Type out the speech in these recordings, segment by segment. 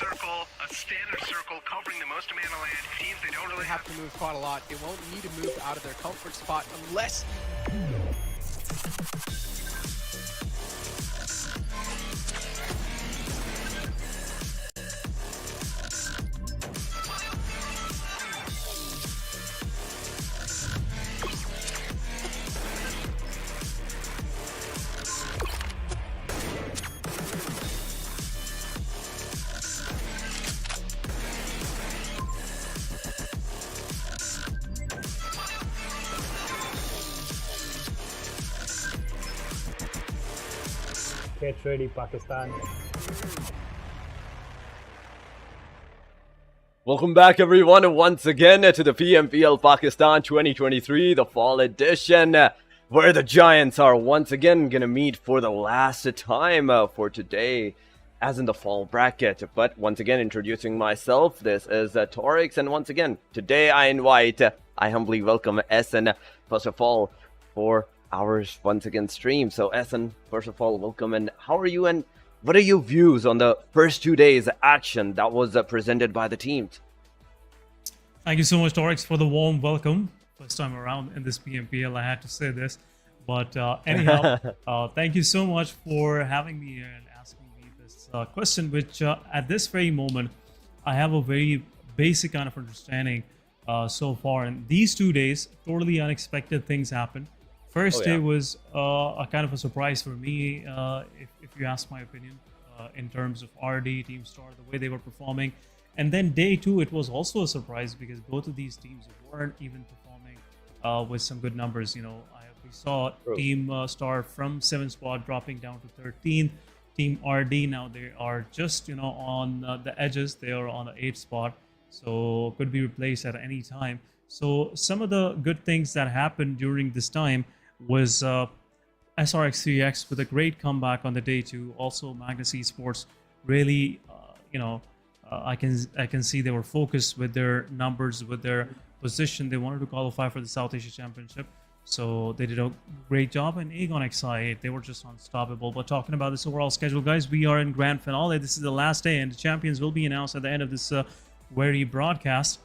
circle, a standard circle covering the most amount of land. Teams they don't really have to move quite a lot. They won't need to move out of their comfort spot unless... Get ready, Pakistan. Welcome back, everyone, once again to the PMPL Pakistan 2023, the Fall Edition, where the Giants are once again going to meet for the last time for today, as in the Fall bracket. But once again, introducing myself, this is Torix, and once again, today I humbly welcome SN, first of all, for our once again stream. So SN, first of all, welcome, and how are you, and what are your views on the first 2 days action that was presented by the teams? Thank you so much, Torix, for the warm welcome. First time around in this PMPL, I had to say this. But anyhow, thank you so much for having me here and asking me this question, which at this very moment, I have a very basic kind of understanding so far. And these 2 days, totally unexpected things happened. First day was a kind of a surprise for me, if you ask my opinion, in terms of RD, Team Star, the way they were performing. And then day 2, it was also a surprise because both of these teams weren't even performing with some good numbers. You know, we saw Team Star from 7th spot dropping down to 13th. Team RD, now they are just, you know, on the edges. They are on the 8th spot, so could be replaced at any time. So some of the good things that happened during this time was SRX3X with a great comeback on the day 2. Also, Magnus Esports really, I can see they were focused with their numbers, with their position. They wanted to qualify for the South Asia Championship, so they did a great job. And Aegon XI, they were just unstoppable. But talking about this overall schedule, guys, we are in grand finale. This is the last day, and the champions will be announced at the end of this QWERTY broadcast,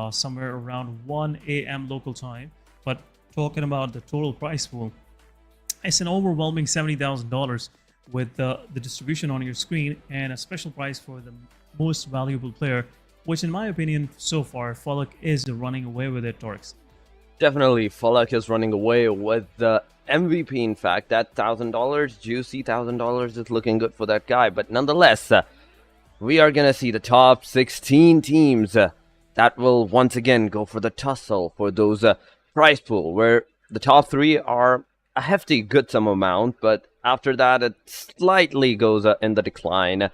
somewhere around 1 a.m. local time. But talking about the total prize pool, it's an overwhelming $70,000 with the distribution on your screen, and a special prize for the most valuable player, which in my opinion so far Falak is running away with it. Torx. Definitely, Falak is running away with the MVP. In fact, that $1,000, juicy $1,000, is looking good for that guy. But nonetheless, we are gonna see the top 16 teams that will once again go for the tussle for those prize pool, where the top 3 are a hefty good sum amount, but after that it slightly goes in the decline.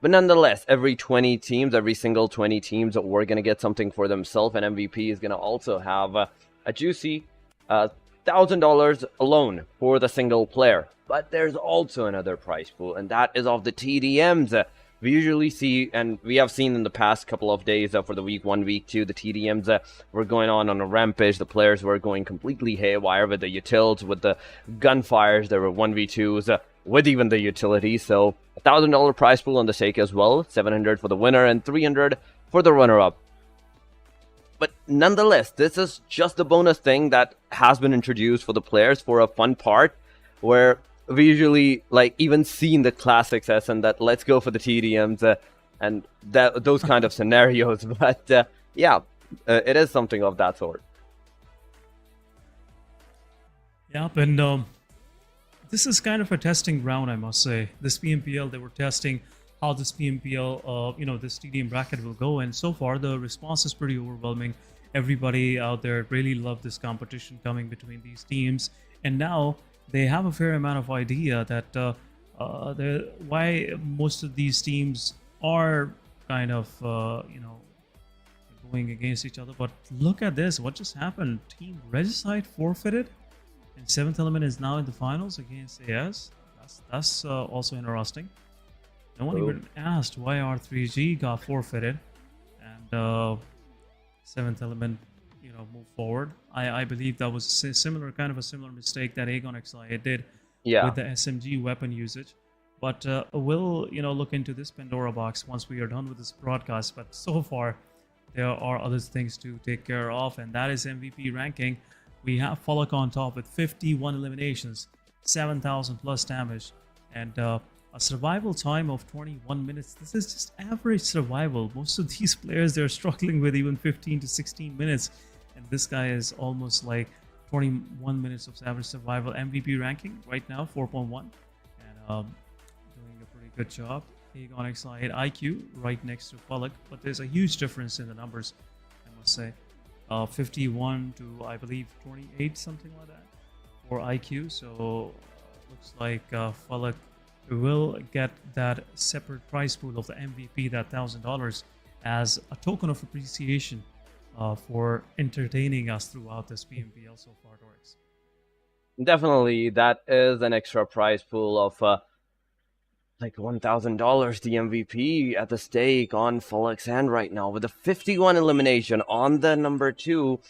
But nonetheless, every 20 teams, every single 20 teams, we're going to get something for themselves, and MVP is going to also have a juicy $1,000 alone for the single player. But there's also another prize pool, and that is of the TDMs. We usually see, and we have seen in the past couple of days for the week 1, week 2, the TDMs were going on a rampage. The players were going completely haywire with the utils, with the gunfires. There were 1v2s with even the utility. So $1,000 prize pool on the stake as well, 700 for the winner and 300 for the runner-up. But nonetheless, this is just a bonus thing that has been introduced for the players for a fun part, where we usually even seen the classics as and that let's go for the TDMs and those kind of scenarios. But yeah, it is something of that sort. Yep, and this is kind of a testing ground, I must say. This PMPL, they were testing how this PMPL, this TDM bracket will go, and so far the response is pretty overwhelming. Everybody out there really loved this competition coming between these teams, and now they have a fair amount of idea that why most of these teams are kind of going against each other. But look at this, what just happened? Team Regicide forfeited, and 7th Element is now in the finals against AS. That's also interesting. No one even asked why R3G got forfeited, and 7th Element move forward. I believe that was a similar mistake that Aegon XI did with the SMG weapon usage. But we'll, look into this Pandora box once we are done with this broadcast. But so far, there are other things to take care of, and that is MVP ranking. We have Fallock on top with 51 eliminations, 7,000 plus damage, and a survival time of 21 minutes. This is just average survival. Most of these players, they're struggling with even 15 to 16 minutes, and this guy is almost like 21 minutes of average survival. MVP ranking right now 4.1, and doing a pretty good job. Aegon X8 IQ right next to Fallock, but there's a huge difference in the numbers, I must say. 51 to, I believe, 28, something like that for IQ. So looks like Fallock will get that separate prize pool of the MVP, that $1,000, as a token of appreciation for entertaining us throughout this PMPL so far, Dorix. Definitely, that is an extra prize pool of like $1,000, the MVP at the stake on Fallock's hand right now. With a 51 elimination on the number 2,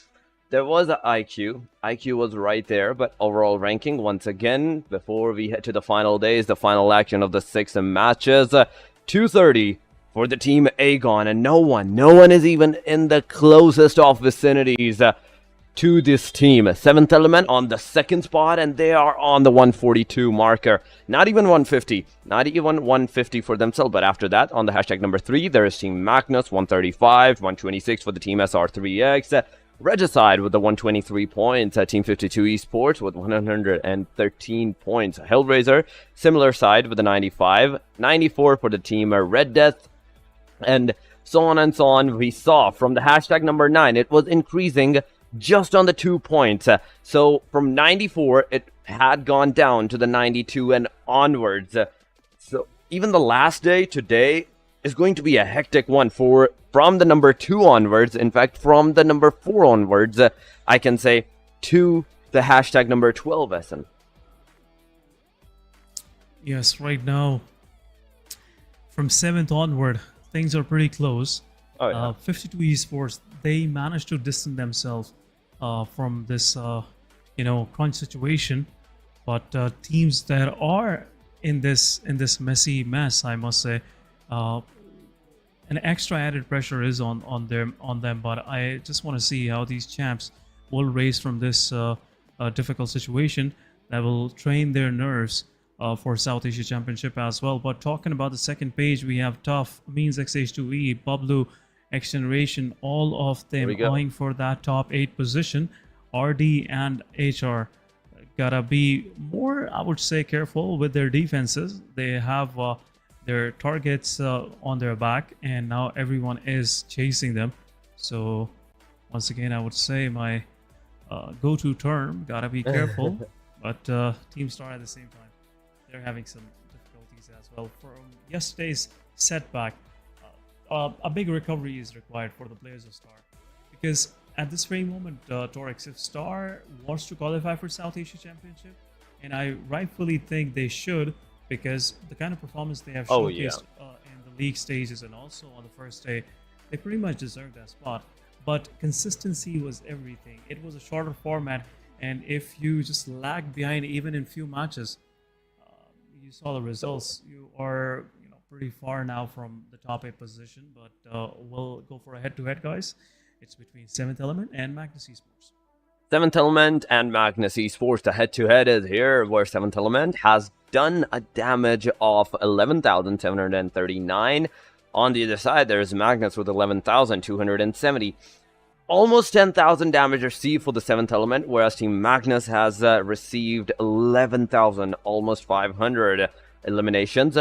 there was an IQ. IQ was right there, but overall ranking, once again, before we head to the final days, the final action of the 6 matches, 230 for the team Aegon, and no one is even in the closest of vicinities to this team. 7th Element on the 2nd spot, and they are on the 142 marker. Not even 150. Not even 150 for themselves. But after that, on the hashtag number 3, there is Team Magnus, 135, 126 for the Team SR3X. Regicide with the 123 points. Team 52 Esports with 113 points. HellRaiser, similar side with the 95. 94 for the Team Red Death. And so on and so on. We saw from the hashtag number 9, it was increasing just on the 2 points. So from 94, it had gone down to the 92 and onwards. So even the last day, today, is going to be a hectic one from the number 2 onwards. In fact, from the number 4 onwards, I can say, to the hashtag number 12, SN. Yes, right now, from 7th onward, things are pretty close. Oh, yeah. 52 Esports, they managed to distance themselves from this, crunch situation. But teams that are in this messy mess, I must say, an extra added pressure is on them. But I just want to see how these champs will raise from this difficult situation that will train their nerves for South Asia Championship as well. But talking about the second page, we have Tough, Means XH2E, Bablu, XGeneration, all of them going for that top 8 position. RD and HR gotta be more, I would say, careful with their defenses. They have their targets on their back, and now everyone is chasing them. So once again, I would say my go-to term, gotta be careful. But Team Star at the same time, they're having some difficulties as well from yesterday's setback. A big recovery is required for the players of Star, because at this very moment, Torix, if Star wants to qualify for South Asia Championship, and I rightfully think they should, because the kind of performance they have showcased in the league stages and also on the first day, they pretty much deserve that spot. But consistency was everything. It was a shorter format, and if you just lag behind even in few matches, you saw the results. You are pretty far now from the top 8 position, but we'll go for a head-to-head, guys. It's between 7th Element and Magnus Esports. 7th Element and Magnus Esports. The head-to-head is here, where 7th Element has done a damage of 11,739. On the other side, there's Magnus with 11,270. Almost 10,000 damage received for the 7th Element, whereas Team Magnus has received 11,000, almost 500 eliminations.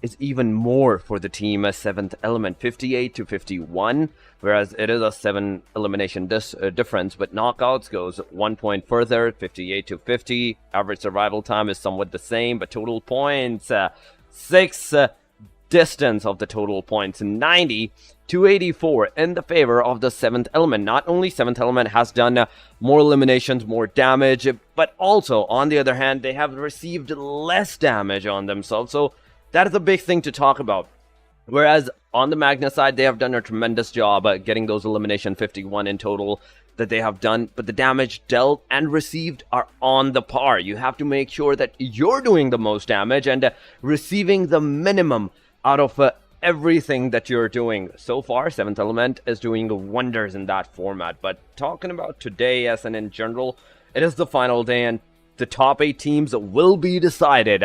Is even more for the team 7th Element, 58 to 51, whereas it is a 7 elimination difference, but knockouts goes 1 point further, 58 to 50. Average survival time is somewhat the same, but total points 6 distance of the total points 90 to 84 in the favor of the 7th Element. Not only 7th Element has done more eliminations, more damage, but also on the other hand, they have received less damage on themselves. So that is a big thing to talk about. Whereas on the Magnus side, they have done a tremendous job at getting those elimination 51 in total that they have done, but the damage dealt and received are on the par. You have to make sure that you're doing the most damage and receiving the minimum out of everything that you're doing. So far, 7th Element is doing wonders in that format. But talking about today as in general, it is the final day and the top 8 teams will be decided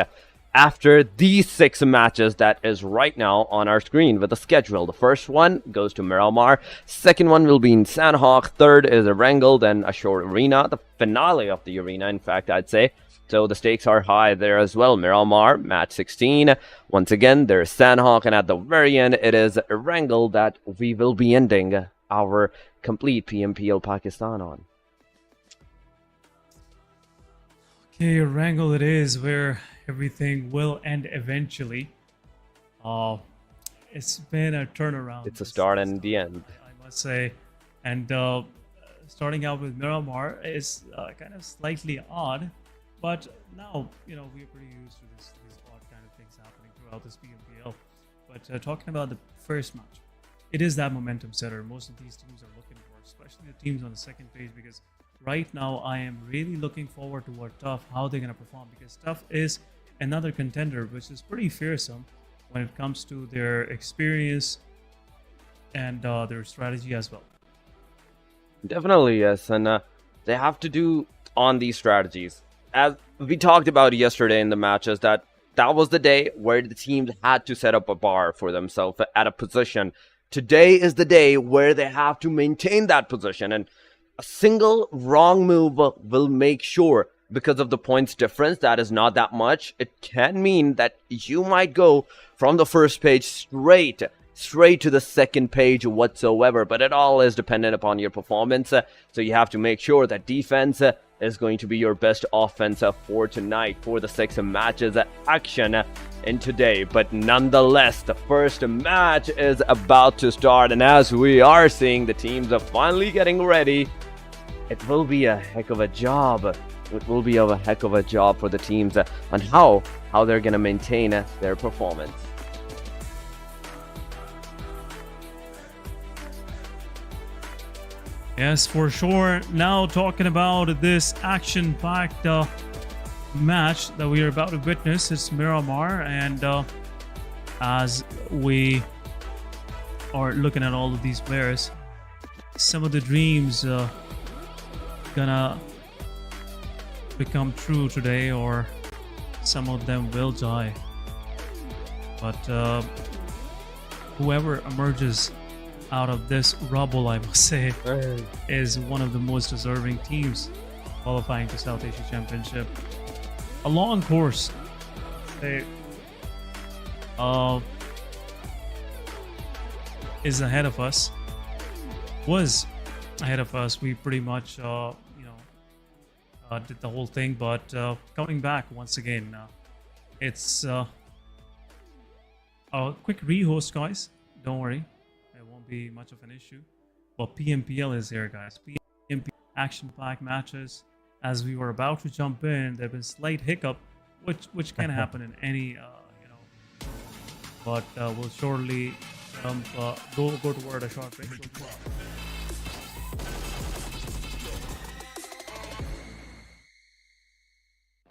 after these 6 matches that is right now on our screen with the schedule. The first one goes to Miramar, second one will be in Sanhok, third is Erangel, then a short arena, the finale of the arena in fact I'd say. So the stakes are high there as well. Miramar, match 16. Once again, there's Sanhok, and at the very end, it is Erangel that we will be ending our complete PMPL Pakistan on. Okay, Erangel it is, where everything will end eventually. It's been a turnaround. It's a start and the end, I must say. And starting out with Miramar is kind of slightly odd. But now, you know, we're pretty used to these odd kind of things happening throughout this PMPL. But talking about the first match, it is that momentum setter most of these teams are looking for, especially the teams on the second page, because right now I am really looking forward to what Tough, how they're going to perform, because Tough is another contender which is pretty fearsome when it comes to their experience and their strategy as well. Definitely, yes, and they have to do on these strategies. As we talked about yesterday in the matches, that was the day where the teams had to set up a bar for themselves at a position. Today is the day where they have to maintain that position, and a single wrong move will make sure, because of the points difference, that is not that much. It can mean that you might go from the first page straight to the second page whatsoever, but it all is dependent upon your performance. So you have to make sure that defense is going to be your best offense for tonight, for the 6 matches action in today. But nonetheless, the first match is about to start, and as we are seeing the teams are finally getting ready, it will be a heck of a job. It will be a heck of a job for the teams on how they're going to maintain their performance. Yes, for sure. Now talking about this action-packed match that we are about to witness, it's Miramar, and as we are looking at all of these players, some of the dreams gonna become true today, or some of them will die. But whoever emerges out of this rubble, I must say, is one of the most deserving teams qualifying to South Asia Championship. A long course. Is ahead of us. Was ahead of us. We pretty much, did the whole thing, but coming back once again, it's a quick rehost, guys. Don't worry. Be much of an issue, but PMPL is here, guys. PMPL action-packed matches. As we were about to jump in, there have been slight hiccup, which can happen in any but we'll shortly go toward a short break.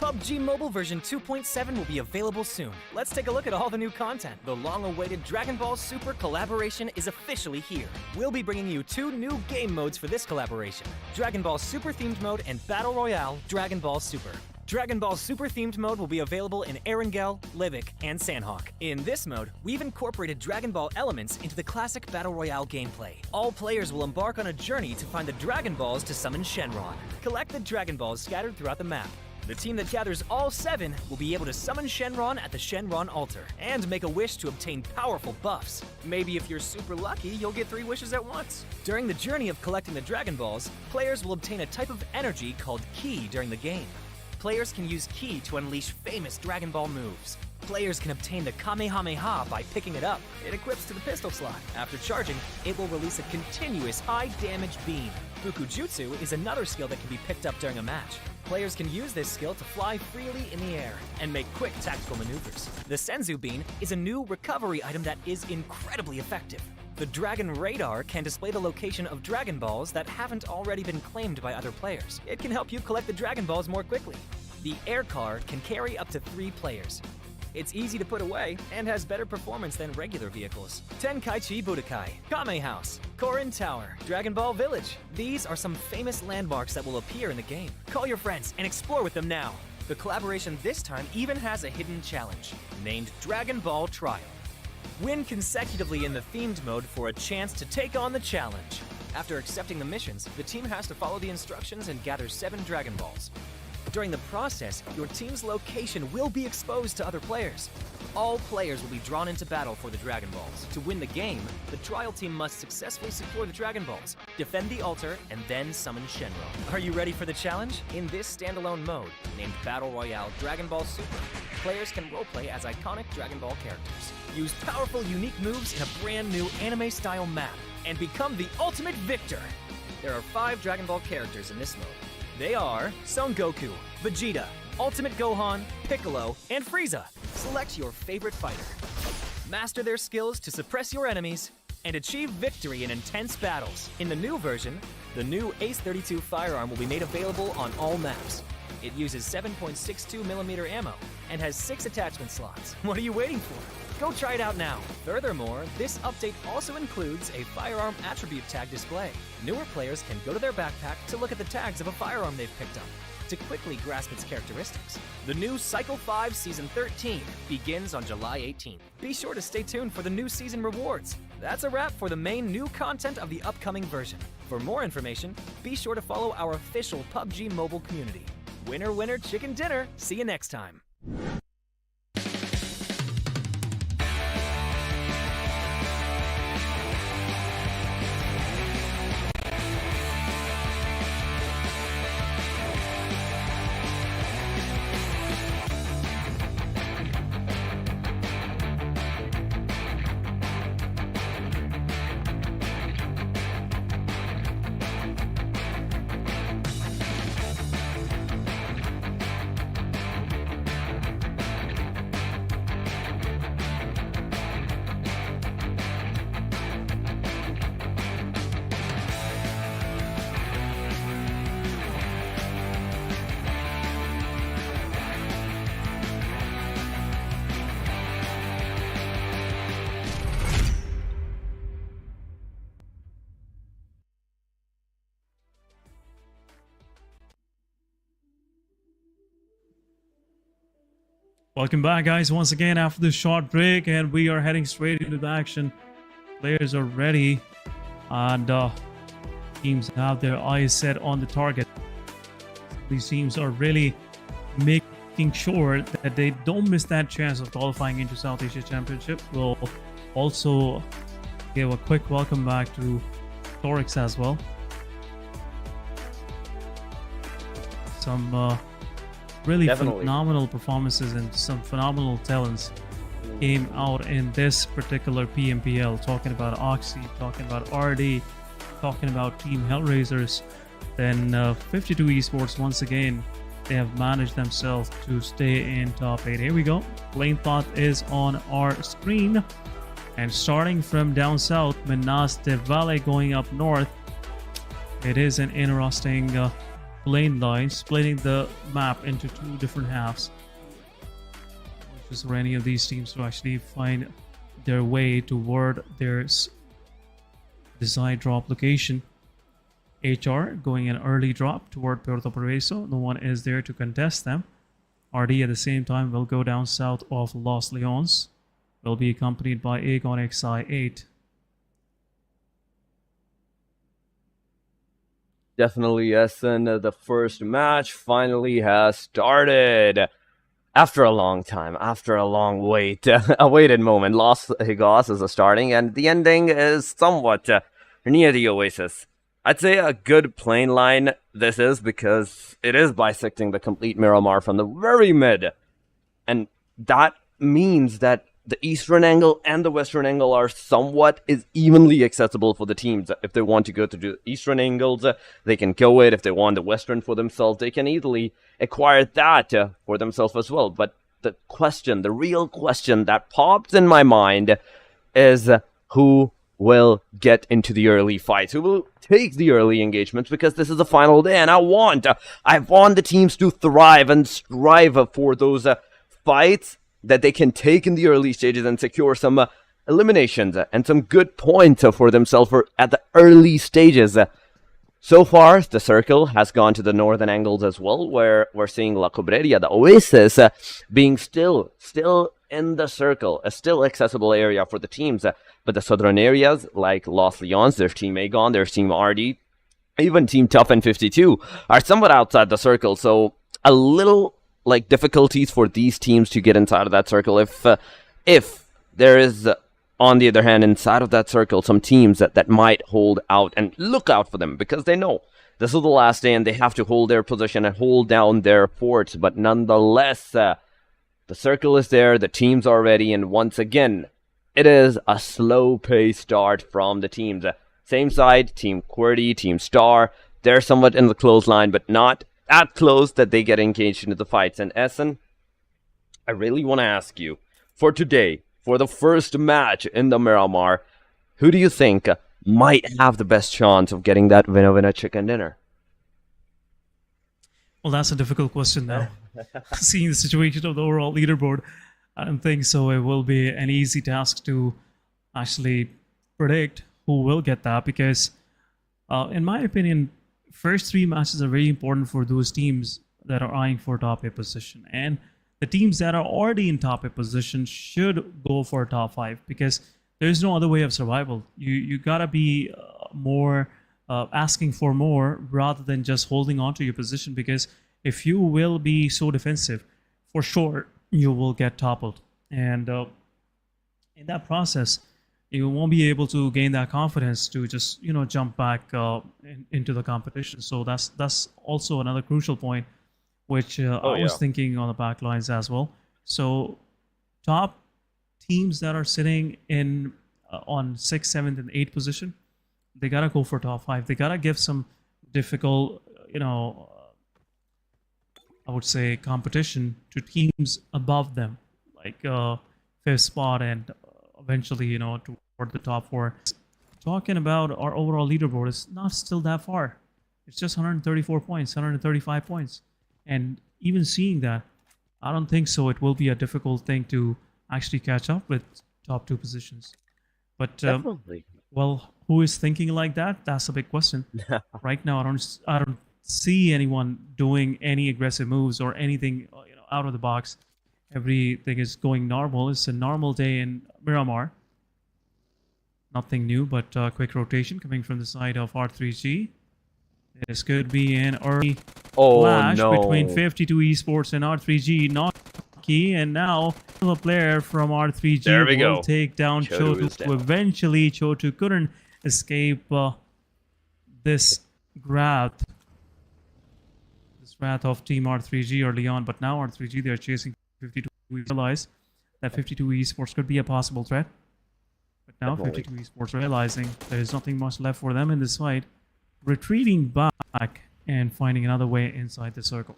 PUBG Mobile version 2.7 will be available soon. Let's take a look at all the new content. The long-awaited Dragon Ball Super collaboration is officially here. We'll be bringing you 2 new game modes for this collaboration: Dragon Ball Super themed mode and Battle Royale Dragon Ball Super. Dragon Ball Super themed mode will be available in Erangel, Livik, and Sanhok. In this mode, we've incorporated Dragon Ball elements into the classic Battle Royale gameplay. All players will embark on a journey to find the Dragon Balls to summon Shenron. Collect the Dragon Balls scattered throughout the map. The team that gathers all 7 will be able to summon Shenron at the Shenron altar and make a wish to obtain powerful buffs. Maybe if you're super lucky, you'll get 3 wishes at once. During the journey of collecting the Dragon Balls, players will obtain a type of energy called Ki during the game. Players can use Ki to unleash famous Dragon Ball moves. Players can obtain the Kamehameha by picking it up. It equips to the pistol slot. After charging, it will release a continuous high-damage beam. Bukujutsu is another skill that can be picked up during a match. Players can use this skill to fly freely in the air and make quick tactical maneuvers. The Senzu Bean is a new recovery item that is incredibly effective. The Dragon Radar can display the location of Dragon Balls that haven't already been claimed by other players. It can help you collect the Dragon Balls more quickly. The Air Car can carry up to 3 players. It's easy to put away and has better performance than regular vehicles. Tenkaichi Budokai, Kame House, Korin Tower, Dragon Ball Village. These are some famous landmarks that will appear in the game. Call your friends and explore with them now. The collaboration this time even has a hidden challenge, named Dragon Ball Trial. Win consecutively in the themed mode for a chance to take on the challenge. After accepting the missions, the team has to follow the instructions and gather 7 Dragon Balls. During the process, your team's location will be exposed to other players. All players will be drawn into battle for the Dragon Balls. To win the game, the trial team must successfully secure the Dragon Balls, defend the altar, and then summon Shenron. Are you ready for the challenge? In this standalone mode, named Battle Royale Dragon Ball Super, players can roleplay as iconic Dragon Ball characters, use powerful, unique moves in a brand new anime-style map, and become the ultimate victor. There are 5 Dragon Ball characters in this mode. They are Son Goku, Vegeta, Ultimate Gohan, Piccolo, and Frieza. Select your favorite fighter. Master their skills to suppress your enemies and achieve victory in intense battles. In the new version, the new Ace 32 firearm will be made available on all maps. It uses 7.62mm ammo and has 6 attachment slots. What are you waiting for? Go try it out now. Furthermore, this update also includes a firearm attribute tag display. Newer players can go to their backpack to look at the tags of a firearm they've picked up to quickly grasp its characteristics. The new Cycle 5 Season 13 begins on July 18th. Be sure to stay tuned for the new season rewards. That's a wrap for the main new content of the upcoming version. For more information, be sure to follow our official PUBG Mobile community. Winner, winner, chicken dinner. See you next time. Welcome back, guys, once again after this short break, and we are heading straight into the action. Players are ready, and teams have their eyes set on the target. These teams are really making sure that they don't miss that chance of qualifying into South Asia Championship. We'll also give a quick welcome back to Torix as well. Some really phenomenal performances and some phenomenal talents came out in this particular PMPL. Talking about Oxy, talking about RD, talking about Team HellRaisers. Then 52 Esports, once again, they have managed themselves to stay in top 8. Here we go. Lane path is on our screen. And starting from down south, Minas de Valle going up north. It is an interesting lane line, splitting the map into 2 different halves, which is for any of these teams to actually find their way toward their desired drop location. HR going an early drop toward Puerto Progreso. No one is there to contest them. RD at the same time will go down south of Los Leones. Will be accompanied by Aegon XI8. Definitely, yes, and the first match finally has started. After a long time, after a long wait, a waited moment, Los Higos is starting, and the ending is somewhat near the Oasis. I'd say a good plane line this is, because it is bisecting the complete Miramar from the very mid. And that means that the eastern angle and the western angle are somewhat evenly accessible for the teams. If they want to go to the eastern angles, they can go it. If they want the western for themselves, they can easily acquire that for themselves as well. But the question, the real question that pops in my mind is who will get into the early fights, who will take the early engagements, because this is the final day, and I want the teams to thrive and strive for those fights that they can take in the early stages and secure some eliminations and some good points for themselves at the early stages. So far, the circle has gone to the northern angles as well, where we're seeing La Cobreria, the Oasis, being still in the circle, a still accessible area for the teams. But the southern areas, like Los Leons, there's Team Aegon, there's Team RD, even Team Tough and 52, are somewhat outside the circle. So a little like difficulties for these teams to get inside of that circle. If there is, on the other hand, inside of that circle, some teams that might hold out and look out for them, because they know this is the last day and they have to hold their position and hold down their forts. But nonetheless, the circle is there, the teams are ready, and once again, it is a slow-paced start from the teams. Same side, Team QWERTY, Team Star, they're somewhat in the close line, but not that close that they get engaged into the fights. And Essen, I really want to ask you, for today, for the first match in the Miramar, who do you think might have the best chance of getting that winner chicken dinner? Well, that's a difficult question now. Seeing the situation of the overall leaderboard, I don't think so. It will be an easy task to actually predict who will get that, because in my opinion, first 3 matches are very important for those teams that are eyeing for top 8 position. And the teams that are already in top 8 position should go for top 5, because there's no other way of survival. You gotta be more asking for more rather than just holding on to your position, because if you will be so defensive, for sure you will get toppled. And in that process, you won't be able to gain that confidence to just jump back into the competition. So that's also another crucial point, which I was thinking on the back lines as well. So top teams that are sitting in on 6th, 7th, and 8th position, they gotta go for top 5. They gotta give some difficult, I would say, competition to teams above them, like 5th spot and eventually, toward the top 4. Talking about our overall leaderboard, it's not still that far. It's just 134 points, 135 points. And even seeing that, I don't think so it will be a difficult thing to actually catch up with top 2 positions. But well, who is thinking like that? That's a big question. Right now, I don't see anyone doing any aggressive moves or anything out of the box. Everything is going normal. It's a normal day in Miramar. Nothing new, but quick rotation coming from the side of R3G. This could be an early clash between 52 Esports and R3G. Not key, and now the player from R3G will take down Chotu. Eventually, Chotu couldn't escape this wrath of Team R3G early on, but now R3G, they're chasing 52. We realize that 52 Esports could be a possible threat. But now 52 Esports realizing there is nothing much left for them in this fight, retreating back and finding another way inside the circle.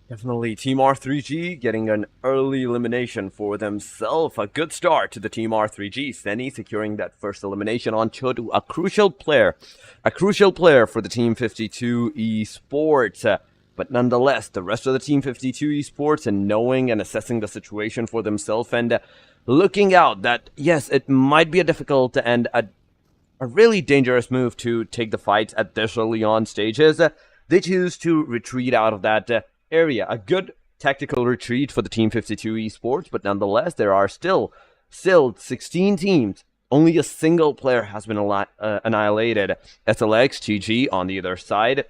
Definitely Team R3G getting an early elimination for themselves. A good start to the Team R3G. Seni securing that first elimination on Chotu. A crucial player for the Team 52 Esports. But nonetheless, the rest of the Team 52 Esports, and knowing and assessing the situation for themselves and looking out that, yes, it might be a difficult and a really dangerous move to take the fights at this early on stages, they choose to retreat out of that area. A good tactical retreat for the Team 52 Esports, but nonetheless, there are still 16 teams. Only a single player has been annihilated. SLX, TG on the other side.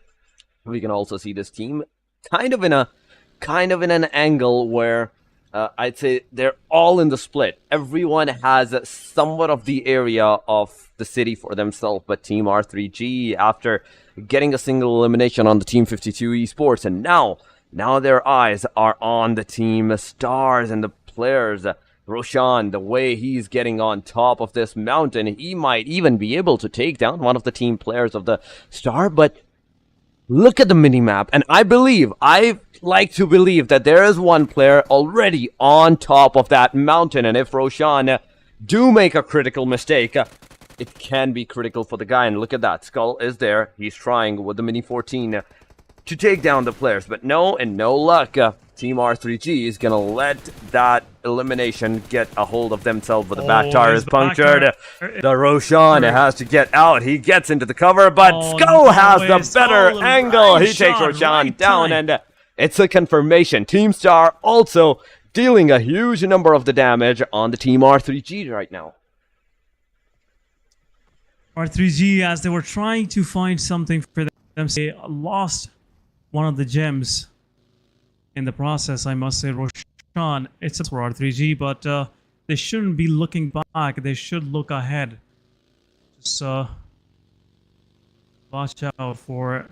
We can also see this team kind of in an angle where I'd say they're all in the split. Everyone has somewhat of the area of the city for themselves, but Team R3G, after getting a single elimination on the Team 52 Esports, and now their eyes are on the Team Stars and the players. Roshan, the way he's getting on top of this mountain, he might even be able to take down one of the team players of the Star, but look at the minimap, and I like to believe that there is one player already on top of that mountain, and if Roshan do make a critical mistake, it can be critical for the guy. And look at that, Skull is there, he's trying with the Mini 14 to take down the players, but no, and no luck. Team R3G is gonna let that elimination get a hold of themselves, but the back tire is punctured. The Roshan has to get out. He gets into the cover, but Skull has the better angle. He takes Roshan down, and it's a confirmation. Team Star also dealing a huge number of the damage on the Team R3G right now. R3G, as they were trying to find something for them, they lost one of the gems in the process. I must say, Roshan, it's for R3G, but they shouldn't be looking back. They should look ahead. Just watch out for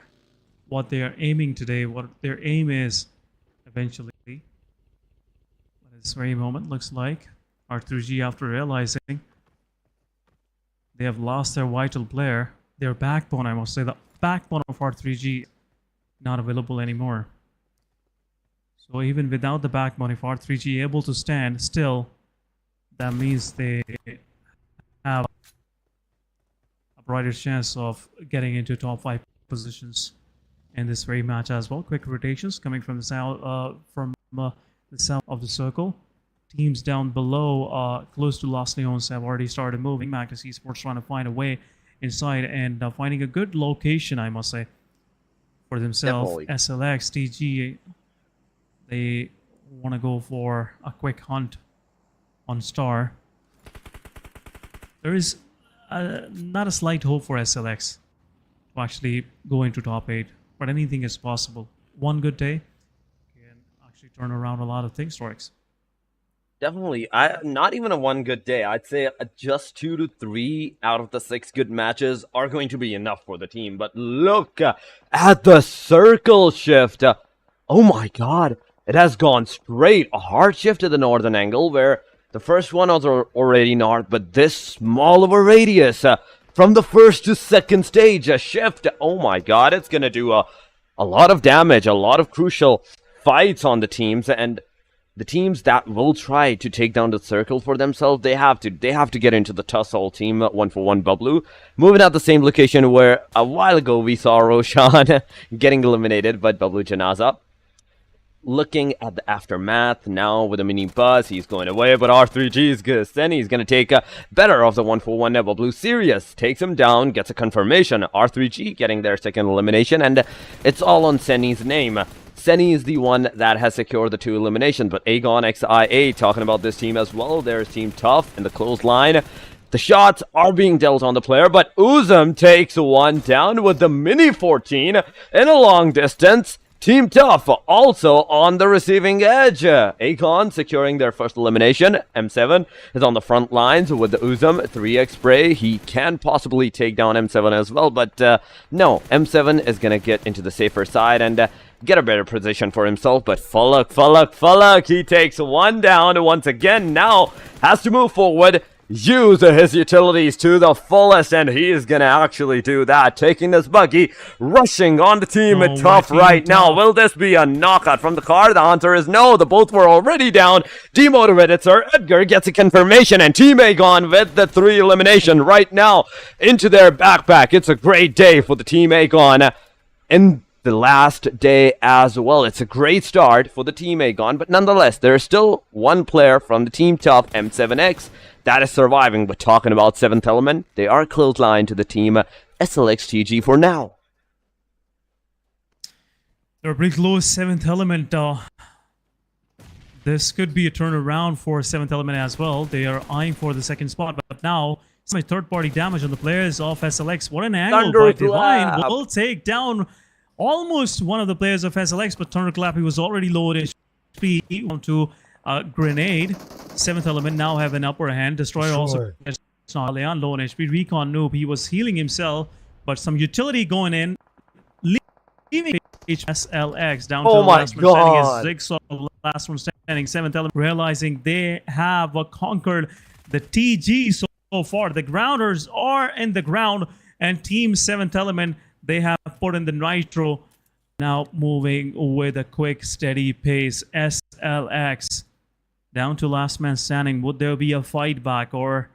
what they are aiming today, what their aim is eventually. At this very moment, looks like R3G, after realizing they have lost their vital player, their backbone, I must say, the backbone of R3G, not available anymore. So even without the backbone, if R3G able to stand still, that means they have a brighter chance of getting into top 5 positions in this very match as well. Quick rotations coming from the south, the south of the circle. Teams down below, close to Los Leones, have already started moving. Magnus Esports trying to find a way inside and finding a good location, I must say, for themselves. Definitely. SLX, TG, they want to go for a quick hunt on Star. There is not a slight hope for SLX to actually go into top 8, but anything is possible. One good day can actually turn around a lot of things, Torix. Definitely. Not even a one good day. I'd say just 2 to 3 out of the 6 good matches are going to be enough for the team. But look at the circle shift. Oh my god. It has gone straight. A hard shift to the northern angle, where the first one was already north, but this small of a radius from the first to second stage, a shift. Oh my god. It's going to do a lot of damage, a lot of crucial fights on the teams, and the teams that will try to take down the circle for themselves, they have to get into the tussle. Team 1-for-1 Bablu moving at the same location where a while ago we saw Roshan getting eliminated, but Bablu Janaza looking at the aftermath now with a mini buzz. He's going away, but R3G is good. Then he's going to take better of the 1-for-1 Bablu. Sirius takes him down, gets a confirmation. R3G getting their second elimination, and it's all on Senny's name. Senny is the one that has secured the 2 eliminations, but Aegon XIA talking about this team as well. There's Team Tough in the close line. The shots are being dealt on the player, but Uzum takes one down with the Mini 14 in a long distance. Team Tough also on the receiving edge. Aegon securing their first elimination. M7 is on the front lines with the Uzum 3x spray. He can possibly take down M7 as well, but no, M7 is going to get into the safer side and get a better position for himself. But Faluk, he takes one down once again. Now has to move forward, use his utilities to the fullest, and he is gonna actually do that, taking this buggy, rushing on the team at Tough right now. Will this be a knockout from the car? The answer is no. The both were already down. Demotivated Sir Edgar gets a confirmation, and Team Aegon with the 3 elimination right now into their backpack. It's a great day for the Team Aegon in the last day as well. It's a great start for the Team Aegon, but nonetheless, there's still one player from the Team Tough, M7X, that is surviving. But talking about 7th Element, they are close line to the Team SLXTG for now. They're pretty close, 7th Element. This could be a turnaround for 7th Element as well. They are eyeing for the 2nd spot, but now some third-party damage on the players of SLX. What an angle by Divine. Will take down almost one of the players of SLX, but Thunderclap, he was already low at HP. Onto a grenade. 7th Element now have an upper hand. Destroyer also. Leon low on HP. Recon Noob, he was healing himself, but some utility going in. Leaving SLX down to the last one standing. Zigsaw, last one standing. standing. 7th Element realizing they have conquered the TG so far. The grounders are in the ground, and Team 7th Element, they have put in the nitro. Now moving with a quick, steady pace. SLX down to last man standing. Would there be a fight back, or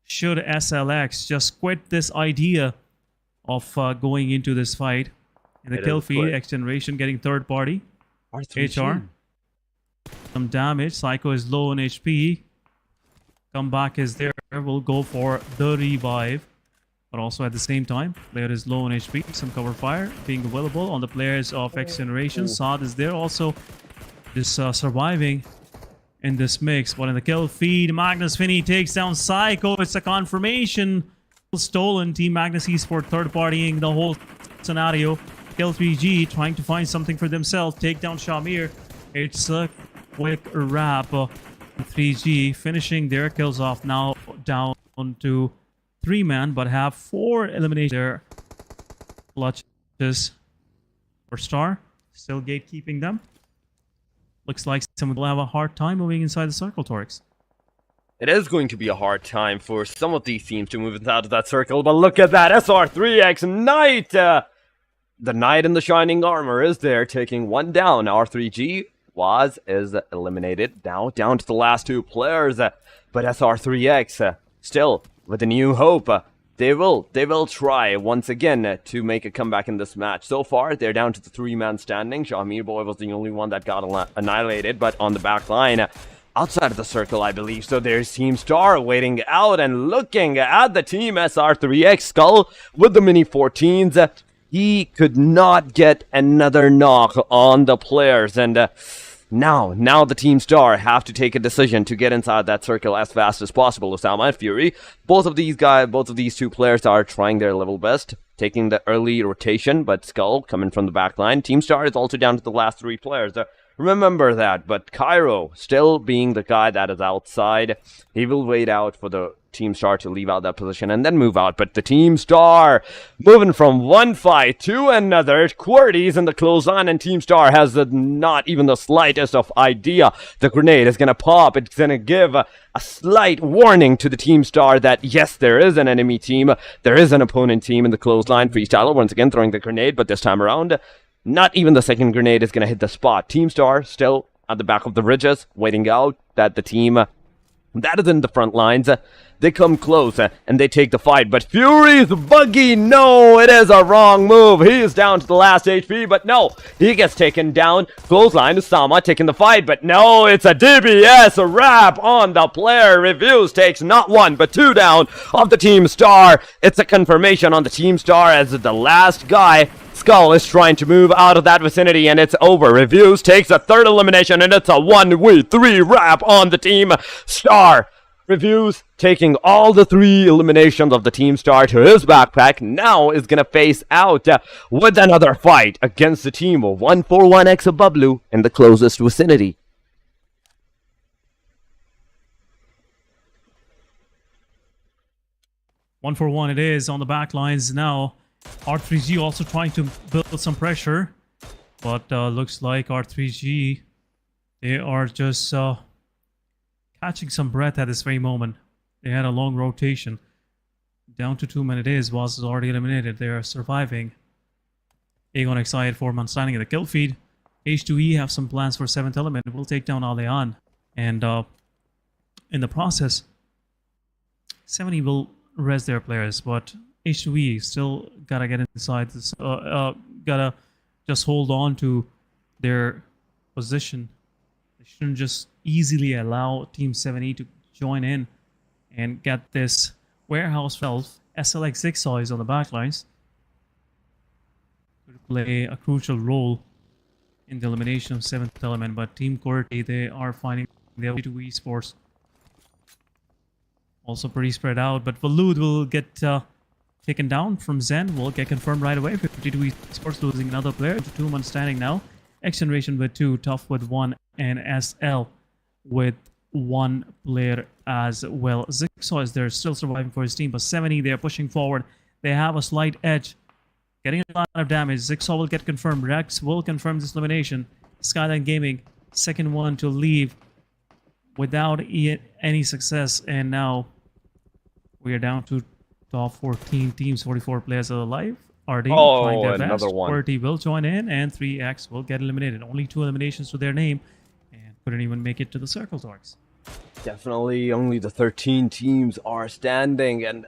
should SLX just quit this idea of going into this fight? In the kill feed, XGeneration getting third party. HR. Some damage. Psycho is low on HP. Comeback is there. Will go for the revive. But also at the same time, player is low on HP. Some cover fire being available on the players of XGeneration. Saad is there also. Just surviving in this mix. But in the kill feed, Magnus Finney takes down Psycho. It's a confirmation. Stolen. Team Magnus Esports third partying the whole scenario. Kill 3G trying to find something for themselves. Take down Shamir. It's a quick wrap. 3G finishing their kills off, now down to 3-man, but have 4 eliminations. Their clutches for Star. Still gatekeeping them. Looks like someone will have a hard time moving inside the circle, Torix. It is going to be a hard time for some of these teams to move inside of that circle, but look at that SR3X Knight! The Knight in the Shining Armor is there, taking one down. R3G is eliminated. Now down to the last 2 players. But SR3X still with a new hope. They will try once again to make a comeback in this match. So far, they're down to the 3-man standing. Shamir Boy was the only one that got annihilated, but on the back line, outside of the circle, I believe. So there's Team Star waiting out and looking at the Team SR3X Skull with the Mini 14s. He could not get another knock on the players, and now the Team Star have to take a decision to get inside that circle as fast as possible. Osama and Fury, both of these 2 players are trying their level best, taking the early rotation, but Skull coming from the back line. Team Star is also down to the last 3 players. Remember that, but Cairo still being the guy that is outside. He will wait out for the Team Star to leave out that position and then move out. But the Team Star moving from one fight to another. QWERTY is in the clothesline, and Team Star has not even the slightest of idea the grenade is going to pop. It's going to give a slight warning to the Team Star that yes, there is an enemy team. There is an opponent team in the clothesline. Freestyler once again throwing the grenade, but this time around, not even the second grenade is going to hit the spot. Team Star still at the back of the ridges, waiting out that the team that is in the front lines, they come close and they take the fight. But Fury's buggy, no, it is a wrong move. He is down to the last HP, but no, he gets taken down. Clothesline to Sama taking the fight, but no, it's a DBS, a wrap on the player. Reviews takes not 1, but 2 down of the Team Star. It's a confirmation on the Team Star as the last guy. Skull is trying to move out of that vicinity, and it's over. Reviews takes a 3rd elimination, and it's a 1v3 wrap on the Team Star. Reviews taking all the 3 eliminations of the Team Star to his backpack. Now is going to face out with another fight against the team of 141X of Bablu in the closest vicinity. One for one it is on the back lines now. R3G also trying to build some pressure, but looks like R3G, they are just catching some breath at this very moment. They had a long rotation. Down to 2 men it is. Was already eliminated. They are surviving. Aegon excited 4-man standing in the kill feed. H2E have some plans for 7th Element. Will take down Alean. And in the process, 70 will res their players, but H2E still gotta get inside this, gotta just hold on to their position. They shouldn't just easily allow Team 70 to join in and get this warehouse felt. SLX Zigsaw is on the backlines to play a crucial role in the elimination of 7th Element, but Team QWERTY, they are finding their way to esports. Also pretty spread out, but Valud will get taken down from Zen. Will get confirmed right away. 52 esports losing another player. 2-man standing now. XGeneration with 2, Tough with 1, and SL with 1 player as well. Zigsaw is there, still surviving for his team, but 70, they are pushing forward. They have a slight edge, getting a lot of damage. Zigsaw will get confirmed. Rex will confirm this elimination. Skyline Gaming second one to leave without any success, and now we are down to top 14 teams, 44 players are alive. RD trying their best. Another one. QWERTY will join in, and 3X will get eliminated. Only 2 eliminations to their name, and couldn't even make it to the circle, Torx. Definitely only the 13 teams are standing, and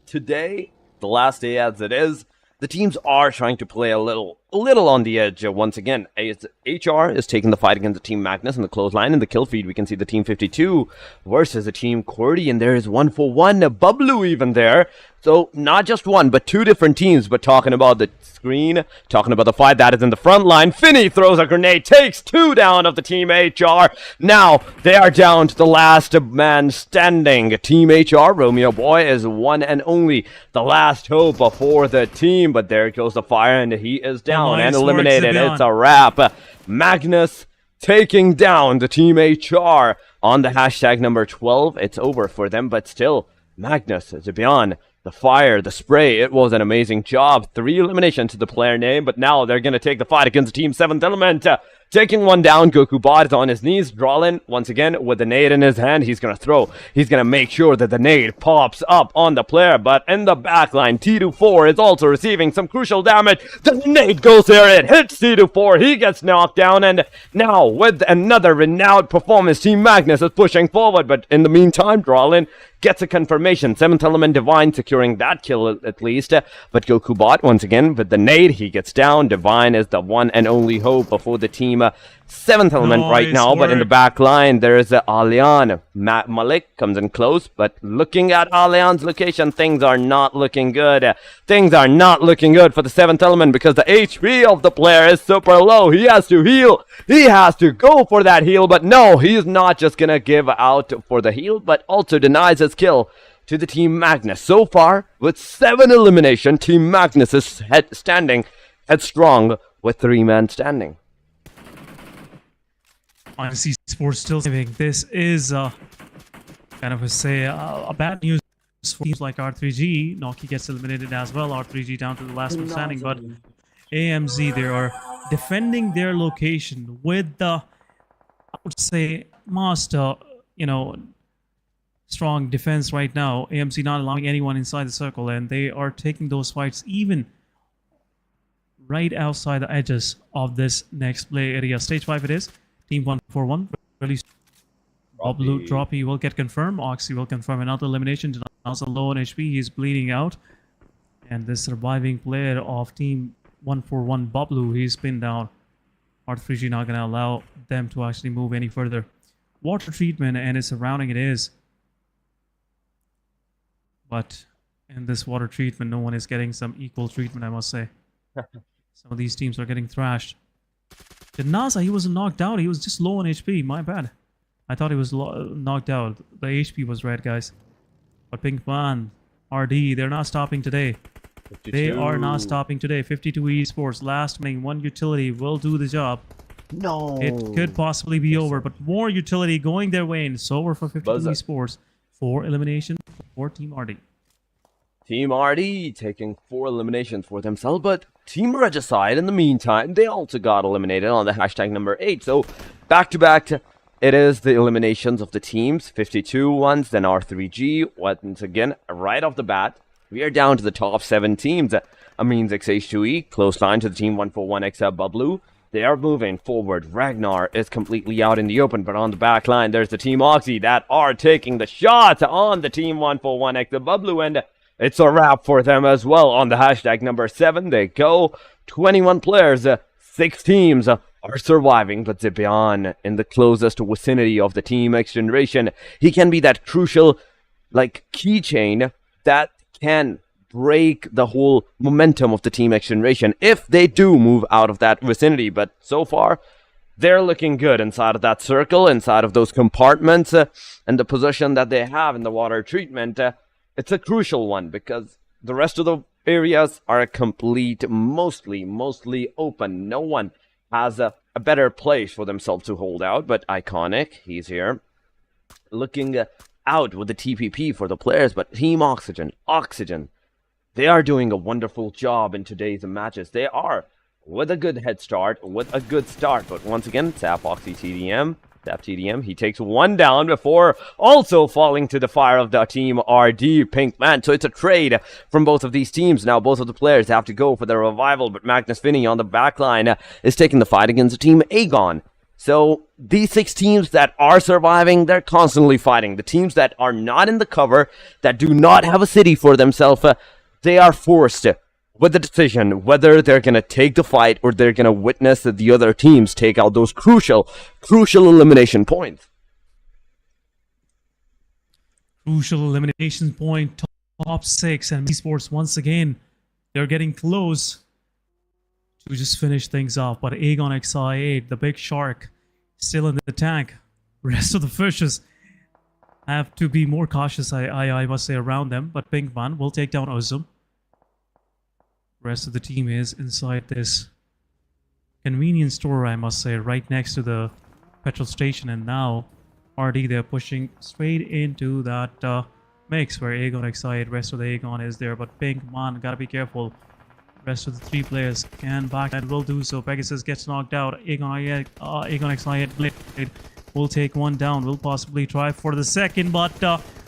today, the last day as it is, the teams are trying to play a little on the edge. Once again, HR is taking the fight against the team Magnus in the clothesline. In the kill feed, we can see the team 52 versus the team QWERTY, and there is 1-for-1, Bublu even there. So not just one, but 2 different teams. But talking about the screen, talking about the fight that is in the front line, Finney throws a grenade, takes 2 down of the team HR. Now they are down to the last man standing. Team HR, Romeo Boy, is one and only the last hope for the team. But there goes the fire, and he is down and eliminated. It's a wrap. Magnus taking down the team HR on the hashtag number 12. It's over for them, but still, Magnus is beyond. The fire, the spray, it was an amazing job. 3 eliminations to the player name, but now they're going to take the fight against the team 7th Element. Taking one down, Goku Bot is on his knees. Drawlin, once again, with the nade in his hand, he's going to throw. He's going to make sure that the nade pops up on the player, but in the backline, T24 is also receiving some crucial damage. The nade goes there, it hits T24, he gets knocked down, and now with another renowned performance, Team Magnus is pushing forward, but in the meantime, Drawlin gets a confirmation. 7th Element Divine securing that kill at least. But Goku Bot, once again, with the nade, he gets down. Divine is the one and only hope for the team 7th Element right now. But in the back line, there is Alian. Matt Malik comes in close. But looking at Alian's location, things are not looking good. Things are not looking good for the 7th Element because the HP of the player is super low. He has to heal. He has to go for that heal. But no, he's not just going to give out for the heal, but also denies his kill to the team Magnus. So far, with 7 elimination, Team Magnus is standing headstrong with 3-man standing. Magnus Esports still saving. This is kind of a bad news for teams like R3G. Noki gets eliminated as well. R3G down to the last one standing, but AMZ, they are defending their location with the, I would say, master, strong defense right now. AMC not allowing anyone inside the circle, and they are taking those fights even right outside the edges of this next play area. Stage 5 it is. Team 1-for-1. Release. Blue Droppy will get confirmed. Oxy will confirm another elimination. Also low on HP. He's bleeding out. And this surviving player of Team 1-for-1, Bablu, he's pinned down. R3G not going to allow them to actually move any further. Water treatment and its surrounding it is. But in this water treatment, no one is getting some equal treatment, I must say. Some of these teams are getting thrashed. The NASA, he wasn't knocked out. He was just low on HP. My bad. I thought he was knocked out. The HP was red, guys. But Pinkman, RD, they're not stopping today. 52. They are not stopping today. 52 Esports, last winning. 1 utility will do the job. No. It could possibly be over, but more utility going their way, and it's over for 52 Esports. 4 eliminations for Team RD. Team RD taking 4 eliminations for themselves, but Team Regicide, in the meantime, they also got eliminated on the hashtag number 8. So, back-to-back, it is the eliminations of the teams. 52 ones, then R3G. Once again, right off the bat, we are down to the top 7 teams. Amines XH2E, close line to the Team 1-for-1 Bablu. They are moving forward. Ragnar is completely out in the open, but on the back line, there's the Team Oxy that are taking the shots on the Team 1-for-1 Bablu, and it's a wrap for them as well. On the hashtag number 7, they go. 21 players, 6 teams are surviving, but Zibian in the closest vicinity of the Team XGeneration. He can be that crucial, keychain that can break the whole momentum of the Team XGeneration if they do move out of that vicinity. But so far, they're looking good inside of that circle, inside of those compartments, and the position that they have in the water treatment. It's a crucial one because the rest of the areas are complete, mostly open. No one has a better place for themselves to hold out, but Iconic, he's here, looking out with the TPP for the players. But Team Oxygen, they are doing a wonderful job in today's matches. They are with a good head start, with a good start. But once again, Zap Oxy TDM. Zap TDM, he takes one down before also falling to the fire of the team RD Pinkman. So it's a trade from both of these teams. Now both of the players have to go for their revival, but Magnus Finney on the backline is taking the fight against the team Aegon. So these 6 teams that are surviving, they're constantly fighting. The teams that are not in the cover, that do not have a city for themselves, they are forced with the decision whether they're going to take the fight or they're going to witness that the other teams take out those crucial elimination points. Crucial elimination point, top 6, and Esports once again, they're getting close to just finish things off. But Aegon XI8, the big shark, still in the tank. Rest of the fishes have to be more cautious, I must say, around them. But Pinkman will take down Ozum. Rest of the team is inside this convenience store, I must say, right next to the petrol station. And now RD, they're pushing straight into that mix where Aegon XI8, rest of the Aegon is there. But Pinkman, gotta be careful. Rest of the 3 players can back and will do so. Pegasus gets knocked out. Aegon XI8 Blade will take one down. Will possibly try for the second, but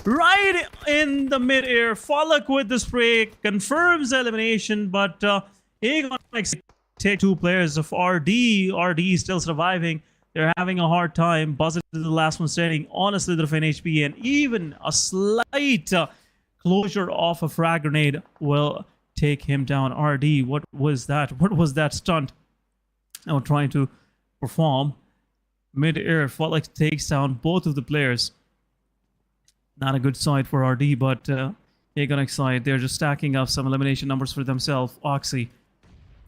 right in the mid-air, Falak with the spray confirms elimination, but Aegon XI8 take 2 players of RD. RD is still surviving. They're having a hard time. Buzzard is the last one standing. Honestly, they're in HP, and even a slight closure of a frag grenade will take him down. RD, what was that? What was that stunt? Now trying to perform. Mid-air, Falak takes down both of the players. Not a good side for RD, but Aegon XI8, they're just stacking up some elimination numbers for themselves. Oxy,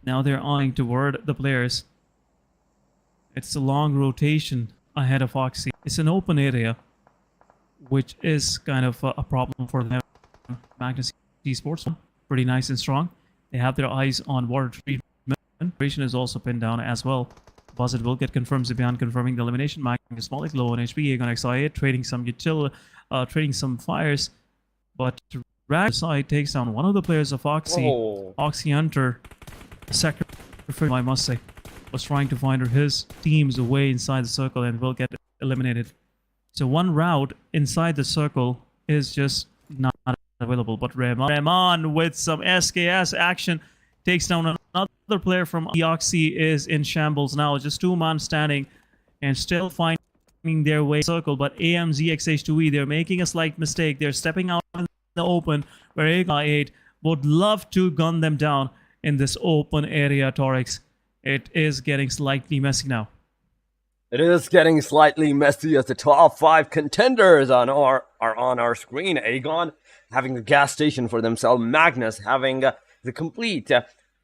now they're eyeing toward the players. It's a long rotation ahead of Oxy. It's an open area, which is kind of a problem for them. Magnus Esports, pretty nice and strong. They have their eyes on water treatment. Generation is also pinned down as well. Buzzard will get confirmed. Zibian confirming the elimination. Magnus Malik low on HP. Aegon XI8 trading some fires. But Rad side takes down one of the players of Oxy. Oxy Hunter, sacrifice, I must say, was trying to find his teams away inside the circle and will get eliminated. So one route inside the circle is just not available. But Rahman with some SKS action takes down another player from Oxy. Is in shambles now. Just 2 man standing and still finding their way circle. But AMZ XH2E, they're making a slight mistake. They're stepping out in the open where Aegon would love to gun them down in this open area, Torix. It is getting slightly messy now. It is getting slightly messy as the top 5 contenders are on our screen. Aegon having the gas station for themselves. Magnus having the complete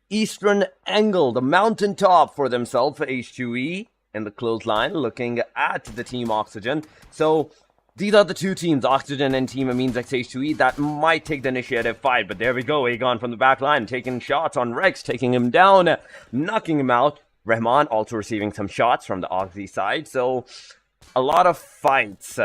eastern angle, the mountaintop for themselves. H2E in the clothesline looking at the Team Oxygen. So these are the 2 teams, Oxygen and Team Amines XH2E, that might take the initiative fight. But there we go, Aegon from the back line taking shots on Rex, taking him down, knocking him out. Rahman also receiving some shots from the Oxy side. So a lot of fights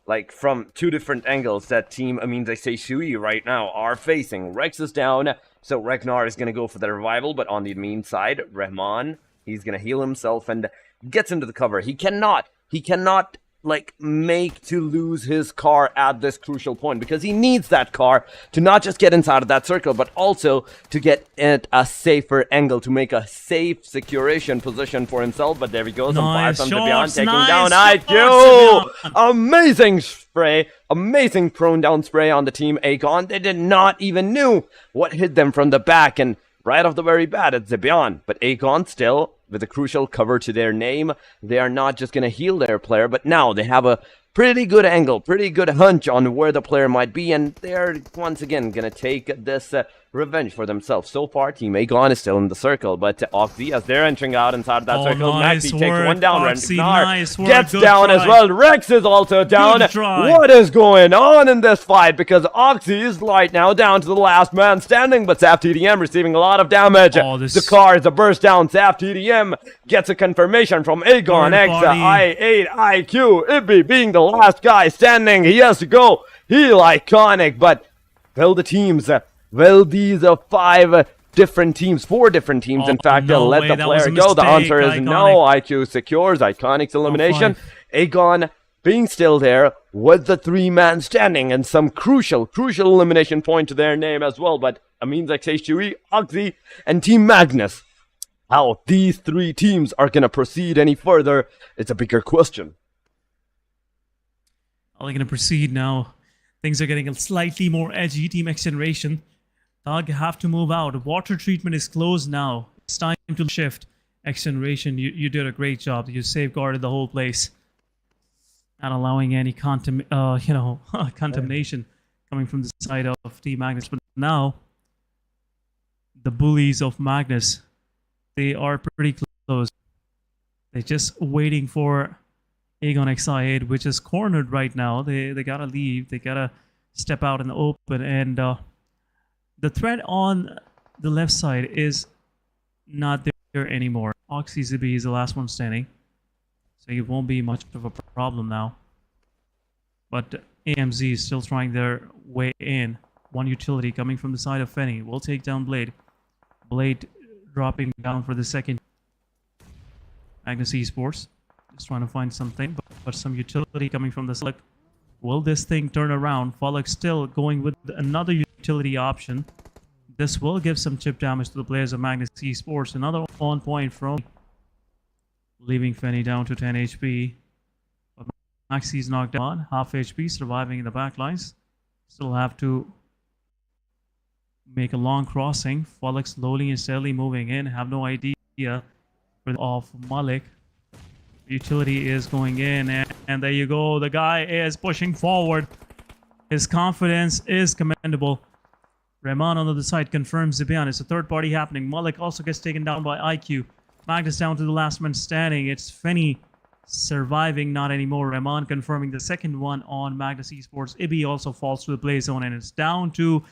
like from 2 different angles that Team Amines XH2E right now are facing. Rex is down, so Ragnar is going to go for the revival. But on the Amine side, Rahman, he's going to heal himself and gets into the cover. He cannot like make to lose his car at this crucial point, because he needs that car to not just get inside of that circle, but also to get at a safer angle, to make a safe securation position for himself. But there we go, some fire from Debian taking down IQ. Amazing spray, amazing prone down spray on the Team Aegon. They did not even knew what hit them from the back, and right off the very bat, it's Zebian. But Aegon still with a crucial cover to their name. They are not just going to heal their player, but now they have a pretty good angle, pretty good hunch on where the player might be, and they're once again going to take this revenge for themselves. So far, Team Aegon is still in the circle, but Oxy, as they're entering out inside that circle, Maxi takes one down. Ragnar gets down as well. Rex is also down. What is going on in this fight? Because Oxy is right now down to the last man standing, but Zap TDM receiving a lot of damage. The car is a burst down. Zap TDM gets a confirmation from Aegon X, I8, IQ, Ibby being the last guy standing. He has to go. Heal Iconic, but will the teams, will these 5 different teams, 4 different teams. In fact, no they'll let way, the that was player a go. The mistake, answer is Iconic. no. IQ secures Iconic's elimination. 5. Aegon being still there with the 3-man standing and some crucial elimination point to their name as well. But Amines XH2E, Oxy, and Team Magnus. How these 3 teams are going to proceed any further, it's a bigger question. Are they going to proceed now? Things are getting slightly more edgy. Team XGeneration. Thug have to move out. Water treatment is closed now. It's time to shift. XGeneration, you did a great job. You safeguarded the whole place. Not allowing any contamination coming from the side of Team Magnus. But now, the bullies of Magnus, they are pretty close. They're just waiting for Aegon XI8, which is cornered right now. They gotta leave. They gotta step out in the open. And the threat on the left side is not there anymore. Oxy Zibi is the last one standing. So it won't be much of a problem now. But AMZ is still trying their way in. One utility coming from the side of Fenny will take down Blade. Blade dropping down for the second. Magnus Esports just trying to find something, but some utility coming from the slick. Will this thing turn around? Fallock still going with another utility option. This will give some chip damage to the players of Magnus Esports. Another 1 point from leaving Fenny down to 10 HP. But Maxi's knocked down, half HP, surviving in the back lines. Still have to make a long crossing. Fallock slowly and steadily moving in. Have no idea of Malik. Utility is going in, and there you go. The guy is pushing forward. His confidence is commendable. Rahman on the other side confirms Zibian. It's a third party happening. Malik also gets taken down by IQ. Magnus down to the last man standing. It's Fenny surviving, not anymore. Rahman confirming the second one on Magnus Esports. Ibi also falls to the play zone, and it's down to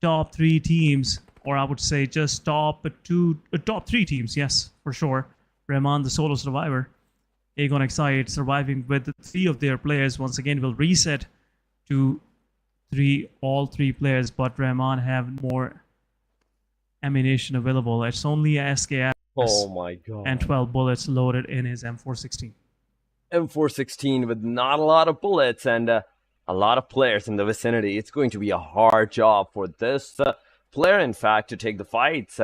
top 3 teams, or I would say just top 3 teams. Yes, for sure. Rahman, the solo survivor. Aegon XI8 surviving with 3 of their players. Once again, will reset to all 3 players, but Rahman have more ammunition available. It's only a SKS. Oh my god. And 12 bullets loaded in his M416. M416 with not a lot of bullets and a lot of players in the vicinity. It's going to be a hard job for this player, in fact, to take the fights.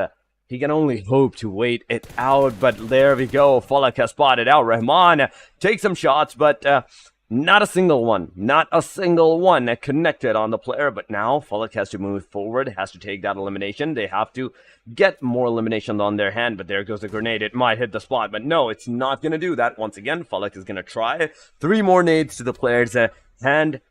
He can only hope to wait it out, but there we go. Falak has spotted out. Rahman takes some shots, but not a single one connected on the player. But now Falak has to move forward, has to take that elimination. They have to get more eliminations on their hand, but there goes the grenade. It might hit the spot, but no, it's not going to do that. Once again, Falak is going to try 3 more nades to the player's hand.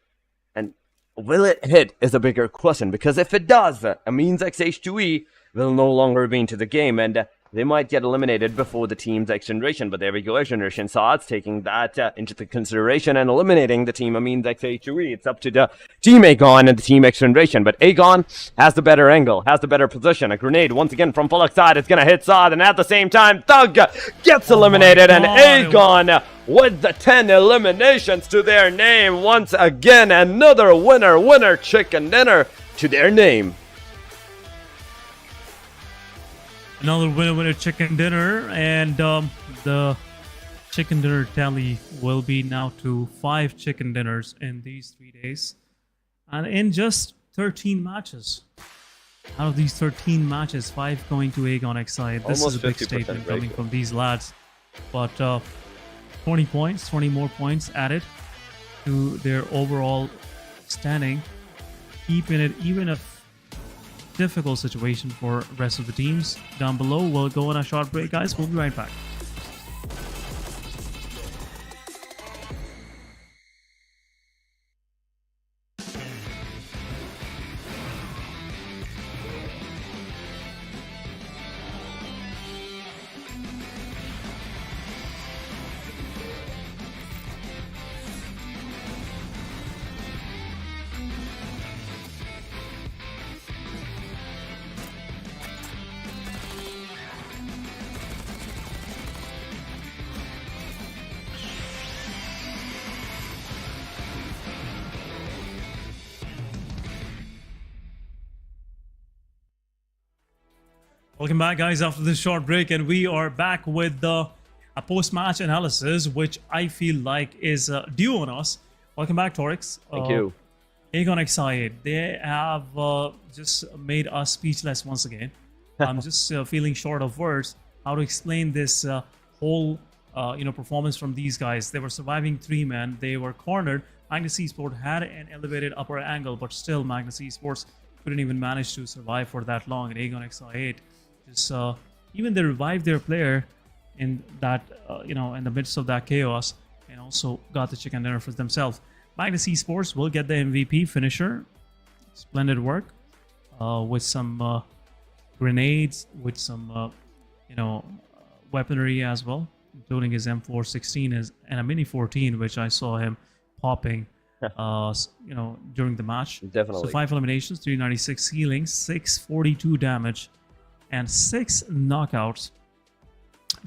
And will it hit is a bigger question, because if it does, it means XH2E will no longer be into the game, and they might get eliminated before the team's XGeneration. But there we go, XGeneration saw it's taking that into the consideration and eliminating the team Amines XH2E. It's up to the team Aegon and the team XGeneration, but Aegon has the better angle, has the better position. A grenade once again from Falak's side is going to hit Saad, and at the same time Thug gets eliminated, and Aegon with the 10 eliminations to their name. Once again, another winner chicken dinner to their name. Another winner chicken dinner, and the chicken dinner tally will be now to 5 chicken dinners in these 3 days, and in just 13 matches. Out of these 13 matches, 5 going to Aegon XI. This Almost is a big 50% statement coming ratio from these lads. But 20 points, 20 more points added to their overall standing, keeping it even a difficult situation for rest of the teams. Down below, we'll go on a short break, guys. We'll be right back. Welcome back, guys, after this short break, and we are back with a post-match analysis, which I feel like is due on us. Welcome back, Torix. Thank you. Aegon Excited, they have just made us speechless once again. I'm just feeling short of words how to explain this whole performance from these guys. They were surviving 3 men. They were cornered. Magnus Esports had an elevated upper angle, but still Magnus Esports couldn't even manage to survive for that long. And Aegon Excited just even they revived their player in that in the midst of that chaos, and also got the chicken dinner for themselves. Magnus Esports will get the MVP finisher. Splendid work with some grenades, with some weaponry as well, including his M416 and a Mini 14, which I saw him popping during the match. Definitely. So 5 eliminations, 396 healing, 642 damage, and 6 knockouts.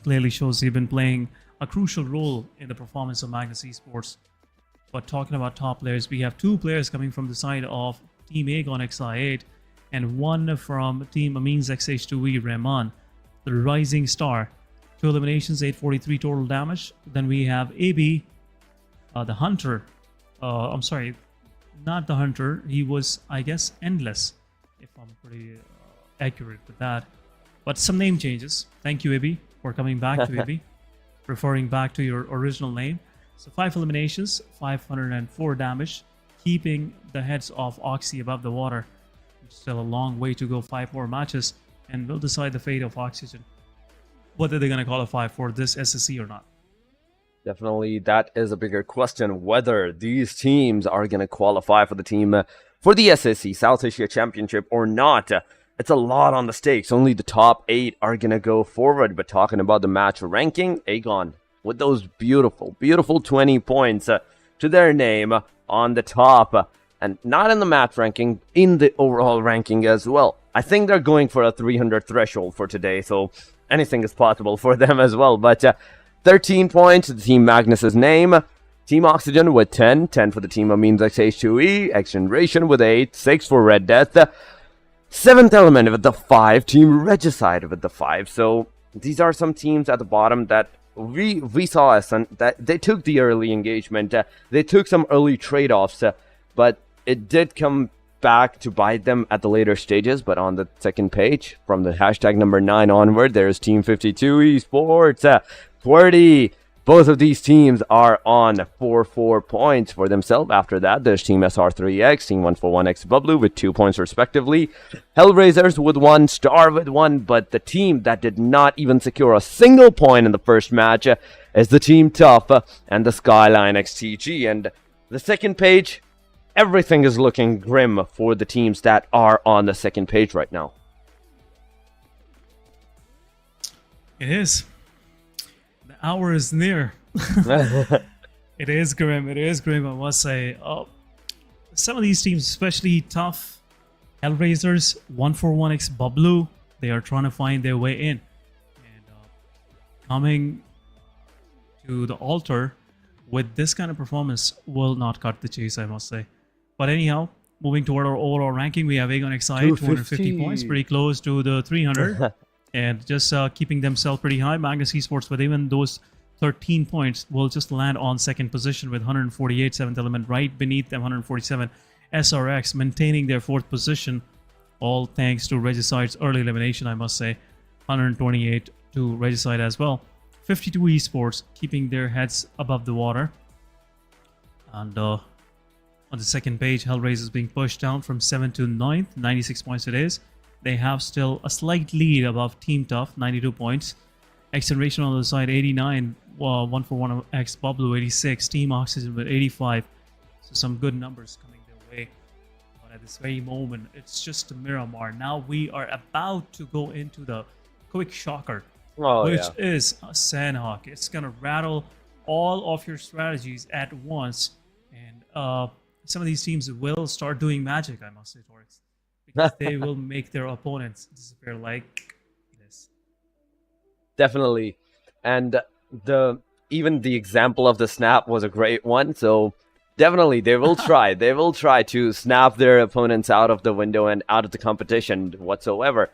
Clearly shows they've been playing a crucial role in the performance of Magnus Esports. But talking about top players, we have 2 players coming from the side of Team Aegon XI8 and 1 from Team Amines XH2E Rahman, the rising star. 2 eliminations, 843 total damage. Then we have AB, the Hunter. I'm sorry, not the Hunter. He was, I guess, Endless, if I'm pretty accurate with that. But some name changes. Thank you, AB, for coming back to AB, referring back to your original name. So 5 eliminations, 504 damage, keeping the heads of Oxy above the water. Still a long way to go. 5 more matches, and we'll decide the fate of Oxygen, whether they're going to qualify for this SSC or not. Definitely, that is a bigger question, whether these teams are going to qualify for the SSC South Asia Championship or not. It's a lot on the stakes. Only the top 8 are going to go forward. But talking about the match ranking, Aegon, with those beautiful 20 points to their name on the top, and not in the match ranking, in the overall ranking as well. I think they're going for a 300 threshold for today, so anything is possible for them as well. But 13 points to the Team Magnus's name. Team Oxygen with 10 for the Team Amines XH2E, XGeneration with 8, 6 for Red Death, 7th Element with the 5, Team Regicide with the 5. So these are some teams at the bottom that we saw that they took the early engagement, they took some early trade-offs, but it did come back to bite them at the later stages. But on the second page, from the hashtag number 9 onward, there's Team 52 Esports, QWERTY. Both of these teams are on 4 points for themselves. After that, there's Team SR3X, Team 141X Bublu with 2 points respectively. HellRaisers with 1, Star with 1. But the team that did not even secure a single point in the first match is the Team Tough and the Skyline XTG. And the second page, everything is looking grim for the teams that are on the second page right now. It is. The hour is near. It is grim. It is grim, I must say. Some of these teams, especially Tough, HellRaisers, 141X Bublu, they are trying to find their way in. And coming to the altar with this kind of performance will not cut the chase, I must say. But anyhow, moving toward our overall ranking, we have Aegon XI, 250 points, pretty close to the 300. And just keeping themselves pretty high. Magnus Esports, with even those 13 points, will just land on second position with 148, 7th Element right beneath them, 147. SRX maintaining their 4th position, all thanks to Regicide's early elimination, I must say. 128 to Regicide as well. 52 Esports keeping their heads above the water. And on the second page, HellRaisers being pushed down from 7th to 9th, 96 points it is. They have still a slight lead above Team Tough, 92 points. XGeneration on the side, 89. 141X Bublu, 86. Team Oxygen with 85. So some good numbers coming their way. But at this very moment, it's just a Miramar. Now we are about to go into the quick shocker, which is a Sanhok. It's going to rattle all of your strategies at once. And some of these teams will start doing magic, I must say, Torix. Because they will make their opponents disappear like this. Definitely. And even the example of the snap was a great one. So definitely they will try. They will try to snap their opponents out of the window and out of the competition whatsoever.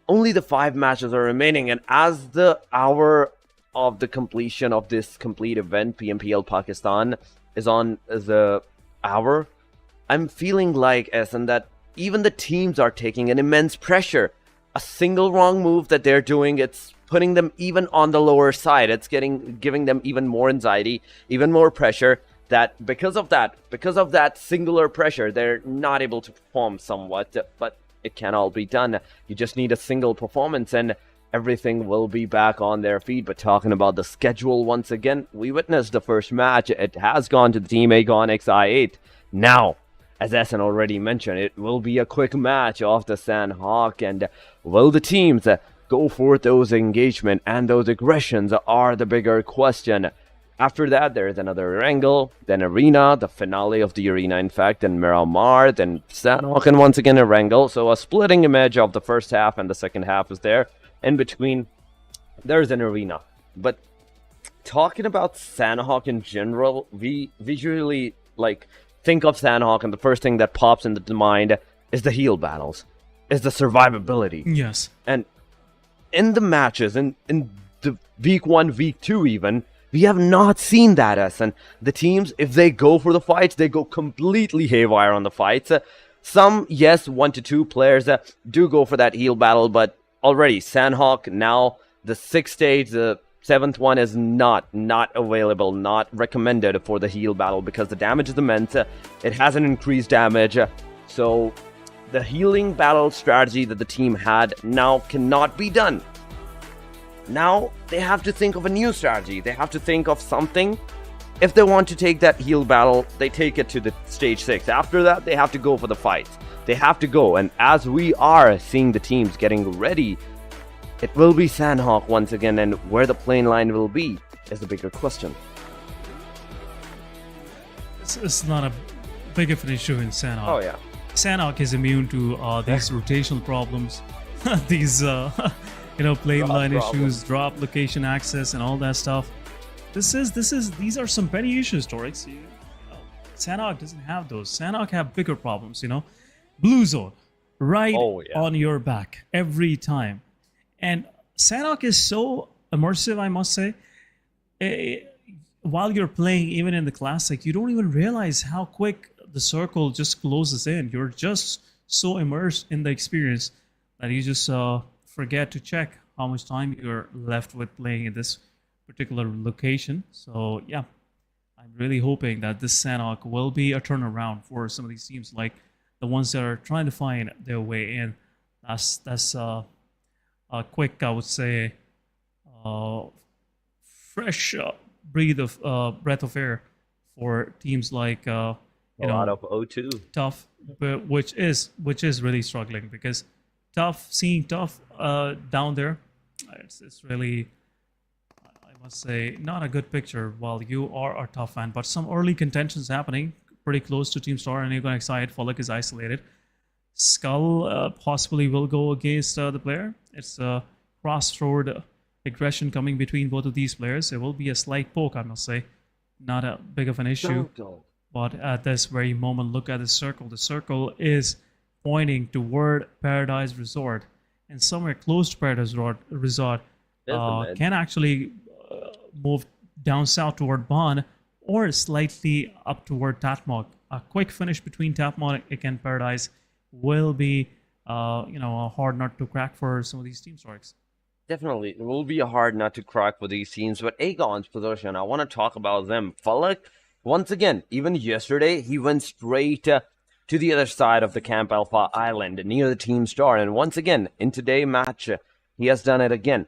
only the 5 matches are remaining, and as the hour of the completion of this complete event, PMPL Pakistan, is on the hour, I'm feeling like, Essen, that even the teams are taking an immense pressure. A single wrong move that they're doing, it's putting them even on the lower side. It's giving them even more anxiety, even more pressure. That because of that singular pressure, they're not able to perform somewhat. But it can all be done. You just need a single performance and everything will be back on their feet. But talking about the schedule once again, we witnessed the first match. It has gone to the Team Aegon XI8. Now, as Essen already mentioned, it will be a quick match off the Sanhok, and will the teams go for those engagement and those aggressions are the bigger question. After that, there's another Erangel, then Arena, the finale of the Arena, in fact, then Miramar, then Sanhok, and once again Erangel. So a splitting image of the first half and the second half is there. In between, there's an Arena. But talking about Sanhok in general, we visually think of Sanhok, and the first thing that pops into the mind is the heal battles, is the survivability. Yes. And in the matches, in the week 1, week 2 even, we have not seen that, and the teams, if they go for the fights, they go completely haywire on the fights. Some, yes, 1 to 2 players do go for that heal battle, but already Sanhok, now the 6th stage, the 7th one is not available, not recommended for the heal battle because the damage is immense. It has an increased damage, so the healing battle strategy that the team had now cannot be done. Now they have to think of a new strategy. They have to think of something. If they want to take that heal battle, they take it to the stage 6. After that, they have to go for the fights. They have to go, and as we are seeing the teams getting ready, it will be Sanhok once again, and where the plane line will be is the bigger question. It's not a big of an issue in Sanhok. Oh yeah. Sanhok is immune to these rotational problems, these plane Drop line problem. issues, drop location access, and all that stuff. These are some petty issues, Torix. Sanhok doesn't have those. Sanhok have bigger problems. Blue zone right on your back every time, and Sanhok is so immersive, I must say. While you're playing, even in the classic, you don't even realize how quick the circle just closes in. You're just so immersed in the experience that you just forget to check how much time you're left with playing in this particular location. So yeah, I'm really hoping that this Sanhok will be a turnaround for some of these teams, like the ones that are trying to find their way in. That's a quick, I would say, fresh breath of air for teams like A lot of O2. Tough, but which is really struggling, because seeing Tough down there, it's really, I must say, not a good picture while you are a Tough fan. But some early contentions happening pretty close to Team Star, and you're going excited. Follick is isolated. Skull possibly will go against the player. It's a crossroad aggression coming between both of these players. It will be a slight poke, I must say. Not a big of an issue. But at this very moment, look at the circle. The circle is pointing toward Paradise Resort. And somewhere close to Paradise Resort can actually move down south toward Ban, or slightly up toward Tatmok. A quick finish between Tatmok and Paradise will be a hard nut to crack for some of these team strikes. Definitely, it will be a hard nut to crack for these teams, but Aegon's position, I want to talk about them. Falak, once again, even yesterday, he went straight to the other side of the Camp Alpha Island, near the Team Star, and once again, in today's match, he has done it again.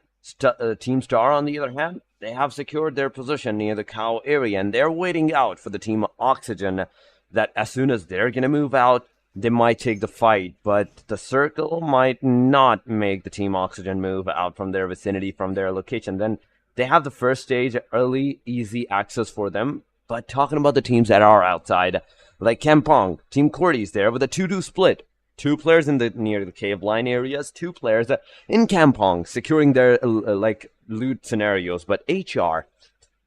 Team Star, on the other hand, they have secured their position near the cow area, and they're waiting out for the Team Oxygen, that as soon as they're going to move out, they might take the fight, but the circle might not make the Team Oxygen move out from their vicinity, from their location. Then they have the first stage, early, easy access for them. But talking about the teams that are outside, like Kampong, Team QWERTY is there with a 2-2 split. 2 players near the cave line areas, 2 players in Kampong, securing their loot scenarios. But HR,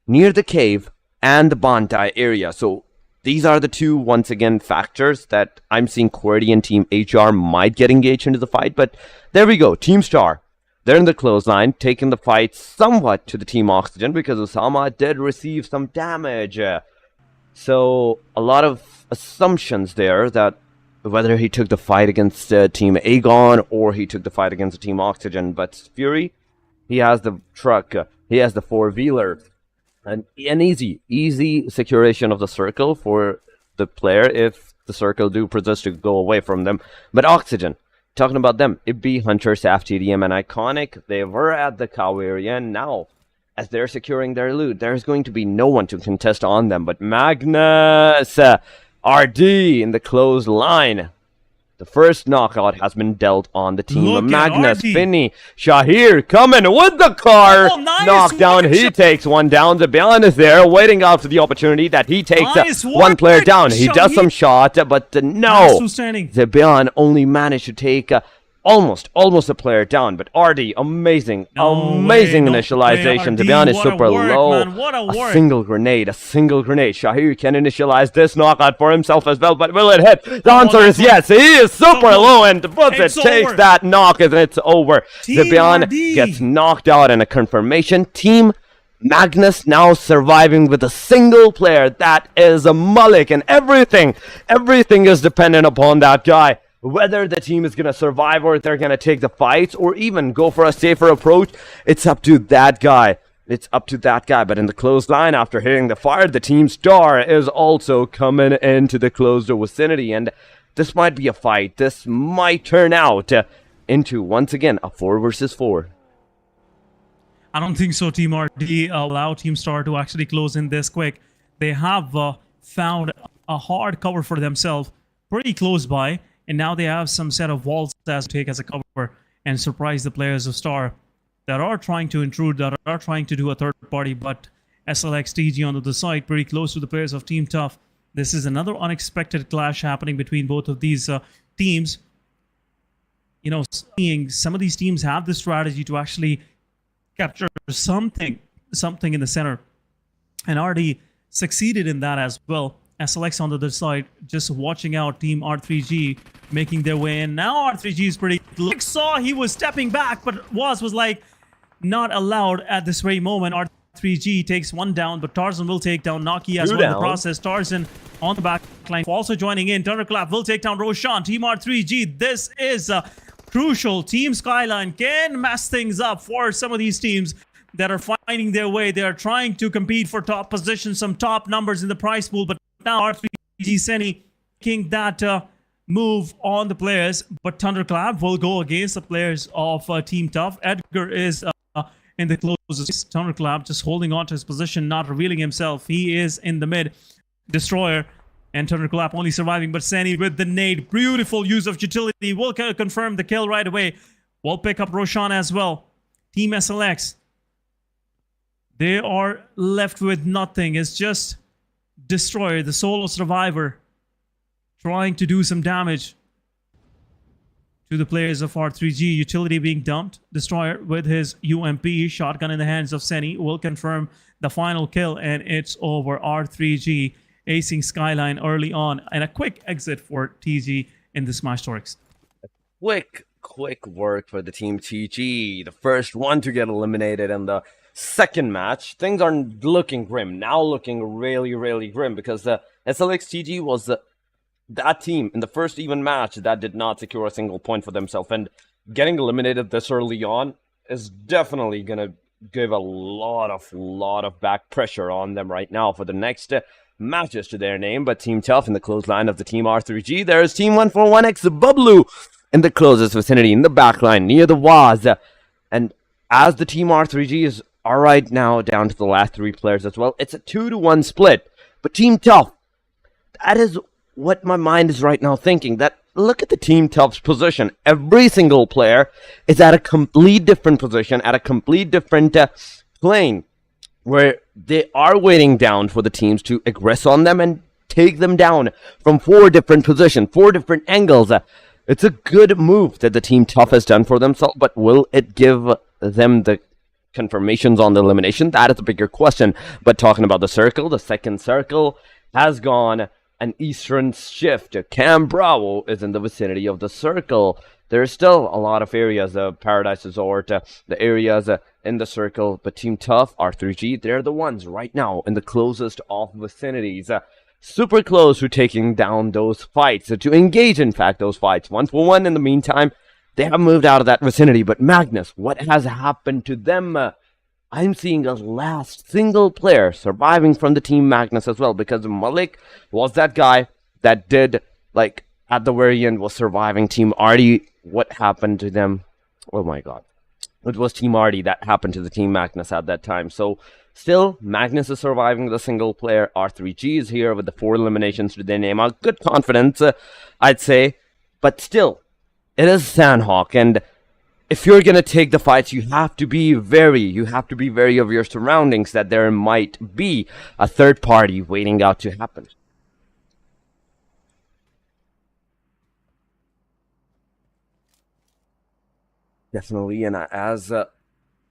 near the cave and the Bantai area. So these are the two, once again, factors that I'm seeing QWERTY and Team HR might get engaged into the fight. But there we go. Team Star, they're in the clothesline, taking the fight somewhat to the Team Oxygen because Osama did receive some damage. So a lot of assumptions there that whether he took the fight against Team Aegon or he took the fight against the Team Oxygen. But Fury, he has the truck, he has the four-wheeler. An easy securation of the circle for the player if the circle do persist to go away from them. But Oxygen, talking about them, IB, Hunter, Saf, TDM, and Iconic, they were at the cow area, and now, as they're securing their loot, there's going to be no one to contest on them. But Magnus, RD in the closed line. The first knockout has been dealt on the team of Magnus. Finny, Shahir coming with the car. Oh, nice knockdown. He takes one down. Zabian is there, waiting out for the opportunity that he takes one player down. He does some shot, but no. Zabian only managed to take almost a player down. But RD, amazing initialization. Zabian is super low. A single grenade. Shahir can initialize this knockout for himself as well, but will it hit? The answer is yes. He is super low and takes that knock and it's over. Zabian gets knocked out and a confirmation. Team Magnus now surviving with a single player. That is a Malik, and everything is dependent upon that guy. Whether the team is going to survive or if they're going to take the fights or even go for a safer approach, it's up to that guy. But in the closed line, after hitting the fire, the Team Star is also coming into the closed vicinity. And this might be a fight. This might turn out into, once again, a 4 versus 4. I don't think so. Team RD allow Team Star to actually close in this quick. They have found a hard cover for themselves pretty close by. And now they have some set of walls to take as a cover and surprise the players of Star that are trying to intrude, that are trying to do a third party. But SLX TG on the other side, pretty close to the players of Team Tough. This is another unexpected clash happening between both of these teams. You know, seeing some of these teams have the strategy to actually capture something in the center. And RD succeeded in that as well. SLX on the other side, just watching out Team R3G making their way in. Now R3G is pretty... Saw he was stepping back, but was like not allowed at this very moment. R3G takes one down, but Tarzan will take down Naki as well in the process. Tarzan on the back line, also joining in. Thunderclap will take down Roshan. Team R3G, this is crucial. Team Skyline can mess things up for some of these teams that are finding their way. They are trying to compete for top positions, some top numbers in the prize pool, but now R3G Seni making that move on the players, but Thunderclap will go against the players of Team Tough. Edgar is in the closest. Thunderclap just holding on to his position, not revealing himself. He is in the mid. Destroyer and Thunderclap only surviving, but Seni with the nade. Beautiful use of utility. Will confirm the kill right away. We'll pick up Roshan as well. Team SLX, they are left with nothing. It's just Destroyer, the solo survivor, trying to do some damage to the players of R3G. Utility being dumped. Destroyer with his UMP shotgun in the hands of Seni will confirm the final kill, and it's over. R3G acing Skyline early on, and a quick exit for TG in the Smash Torix. Quick work for the Team TG. The first one to get eliminated in the second match. Things are looking grim. Now looking really grim because the SLX TG was that team in the first even match that did not secure a single point for themselves. And getting eliminated this early on is definitely going to give a lot of back pressure on them right now for the next matches to their name. But Team Tough in the close line of the Team R3G. There is Team 141X Bublu in the closest vicinity in the back line near the Waz. And as the Team R3G are right now down to the last 3 players as well, it's a 2-to-1 split. But Team Tough, that is what my mind is right now thinking. That look at the Team Tough's position. Every single player is at a complete different position, at a complete different plane, where they are waiting down for the teams to aggress on them and take them down from 4 different positions, 4 different angles. It's a good move that the Team Tough has done for themselves, but will it give them the confirmations on the elimination? That is a bigger question. But talking about the circle, the second circle, has gone an eastern shift. Cam Bravo is in the vicinity of the circle. There's still a lot of areas, Paradise Resort, the areas in the circle, but Team Tough, R3G, they're the ones right now in the closest of vicinities. Super close to taking down those fights, to engage, in fact, those fights. 1-for-1 in the meantime, they have moved out of that vicinity, but Magnus, what has happened to them? I'm seeing a last single player surviving from the Team Magnus as well, because Malik was that guy that did, like, at the very end was surviving Team Artie. What happened to them? Oh my god. It was Team Artie that happened to the Team Magnus at that time. So, still, Magnus is surviving the single player. R3G is here with the 4 eliminations to their name. A good confidence, I'd say. But still, it is Sanhok, and if you're gonna take the fights, you have to be wary of your surroundings, that there might be a third party waiting out to happen. Definitely, and as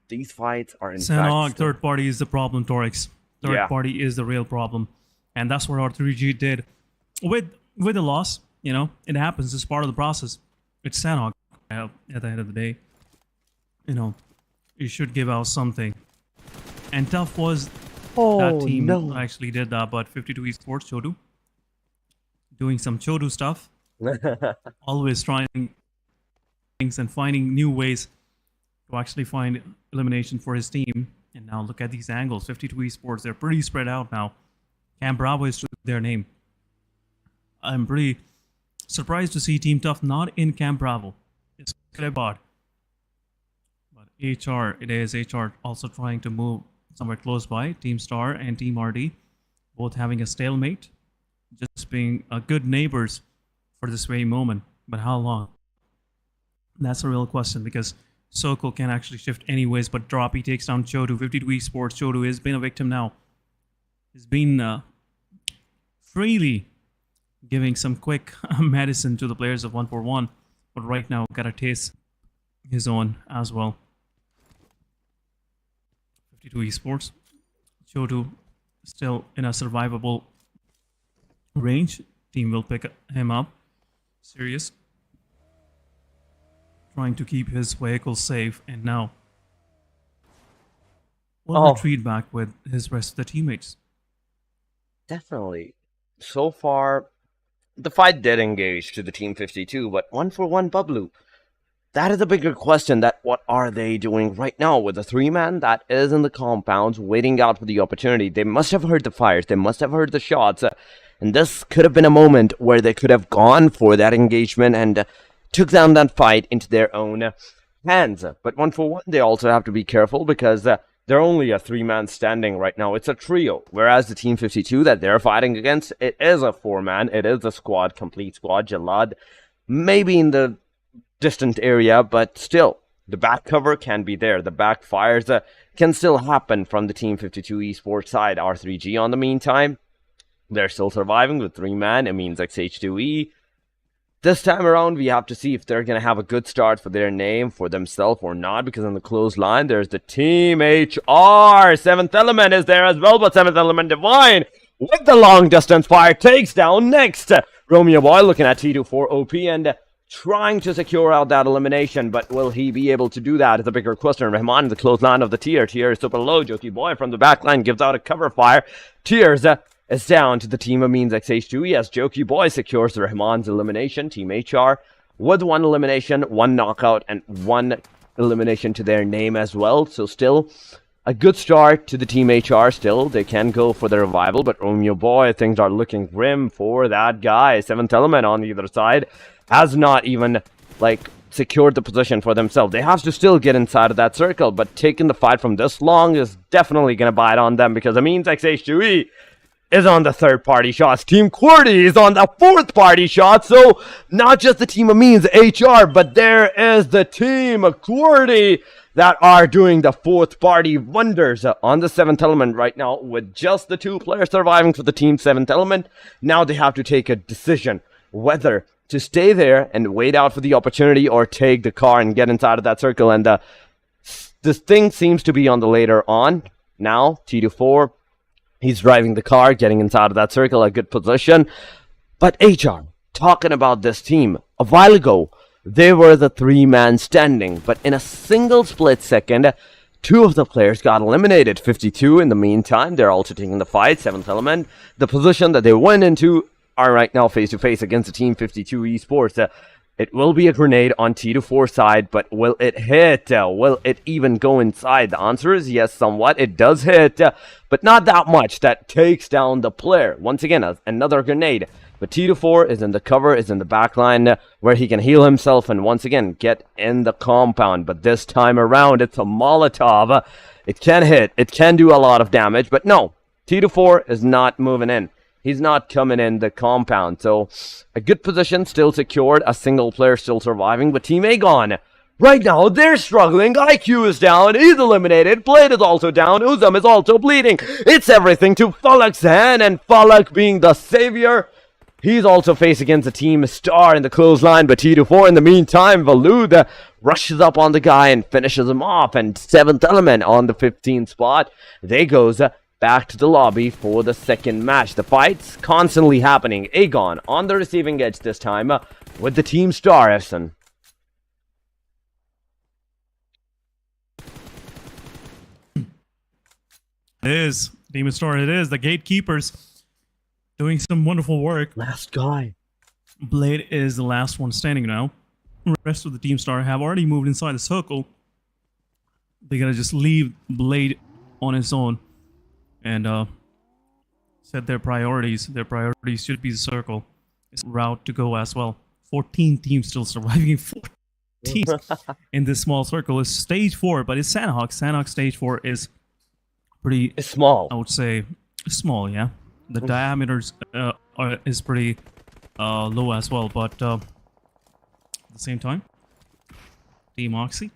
these fights are in Sanhok, fact... third party is the problem, Torix. Third party is the real problem. And that's what R3G did. With the loss, you know, it happens. It's part of the process. It's Sanhok at the end of the day. You know, you should give out something. And Tough was that team that actually did that, but 52 Esports, Chodu, doing some Chodu stuff. Always trying things and finding new ways to actually find elimination for his team. And now look at these angles. 52 Esports, they're pretty spread out now. Cam Bravo is to their name. I'm pretty surprised to see Team Tough not in Cam Bravo. It's odd. But HR, it is HR also trying to move somewhere close by. Team Star and Team RD both having a stalemate. Just being good neighbors for this very moment. But how long? That's a real question, because Soko can actually shift anyways, but Droppy takes down Chodu. 52 Esports, Chodu has been a victim now. He's been freely giving some quick medicine to the players of 1-for-1, but right now got to taste his own as well. 52 Esports, Chodu still in a survivable range. Team will pick him up. Serious. Trying to keep his vehicle safe, and now will retreat back with his rest of the teammates. Definitely. So far, the fight did engage to the Team 52, but 1-for-1 Bablu. That is a bigger question, that what are they doing right now with the 3-man that is in the compounds waiting out for the opportunity? They must have heard the fires, they must have heard the shots, and this could have been a moment where they could have gone for that engagement and took down that fight into their own hands. But 1-for-1, they also have to be careful, because they're only a 3-man standing right now. It's a trio, whereas the Team 52 that they're fighting against, it is a 4-man. It is a squad, complete squad. Jalad maybe in the distant area, but still, the back cover can be there. The backfires can still happen from the Team 52 Esports side. R3G on the meantime, they're still surviving with 3-man. It means XH2E. This time around, we have to see if they're going to have a good start for their name, for themselves or not, because on the close line, there's the Team HR. 7th Element is there as well, but 7th Element Divine with the long distance fire takes down next. Romeo Boy looking at T24 OP and trying to secure out that elimination, but will he be able to do that is a bigger question. Rahman, the close line of the tier. Tier is super low. Jokey Boy from the back line gives out a cover fire. Tears is down to the Team Amines XH2. Yes, Jokey Boy secures Rahman's elimination. Team HR with 1 elimination, 1 knockout, and 1 elimination to their name as well. So still a good start to the Team HR. Still, they can go for the revival, but Romeo Boy, things are looking grim for that guy. 7th Element on the other side has not even, like, secured the position for themselves. They have to still get inside of that circle, but taking the fight from this long is definitely going to bite on them, because it means XH2E is on the 3rd party shots. Team QWERTY is on the 4th party shot. So not just the Team Amines HR, but there is the Team QWERTY that are doing the 4th party wonders on the 7th Element right now, with just the 2 players surviving for the Team 7th Element. Now they have to take a decision whether to stay there and wait out for the opportunity, or take the car and get inside of that circle. And this thing seems to be on the later on. Now T24 He's driving the car, getting inside of that circle, a good position. But HR, talking about this team, a while ago, they were the three-man standing. But in a single split second, two of the players got eliminated. 52 in the meantime, they're also taking the fight. 7th element, the position that they went into are right now face-to-face against the Team 52 Esports. It will be a grenade on T24 side, but will it hit? Will it even go inside? The answer is yes, somewhat. It does hit, but not that much. That takes down the player. Once again, another grenade. But T24 is in the cover, is in the backline, where he can heal himself and once again get in the compound. But this time around, it's a Molotov. It can hit. It can do a lot of damage, but no. T24 is not moving in. He's not coming in the compound. So, a good position still secured. A single player still surviving. But Team A gone. Right now, they're struggling. IQ is down. He's eliminated. Blade is also down. Uzum is also bleeding. It's everything to Falak's hand. And Falak being the savior. He's also faced against a Team Star in the clothesline. But T24 in the meantime, Valud rushes up on the guy and finishes him off. And 7th element on the 15th spot. They goes back to the lobby for the second match. The fight's constantly happening. Aegon on the receiving edge this time with the Team Star, Efson. It is. Team Star, it is. The gatekeepers doing some wonderful work. Last guy. Blade is the last one standing now. The rest of the Team Star have already moved inside the circle. They're going to just leave Blade on his own and set their priorities. Their priorities should be the circle. It's a route to go as well. 14 teams still surviving. 14 teams in this small circle. It's stage 4, but it's Sanhok. Sanhok stage 4 is pretty... It's small. I would say small, yeah. The diameters is pretty low as well, but at the same time, Team Oxy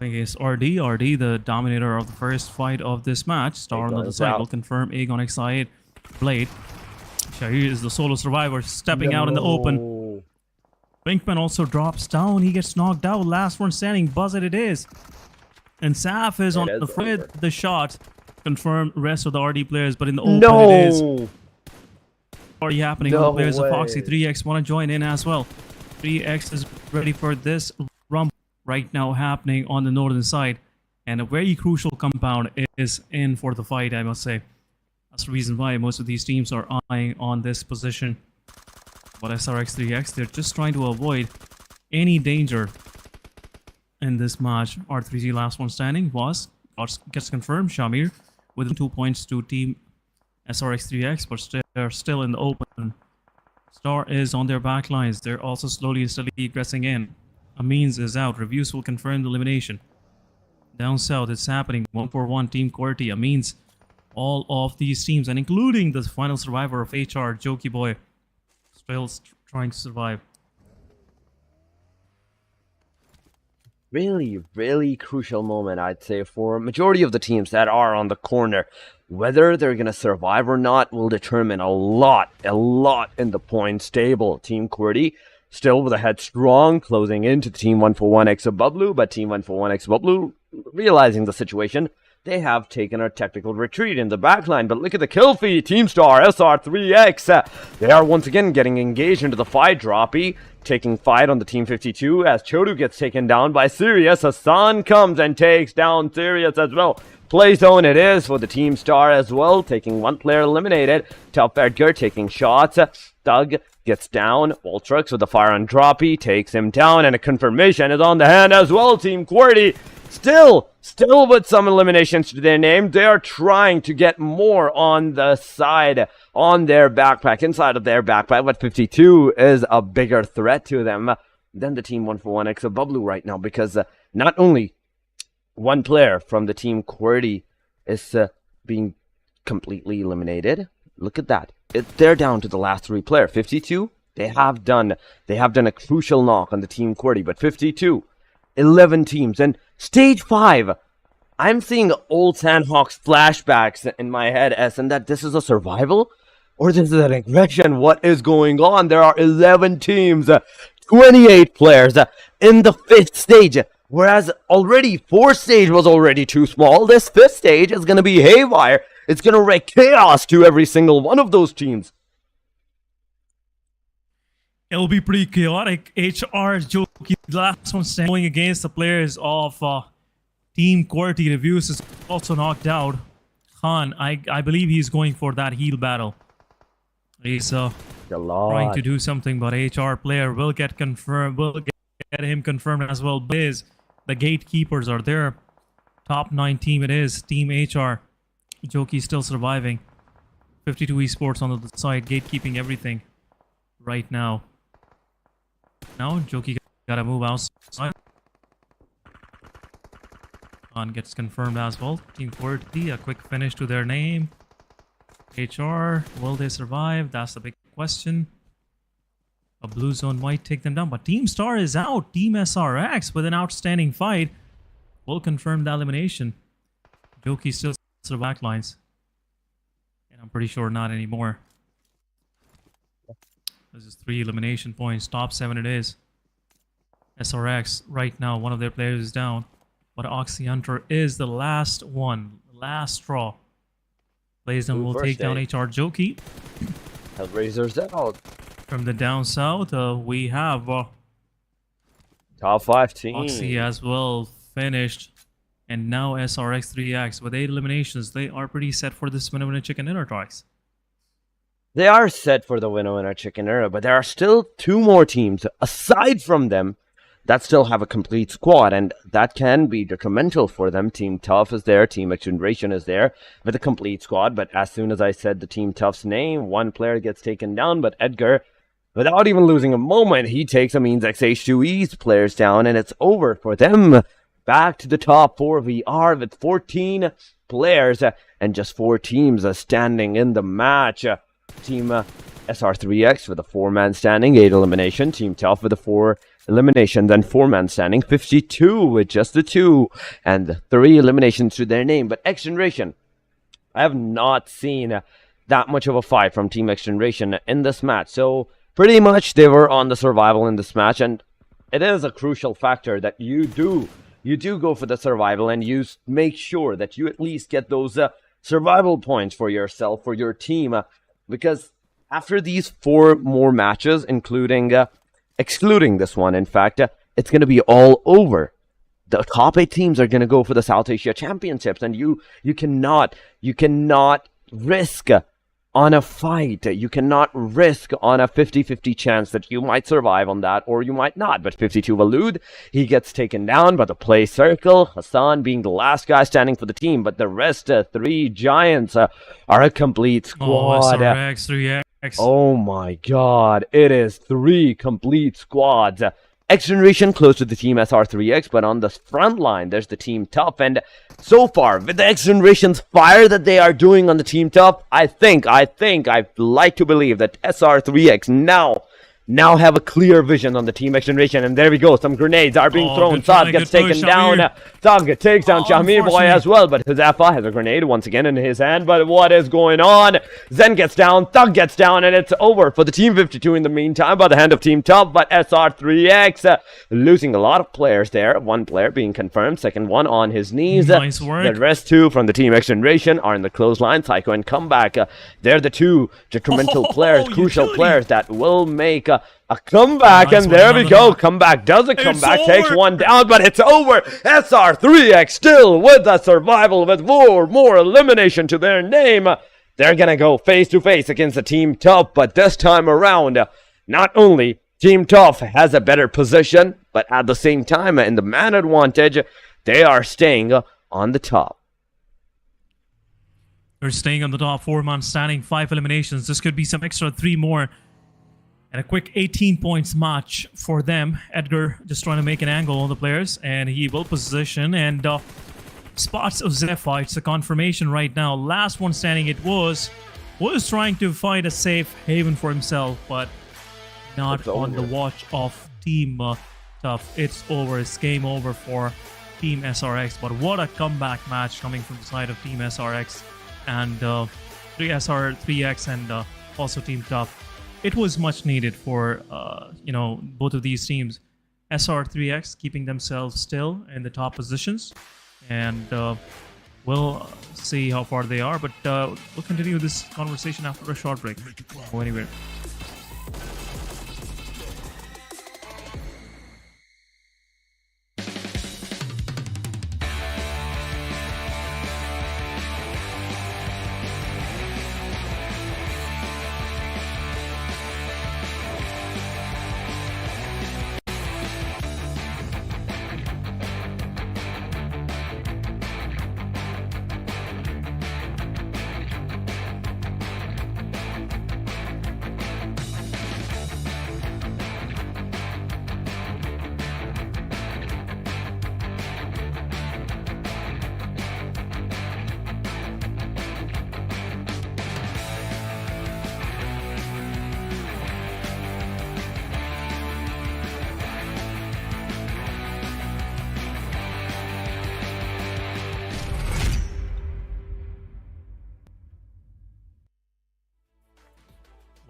against RD. RD, the dominator of the first fight of this match. Star on the other side will confirm Aegon excited. Blade. Shahir is the solo survivor stepping out in the open. Pinkman also drops down. He gets knocked out. Last one standing. Buzzed it is. And Saf is on the front of the shot. Confirm rest of the RD players, but in the open it is already happening. All the players of Foxy 3X want to join in as well. 3X is ready for this rumble right now happening on the northern side, and a very crucial compound is in for the fight, I must say. That's the reason why most of these teams are eyeing on this position. But SRX3X, they're just trying to avoid any danger in this match. R3Z last one standing gets confirmed. Shamir with 2 points to Team SRX3X, but they're still in the open. Star is on their back lines. They're also slowly and steadily aggressing in. Amines is out. Reviews will confirm the elimination. Down south, it's happening. 1-for-1 Team QWERTY. Amines, all of these teams, and including the final survivor of HR, Jokey Boy, still trying to survive. Really crucial moment, I'd say, for a majority of the teams that are on the corner. Whether they're going to survive or not will determine a lot in the points table. Team QWERTY still with a head strong, closing into Team 1-for-1 Exabublu, but Team 1-for-1 Exabublu, realizing the situation, they have taken a tactical retreat in the backline. But look at the kill feed. Team Star, SR3X, they are once again getting engaged into the fight. Droppy taking fight on the Team 52 as Chodu gets taken down by Sirius. Hassan comes and takes down Sirius as well. Play zone it is for the Team Star as well, taking one player eliminated. Top Edgar taking shots. Thug gets down. Ultrax with the fire on Droppy takes him down, and a confirmation is on the hand as well. Team QWERTY still with some eliminations to their name. They are trying to get more on the side, on their backpack, inside of their backpack, but 52 is a bigger threat to them than the Team 1-for-1 Exabublu right now, because not only one player from the Team QWERTY is being completely eliminated. Look at that. They're down to the last 3 players. 52, they have done a crucial knock on the Team QWERTY, but 52, 11 teams. And stage 5, I'm seeing old Sanhok's flashbacks in my head as in that this is a survival or this is an aggression. What is going on? There are 11 teams, 28 players in the 5th stage. Whereas already 4th stage was already too small. This 5th stage is going to be haywire. It's gonna wreak chaos to every single one of those teams. It'll be pretty chaotic. HR Joki, the last one going against the players of Team QWERTY. Reviews is also knocked out. Khan, I believe he's going for that heal battle. He's trying to do something, but HR player will get confirmed. Will get him confirmed as well. Biz, the gatekeepers are there. Top 9 team it is. Team HR. Joki still surviving. 52 Esports on the side, gatekeeping everything right now. Now Joki gotta move outside. Khan gets confirmed as well. Team QWERTY, a quick finish to their name. HR, will they survive? That's the big question. A blue zone might take them down, but Team Star is out. Team SRX with an outstanding fight will confirm the elimination. Joki still survive lines. And I'm pretty sure not anymore. This is 3 elimination points. Top 7 it is. SRX, right now, one of their players is down. But Oxy Hunter is the last one. Last straw. Plays them will take down HR Joki. HellRaisers out. From the down south, we have Top 5 team. Oxy as well finished. And now SRX 3X with 8 eliminations. They are pretty set for this winner chicken dinner, Trox. They are set for the winner chicken era, but there are still 2 more teams aside from them that still have a complete squad, and that can be detrimental for them. Team Tough is there, Team XGeneration is there with a complete squad, but as soon as I said the Team Tough's name, 1 player gets taken down, but Edgar, without even losing a moment, he takes a means XH2E's players down, and it's over for them. Back to the top 4 we are with 14 players and just 4 teams standing in the match. Team SR3X with a 4-man standing, 8 elimination. Team Tough with a 4 eliminations and 4-man standing, 52 with just the 2 and 3 eliminations to their name. But XGeneration, I have not seen that much of a fight from Team XGeneration in this match. So pretty much they were on the survival in this match, and it is a crucial factor that you do go for the survival, and you make sure that you at least get those survival points for yourself, for your team, because after these 4 more matches, excluding this one, in fact, it's going to be all over. The top 8 teams are going to go for the South Asia Championships, and you cannot risk on a fight. You cannot risk on a 50-50 chance that you might survive on that or you might not. But 52 Walud, he gets taken down by the play circle. Hassan being the last guy standing for the team, but the rest 3 giants are a complete squad. Oh, SRX, 3X. Oh my god, it is 3 complete squads. XGeneration close to the Team SR3X, but on the front line, there's the Team Tough. And so far, with the XGeneration's fire that they are doing on the Team Tough, I'd like to believe that SR3X now have a clear vision on the Team XGeneration. And there we go, some grenades are being thrown. Saad gets taken down. Saad takes down Shahmir Boy as well, but Huzafa has a grenade once again in his hand. But what is going on? Zen gets down, Thug gets down, and it's over for the Team 52 in the meantime by the hand of Team Tough. But SR3X losing a lot of players there. 1 player being confirmed, second one on his knees. Nice work. The rest 2 from the Team XGeneration are in the clothesline. Psycho and Comeback. They're the 2 detrimental players, crucial players that will make a comeback, and there we go. Comeback does a comeback, takes 1 down, but it's over. SR3X still with the survival with 4 more elimination to their name. They're gonna go face to face against the Team Tough, but this time around, not only Team Tough has a better position, but at the same time, in the man advantage, they are staying on the top. They're staying on the top, 4-man standing, 5 eliminations. This could be some extra 3 more. And a quick 18 points match for them. Edgar just trying to make an angle on the players, and he will position and spots Uzefa. It's a confirmation right now. Last one standing it was trying to find a safe haven for himself, but not on the watch of Team Tough. It's over. It's game over for Team SRX. But what a comeback match coming from the side of Team SRX and 3SR3X and also Team Tough. It was much needed for both of these teams. SR3X keeping themselves still in the top positions, and we'll see how far they are, but we'll continue this conversation after a short break. Don't go anywhere.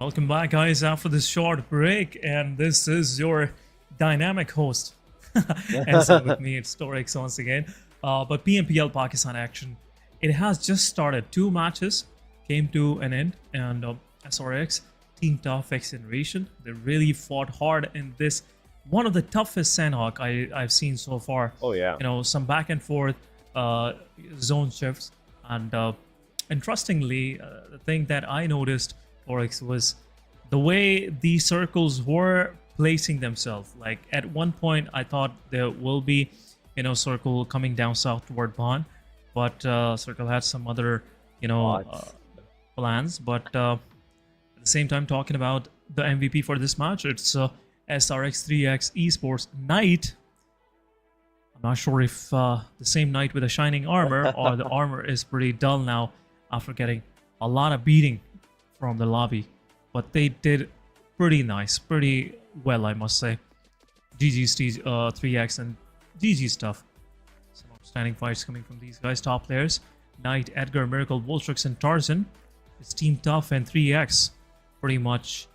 Welcome back, guys, after this short break, and this is your dynamic host. And so with me, it's Torix once again. But PMPL Pakistan action, it has just started. 2 matches came to an end, and SRX, Team Tough, XGeneration, they really fought hard in this, one of the toughest Sanhok I've seen so far. Oh, yeah. You know, some back and forth zone shifts, and interestingly, the thing that I noticed, Oryx, was the way these circles were placing themselves. Like at one point I thought there will be, you know, circle coming down south toward Bond, but circle had some other, you know, plans. But at the same time, talking about the MVP for this match, it's SRX3X Esports Knight. I'm not sure if the same Knight with a shining armor or the armor is pretty dull now after getting a lot of beating from the lobby, but they did pretty nice, pretty well, I must say. GG's 3X and GG stuff. Some outstanding fights coming from these guys, top players. Knight, Edgar, Miracle, Voltrix, and Tarzan. It's Team Tough and 3X pretty much,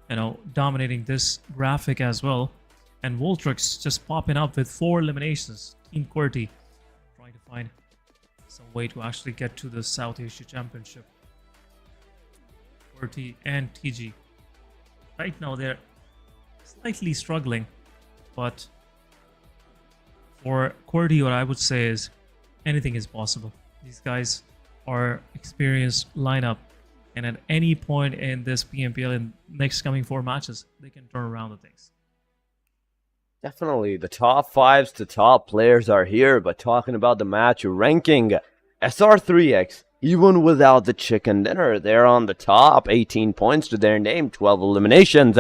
you know, dominating this graphic as well. And Voltrix just popping up with 4 eliminations. Team QWERTY trying to find some way to actually get to the South Asia Championship. QWERTY and TG. Right now they're slightly struggling, but for QWERTY, what I would say is anything is possible. These guys are experienced lineup, and at any point in this PMPL in next coming 4 matches, they can turn around the things. Definitely, the top 5s to top players are here, but talking about the match ranking, SR3X, even without the chicken dinner, they're on the top, 18 points to their name, 12 eliminations.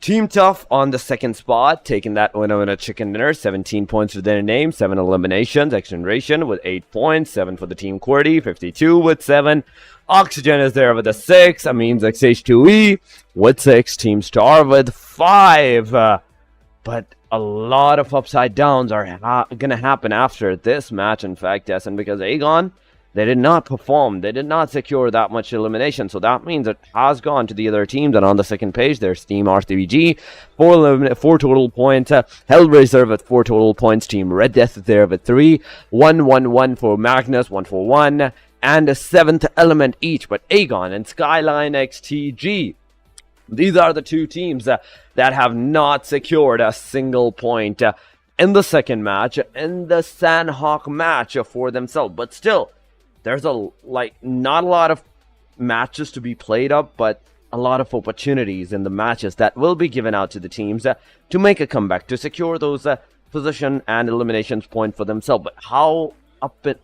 Team Tough on the 2nd spot, taking that winner in a chicken dinner, 17 points to their name, 7 eliminations. XGeneration with 8 points, 7 for the Team QWERTY, 52 with 7. Oxygen is there with a 6, Amines XH2E with 6, Team Star with 5. But a lot of upside downs are going to happen after this match, in fact, Essen, because Aegon, they did not perform. They did not secure that much elimination. So that means it has gone to the other teams. And on the second page, there's Team R3BG, 4 total points. HellRaiser with 4 total points. Team Red Death is there with 3. 1-1-1 for Magnus, 1-4-1. And a 7th element each. But Aegon and Skyline XTG, these are the 2 teams that have not secured a single point in the second match, in the Sanhok match for themselves. But still, there's not a lot of matches to be played up, but a lot of opportunities in the matches that will be given out to the teams to make a comeback, to secure those position and eliminations point for themselves. But how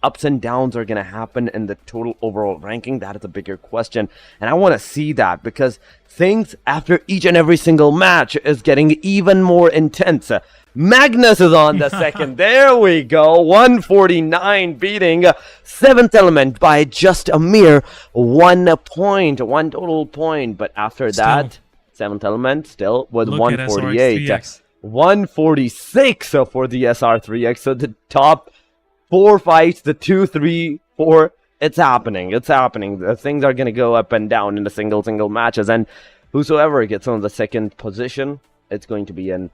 ups and downs are going to happen in the total overall ranking, that is a bigger question. And I want to see that, because things after each and every single match is getting even more intense. Magnus is on the second. There we go. 149 beating 7th element by just a mere 1 point. 1 total point. But after that, 7th element still with 148. 146 for the SR3X. So the top 4 fights, the 2, 3, 4, it's happening. It's happening. The things are going to go up and down in the single matches. And whosoever gets on the second position, it's going to be an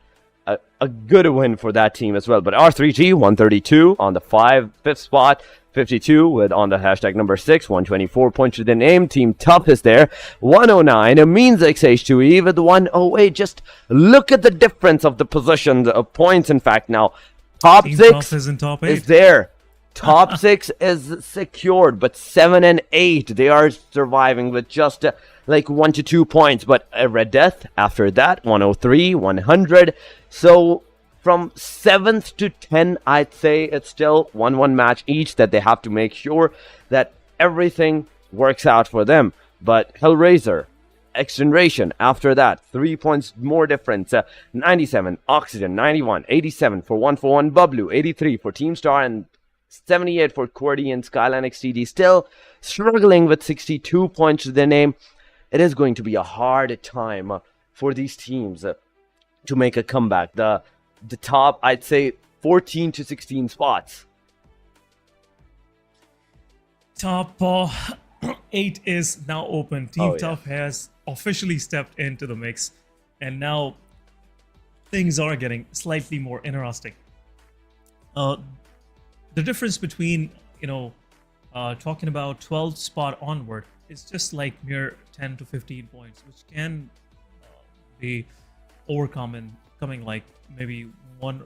a good win for that team as well. But R3G 132 on the fifth spot, 52 with on the hashtag number 6, 124 points to the name. Team Tough is there, 109. It means XH2E with 108. Just look at the difference of the positions of points. In fact, now top Team 6 Tough is in top 8. is there. Top 6 is secured, but 7 and 8 they are surviving with just like 1 to 2 points. But Red Death after that 103, 100. So from 7th to 10, I'd say it's still 1-1 match each that they have to make sure that everything works out for them. But HellRaiser, XGeneration after that, 3 points more difference. 97, Oxygen 91, 87 for 141, Bublu 83 for Team Star, and 78 for QWERTY and Skyline XTD. Still struggling with 62 points to their name. It is going to be a hard time for these teams to make a comeback. The top, I'd say 14 to 16 spots. Top 8 is now open. Team Tough has officially stepped into the mix, and now things are getting slightly more interesting. The difference between, talking about 12th spot onward is just like mere 10 to 15 points, which can be overcome in coming like maybe one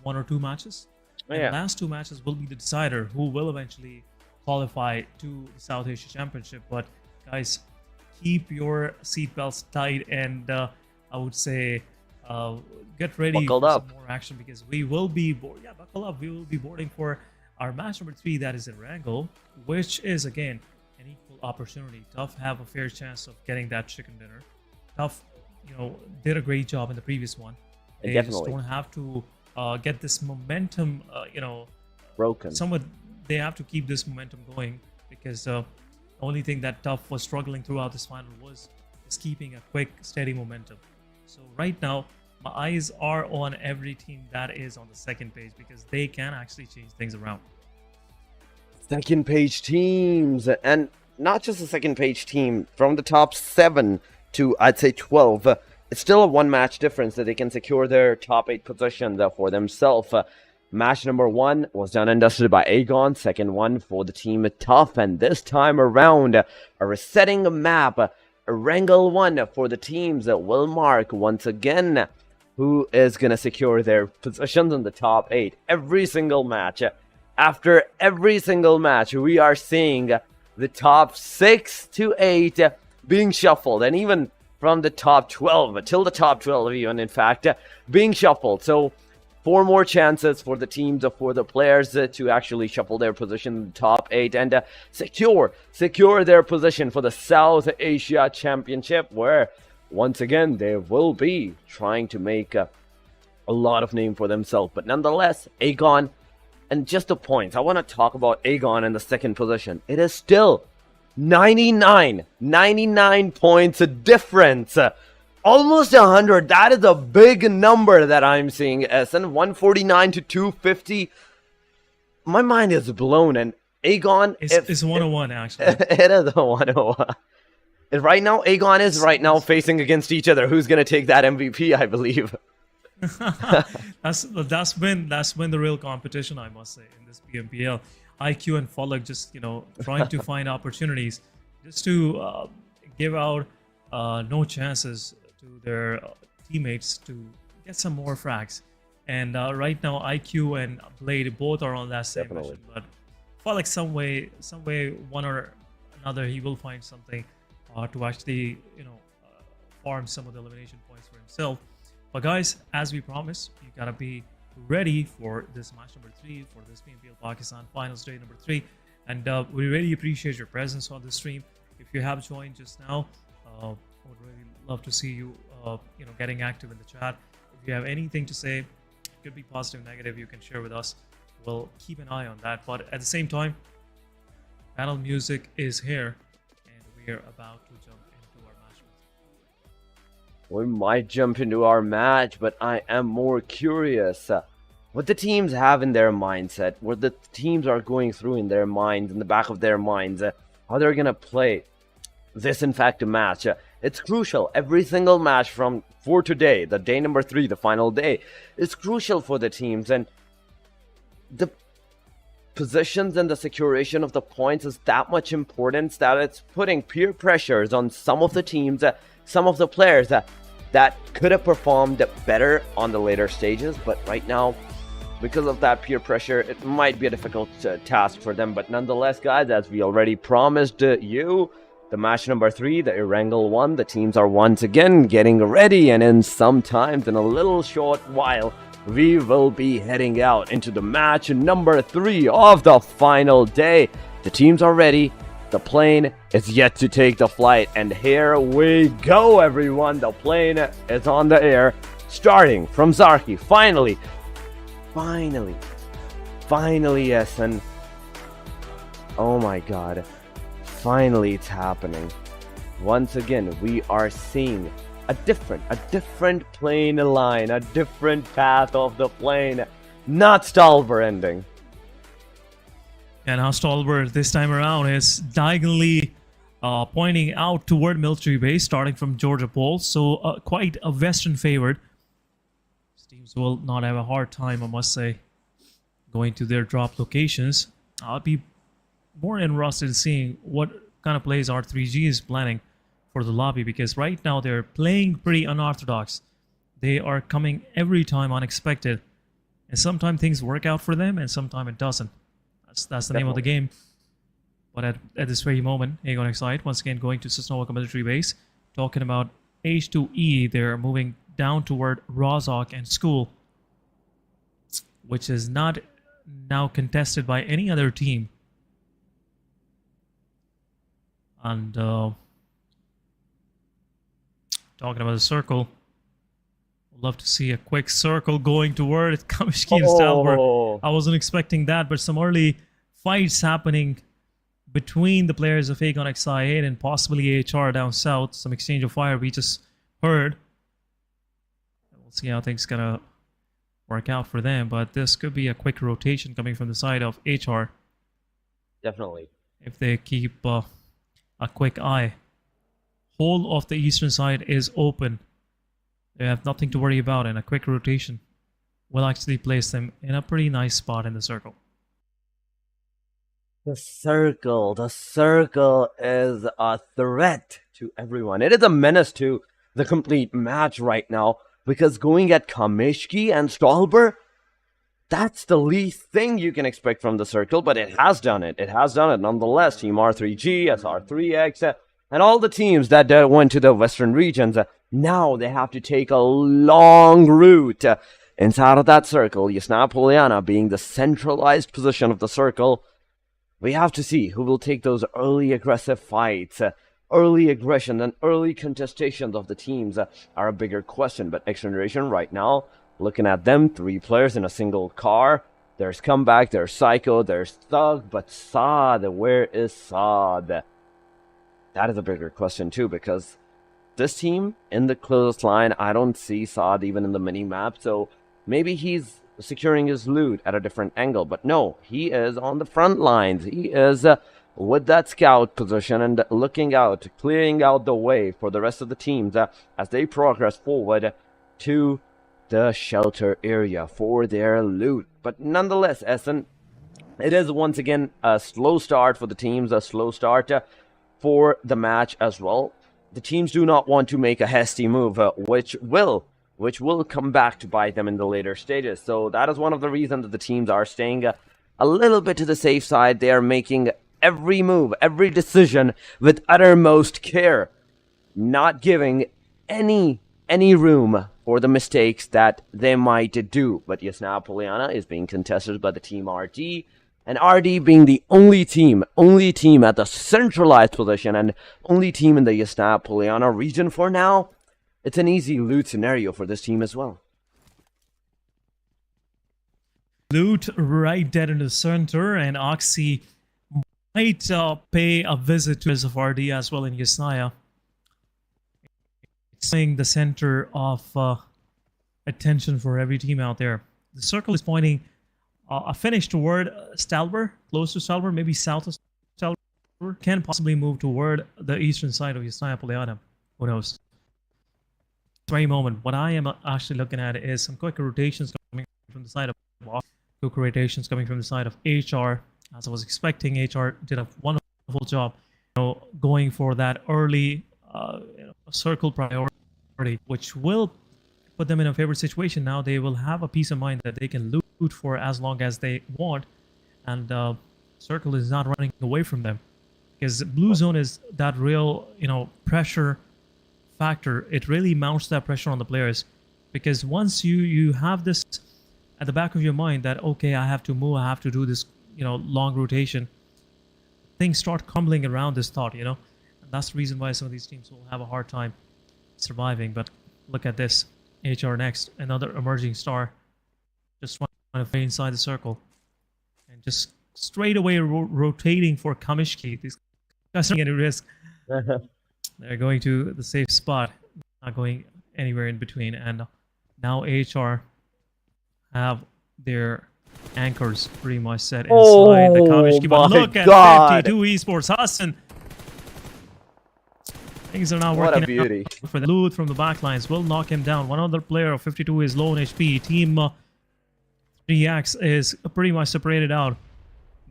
or two matches. And the last 2 matches will be the decider who will eventually qualify to the South Asia Championship. But guys, keep your seatbelts tight, and I would say get ready Buckled for up. some more action, because we will be buckle up. We will be boarding for our match number 3, that is in Erangel, which is again an equal opportunity. Tough have a fair chance of getting that chicken dinner. Tough, did a great job in the previous one. They just don't have to get this momentum, Broken. somewhat. They have to keep this momentum going, because the only thing that Tough was struggling throughout this final was just keeping a quick, steady momentum. So right now, my eyes are on every team that is on the second page, because they can actually change things around. Second page teams, and not just the second page team, from the top 7 to I'd say 12, it's still a 1 match difference that they can secure their top 8 position for themselves. Match number 1 was done and dusted by Aegon, second one for the team Tough, and this time around, a resetting map, Erangel 1 for the teams that will mark once again who is going to secure their positions in the top 8. Every single match, after every single match, we are seeing the top 6 to 8 being shuffled, and even from the top 12 till the top 12 even, in fact, being shuffled. So 4 more chances for the teams, for the players to actually shuffle their position in the top 8 and secure their position for the South Asia Championship, where once again they will be trying to make a lot of name for themselves. But nonetheless, Aegon, and just the points, I want to talk about Aegon in the second position. It is still 99 points difference. Almost 100. That is a big number that I'm seeing. SN 149 to 250. My mind is blown. And Aegon, it's 101 actually. It is a 101. And right now, Aegon is facing against each other. Who's gonna take that MVP? I believe. that's been the real competition, I must say, in this PMPL. IQ and Fallock just trying to find opportunities just to give out no chances to their teammates to get some more frags. And right now, IQ and Blade both are on that same mission. But Fallock, some way, one or another, he will find something to actually farm some of the elimination points for himself. But guys, as we promised, you gotta be ready for this match number 3 for this PMPL Pakistan Finals Day number 3. And we really appreciate your presence on the stream. If you have joined just now, I would really love to see you, getting active in the chat. If you have anything to say, it could be positive, negative, you can share with us. We'll keep an eye on that. But at the same time, panel music is here, and we are about to jump into our match. We might jump into our match, but I am more curious what the teams have in their mindset, what the teams are going through in their minds, in the back of their minds, how they're gonna play this, in fact, a match. It's crucial. Every single match for today, the day number 3, the final day, is crucial for the teams, and the positions and the securation of the points is that much importance that it's putting peer pressures on some of the teams, some of the players that could have performed better on the later stages, but right now, because of that peer pressure, it might be a difficult task for them. But nonetheless, guys, as we already promised you, the match number 3, the Erangel one, the teams are once again getting ready, and in in a little short while, we will be heading out into the match number 3 of the final day. The teams are ready. The plane is yet to take the flight, and here we go, everyone. The plane is on the air, starting from Zarki. Finally, yes, and oh my god, finally it's happening. Once again, we are seeing a different plane line, a different path of the plane, not Stalber ending. And how Stalber this time around is diagonally pointing out toward military base, starting from Georgia Pole, so quite a western favored. Teams will not have a hard time, I must say, going to their drop locations. I'll be more interested in seeing what kind of plays R3G is planning for the lobby, because right now they're playing pretty unorthodox. They are coming every time unexpected, and sometimes things work out for them and sometimes it doesn't. That's the name of the game. But at this very moment, Aegon Excite once again going to Sanhok military base, talking about H2E. They're moving down toward Rozhok and school, which is not now contested by any other team. And talking about the circle, I'd love to see a quick circle going toward Kamishki and Stalber. I wasn't expecting that, but some early fights happening between the players of Aegon XI8 and possibly AHR down south. Some exchange of fire we just heard. We'll see how things gonna work out for them, but this could be a quick rotation coming from the side of HR. Definitely. If they keep a quick eye. Whole of the eastern side is open. They have nothing to worry about, and a quick rotation will actually place them in a pretty nice spot in the circle. The circle is a threat to everyone. It is a menace to the complete match right now, because going at Kamishki and Stalber, that's the least thing you can expect from the circle, but it has done it. It has done it nonetheless. Team R3G, SR3X, and all the teams that went to the western regions, now they have to take a long route inside of that circle. Yasna Poliana being the centralized position of the circle. We have to see who will take those early aggressive fights. Early aggression and early contestations of the teams are a bigger question. But XGeneration right now, looking at them, 3 players in a single car. There's Comeback, there's Psycho, there's Thug, but Saad, where is Saad? That is a bigger question too, because this team in the closest line, I don't see Saad even in the mini-map, so maybe he's securing his loot at a different angle. But no, he is on the front lines. He is with that scout position and looking out, clearing out the way for the rest of the teams as they progress forward to the shelter area for their loot. But nonetheless, Essen, it is once again a slow start for the teams, a slow start for the match as well. The teams do not want to make a hasty move, which will come back to bite them in the later stages. So that is one of the reasons that the teams are staying a little bit to the safe side. They are making every move, every decision with uttermost care, not giving any room for the mistakes that they might do. But Yasna Poliana is being contested by the team RD, and RD being the only team at the centralized position and only team in the Yasna Poliana region for now. It's an easy loot scenario for this team as well. Loot right dead in the center, and Oxy might pay a visit to SFRD as well in Yasnaya. It's the center of attention for every team out there. The circle is pointing a finish toward Stalber, close to Stalber, maybe south of Stalber. Can possibly move toward the eastern side of Yasnaya Poliana. Who knows? Very moment. What I am actually looking at is some quick rotations coming from the side of Walk, quick rotations coming from the side of HR. As I was expecting, HR did a wonderful job, going for that early circle priority, which will put them in a favorite situation. Now they will have a peace of mind that they can loot for as long as they want, and circle is not running away from them, because blue zone is that real pressure factor. It really mounts that pressure on the players, because once you have this at the back of your mind that, okay, I have to move, I have to do this long rotation, things start crumbling around this thought, and that's the reason why some of these teams will have a hard time surviving. But look at this, HR next, another emerging star, just trying to play inside the circle and just straight away rotating for Kamishki. These guys are taking a risk. They're going to the safe spot, not going anywhere in between. And now HR have their anchors pretty much set inside the Kamishki. But look at 52 Esports. Hassan. Things are not working. What a beauty. Out for the loot from the backlines. Will knock him down. One other player of 52 is low on HP. Team 3X is pretty much separated out.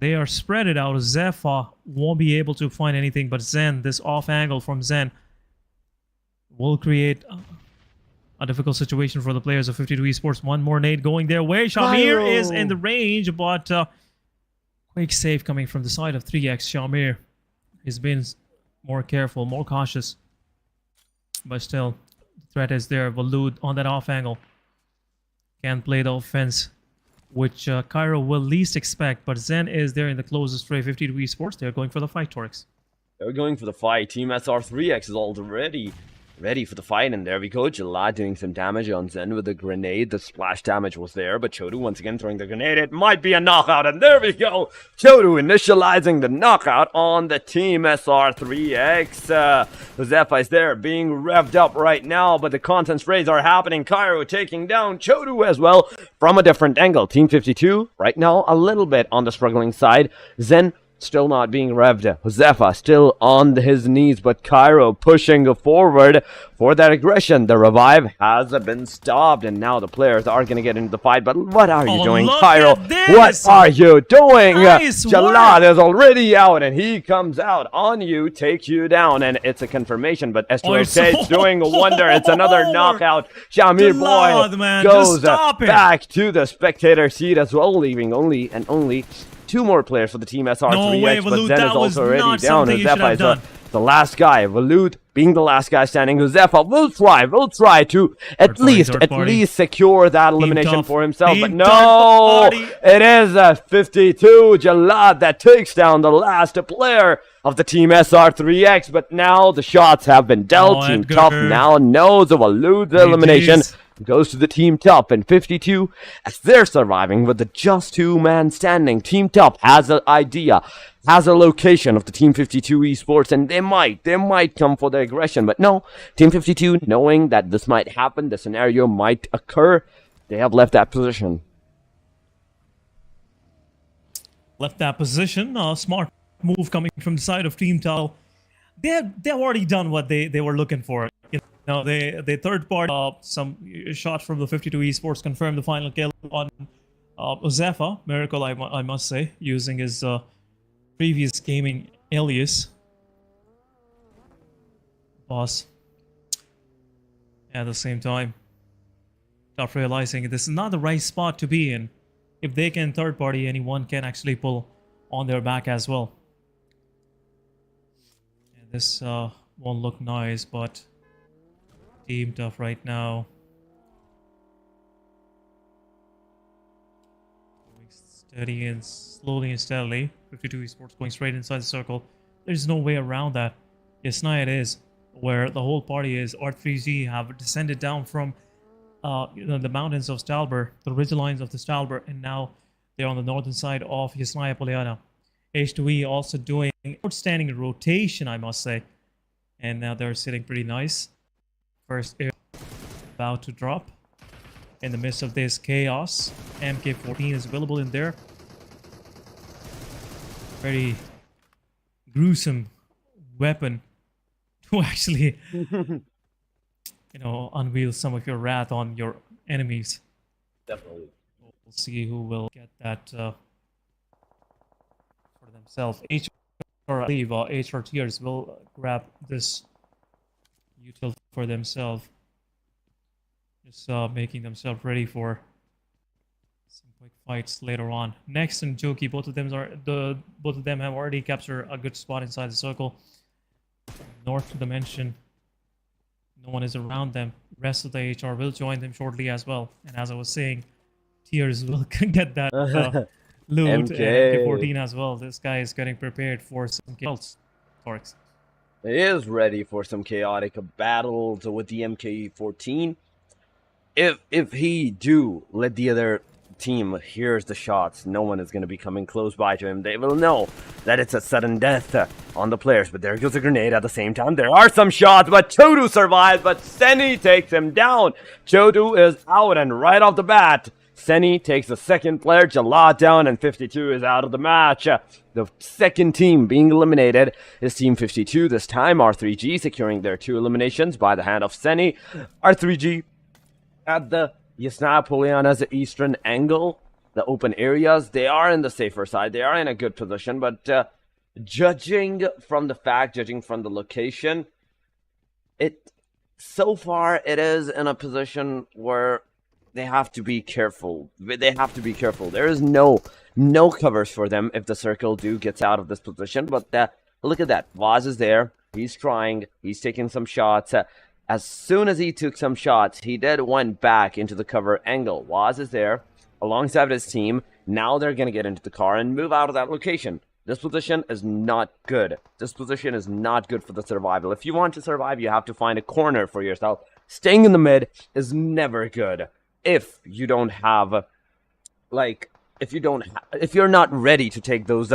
They are spread it out. Zephyr won't be able to find anything, but Zen, this off angle from Zen, will create a difficult situation for the players of 52 Esports. One more nade going their way. Shamir is in the range, but quick save coming from the side of 3X. Shamir has been more careful, more cautious, but still, the threat is there. Walud on that off angle can play the offense, which Cairo will least expect, but Zen is there in the closest fray. 52 Esports, they're going for the fight, Torx. They're going for the fight. Team SR3X is already ready for the fight, and there we go. Jalad doing some damage on Zen with the grenade. The splash damage was there, but Chodu once again throwing the grenade. It might be a knockout, and there we go. Chodu initializing the knockout on the Team SR3X. Zephyr is there being revved up right now, but the content sprays are happening. Cairo taking down Chodu as well from a different angle. Team 52 right now a little bit on the struggling side. Zen still not being revved. Josefa still on his knees, but Cairo pushing forward for that aggression. The revive has been stopped, and now the players are going to get into the fight. But what are you doing, Cairo? What are you doing? Jalad is already out, and he comes out on you, takes you down, and it's a confirmation. But S2OK doing a wonder. It's another knockout. Shamir boy goes back to the spectator seat as well, leaving only two more players for the Team SR3X, but Zen is also already down. Josefa is the last guy. Walud being the last guy standing. Josefa will try to at least secure that elimination for himself, but no, it is 52 Jalad that takes down the last player of the Team SR3X, but now the shots have been dealt. Team Tough now knows of Walud's elimination. Goes to the Team Top, and 52 as they're surviving with the just two-man standing. Team Top has an idea, has a location of the Team 52 Esports, and they might come for the aggression, but no, Team 52, knowing that this might happen, the scenario might occur, they have left that position. Left that position. Smart move coming from the side of Team Top. They've already done what they were looking for. Now, the third part, some shot from the 52 Esports confirmed the final kill on Josefa. Miracle, I must say, using his previous gaming alias. Boss. At the same time, Tough realizing this is not the right spot to be in. If they can third party, anyone can actually pull on their back as well. And this won't look nice, but Team Tough right now going steady and slowly and steadily. 52 Esports going straight inside the circle. There's no way around that. Yasna it is, where the whole party is. R3Z have descended down from the mountains of Stalber, the ridgelines of the Stalber, and now they're on the northern side of Yasnaya Poliana. H2E also doing outstanding rotation, I must say, and now they're sitting pretty nice. First air about to drop in the midst of this chaos. MK14 is available in there. Very gruesome weapon to actually, unveil some of your wrath on your enemies. Definitely. We'll see who will get that for themselves. HR, I believe, HR tiers will grab this util for themselves. Just making themselves ready for some quick fights later on. Next and Joki, both of them have already captured a good spot inside the circle. North to the mention, no one is around them. Rest of the HR will join them shortly as well. And as I was saying, tiers will get that loot and MK14 as well. This guy is getting prepared for some kills. Torx. He is ready for some chaotic battles with the MK14. If he do let the other team hears the shots, no one is going to be coming close by to him. They will know that it's a sudden death on the players. But there goes a grenade at the same time. There are some shots, but Chodu survives, but Seni takes him down. Chodu is out, and right off the bat, Seni takes the second player, Jalad, down, and 52 is out of the match. The second team being eliminated is Team 52. This time, R3G securing their 2 eliminations by the hand of Seni. R3G at the Yasna Poliana's eastern angle, the open areas, they are in the safer side. They are in a good position, but judging from the location, so far it is in a position where they have to be careful. There is no covers for them if the circle gets out of this position. But look at that. Vaz is there. He's trying. He's taking some shots. As soon as he took some shots, he went back into the cover angle. Vaz is there alongside his team. Now they're going to get into the car and move out of that location. This position is not good. This position is not good for the survival. If you want to survive, you have to find a corner for yourself. Staying in the mid is never good. If you don't have, if you're not ready to take those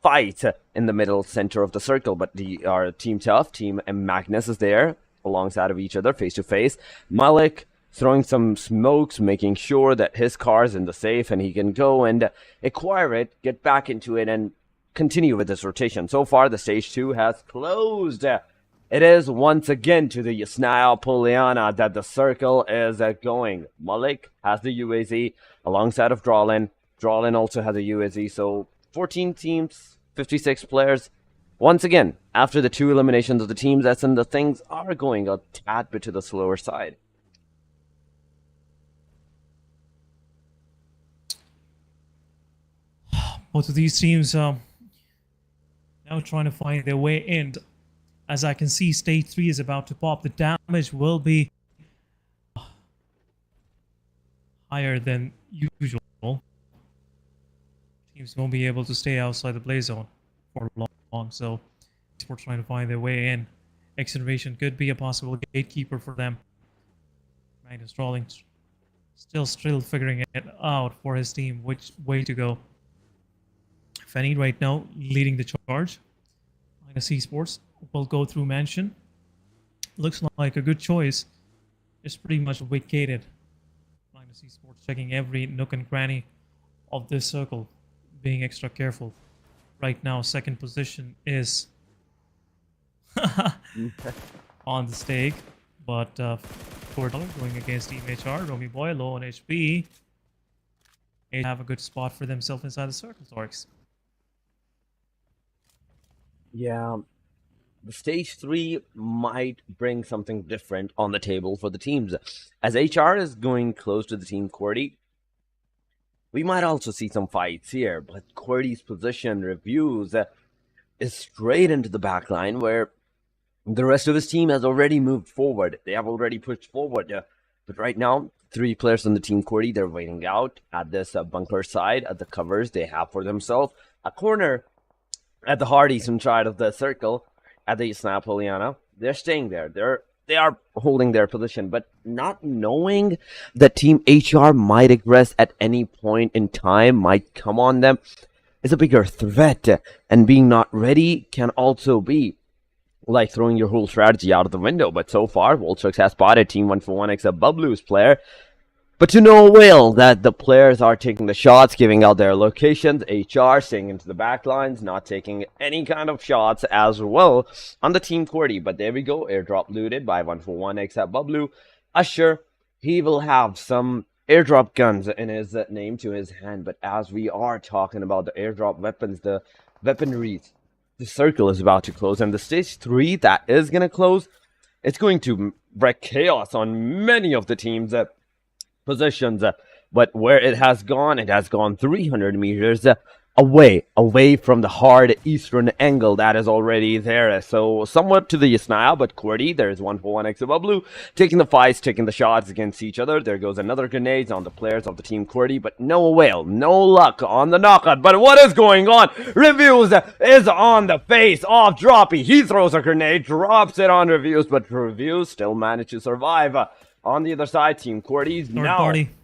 fights in the middle center of the circle. But our Team Tough, Team Magnus is there alongside of each other, face to face. Malik throwing some smokes, making sure that his car is in the safe and he can go and acquire it, get back into it, and continue with this rotation. So far, the stage 2 has closed. It is once again to the Yasnaya Poliana that the circle is going. Malik has the UAZ alongside of Drawlin. Drawlin also has a UAZ. So 14 teams, 56 players. Once again, after the 2 eliminations of the teams, that's when the things are going a tad bit to the slower side. Both of these teams now trying to find their way in. As I can see, stage 3 is about to pop. The damage will be higher than usual. Teams won't be able to stay outside the play zone for long, so we're trying to find their way in. XGeneration could be a possible gatekeeper for them. Magnus Drawling still figuring it out for his team, which way to go. Fenny right now leading the charge. Magnus Esports will go through Mansion. Looks like a good choice. It's pretty much vacated. Magnus Esports checking every nook and cranny of this circle, being extra careful. Right now, second position is on the stake, but QWERTY going against Team HR. Romy Boy low on HP. They have a good spot for themselves inside the circle, Torx. Yeah, the stage 3 might bring something different on the table for the teams. As HR is going close to the Team QWERTY, we might also see some fights here, but QWERTY's position reviews is straight into the back line where the rest of his team has already moved forward. They have already pushed forward. But right now, 3 players on the Team QWERTY, they're waiting out at this bunker side, at the covers they have for themselves. A corner at the hard eastern side of the circle, at the Yasna Poliana. They're staying there. They are holding their position, but not knowing that Team HR might aggress at any point in time, might come on them, is a bigger threat. And being not ready can also be like throwing your whole strategy out of the window. But so far, Voltrix has spotted Team 141X, a Bublu's player. But to no avail that the players are taking the shots, giving out their locations. HR staying into the back lines, not taking any kind of shots as well on the team QWERTY. But there we go, airdrop looted by 141X at Bablu. Usher, he will have some airdrop guns in his name to his hand. But as we are talking about the airdrop weapons, the weaponries, the circle is about to close. And the stage 3 that is going to close, it's going to wreak chaos on many of the teams' positions. But where it has gone 300 meters away from the hard eastern angle that is already there. So somewhat to the east now, but QWERTY, there's 141X above blue, taking the fights, taking the shots against each other. There goes another grenade on the players of the team QWERTY, but no avail, no luck on the knockout. But what is going on? Reviews is on the face of Droppy. He throws a grenade, drops it on Reviews, but Reviews still managed to survive. On the other side, Team QWERTY's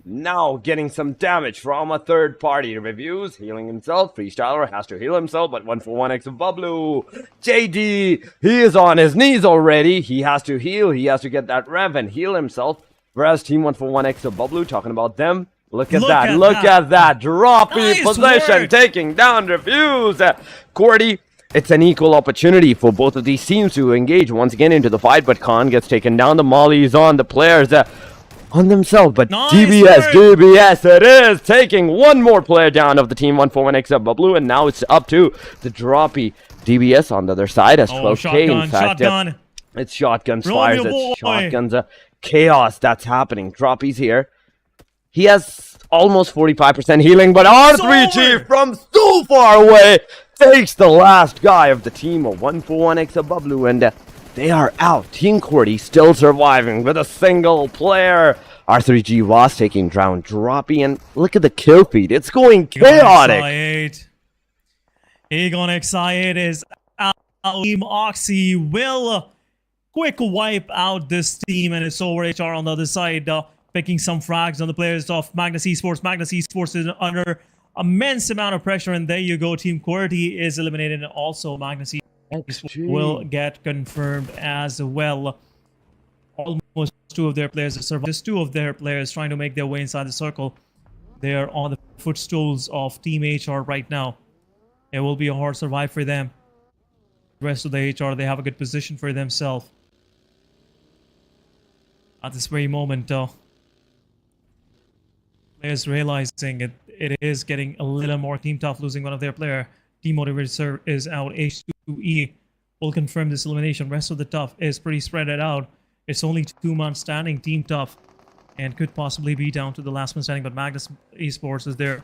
now getting some damage from a third party. Reviews, healing himself. Freestyler has to heal himself, but 141X of Bablu. JD, he is on his knees already. He has to heal. He has to get that rev and heal himself. Whereas Team 141X of Bablu, talking about them. Look at that. Droppy position, taking down Reviews. QWERTY, it's an equal opportunity for both of these teams to engage once again into the fight, but Khan gets taken down. The molly is on the players on themselves, but DBS it is taking one more player down of the team 141X of Bablu, and now it's up to the Droppy. DBS on the other side as 12K. In fact, it's shotguns fires, it's shotguns chaos that's happening. Droppy's here. He has almost 45% healing, but R3G from so far away takes the last guy of the team of 141X of Bablu, and they are out. Team QWERTY still surviving with a single player. R3G was taking down Droppy, and look at the kill feed. It's going chaotic. Egon XI8 is out. Team Oxy will quick wipe out this team, and it's over. HR on the other side, picking some frags on the players of Magnus Esports. Magnus Esports is under immense amount of pressure, and there you go. Team QWERTY is eliminated, and also Magnus Esports will get confirmed as well. Almost 2 of their players have survived. Just 2 of their players trying to make their way inside the circle. They are on the footstools of Team HR right now. It will be a hard survive for them. The rest of the HR, they have a good position for themselves. At this very moment, players realizing it is getting a little more team tough, losing one of their player. Team Motivator is out. H2E will confirm this elimination. Rest of the tough is pretty spread out. It's only 2 man standing, team tough, and could possibly be down to the last man standing, but Magnus Esports is there.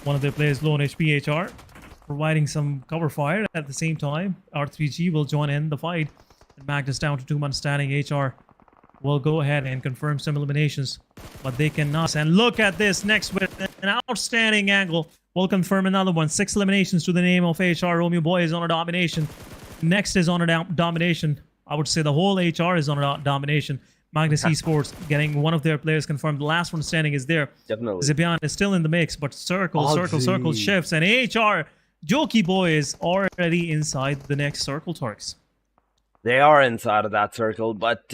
One of their players low on HP. HR providing some cover fire at the same time. R3G will join in the fight, and Magnus down to 2 man standing. HR will go ahead and confirm some eliminations, but they cannot. And look at this next with an outstanding angle. We'll confirm another one. 6 eliminations to the name of HR. Romeo Boy is on a domination. Next is on a domination. I would say the whole HR is on a domination. Magnus Esports getting one of their players confirmed. The last one standing is there. Definitely. Zibian is still in the mix, but circle shifts, and HR Jokey Boy is already inside the next circle, Torx. They are inside of that circle, but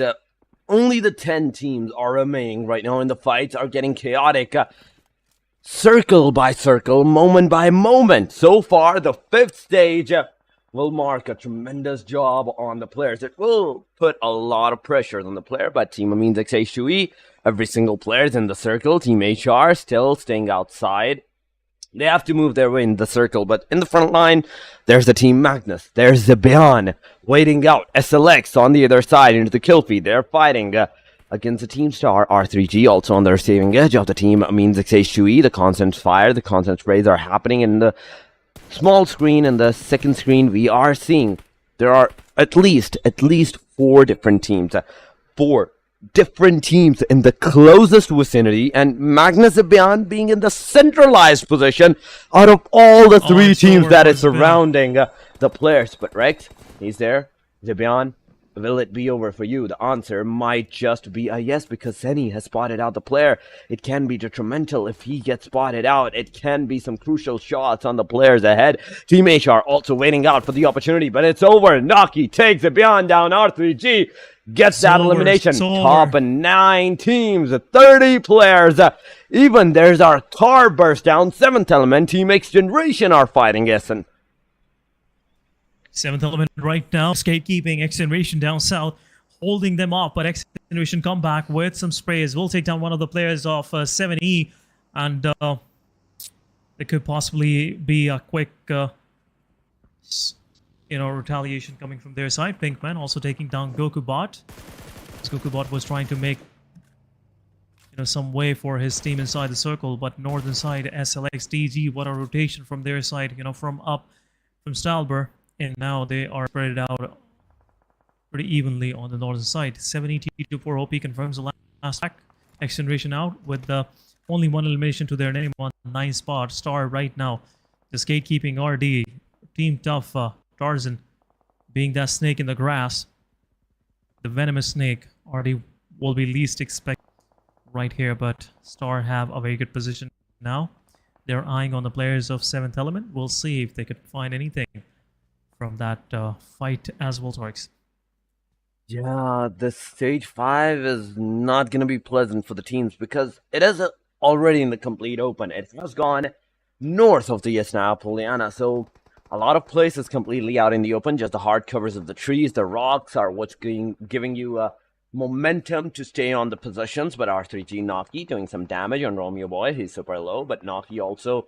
only the 10 teams are remaining right now, and the fights are getting chaotic. Circle by circle, moment by moment. So far, the 5th stage will mark a tremendous job on the players. It will put a lot of pressure on the player, but Team Amines XH2E, every single player is in the circle. Team HR still staying outside. They have to move their way in the circle, but in the front line, there's the Team Magnus. There's Zibian waiting out. SLX on the other side into the kill feed. They're fighting against the Team Star. R3G also on the receiving edge of the Team Amines XH2E. The constant fire, the constant sprays are happening in the small screen. And the second screen, we are seeing there are at least 4 different teams. 4 different teams in the closest vicinity, and Magnus Zibian being in the centralized position out of all the 3 teams that is surrounding the players. But Rex, he's there. Zibian, will it be over for you? The answer might just be a yes, because Seni has spotted out the player. It can be detrimental if he gets spotted out. It can be some crucial shots on the players ahead. Team HR also waiting out for the opportunity, but it's over. Naki takes Zibian down. R3G gets that over, elimination. it's over. Top 9 teams, 30 players. Even there's our car burst down. 7th element, Team XGeneration are fighting Essen. 7th element right now. Skatekeeping, XGeneration down south, holding them up. But XGeneration come back with some sprays. Will take down one of the players of 7E. And there could possibly be a quick, retaliation coming from their side. Pinkman also taking down GokuBot. GokuBot was trying to make some way for his team inside the circle, but northern side SLXDG, what a rotation from their side, from Stalber, and now they are spread out pretty evenly on the northern side. 7ET24 OP confirms the last track. XGeneration out with only one elimination to their name on 9 spot. Star right now, just gatekeeping RD. Team Tough, Tarzan being that snake in the grass, the venomous snake. RD will be least expected right here, but Star have a very good position now. They're eyeing on the players of 7th element. We'll see if they could find anything from that fight as well, Torx. Yeah, this stage 5 is not going to be pleasant for the teams because it is already in the complete open. It has gone north of the Yasna Poliana, so a lot of places completely out in the open. Just the hard covers of the trees, the rocks are what's giving you momentum to stay on the positions. But R3G Naki doing some damage on Romeo Boy. He's super low, but Naki also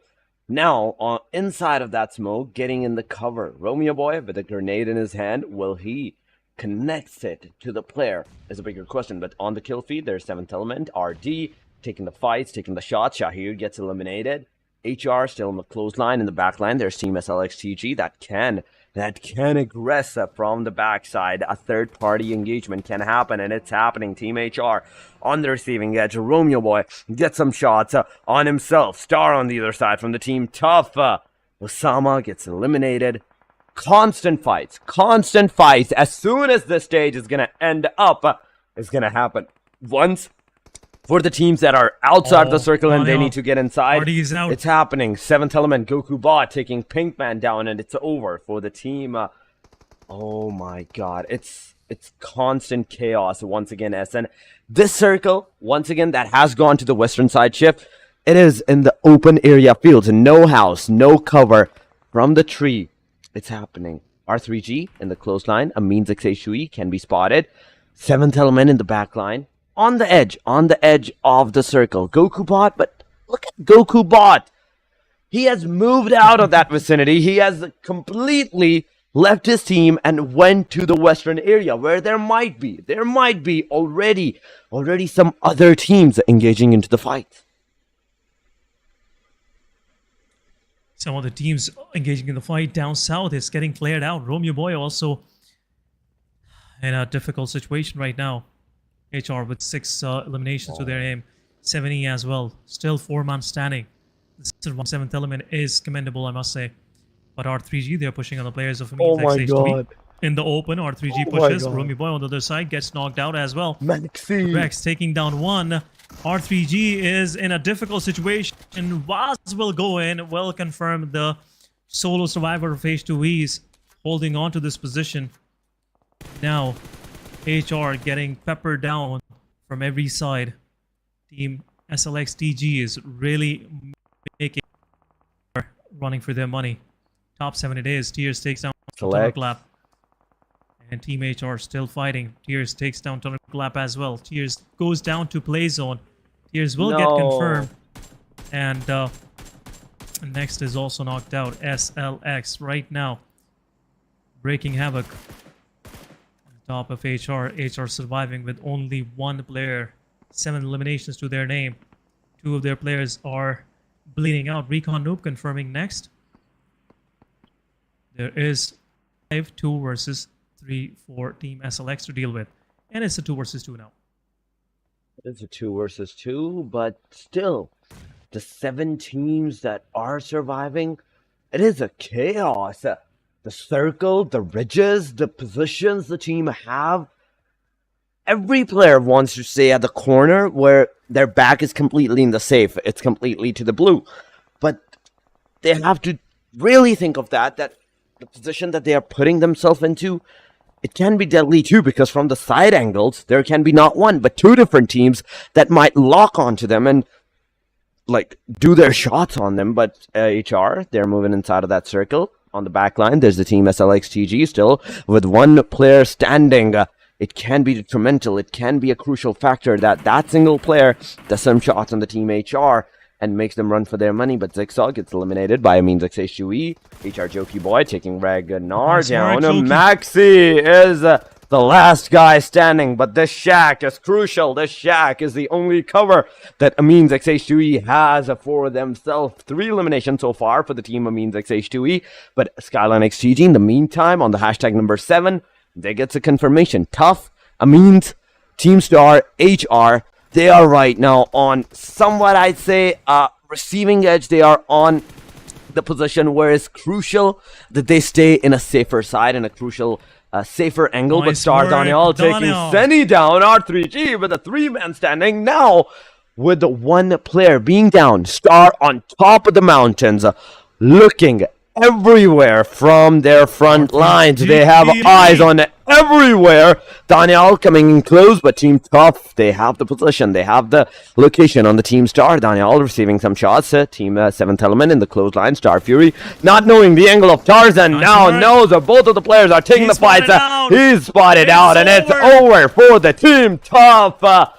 now inside of that smoke, getting in the cover. Romeo Boy with a grenade in his hand. Will he connect it to the player is a bigger question. But on the kill feed, there's 7th element, RD taking the fights, taking the shot. Shahir gets eliminated. HR still in the clothesline. In the back line, there's Team SLXTG that can aggress from the backside. A third-party engagement can happen, and it's happening. Team HR on the receiving edge. Romeo Boy gets some shots on himself. Star on the other side from the Team Tough. Osama gets eliminated. Constant fights. As soon as this stage is going to end up, it's going to happen once. For the teams that are outside the circle and they need to get inside, it's happening. 7th element, GokuBot taking Pinkman down, and it's over for the team. Oh my god, it's constant chaos once again, SN. This circle, once again, that has gone to the western side shift. It is in the open area fields, no house, no cover from the tree. It's happening. R3G in the close line, a means XH2E can be spotted. 7th element in the back line. On the edge of the circle. GokuBot, but look at GokuBot. He has moved out of that vicinity. He has completely left his team and went to the western area where there might be already some other teams engaging into the fight. Some of the teams engaging in the fight down south is getting cleared out. Romeo Boy also in a difficult situation right now. HR with 6 eliminations to their name. 7E as well. Still 4-man standing. The 7th element is commendable, I must say. But R3G, they're pushing on the players of XH2E. In the open, R3G pushes. Romeo Boy on the other side gets knocked out as well. Rex taking down one. R3G is in a difficult situation. Vaz will go in. Will confirm the solo survivor of H2Es holding on to this position. Now, HR getting peppered down from every side. Team SLXDG is really making running for their money. Top 7 it is. Tears takes down Thunderclap. And Team HR still fighting. Tears takes down Thunderclap as well. Tears goes down to play zone. Tears will get confirmed. And next is also knocked out. SLX right now. Breaking havoc. Top of HR surviving with only 1 player. 7 eliminations to their name. 2 of their players are bleeding out. Recon Noob confirming next. There is 5-2 versus 3 for Team SLX to deal with. And it's a 2 versus 2 now. It's a 2 versus 2, but still, the 7 teams that are surviving, it is a chaos. The circle, the ridges, the positions the team have. Every player wants to stay at the corner where their back is completely in the safe. It's completely to the blue. But they have to really think of that the position that they are putting themselves into it can be deadly too, because from the side angles, there can be not one, but two different teams that might lock onto them and like do their shots on them. But HR, they're moving inside of that circle. On the back line, there's the team SLXTG still with one player standing. It can be detrimental. It can be a crucial factor that single player does some shots on the team HR and makes them run for their money. But Zigzag gets eliminated by a means XH2E. HR Jokey Boy taking Ragnar down. Maxi is the last guy standing, but this shack is crucial. This shack is the only cover that Amines XH2E has for themselves. 3 eliminations so far for the team Amines XH2E, but Skyline XGG in the meantime on the hashtag number 7, they get a confirmation. Tough, Amines, Team Star, HR, they are right now on somewhat, I'd say, receiving edge. They are on the position where it's crucial that they stay in a safer side, in a crucial safer angle. Nice but Star work, Daniel taking Senny down. R3G with a 3-man standing now with the 1 player being down. Star on top of the mountains, looking everywhere from their front lines. They have eyes on everywhere. Daniel coming in close, but Team Tough, they have the position. They have the location on the Team Star. Daniel receiving some shots. Team 7th Element in the close line. Star Fury not knowing the angle of Tarzan. Now knows that both of the players are taking the fights. He's spotted out, and it's over for the Team Tough.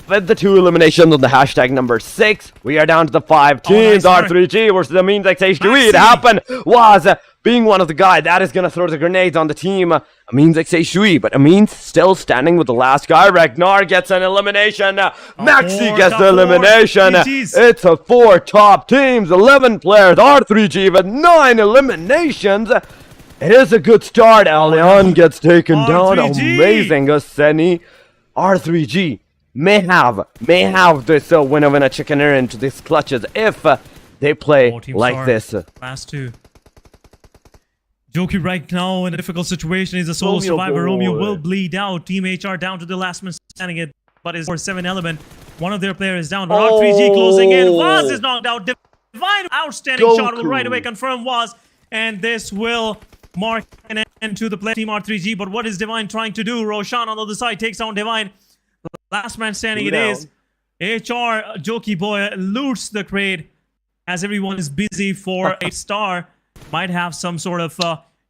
With the 2 eliminations on the hashtag number 6, we are down to the 5 teams. R3G versus the Means XH2E. It happened was being one of the guy that is going to throw the grenades on the team Means XH2E, but Amines still standing with the last guy. Ragnar gets an elimination. Maxi gets the elimination. It's a 4 top teams, 11 players. R3G with 9 eliminations. It is a good start. Alian gets taken down. Amazing. Aseni. R3G may have this winner chicken dinner into these clutches if they play like this. Last 2. Jokey right now in a difficult situation. He's a solo survivor. Romeo will bleed out. Team HR down to the last man standing it, but is for 7 Element. One of their players down. But R3G closing in. Waz is knocked out. Divine outstanding shot will right away confirm Waz, and this will mark an end to the play team R3G. But what is Divine trying to do? Roshan on the other side takes down Divine. Last man standing it is. HR Jokey Boy loots the crate as everyone is busy for a Star. Might have some sort of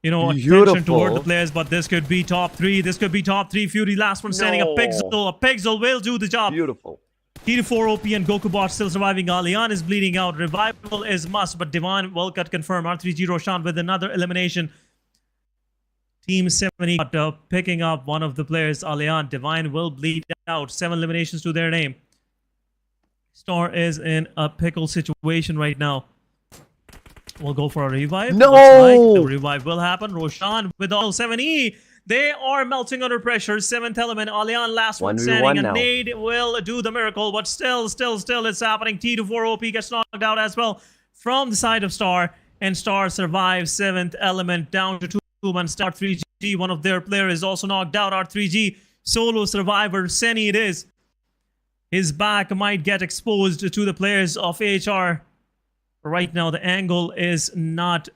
attention toward the players, but this could be top 3. This could be top 3. Fury last one standing. A Pixel will do the job. Beautiful. T4 OP and Gokubot still surviving. Alian is bleeding out. Revival is must, but Divine will cut confirm. R3G Roshan with another elimination. Team 70 picking up one of the players, Alian. Divine will bleed out. 7 eliminations to their name. Star is in a pickle situation right now. We'll go for a revive. No! Looks like the revive will happen. Roshan with all 7E. They are melting under pressure. 7th Element. Alian last one standing. And Nade will do the miracle, but still it's happening. T4 OP gets knocked out as well from the side of Star. And Star survives. 7th Element down to 2-man Star. R3G, one of their players is also knocked out. R3G, solo survivor. Senny it is. His back might get exposed to the players of HR. Right now, the angle is not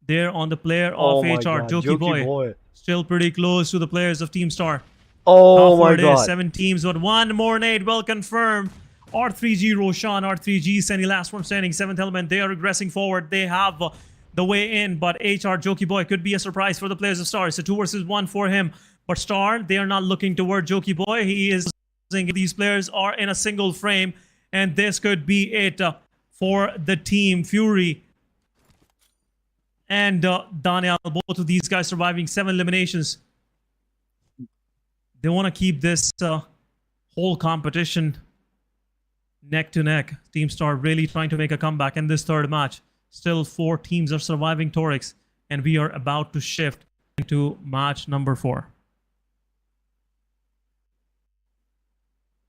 there on the player of HR. Jokey Boy. Still pretty close to the players of Team Star. Oh my god. 7 teams, but 1 more nade will confirm. R3G Roshan, R3G Senny last one standing. 7th Element, they are regressing forward. They have the way in, but HR Jokey Boy could be a surprise for the players of Star. It's a 2 versus 1 for him. But Star, they are not looking toward Jokey Boy. He is these players are in a single frame, and this could be it for the team Fury and Daniel. Both of these guys surviving 7 eliminations. They want to keep this whole competition neck to neck. Team Star really trying to make a comeback in this 3rd match. Still 4 teams are surviving Torix, and we are about to shift into match number 4.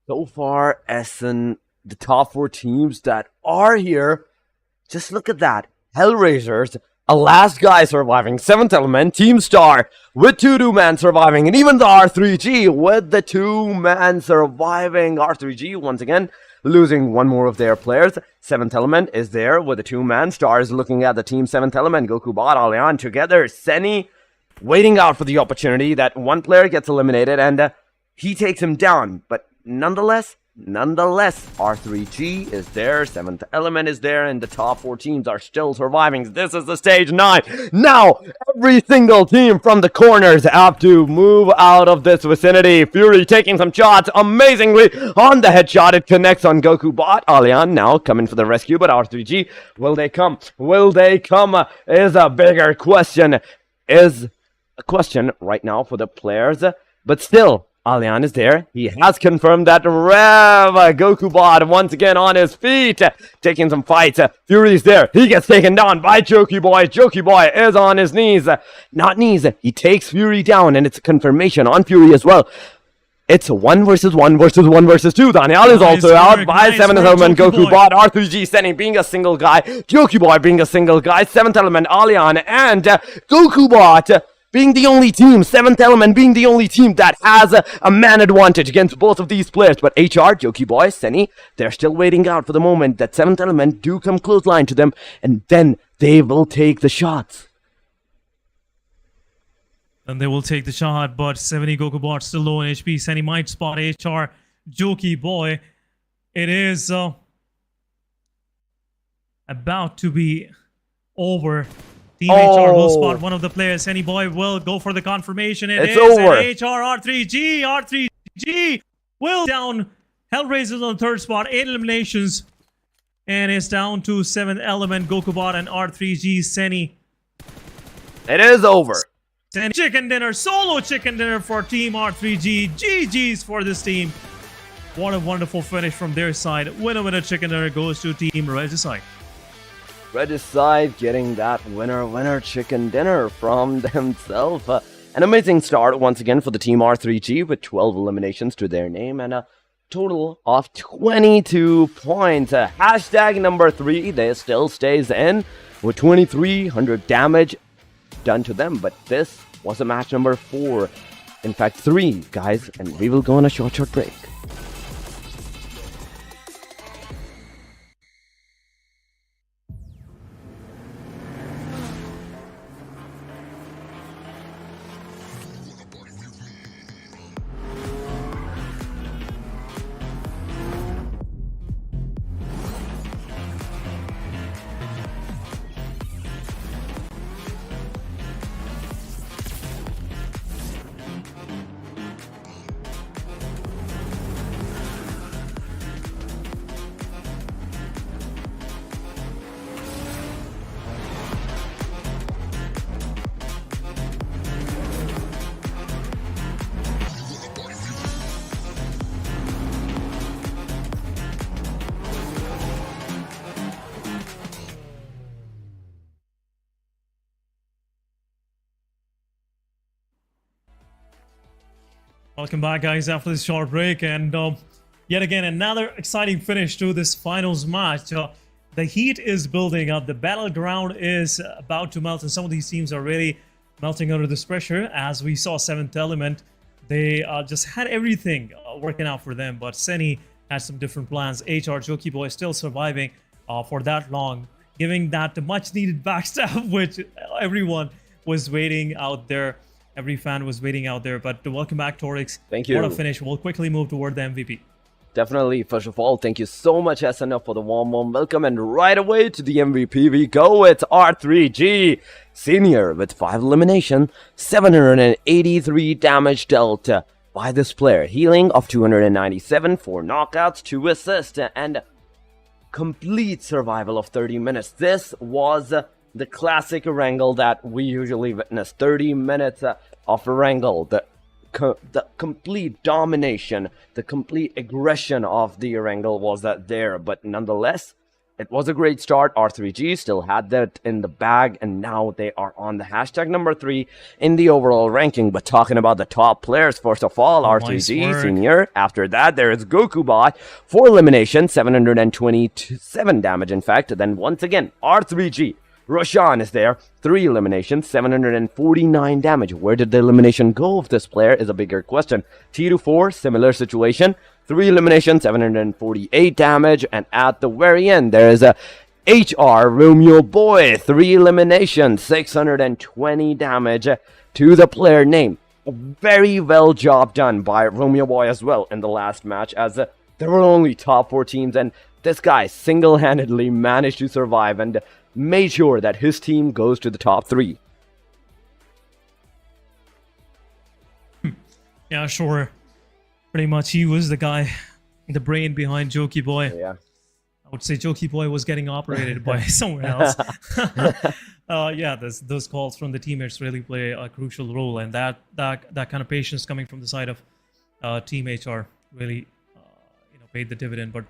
So far, Essen, the top 4 teams that are here, just look at that. HellRaisers, a last guy surviving. 7th Element, Team Star with 2-man surviving. And even the R3G with the 2-man surviving. R3G, once again, losing 1 more of their players. 7th Element is there with a 2-man. Star is looking at the team 7th Element. Goku Bot, Alian together. Senny waiting out for the opportunity that one player gets eliminated and he takes him down. But nonetheless, R3G is there, 7th Element is there, and the top 4 teams are still surviving. This is the stage 9. Now, every single team from the corners have to move out of this vicinity. Fury taking some shots amazingly on the headshot. It connects on Goku Bot. Alian now coming for the rescue, but R3G, will they come? Will they come is a bigger question. Is a question right now for the players, but still, Alian is there. He has confirmed that Rev Goku Bot once again on his feet, taking some fights. Fury's there. He gets taken down by Jokey Boy. Jokey Boy is on his knees. Not knees. He takes Fury down, and it's a confirmation on Fury as well. It's 1 versus 1 versus 1 versus 2. Daniel is also out by 7th Element. Goku Bot, R3G Senny being a single guy. Jokey Boy being a single guy. 7th Element, Alian, and Goku Bot being the only team, 7th Element being the only team that has a man advantage against both of these players. But HR, Jokey Boy, Senny, they're still waiting out for the moment that 7th Element do come close line to them, and then they will take the shots. And they will take the shot, but 70 Goku Bot still low in HP. Senny might spot HR, Jokey Boy. It is about to be over. Team HR will spot one of the players. Senny Boy will go for the confirmation. It's over. HR, R3G will down. HellRaisers on the 3rd spot. 8 eliminations. And it's down to 7th Element, Goku Bot, and R3G, Senny. It is over. And chicken dinner, solo chicken dinner for Team R3G. GG's for this team. What a wonderful finish from their side. Winner chicken dinner goes to Team Regicide. Regicide getting that winner chicken dinner from themselves. An amazing start once again for the Team R3G with 12 eliminations to their name and a total of 22 points. Hashtag number 3, they still stays in with 2300 damage done to them, but this was a match number 4. In fact, 3, guys, and we will go on a short break. Welcome back, guys, after this short break, and yet again another exciting finish to this finals match. The heat is building up, the battleground is about to melt, and some of these teams are really melting under this pressure. As we saw 7th Element, they just had everything working out for them, but Senny had some different plans. HR, Jokey Boy still surviving for that long, giving that much needed backstab, which everyone was waiting out there. Every fan was waiting out there, but welcome back, Torix. Thank you. What a finish. We'll quickly move toward the MVP. Definitely. First of all, thank you so much, SNF, for the warm welcome. And right away to the MVP we go. It's R3G Senior with 5 elimination, 783 damage dealt by this player. Healing of 297, 4 knockouts, 2 assists, and complete survival of 30 minutes. This was the classic Erangel that we usually witness. 30 minutes of Erangel. The complete domination, the complete aggression of the Erangel was there. But nonetheless, it was a great start. R3G still had that in the bag, and now they are on the hashtag number 3 in the overall ranking. But talking about the top players, first of all, R3G Senior. After that, there is Goku Bot, 4 eliminations, 727 damage, in fact. Then once again, R3G. Roshan is there, 3 eliminations, 749 damage. Where did the elimination go of this player is a bigger question. T24, similar situation, 3 eliminations, 748 damage. And at the very end, there is a HR Romeo Boy, 3 eliminations, 620 damage. to the player name. A very well job done by Romeo Boy as well in the last match, as there were only top 4 teams, and this guy single-handedly managed to survive and made sure that his team goes to the top 3. Yeah, sure. Pretty much he was the guy, the brain behind Jokey Boy. Yeah. I would say Jokey Boy was getting operated by someone else. Yeah, those calls from the teammates really play a crucial role, and that kind of patience coming from the side of Team HR really paid the dividend. But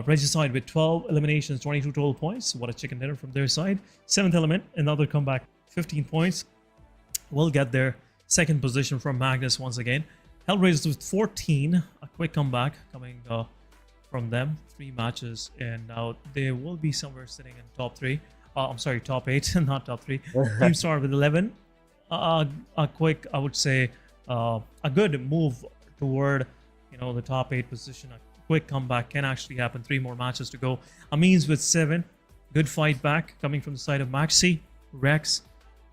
Regicide with 12 eliminations, 22 total points. What a chicken dinner from their side. 7th Element, another comeback, 15 points. We'll get there. 2nd position from Magnus once again. HellRaisers with 14, a quick comeback coming from them. 3 matches, and now they will be somewhere sitting in top 3. I'm sorry, top 8, not top 3. Team Star with 11. A quick, I would say, a good move toward the top 8 position. A quick comeback can actually happen. 3 more matches to go. Amines with 7. Good fight back coming from the side of Maxi, Rex,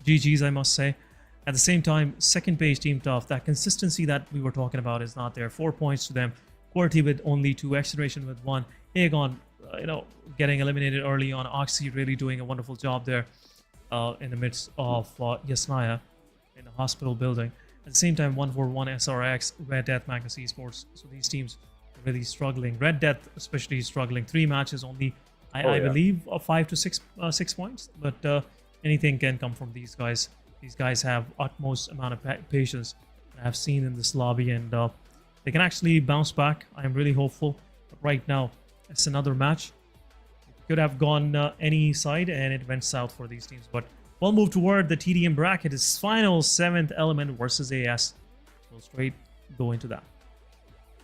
GG's, I must say. At the same time, 2nd page Team Tough, that consistency that we were talking about is not there. 4 points to them. QWERTY with only 2, XGeneration with 1. Aegon, getting eliminated early on. Oxy really doing a wonderful job there in the midst of Yasnaya in the hospital building. At the same time, 141 SRX, Red Death, Magnus Esports. So these teams are really struggling. Red Death especially struggling. 3 matches only, I believe, 5 to 6 points. But anything can come from these guys. These guys have utmost amount of patience I have seen in this lobby, and they can actually bounce back. I am really hopeful. But right now, it's another match. It could have gone any side, and it went south for these teams. But we'll move toward the TDM bracket. It's final 7th Element versus AS. We'll straight go into that.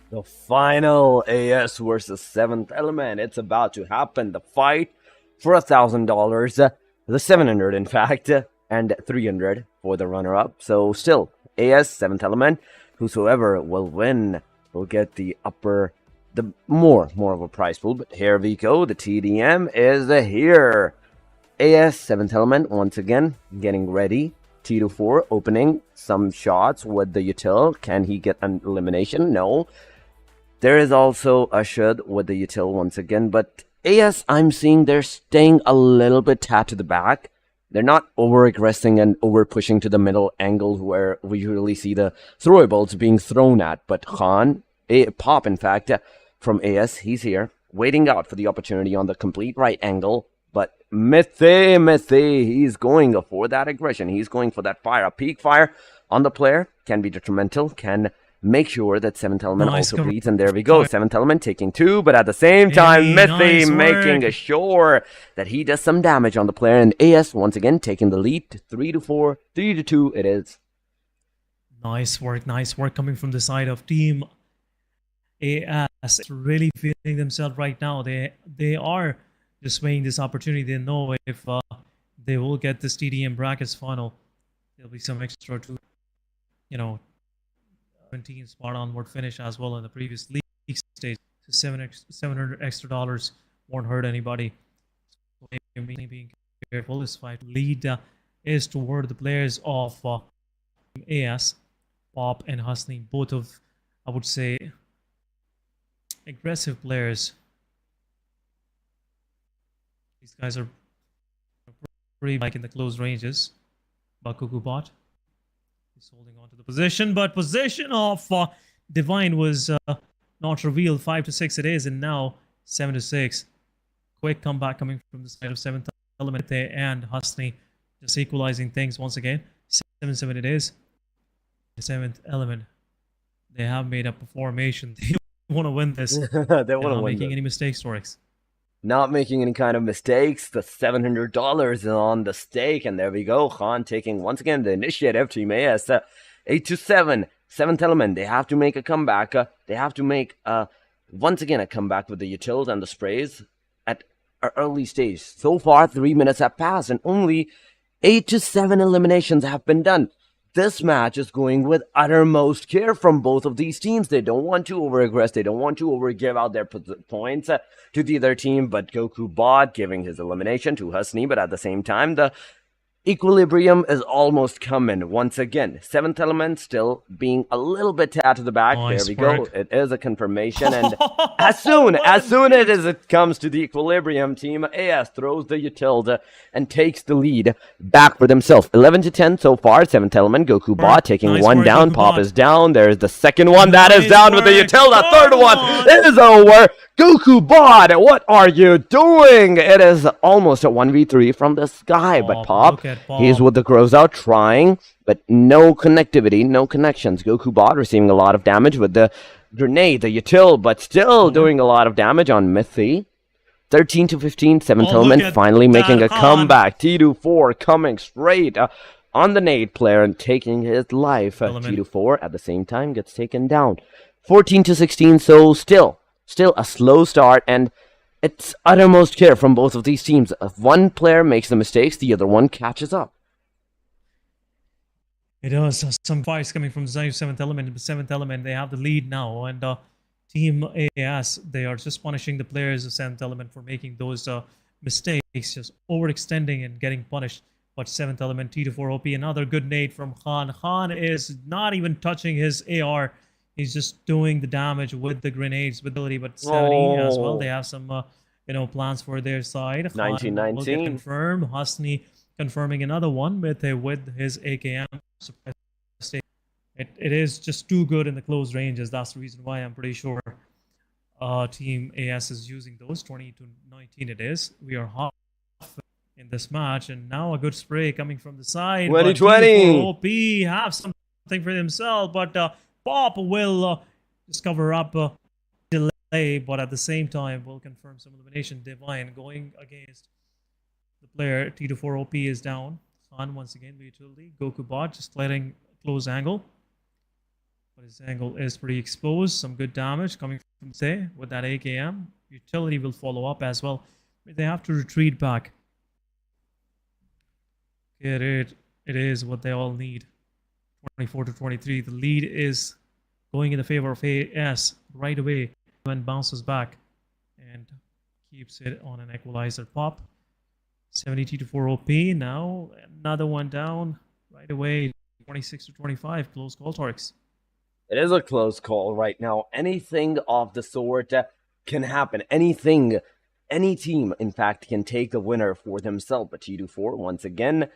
The final AS versus 7th Element. It's about to happen. The fight for $1,000. The 700, in fact. And 300 for the runner-up. So still, AS, 7th Element, whosoever will win will get the more of a prize pool. But here we go, the TDM is here. AS, 7th Element, once again, getting ready. T24 opening some shots with the util. Can he get an elimination? No. There is also a Shud with the util once again. But AS, I'm seeing they're staying a little bit tapped to the back. They're not over-aggressing and over-pushing to the middle angle where we usually see the throwables being thrown at. But Khan, Pop, in fact, from AS, he's here, waiting out for the opportunity on the complete right angle. But Mithy, he's going for that aggression. He's going for that fire. A peak fire on the player can be detrimental, can make sure that 7th Element also bleeds. And there we go. 7th Element taking 2, but at the same time, Mithy making sure that he does some damage on the player. And AS once again taking the lead, 3-4, 3-2 it is. Nice work coming from the side of Team AS. Really feeling themselves right now. They are just weighing this opportunity. They know if they will get this TDM brackets final, there'll be some extra to 17 spot onward finish as well in the previous league stage. So $700 extra won't hurt anybody. So being careful. This fight lead is toward the players of AS, Pop and Husney. Both of, I would say, aggressive players. These guys are pretty in the close ranges. Bakugu bot. He's holding on to the position, but position of Divine was not revealed. 5-6 it is, and now 7-6. Quick comeback coming from the side of 7th Element there, and Husney just equalizing things once again. 7-7 it is. 7th Element, they have made up a formation. They want to win this. They want to win. Not making any mistakes, Torix. Not making any kind of mistakes. The $700 is on the stake, and there we go. Khan taking once again the initiative. Team AS 8-7. 7th Element. They have to make a comeback. They have to make once again a comeback with the utils and the sprays at an early stage. So far, 3 minutes have passed, and only 8-7 eliminations have been done. This match is going with uttermost care from both of these teams. They don't want to over-aggress. They don't want to over-give out their points to the other team. But Goku Bot giving his elimination to Husney. But at the same time, the Equilibrium is almost coming once again. Seventh element still being a little bit tad to the back. Nice There we go. work. It is a confirmation. And as soon as it comes to the equilibrium, Team AS throws the utility and takes the lead back for themselves. 11-10 so far. Seventh element, Goku Bot taking Nice one work, down. Goku Pop Bot. is down. There's the second one that is Nice down with the work. utility. Third Come one on. is over. Goku Bot, what are you doing? It is almost a 1v3 from the sky, but Pop, Look at Pop. he's with the grows out trying, but no connectivity, no connections. Goku Bot receiving a lot of damage with the grenade, the util, but still doing a lot of damage on Mythi. 13-15, seventh Oh, element look at finally making a that, Han. comeback. T24 coming straight on the nade player and taking his life. Element. T24 at the same time gets taken down. 14-16, so still a slow start, and it's uttermost care from both of these teams. If one player makes the mistakes, the other one catches up. It does. Some fights coming from the side of seventh element. The seventh element, they have the lead now, and Team AS, they are just punishing the players of seventh element for making those mistakes, just overextending and getting punished. But seventh element, T24 OP, another good nade from Khan. Khan is not even touching his AR. He's just doing the damage with the grenades, with ability, but 70 as well. They have some, plans for their side. Khan will get 19-19. confirmed. Husni confirming another one with his AKM. It is just too good in the close ranges. That's the reason why I'm pretty sure Team AS is using those. 20-19 it is. We are half in this match, and now a good spray coming from the side. 2020. OP have something for themselves, but Pop will just cover up delay, but at the same time will confirm some elimination. Divine going against the player. T24 OP is down. Khan once again the utility. Goku Bot just letting close angle. But his angle is pretty exposed. Some good damage coming from say with that AKM. Utility will follow up as well. But they have to retreat back. It is what they all need. 24-23. The lead is going in the favor of AS right away. When bounces back and keeps it on an equalizer. Pop. 70-4 OP. Now another one down right away. 26-25. Close call, Torix. It is a close call right now. Anything of the sort can happen. Anything, any team, in fact, can take the winner for themselves. But T24, once again,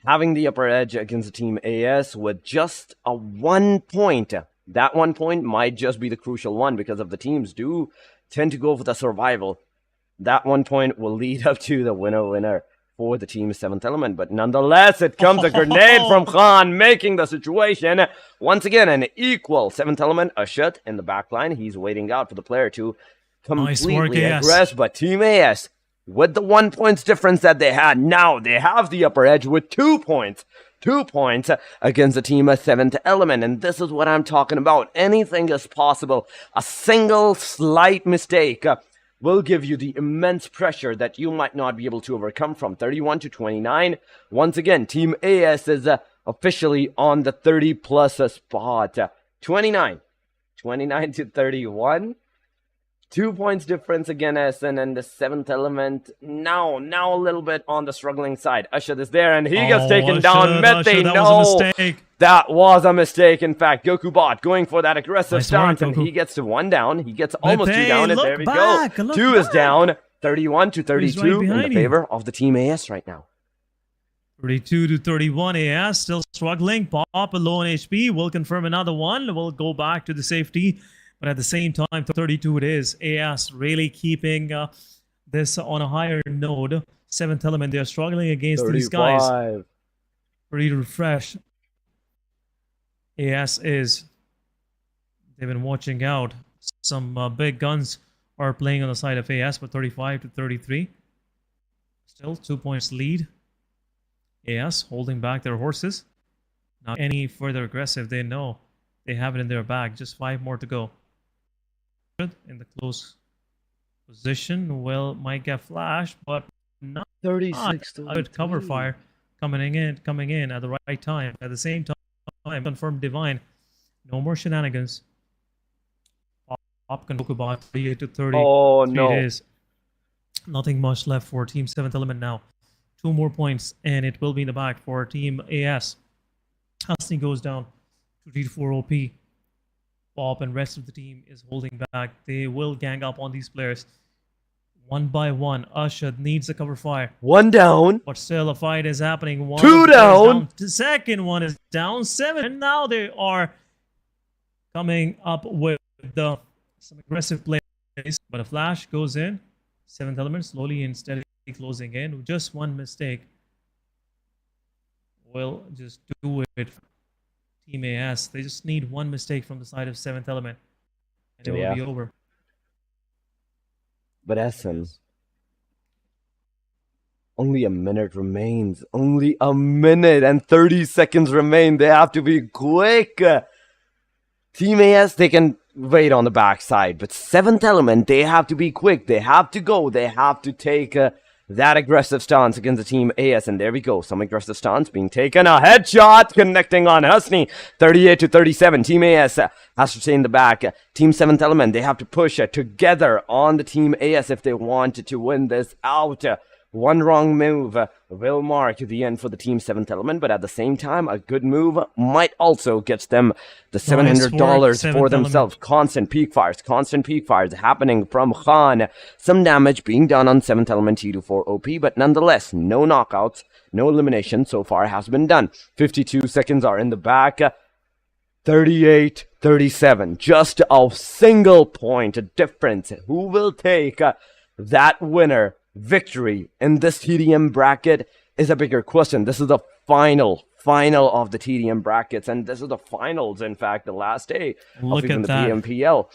having the upper edge against the Team AS with just a 1 point. That 1 point might just be the crucial one because of the teams do tend to go for the survival. That 1 point will lead up to the winner for the team seventh element. But nonetheless, it comes a grenade from Khan, making the situation once again an equal seventh element. A shot in the back line. He's waiting out for the player to completely aggress. But Team AS, with the 1 point difference that they had, now they have the upper edge with 2 points. 2 points against the team seventh element. And this is what I'm talking about. Anything is possible. A single slight mistake will give you the immense pressure that you might not be able to overcome. From 31-29. Once again, Team AS is officially on the 30-plus spot. 29-31. 2 points difference again, SN, and the seventh element now a little bit on the struggling side. Ushad is there, and he gets taken down. Mete, that was a mistake. In fact, Goku Bot going for that aggressive stance, and he gets to one down. He gets almost two down, and there we go. Two is down. 31-32 in the favor of the Team AS right now. 32-31 AS still struggling. Pop low on HP will confirm another one. We'll go back to the safety. But at the same time, 32 it is. AS really keeping this on a higher node. Seventh element, they're struggling against 35. These guys. Pretty refresh. AS is. They've been watching out. Some big guns are playing on the side of AS, but 35-33. Still 2 points lead. AS holding back their horses. Not any further aggressive. They know they have it in their bag. Just 5 more to go. In the close position, well, might get flashed, but not 36. Good cover fire coming in at the right time. At the same time, confirmed Divine. No more shenanigans. Pop can Goku Bot 38-30. Oh no! It is nothing much left for Team 7th Element now. 2 more points, and it will be in the back for Team AS. Husney goes down to T4 OP. Pop and rest of the team is holding back. They will gang up on these players. One by one, Ashad needs a cover fire. 1 down. But still, a fight is happening. 2 down. The second one is down 7. And now they are coming up with some aggressive plays. But a flash goes in. 7th element slowly and steadily closing in. Just one mistake will just do it. Team AS. They just need one mistake from the side of 7th element. And it will be over. But Essen, only a minute remains. Only a minute and 30 seconds remain. They have to be quick. Team AS, they can wait on the backside. But 7th element, they have to be quick. They have to go. They have to take that aggressive stance against the Team AS. And there we go. Some aggressive stance being taken. A headshot connecting on Husney. 38-37. Team AS has to stay in the back. Team 7th element, they have to push together on the Team AS if they want to win this out. One wrong move will mark the end for the Team 7th element, but at the same time, a good move might also get them the $700 for themselves. Constant peak fires happening from Khan. Some damage being done on 7th element T24 OP, but nonetheless, no knockouts, no elimination so far has been done. 52 seconds are in the back. 38-37. Just a single point difference. Who will take that winner? Victory in this TDM bracket is a bigger question. This is the final of the TDM brackets, and this is the finals, in fact, the last day of even the PMPL.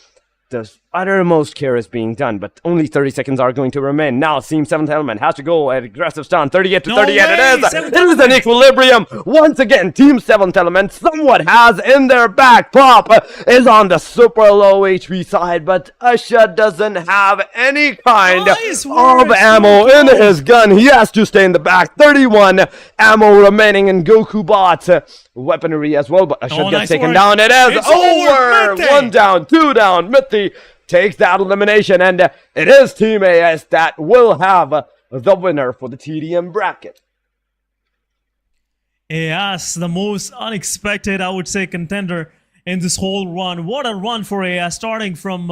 The uttermost care is being done, but only 30 seconds are going to remain. Now, Team 7th element has to go at aggressive stance. 38-38. It is an equilibrium. Once again, Team 7th element somewhat has in their back. Pop is on the super low HP side, but Ashad doesn't have any kind of ammo in his gun. He has to stay in the back. 31 ammo remaining in Goku Bot's weaponry as well, but Ashad gets taken down. It is over. 1 down, 2 down. Mithi takes that elimination, and it is Team AS that will have the winner for the TDM bracket. AS, the most unexpected, I would say, contender in this whole run. What a run for AS, starting from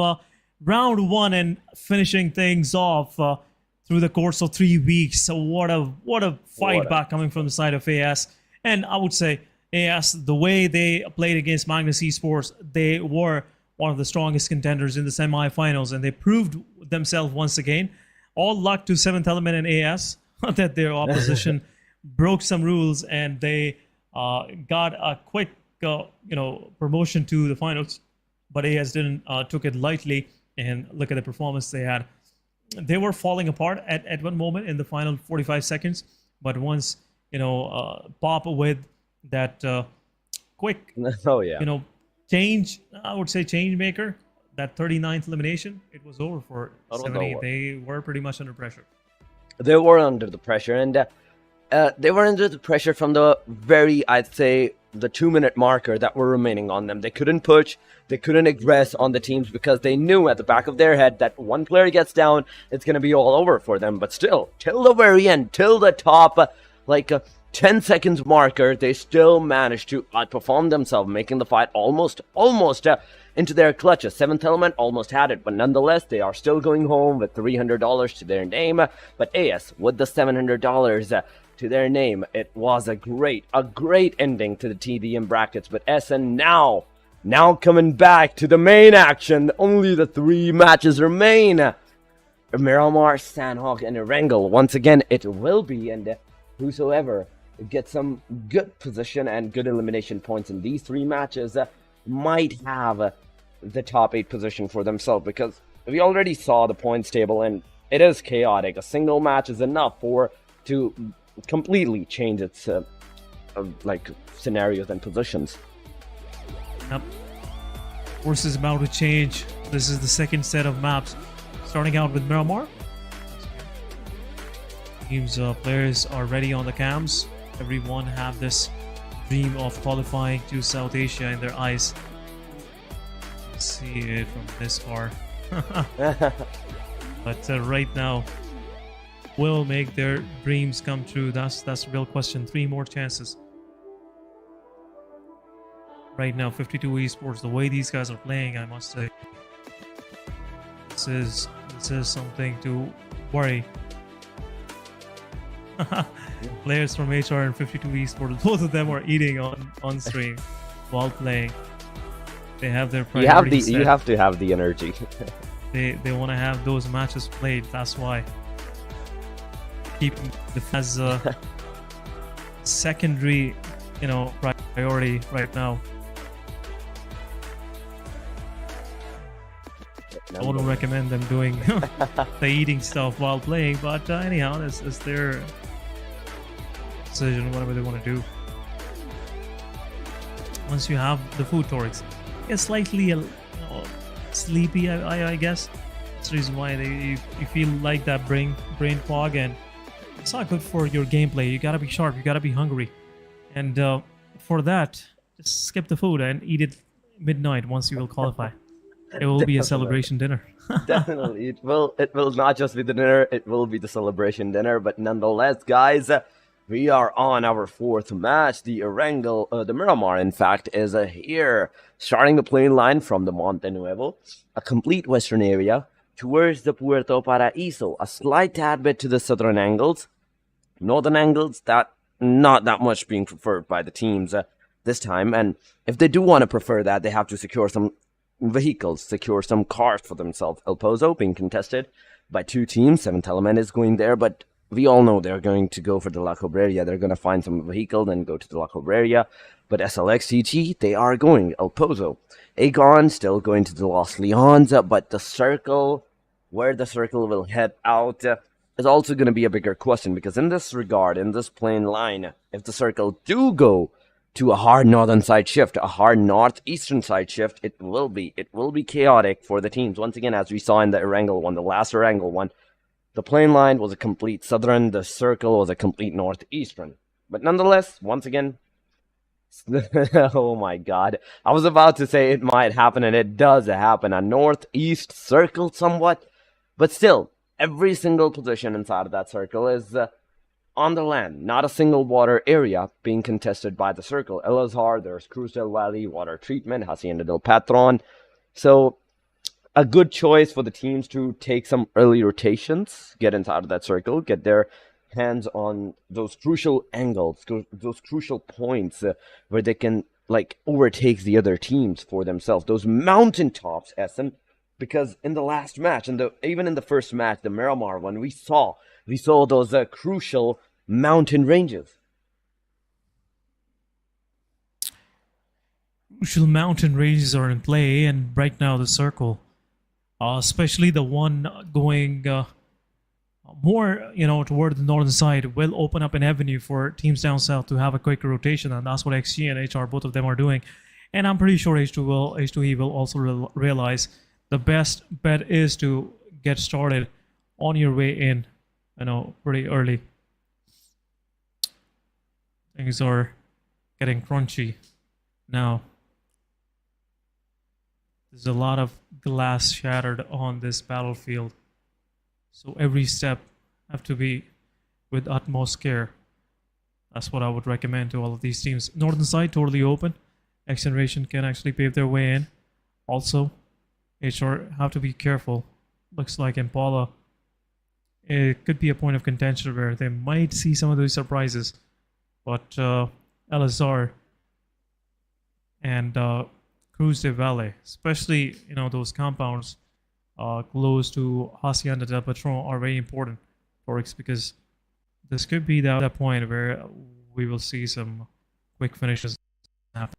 round 1 and finishing things off through the course of 3 weeks. So what a fight back coming from the side of AS. And I would say AS, the way they played against Magnus Esports, they were one of the strongest contenders in the semifinals, and they proved themselves once again. All luck to 7th element and AS that their opposition broke some rules, and they got a quick promotion to the finals. But AS didn't took it lightly, and look at the performance they had. They were falling apart at one moment in the final 45 seconds, but once Pop with that quick change, I would say change maker, that 39th elimination, it was over for 70. They were pretty much under pressure. They were under the pressure, and they were under the pressure from the I'd say, the 2-minute marker that were remaining on them. They couldn't push, they couldn't aggress on the teams because they knew at the back of their head that one player gets down, it's going to be all over for them. But still, till the very end, till the top, 10 seconds marker, they still managed to outperform themselves, making the fight almost into their clutches. 7th element almost had it, but nonetheless, they are still going home with $300 to their name. But AS, with the $700 to their name, it was a great ending to the TDM brackets. But SN now coming back to the main action. Only the 3 matches remain. Miramar, Sanhok, and Erangel. Once again, it will be, and whosoever get some good position and good elimination points in these 3 matches might have the top 8 position for themselves, because we already saw the points table and it is chaotic. A single match is enough to completely change its scenarios and positions. Yep. Course is about to change. This is the second set of maps, starting out with Miramar. Teams players are ready on the cams. Everyone have this dream of qualifying to South Asia in their eyes. Let's see it from this far. But right now, will make their dreams come true? That's the real question. 3 more chances. Right now, 52 Esports, the way these guys are playing, I must say, this is something to worry. Players from HR and 52 Esports, both of them are eating on stream while playing. They have their priorities. You have to have the energy. They want to have those matches played. That's why keeping the as a secondary, priority right now. I wouldn't recommend them doing the eating stuff while playing, but anyhow, it's their decision, whatever they want to do. Once you have the food, Torix, it's slightly sleepy, I guess. That's the reason why you feel like that brain fog, and it's not good for your gameplay. You gotta be sharp, you gotta be hungry, and for that, just skip the food and eat it midnight once you will qualify. It will be a celebration dinner. Definitely, it will not just be the dinner, it will be the celebration dinner. But nonetheless, guys, we are on our 4th match. The Erangel, the Miramar, in fact, is here, starting the plane line from the Monte Nuevo, a complete western area, towards the Puerto Paraíso, a slight tad bit to the southern angles. Northern angles, that not that much being preferred by the teams this time. And if they do want to prefer that, they have to secure some vehicles, secure some cars for themselves. El Pozo being contested by 2 teams. 7th Element is going there, but we all know they're going to go for the La Cobreria. They're going to find some vehicle, then go to the La Cobreria. But SLX TG, they are going El Pozo. Aegon still going to the Los Leons, but the circle, where the circle will head out, is also going to be a bigger question, because in this regard, in this plane line, if the circle do go to a hard northern side shift, a hard northeastern side shift, it will be chaotic for the teams. Once again, as we saw in the Erangel one, the last Erangel one, the plane line was a complete southern, the circle was a complete northeastern. But nonetheless, once again, oh my god, I was about to say it might happen, and it does happen, a northeast circle somewhat, but still, every single position inside of that circle is on the land, not a single water area being contested by the circle. El Azhar, there's Cruz del Valle, water treatment, Hacienda del Patron. So, a good choice for the teams to take some early rotations, get inside of that circle, get their hands on those crucial angles, those crucial points where they can, overtake the other teams for themselves. Those mountaintops, Essen, because in the last match, even in the first match, the Miramar one, we saw those crucial mountain ranges. Crucial mountain ranges are in play, and right now the circle, especially the one going more, toward the northern side, will open up an avenue for teams down south to have a quicker rotation, and that's what XG and HR, both of them, are doing. And I'm pretty sure H2E will also realize the best bet is to get started on your way in, pretty early. Things are getting crunchy now. There's a lot of glass shattered on this battlefield, so every step have to be with utmost care. That's what I would recommend to all of these teams. Northern side totally open. XGeneration can actually pave their way in. Also, HR have to be careful. Looks like Impala, it could be a point of contention where they might see some of those surprises. But LSR and Cruz de Valle, especially those compounds close to Hacienda del Patron, are very important for X, because this could be that point where we will see some quick finishes happen.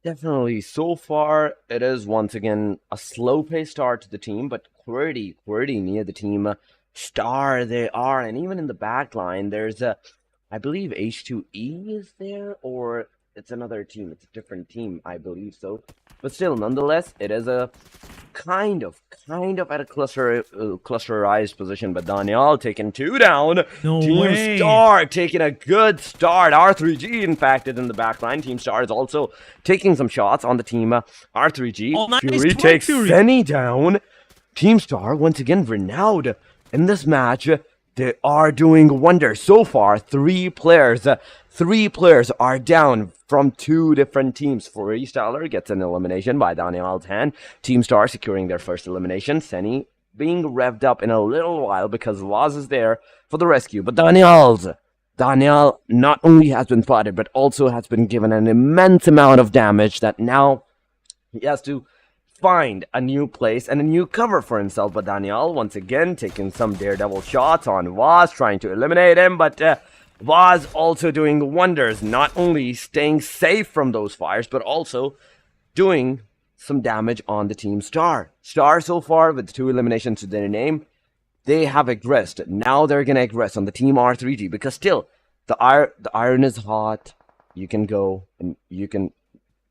Definitely. So far, it is once again a slow-paced start to the team, but QWERTY near the team star they are, and even in the back line, there's I believe H2E is there, or it's another team. It's a different team, I believe so. But still, nonetheless, it is a kind of at a clusterized position. But Daniel taking 2 down. No Team way. Star taking a good start. R3G, in fact, is in the back line. Team Star is also taking some shots on the team. R3G. Oh, nice Fury point, takes Fury. Senny down. Team Star, once again, renowned in this match, they are doing wonders. So far, three players are down from two different teams. Freestyler gets an elimination by Daniel's hand. Team Star securing their first elimination. Seni being revved up in a little while because Vaz is there for the rescue. But Daniel not only has been spotted, but also has been given an immense amount of damage that now he has to find a new place and a new cover for himself. But Daniel, once again, taking some daredevil shots on Vaz, trying to eliminate him. But Vaz also doing wonders, not only staying safe from those fires, but also doing some damage on the Team Star. Star, so far, with 2 eliminations to their name, they have aggressed. Now they're going to aggress on the Team R3G, because still, the iron is hot. You can go and you can,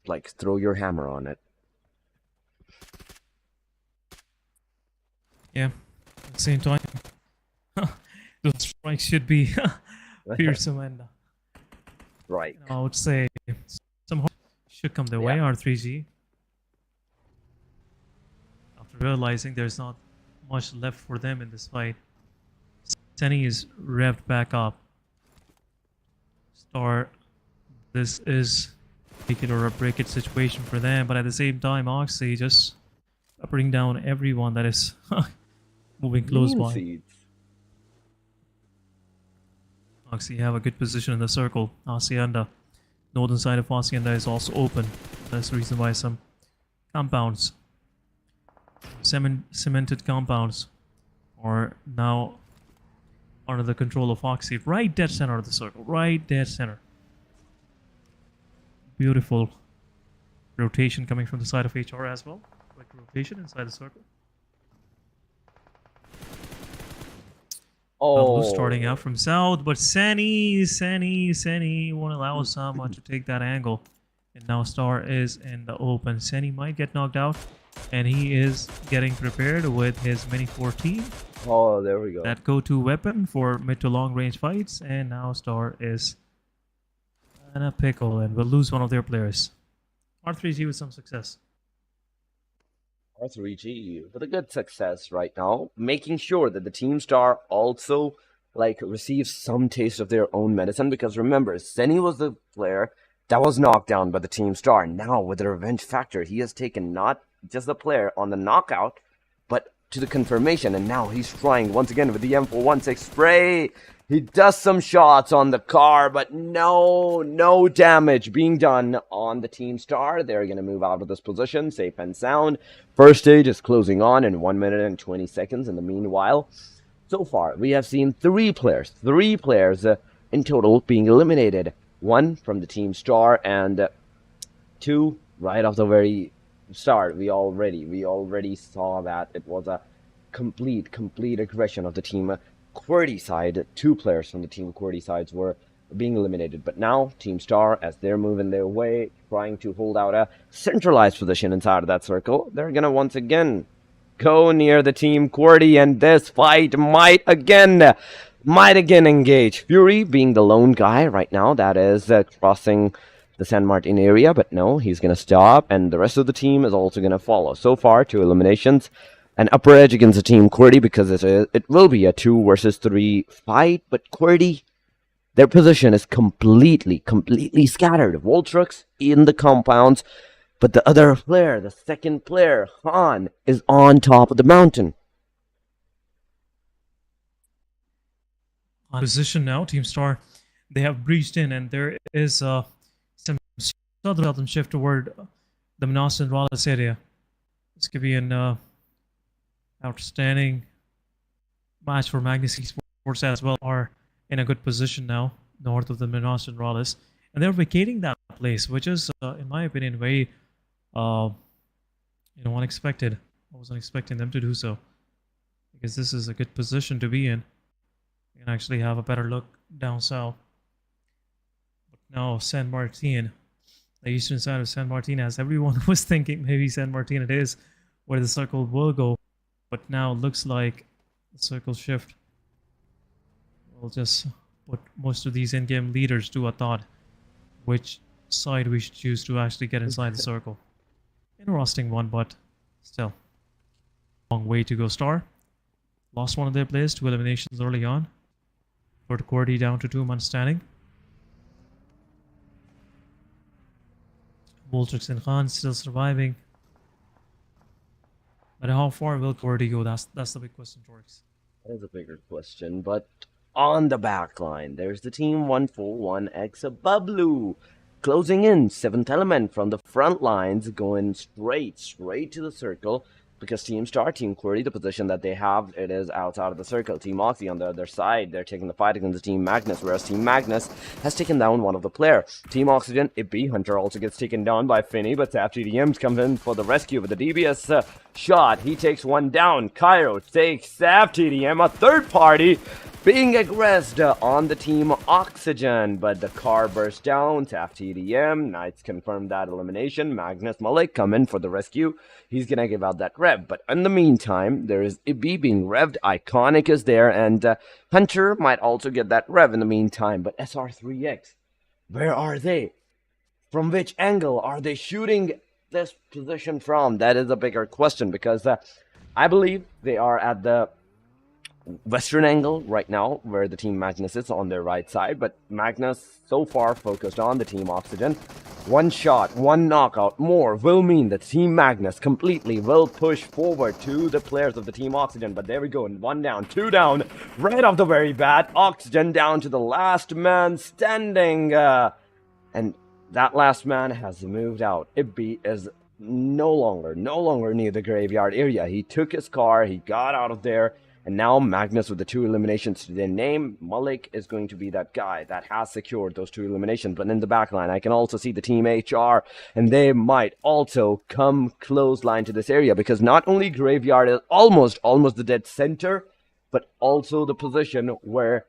like, throw your hammer on it. Yeah, at the same time, those strikes should be fearsome, and Right. I would say some hope should come their way. R3G, after realizing there's not much left for them in this fight, Seni is revved back up. Star, this is make it or a break it situation for them, but at the same time, Oxy just bring down everyone that is moving close by. Seeds. Oxy have a good position in the circle. Hacienda, northern side of Hacienda is also open. That's the reason why some compounds, cemented compounds, are now under the control of Oxy. Right dead center of the circle. Right dead center. Beautiful rotation coming from the side of HR as well. Quick rotation inside the circle. Oh, Starting out from south, but Seni won't allow Sama to take that angle. And now Star is in the open. Seni might get knocked out, and he is getting prepared with his Mini 14. Oh, there we go. That go-to weapon for mid to long range fights. And now Star is in a pickle and will lose one of their players. R3G with some success. R3G with a good success right now, making sure that the Team Star also receives some taste of their own medicine, because remember, Seni was the player that was knocked down by the Team Star. Now with the revenge factor, he has taken not just the player on the knockout, but to the confirmation, and now he's trying once again with the M416 spray. He does some shots on the car, but no damage being done on the Team Star. They're going to move out of this position, safe and sound. First stage is closing on in 1 minute and 20 seconds. In the meanwhile, so far, we have seen three players in total being eliminated. One from the Team Star, and two right off the very start. We already saw that it was a complete aggression of the Team QWERTY side. 2 players from the Team QWERTY sides were being eliminated, but now Team Star, as they're moving their way, trying to hold out a centralized position inside of that circle, they're gonna once again go near the Team QWERTY, and this fight might again engage. Fury being the lone guy right now that is crossing the San Martin area, but no, he's gonna stop, and the rest of the team is also gonna follow. So far, 2 eliminations. An upper edge against the Team QWERTY, because it will be a 2 versus 3 fight, but QWERTY, their position is completely scattered. Voltrux in the compounds, but the other player, the second player, Han, is on top of the mountain. On position now, Team Star, they have breached in, and there is some southern shift toward the Magnus and Wallace area. This could be an outstanding match for Magnus Esports as well. Are in a good position now, north of the Magnus and Wallace, and they're vacating that place, which is, in my opinion, very unexpected. I wasn't expecting them to do so, because this is a good position to be in. You can actually have a better look down south. But now San Martin, the eastern side of San Martin, as everyone was thinking maybe San Martin it is where the circle will go, but now looks like the circle shift will just put most of these in-game leaders to a thought which side we should choose to actually get inside the circle. Interesting one, but still long way to go. Star lost one of their players to eliminations early on. Put QWERTY down to 2 man standing. Voltrix and Khan still surviving. But how far will QWERTY go? That's the big question, Torx. That is a bigger question, but on the back line, there's the team 141X Bablu closing in 7th element from the front lines, going straight to the circle, because Team Star, Team QWERTY, the position that they have, it is outside of the circle. Team Oxy on the other side, they're taking the fight against the Team Magnus, whereas Team Magnus has taken down one of the player. Team Oxygen, Ibby, Hunter also gets taken down by Finney, but Sap TDM's come in for the rescue with the DBS shot. He takes one down. Cairo takes Sap TDM, a third party being aggressed on the Team Oxygen, but the car burst down. Sap TDM, Knights confirmed that elimination. Magnus Malik come in for the rescue. He's gonna give out that rev, but in the meantime, there is Ibby being revved. Iconic is there, and Hunter might also get that rev in the meantime. But SR3X, where are they? From which angle are they shooting this position from? That is a bigger question, because I believe they are at the western angle right now, where the Team Magnus is on their right side, but Magnus so far focused on the Team Oxygen. One shot, one knockout more will mean that Team Magnus completely will push forward to the players of the Team Oxygen. But there we go, and 1 down, 2 down, right off the very bat. Oxygen down to the last man standing, and that last man has moved out. Ibby is no longer near the graveyard area. He took his car, he got out of there. And now Magnus with the 2 eliminations to their name. Malik is going to be that guy that has secured those 2 eliminations. But in the back line, I can also see the Team HR. And they might also come close line to this area. Because not only Graveyard is almost the dead center, but also the position where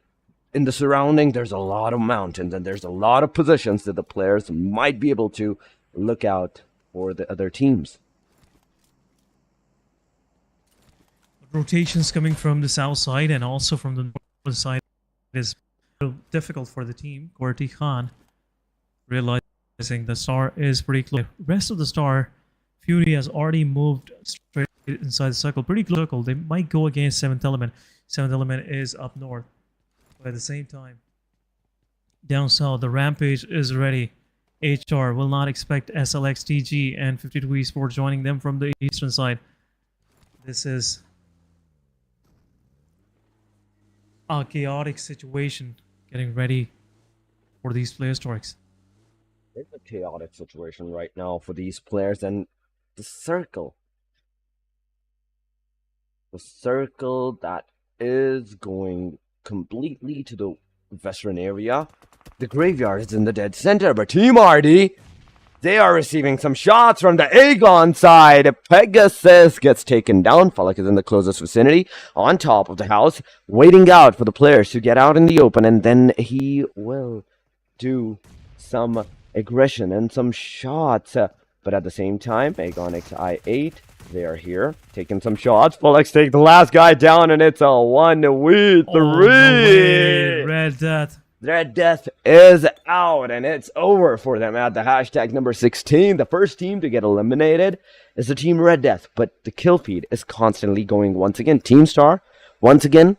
in the surrounding there's a lot of mountains. And there's a lot of positions that the players might be able to look out for the other teams. Rotations coming from the south side and also from the north side is difficult for the team. QWERTY Khan realizing the star is pretty close. Rest of the star, Fury has already moved straight inside the circle, pretty close circle. They might go against 7th element. 7th element is up north. But at the same time, down south, the Rampage is ready. HR will not expect SLX TG and 52 Esports joining them from the eastern side. This is a chaotic situation getting ready for these players, Torx. It's a chaotic situation right now for these players, and the circle that is going completely to the western area. The graveyard is in the dead center, but Team RD, they are receiving some shots from the Aegon side. Pegasus gets taken down. Falak is in the closest vicinity, on top of the house, waiting out for the players to get out in the open, and then he will do some aggression and some shots. But at the same time, Aegon XI8, they are here, taking some shots. Falak's take the last guy down, and it's a 1v3. Oh, no way. Red Death. Red Death is out, and it's over for them at the hashtag number 16. The first team to get eliminated is the Team Red Death, but the kill feed is constantly going once again. Team Star, once again,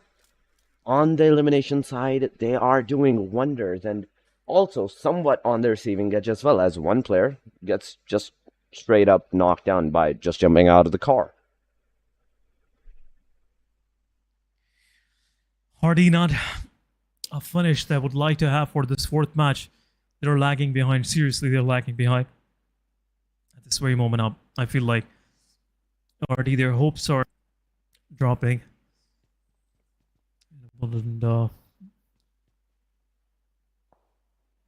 on the elimination side, they are doing wonders, and also somewhat on the receiving edge as well, as one player gets just straight up knocked down by just jumping out of the car. Hardy not a finish that would like to have for this 4th match. They're lagging behind. Seriously, they're lagging behind. At this very moment up, I feel like already their hopes are dropping. And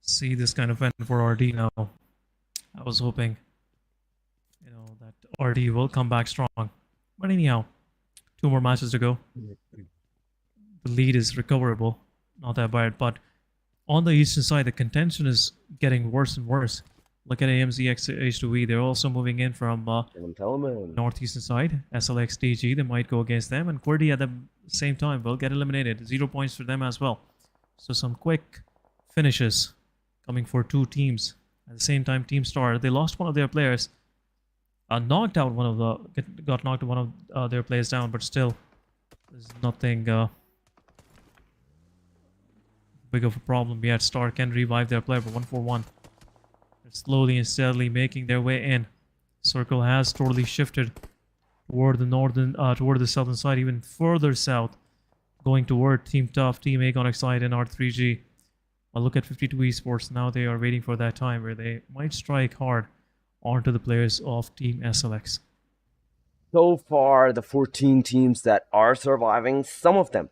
see this kind of end for RD now. I was hoping, that RD will come back strong. But anyhow, 2 more matches to go. The lead is recoverable. Not that bad, but on the eastern side, the contention is getting worse and worse. Look at AMZ H2E. They're also moving in from northeastern side. SLX DG, they might go against them. And QWERTY at the same time will get eliminated. 0 points for them as well. So some quick finishes coming for 2 teams. At the same time, Team Star, they lost one of their players. Got knocked one of their players down, but still There's nothing big of a problem yet. Star can revive their player, but 1-4-1. They're slowly and steadily making their way in. Circle has totally shifted toward the southern side, even further south, going toward Team Tough, Team Agonic side, and R3G. But look at 52 Esports. Now they are waiting for that time where they might strike hard onto the players of Team SLX. So far, the 14 teams that are surviving, some of them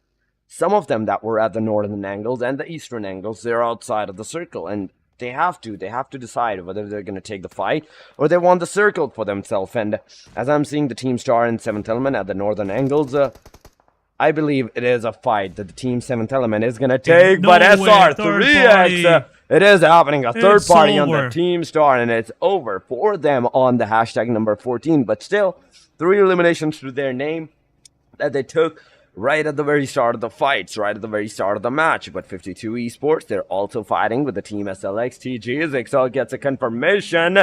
that were at the northern angles and the eastern angles, they're outside of the circle, and they have to decide whether they're going to take the fight or they want the circle for themselves. And as I'm seeing the Team Star and 7th Element at the northern angles, I believe it is a fight that the Team 7th Element is going to take, but SR3X, it is happening, a third party on the Team Star, and it's over for them on the hashtag number 14, but still, 3 eliminations to their name that they took right at the very start of the fights, right at the very start of the match. But 52 Esports, they're also fighting with the Team SLX. TG Zixel gets a confirmation.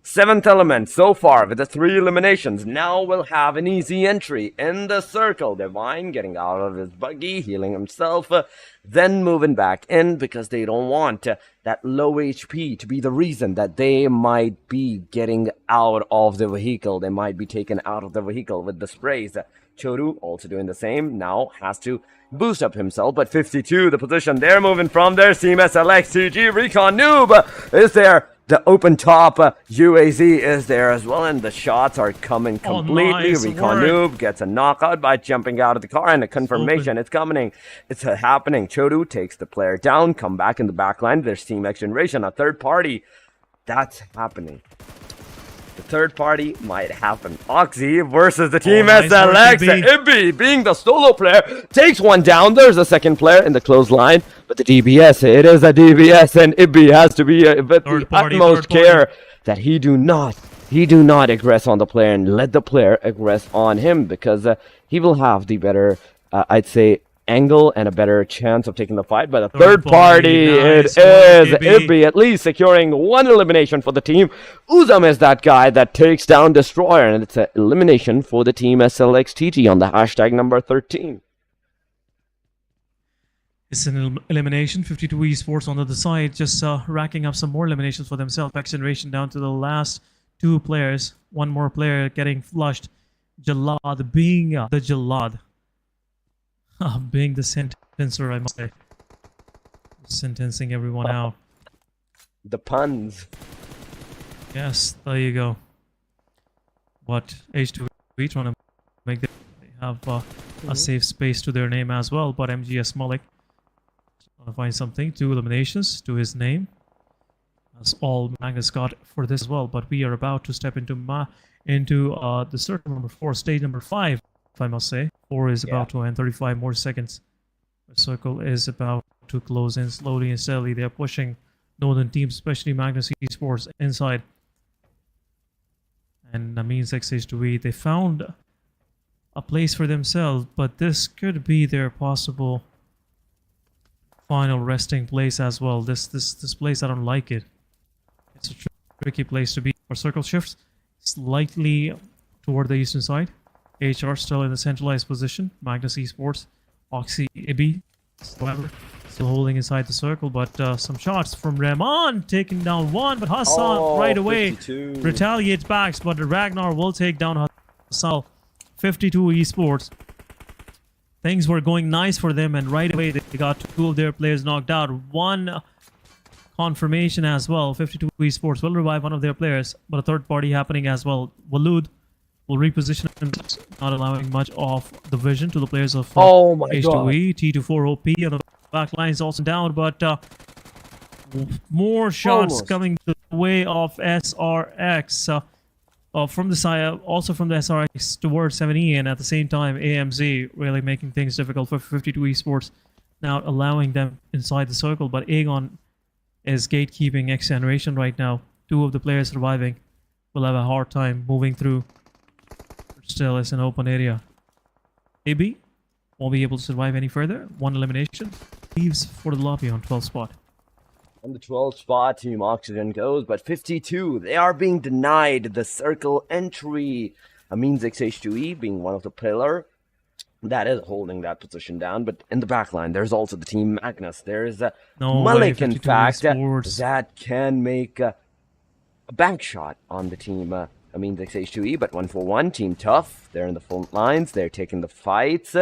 7th Element so far with the 3 eliminations now will have an easy entry in the circle. Divine getting out of his buggy, healing himself, then moving back in because they don't want that low HP to be the reason that they might be getting out of the vehicle. They might be taken out of the vehicle with the sprays. Chodu also doing the same, now has to boost up himself, but 52, the position they're moving from there, Team SLX, TG, Recon Noob is there, the open top, UAZ is there as well, and the shots are coming completely. Nice Recon Noob gets a knockout by jumping out of the car, and a confirmation, it's coming, it's happening. Chodu takes the player down, come back in the back line, there's Team XGeneration, a third party, that's happening. The third party might happen. Oxy versus the Team SLX. Ibby, being the solo player, takes one down. There's a second player in the close line. But the DBS, it is a DBS, and Ibby has to be with the utmost care that he do not aggress on the player and let the player aggress on him, because he will have the better, I'd say, angle and a better chance of taking the fight. But the third party, nice. It is Ibby at least securing 1 elimination for the team. Uzam is that guy that takes down Destroyer, and it's an elimination for the Team SLXTG on the hashtag number 13. It's an elimination. 52 Esports on the other side, just racking up some more eliminations for themselves. XGeneration down to the last 2 players. 1 more player getting flushed. Jalad being the Jalad. Being the sentencer, I must say. Sentencing everyone out. The puns. Yes, there you go. But H2E trying to make they have a safe space to their name as well. But MGS Malik trying to find something. 2 eliminations to his name. That's all Magnus got for this as well. But we are about to step into the circle number 4, stage number 5. I must say, 4 is about to end, 35 more seconds. The circle is about to close in slowly and steadily. They're pushing northern teams, especially Magnus Esports, inside. And that means XH2E, they found a place for themselves, but this could be their possible final resting place as well. This place, I don't like it. It's a tricky place to be. Our circle shifts slightly toward the eastern side. HR still in the centralized position. Magnus Esports, Oxy, Ibby, still holding inside the circle, but some shots from Rahman taking down 1, but Hassan right away 52. Retaliates back, but the Ragnar will take down Hassan. 52 Esports. Things were going nice for them, and right away they got 2 of their players knocked out. 1 confirmation as well. 52 Esports will revive 1 of their players, but a third party happening as well. Walud will reposition himself, not allowing much of the vision to the players of H2E. T24 OP on the back line is also down, but more shots coming the way of SRX from the side, also from the SRX towards 7E, and at the same time AMZ really making things difficult for 52 Esports, now allowing them inside the circle. But Aegon is gatekeeping XGeneration right now. 2 of the players surviving will have a hard time moving through. Still, it's an open area. AB won't be able to survive any further. 1 elimination. Leaves for the lobby on 12th spot. On the 12th spot, Team Oxygen goes, but 52, they are being denied the circle entry. Means XH2E being one of the pillar. that is holding that position down. But in the back line, there's also the team Magnus. There's No way, Malik, in 52 fact, Esports. that can make a bank shot on the team. I mean, the H2E, but 1-for-1, Team Tough. They're in the front lines. They're taking the fights.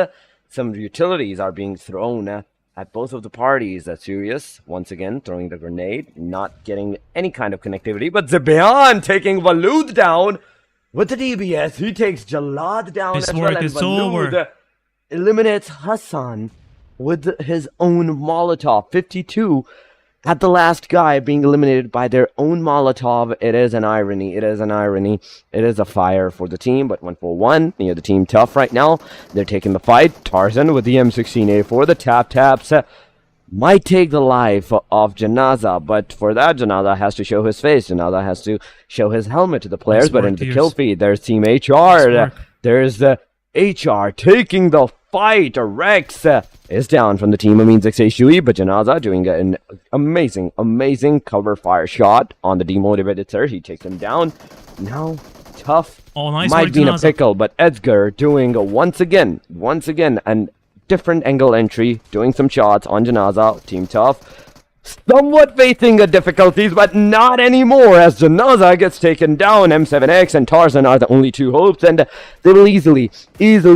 Some utilities are being thrown at both of the parties. Sirius, once again, throwing the grenade, not getting any kind of connectivity. But Zebian taking Valud down with the DBS. He takes Jalad down This as well. work And is Valud over. eliminates Hassan with his own Molotov. 52 at the last guy being eliminated by their own Molotov. It is an irony. It is an irony. It is a fire for the team, but 1-for-1 near the Team Tough right now. They're taking the fight. Tarzan with the M16A4. The taps might take the life of Janaza, but for that, Janaza has to show his face. Janaza has to show his helmet to the players, but in the kill feed, there's Team HR. There's HR taking the fight. Rex is down from the team Amines XHUE, but Janaza doing an amazing cover fire shot on the demotivated Sir. He takes him down. Now, Tough Nice might work, be in a Janaza. pickle, but Edgar doing once again, and different angle entry, doing some shots on Janaza. Team Tough somewhat facing difficulties, but not anymore as Janaza gets taken down. M7X and Tarzan are the only two hopes, and they will easily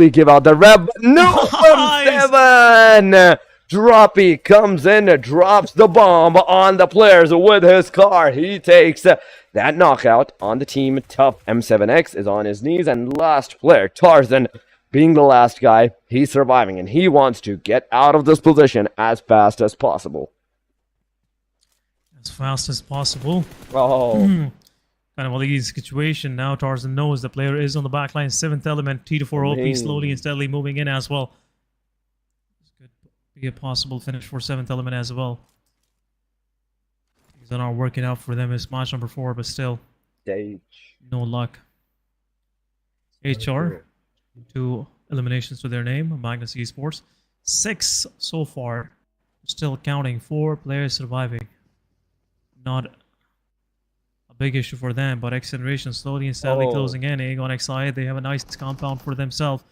give out the rev. No, M7! Droppy comes in, drops the bomb on the players with his car. He takes that knockout on the Team Tough. M7X is on his knees, and last player, Tarzan, being the last guy, he's surviving, and he wants to get out of this position as fast as possible. As fast as possible. Oh. Kind of a easy situation now. Tarzan knows the player is on the back line. 7th element, T4 OP slowly and steadily moving in as well. This could be a possible finish for 7th element as well. Things are not working out for them. It's match number 4, but still, no luck. HR, 2 eliminations to their name. Magnus Esports, 6 so far. Still counting. 4 players surviving. Not a big issue for them, but XGeneration slowly and steadily closing in. Egg on XI, they have a nice compound for themselves.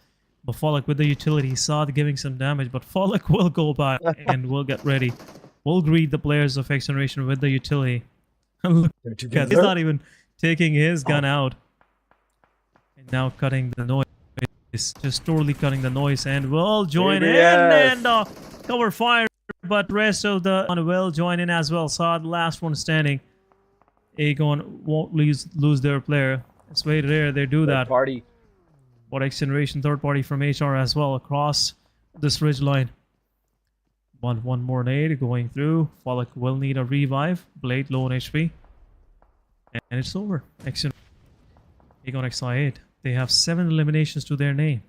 But Folek with the utility, Saad giving some damage, but Folek will go back and will get ready. We'll greet the players of XGeneration with the utility. Look, he's not even taking his gun out. And now cutting the noise. Just totally cutting the noise, and will join in and cover fire. But rest of the one will join in as well. Saad, last one standing. Aegon won't lose their player. It's very rare they do that. Party. But XGeneration, third party from HR as well across this ridge line. One more nade going through. Folek will need a revive. Blade low on HP. And it's over. Aegon XI8. They have 7 eliminations to their name.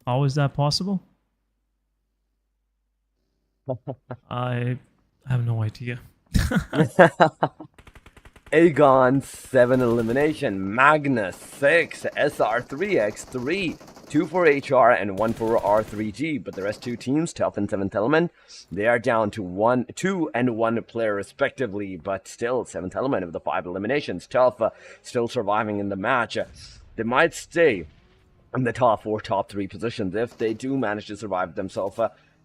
How is that possible? I have no idea. Aegon 7 elimination, Magnus 6, SR3X3, 2 for HR and 1 for R3G. But the rest 2 teams, Tough and 7th Element, they are down to 2 and 1 player respectively. But still, 7th Element of the 5 eliminations, Tough still surviving in the match. They might stay in the top 4, top 3 positions if they do manage to survive themselves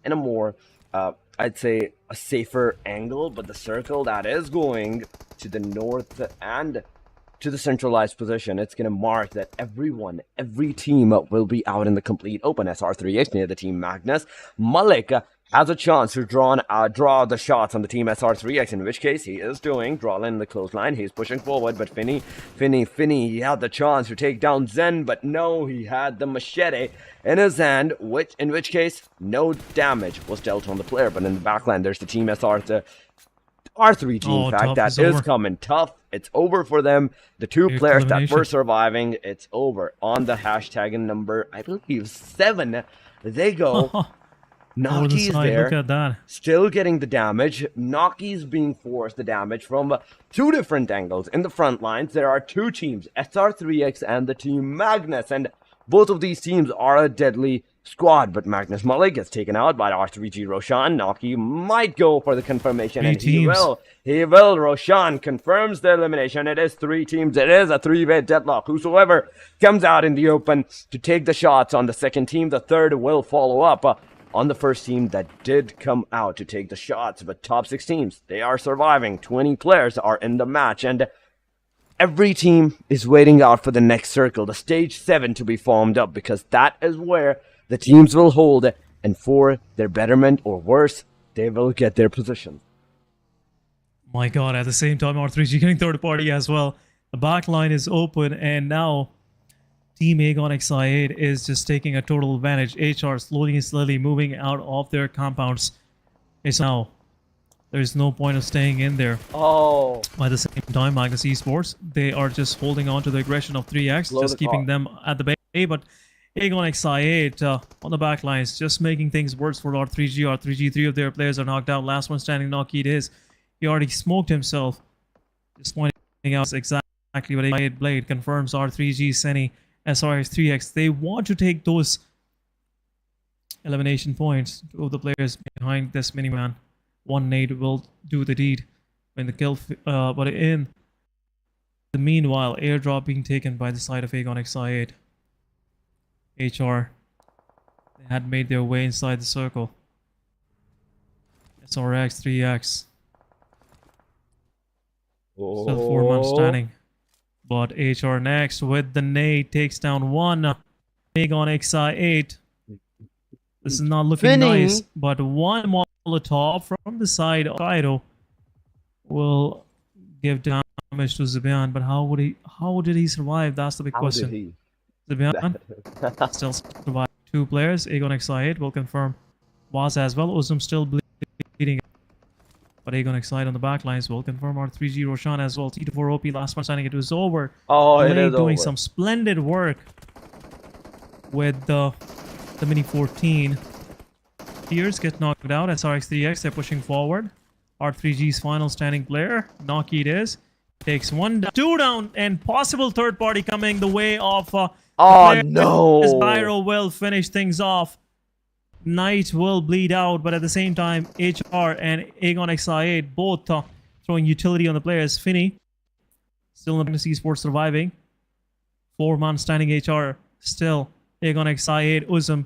in a more I'd say a safer angle, but the circle that is going to the north and to the centralized position, it's going to mark that every team will be out in the complete open. SR3X near the team Magnus. Malik has a chance to draw the shots on the team SR3X, in which case he is doing. Draw in the close line. He's pushing forward, but Finny, he had the chance to take down Zen, but no, he had the machete in his hand, in which case no damage was dealt on the player. But in the backline, there's the team SR3G, in fact, that is coming. Tough. It's over for them. The 2 players that were surviving, it's over. On the hashtag number, I believe, 7, they go. Naki's there, look at that. still getting the damage. Naki's being forced the damage from 2 different angles. In the front lines, there are 2 teams, SR3X and the team Magnus, and both of these teams are deadly squad, but Magnus Mully gets taken out by R3G Roshan. Naki might go for the confirmation, and he will. He will. Roshan confirms the elimination. It is 3 teams. It is a 3-way deadlock. Whosoever comes out in the open to take the shots on the second team, the third will follow up on the first team that did come out to take the shots. But top 6 teams, they are surviving. 20 players are in the match, and every team is waiting out for the next circle, the stage 7, to be formed up, because that is where the teams will hold, and for their betterment or worse, they will get their position. My god, at the same time, R3G getting third party as well. The back line is open, and now Team Aegon XI8 is just taking a total advantage. HR slowly moving out of their compounds. It's now. There's no point of staying in there. Oh. By the same time, Magnus Esports, they are just holding on to the aggression of 3x, just keeping them at the bay. But Aegon XI8 on the back lines, just making things worse for R3G. R3G, 3 of their players are knocked out. Last one standing, Naki it is. He already smoked himself. Just pointing out exactly what XI8 Blade confirms. R3G, Seni, SRX, 3x. They want to take those elimination points. 2 of the players behind this miniman. One nade will do the deed when the kill, but in the meanwhile, airdrop being taken by the side of Aegon XI8. HR, they had made their way inside the circle. SRX, 3x. Still 4 man standing. But HR next with the nade takes down 1. Aegon XI8. This is not looking nice, but 1 Molotov from the side of Kaido will give damage to Zibian, but how did he survive? That's the big question. Zibian still survived. 2 players, Aegon XI8 will confirm was as well. Uzum still bleeding, but Aegon XI8 on the back lines will confirm R3G Roshan as well. T24 OP last one standing, it was over. Oh, it is doing over. some splendid work with the Mini 14. Tears get knocked out. SRX3X, they're pushing forward. R3G's final standing player, Naki it is, takes 1 down, 2 down, and possible third party coming the way of oh no! As Byro will finish things off. Knight will bleed out, but at the same time, HR and Aegon XI8 both throwing utility on the players. Finny still in the Magnus Esports surviving. 4 man standing HR still. Aegon XI8, Uzum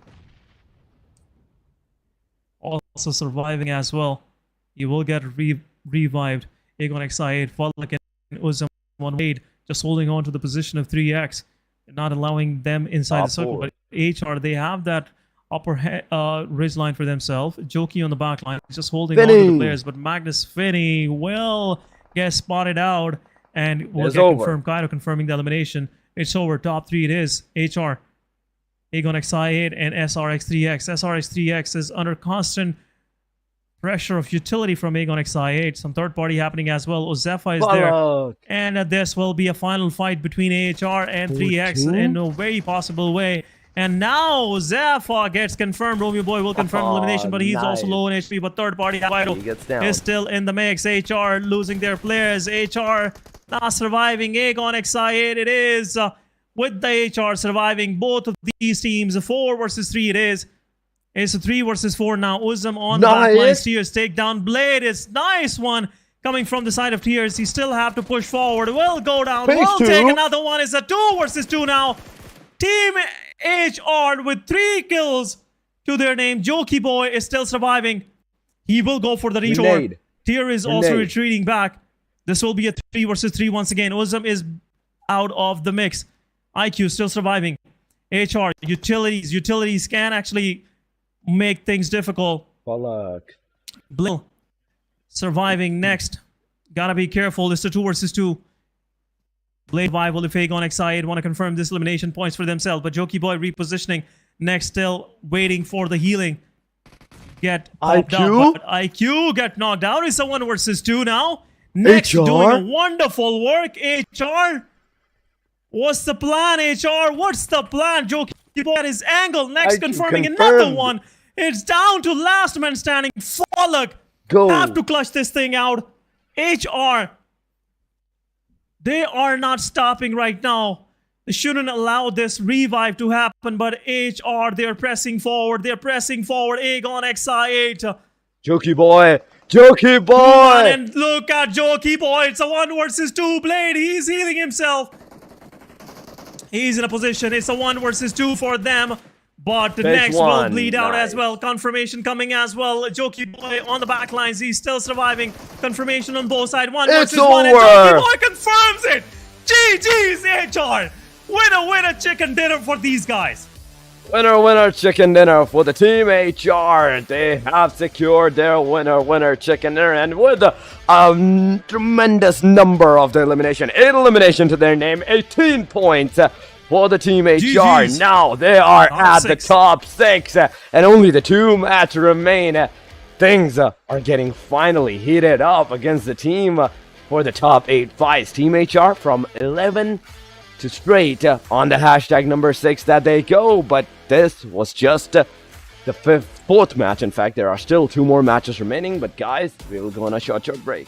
also surviving as well. He will get revived. Aegon XI8, Falak and Uzum 1 aid, just holding on to the position of 3x, not allowing them inside the circle. But HR, they have that upper ridge line for themselves. Joki on the back line, just holding on to the players. But Magnus Finny will get spotted out and will get confirmed. Kaido confirming the elimination. It's over. Top 3 it is. HR, Aegon XI8 and SRX3X. SRX3X is under constant pressure of utility from Aegon XI8. Some third party happening as well. Ozefa is there. And this will be a final fight between AHR and 3X in a very possible way. And now Ozefa gets confirmed. Romeo Boy will confirm elimination, but he's also low in HP. But third party is still in the mix. HR losing their players. HR not surviving. Aegon XI8 it is. With the HR surviving both of these teams, 4 versus 3 it is. It's a 3 versus 4 now. Uzum on the back line. Tears take down Blade. It's nice one coming from the side of Tears. He still have to push forward. Will go down. Will take another one. It's a 2 versus 2 now. Team HR with 3 kills to their name. Joki Boy is still surviving. He will go for the reshore. Tear is also retreating back. This will be a 3 versus 3 once again. Uzum is out of the mix. IQ still surviving. HR, utilities can actually make things difficult. Blil surviving next. Gotta be careful. It's a 2 versus 2. Blade Survival if Aegon XI8 want to confirm this elimination points for themselves. But Joki Boy repositioning. Next still waiting for the healing. Get popped out. But IQ get knocked out. It's a 1 versus 2 now. Next doing a wonderful work. HR. What's the plan, HR? What's the plan? Joki Boy at his angle. Next confirming another one. It's down to last man standing. Falak. Have to clutch this thing out. HR. They are not stopping right now. They shouldn't allow this revive to happen, but HR, they're pressing forward. They're pressing forward. Aegon XI8. Jokey boy! Jokey boy! And look at Jokey boy. It's a 1 versus 2 Blade. He's healing himself. He's in a position. It's a 1 versus 2 for them. But the next will bleed out as well. Confirmation coming as well. Jokey boy on the back lines. He's still surviving. Confirmation on both sides. 1 versus 1. And Jokey boy confirms it. GG's HR. Winner, winner, chicken dinner for these guys. Winner, winner, chicken dinner for the team HR. They have secured their winner, winner, chicken dinner, and with a tremendous number of the elimination, 8 elimination to their name, 18 points for the team HR. GG's. Now they are at the top 6, and only the 2 matches remain. Things are getting finally heated up against the team for the top 8 fights. Team HR from 11 to straight on the hashtag number 6 that they go, but this was just the 4th match. In fact, there are still 2 more matches remaining, but guys, we'll go on a short break.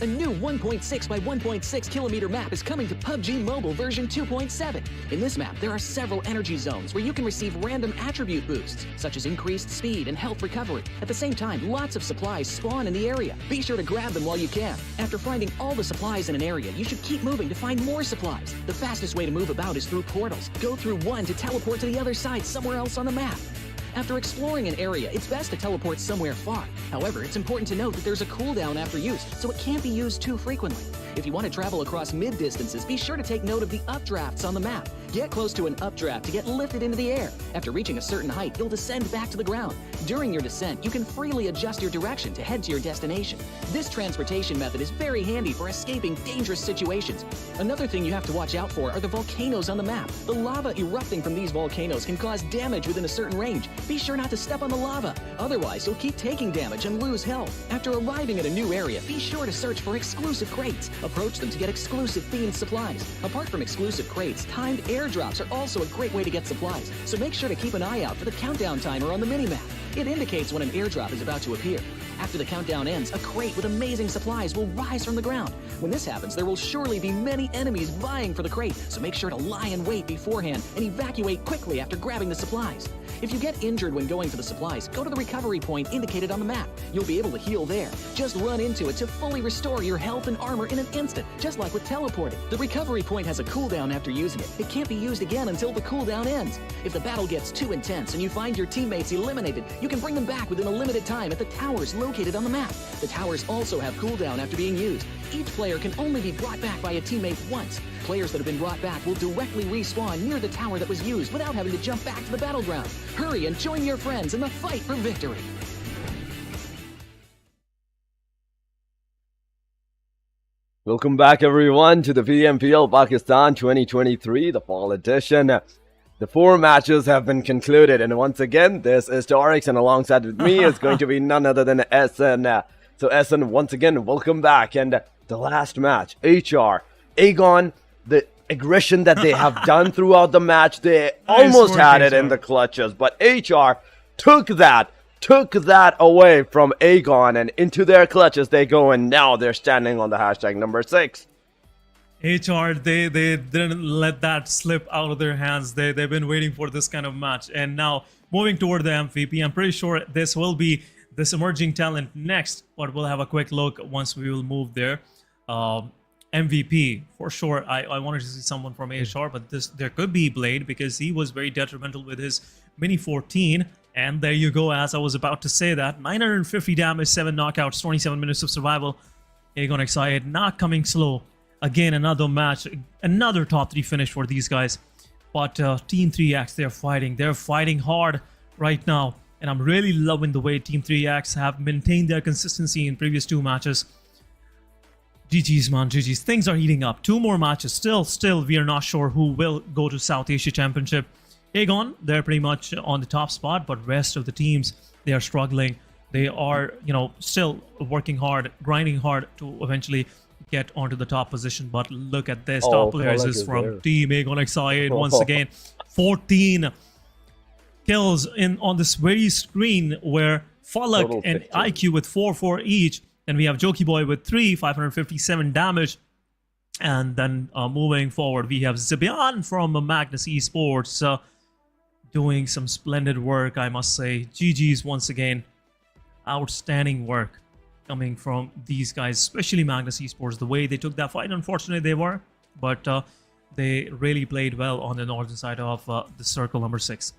A new 1.6 by 1.6 kilometer map is coming to PUBG Mobile version 2.7. In this map, there are several energy zones where you can receive random attribute boosts, such as increased speed and health recovery. At the same time, lots of supplies spawn in the area. Be sure to grab them while you can. After finding all the supplies in an area, you should keep moving to find more supplies. The fastest way to move about is through portals. Go through one to teleport to the other side somewhere else on the map. After exploring an area, it's best to teleport somewhere far. However, it's important to note that there's a cooldown after use, so it can't be used too frequently. If you want to travel across mid-distances, be sure to take note of the updrafts on the map. Get close to an updraft to get lifted into the air. After reaching a certain height, you'll descend back to the ground. During your descent, you can freely adjust your direction to head to your destination. This transportation method is very handy for escaping dangerous situations. Another thing you have to watch out for are the volcanoes on the map. The lava erupting from these volcanoes can cause damage within a certain range. Be sure not to step on the lava. Otherwise, you'll keep taking damage and lose health. After arriving at a new area, be sure to search for exclusive crates. Approach them to get exclusive themed supplies. Apart from exclusive crates, timed airdrops are also a great way to get supplies, so make sure to keep an eye out for the countdown timer on the minimap. It indicates when an airdrop is about to appear. After the countdown ends, a crate with amazing supplies will rise from the ground. When this happens, there will surely be many enemies vying for the crate, so make sure to lie in wait beforehand and evacuate quickly after grabbing the supplies. If you get injured when going for the supplies, go to the recovery point indicated on the map. You'll be able to heal there. Just run into it to fully restore your health and armor in an instant, just like with teleporting. The recovery point has a cooldown after using it. It can't be used again until the cooldown ends. If the battle gets too intense and you find your teammates eliminated, you can bring them back within a limited time at the towers located on the map. The towers also have cooldown after being used. Each player can only be brought back by a teammate once. Players that have been brought back will directly respawn near the tower that was used without having to jump back to the battleground. Hurry and join your friends in the fight for victory. Welcome back everyone to the PMPL Pakistan 2023, the fall edition. The 4 matches have been concluded, and once again, this is Torix, and alongside with me is going to be none other than SN. So SN, once again, welcome back. And the last match, HR, Aegon, the aggression that they have done throughout the match, they almost had it in the clutches, but HR took that away from Aegon, and into their clutches they go, and now they're standing on the hashtag number 6. HR, they didn't let that slip out of their hands. They've been waiting for this kind of match, and now moving toward the MVP. I'm pretty sure this will be this emerging talent next, but we'll have a quick look once we will move there. MVP for sure. I wanted to see someone from HR, but there could be Blade, because he was very detrimental with his mini 14. And there you go, as I was about to say that. 950 damage, 7 knockouts, 27 minutes of survival. Aegon excited, not coming slow. Again, another match, another top 3 finish for these guys. But Team 3X, they're fighting hard right now. And I'm really loving the way Team 3X have maintained their consistency in previous 2 matches. GG's, man, GG's. Things are heating up. 2 more matches. Still, we are not sure who will go to South Asia Championship. Aegon, they're pretty much on the top spot, but rest of the teams, they are struggling. They are, still working hard, grinding hard to eventually get onto the top position. But look at this. Top players is from Team Aegon XI once again. 14 kills in on this very screen where Falak Total and 15. IQ with 4 each. Then we have Jokey Boy with 557 damage. And then moving forward, we have Zibian from Magnus Esports doing some splendid work, I must say. GG's once again. Outstanding work coming from these guys, especially Magnus Esports. The way they took that fight, unfortunately they were, but they really played well on the northern side of the circle number 6.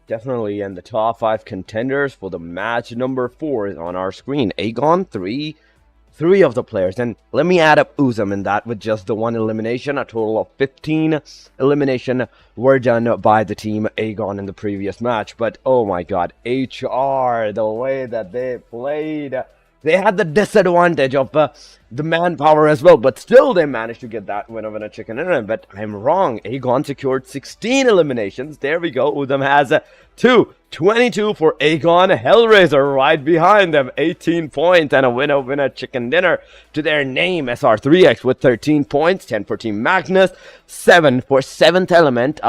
Definitely, and the top 5 contenders for the match number 4 is on our screen. Aegon, three of the players, and let me add up Uzum in that with just the 1 elimination. A total of 15 elimination were done by the team Aegon in the previous match. But oh my god, HR, the way that they played, they had the disadvantage of the manpower as well, but still they managed to get that win over a chicken dinner. But I'm wrong, Aegon secured 16 eliminations. There we go. Udam has 22 for Aegon. HellRaiser right behind them, 18 points and a winner chicken dinner to their name. SR3X with 13 points, 10 for Team Magnus, 7 for 7th Element.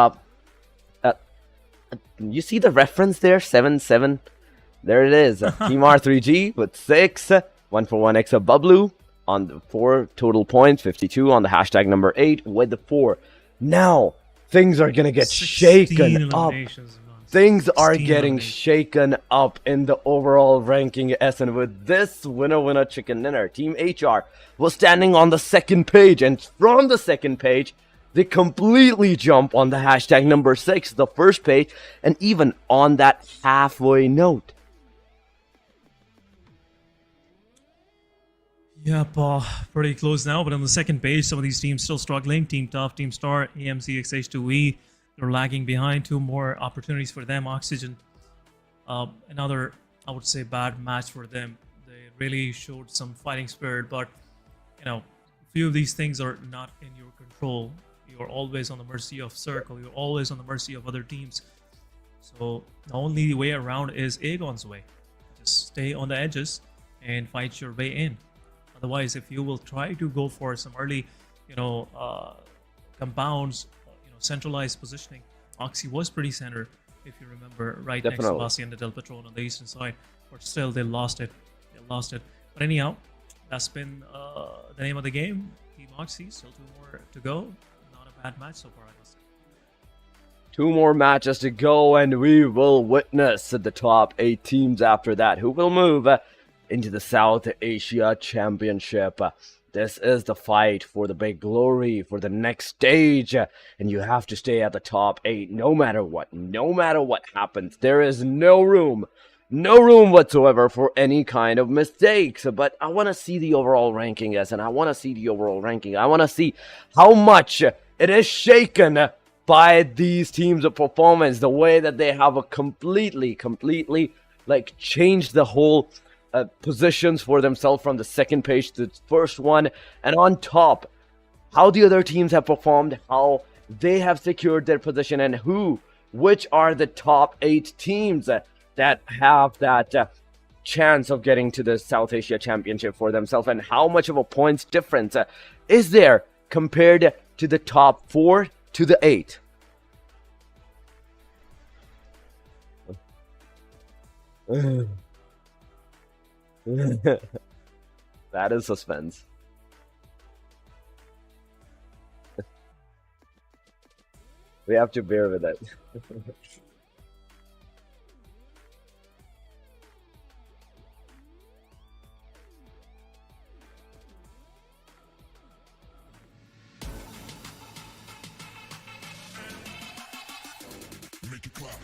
You see the reference there? 7-7. There it is. Team R3G with 6, 1 for 1X of Bublu on the 4 total points, 52 on the hashtag number 8 with the 4. Now things are gonna get shaken up. Things are getting shaken up in the overall ranking S, and with this winner chicken dinner, Team HR was standing on the 2nd page, and from the 2nd page they completely jump on the hashtag number 6, the 1st page, and even on that halfway note. Yep, pretty close now, but on the 2nd page, some of these teams still struggling. Team Tough, Team Star, AMC, XH2E, they're lagging behind. 2 more opportunities for them. Oxygen, another, I would say, bad match for them. They really showed some fighting spirit, but, you know, a few of these things are not in your control. You're always on the mercy of Circle. You're always on the mercy of other teams. So the only way around is Aegon's way. Just stay on the edges and fight your way in. Otherwise, if you will try to go for some early, compounds, centralized positioning, Oxy was pretty center, if you remember, right next to Basi and the Del Patron on the eastern side. But still, they lost it. But anyhow, that's been the name of the game. Team Oxy, still 2 more to go. Not a bad match so far, I must say. 2 more matches to go, and we will witness the top 8 teams after that who will move into the South Asia Championship. This is the fight for the big glory, for the next stage, and you have to stay at the top 8 no matter what happens. There is no room whatsoever for any kind of mistakes. But I want to see the overall ranking, and I want to see the overall ranking. I want to see how much it is shaken by these teams' performance, the way that they have a completely like changed the whole positions for themselves from the 2nd page to the 1st one, and on top, how the other teams have performed, how they have secured their position, and which are the top 8 teams that have that chance of getting to the South Asia Championship for themselves, and how much of a points difference is there compared to the top 4 to the 8. That is suspense. We have to bear with it. Make it clap.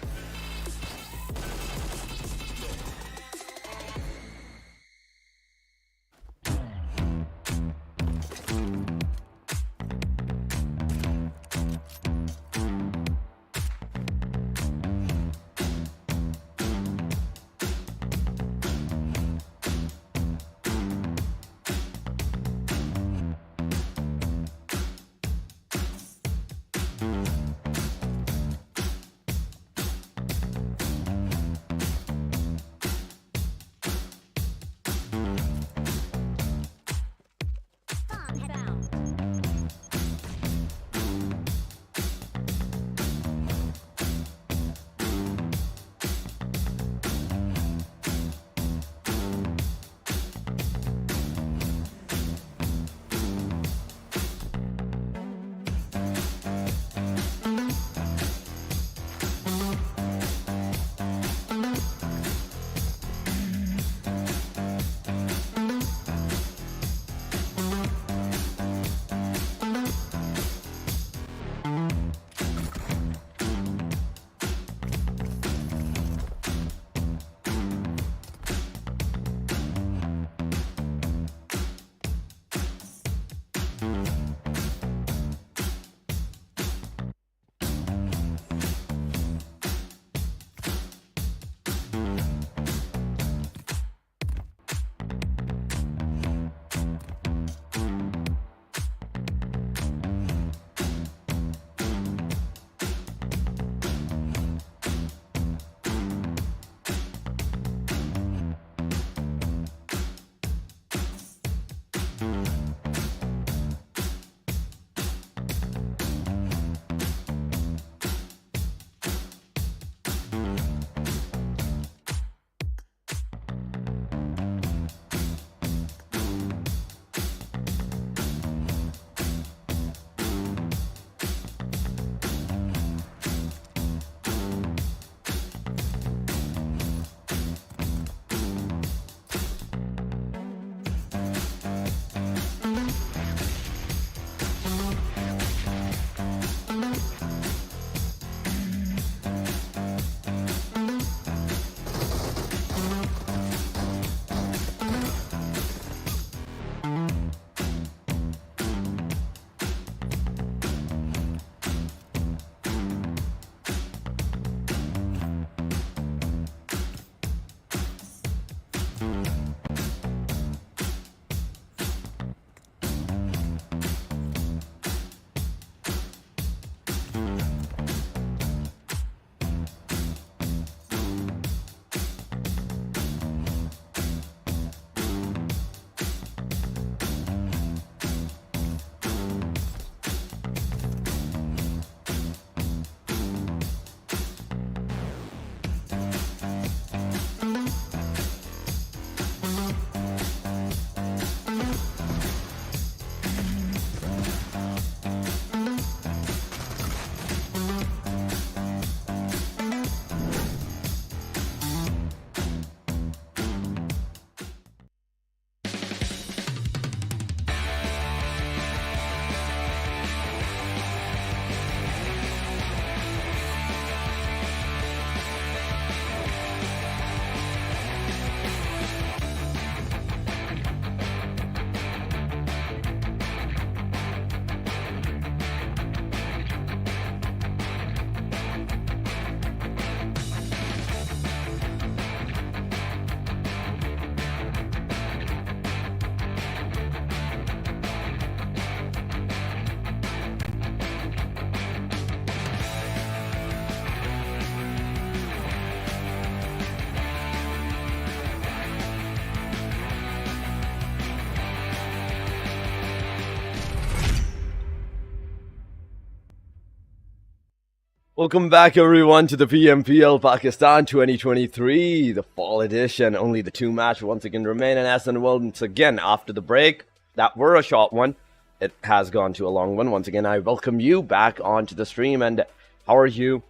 Welcome back, everyone, to the PMPL Pakistan 2023, the fall edition. Only the two match once again remain, and as and once again after the break, that were a short one, it has gone to a long one. Once again, I welcome you back onto the stream, and how are you?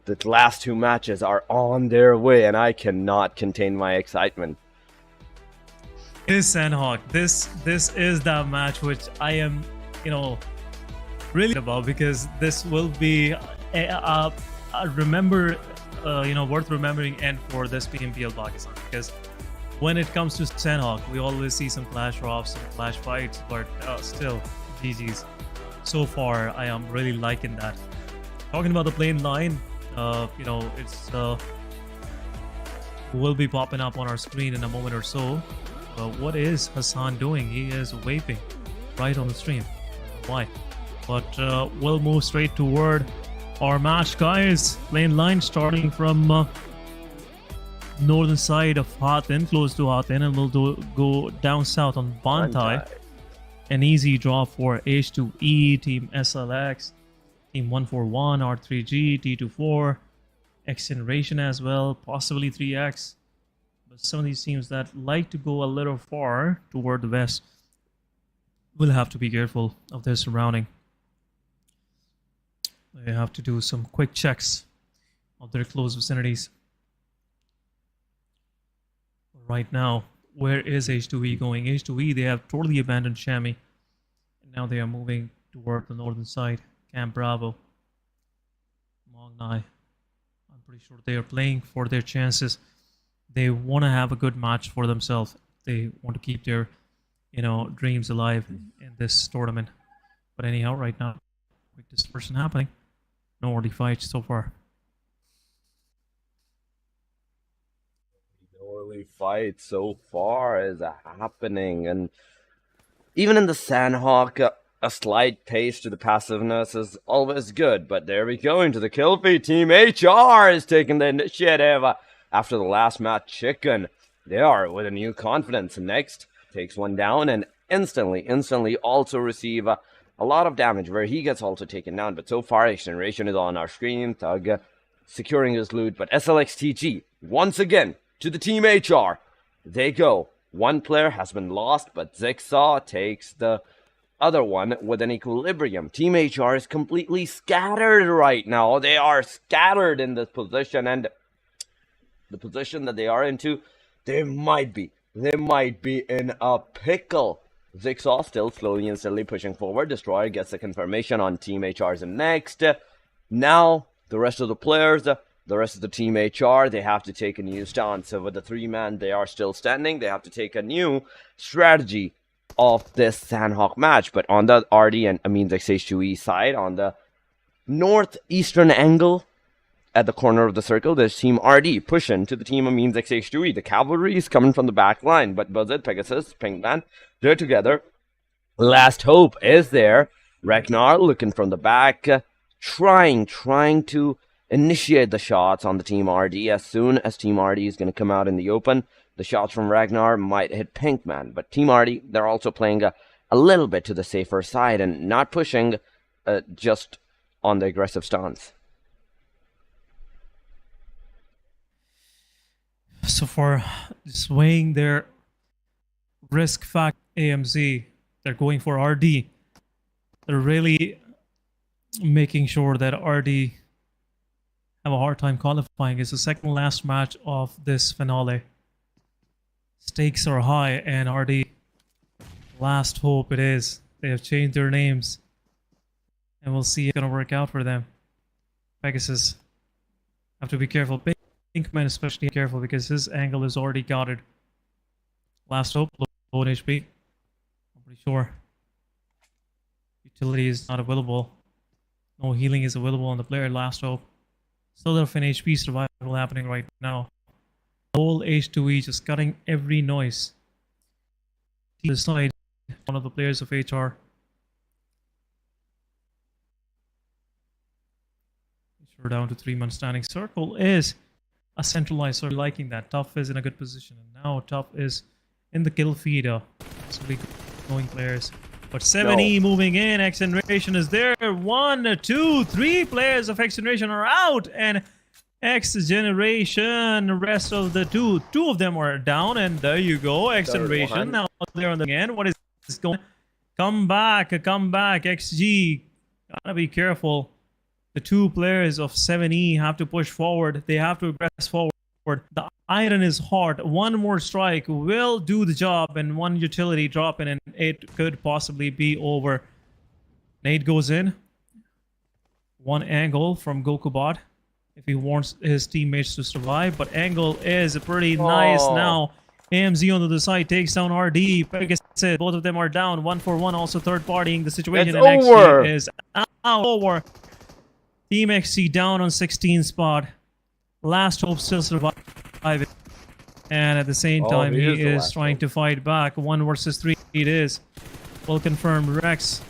The last two matches are on their way, and I cannot contain my excitement. It is Sanhok. This is the match which I am, really about, because this will be a worth remembering end for this PMPL Pakistan, because when it comes to Sanhok, we always see some clash drops and clash fights, but still GG's. So far, I am really liking that. Talking about the plane line, it's will be popping up on our screen in a moment or so. What is Hassan doing? He is vaping right on the stream. Why? But we'll move straight toward our match, guys. Lane line starting from northern side of Hatin, close to Hatin, and we'll go down south on Bantai. An easy draw for H2E, Team SLX, Team 141, R3G, T24, XGeneration as well, possibly 3X. But some of these teams that like to go a little far toward the west will have to be careful of their surrounding. They have to do some quick checks of their close vicinities. Right now, where is H2E going? H2E, they have totally abandoned Shami. And now they are moving toward the northern side. Camp Bravo. Magnai. I'm pretty sure they are playing for their chances. They want to have a good match for themselves. They want to keep their, dreams alive in this tournament. But anyhow, right now, quick dispersion happening. No early fights so far. No early fight so far is happening, and even in the Sanhok, a slight pace to the passiveness is always good. But there we go into the kill feed. Team HR is taking the initiative after the last match. Chicken, they are with a new confidence. Next takes one down and instantly also receive a lot of damage where he gets also taken down. But so far, XGeneration is on our screen. Thug securing his loot, but SLXTG once again to the Team HR. They go. One player has been lost, but Zigsaw takes the other one with an equilibrium. Team HR is completely scattered right now. They are scattered in this position, and the position that they are into, they might be in a pickle. Zigsaw still slowly and steadily pushing forward. Destroyer gets the confirmation on Team HR's next. Now, the rest of the players, the rest of the Team HR, they have to take a new stance. So with the 3-man, they are still standing. They have to take a new strategy of this Sanhok match. But on the RD and Amin's XH2E side, on the northeastern angle, at the corner of the circle, there's Team RD pushing to the Team Amin's XH2E. The cavalry is coming from the back line, but Buzzard, Pegasus, Pinkman, they're together. Last Hope is there. Ragnar looking from the back, trying to initiate the shots on the Team RD. As soon as Team RD is going to come out in the open, the shots from Ragnar might hit Pinkman. But Team RD, they're also playing a little bit to the safer side and not pushing just on the aggressive stance. So far, just weighing their risk factor AMZ, they're going for RD. They're really making sure that RD have a hard time qualifying. It's the second last match of this finale. Stakes are high, and RD, Last Hope it is. They have changed their names, and we'll see if it's gonna work out for them. Pegasus have to be careful. Pinkman especially careful because his angle is already guarded. Last Hope, low on HP. I'm pretty sure. Utility is not available. No healing is available on the player. Last Hope. Still enough in HP survival happening right now. Whole H2E just cutting every noise. To the side, one of the players of HR. We're down to 3-man standing. Circle is a centralized circle, liking that. Tough is in a good position, and now Tough is in the kill feeder. Possibly going players. But 7E moving in. XGeneration is there. 1, 2, 3 players of XGeneration are out, and XGeneration, the rest of the two of them are down, and there you go. XGeneration now they're on the end. What is this going? Come back, XG. Gotta be careful. The 2 players of 7E have to push forward. They have to press forward. The iron is hard. One more strike will do the job, and one utility drop in, and it could possibly be over. Nade goes in. One angle from Gokubot if he wants his teammates to survive, but angle is pretty nice now. AMZ on the other side takes down RD. Pegasus, both of them are down. 1-for-1, also third partying the situation. It's and over. XG is out. Over. Team XG down on 16 spot. Last Hope still surviving. And at the same time, he is trying to fight back. 1 versus 3 it is. Well confirmed. Rex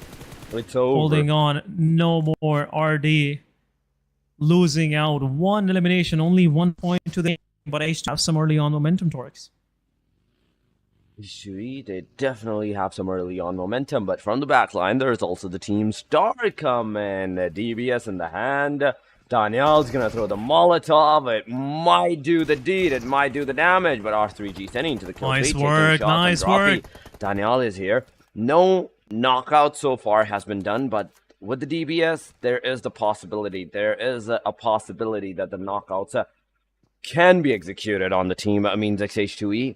it's over. Holding on. No more RD. Losing out. 1 elimination. Only 1 point to the game. But H have some early on momentum, Torx. They definitely have some early on momentum, but from the back line, there's also the team star coming. DBS in the hand. Daniel's gonna throw the Molotov. It might do the deed, it might do the damage, but R3G sending to the kill. Nice work, nice work. Daniel is here. No knockout so far has been done, but with the DBS, there is the possibility. There is a possibility that the knockouts can be executed on the team. I mean, XH2E.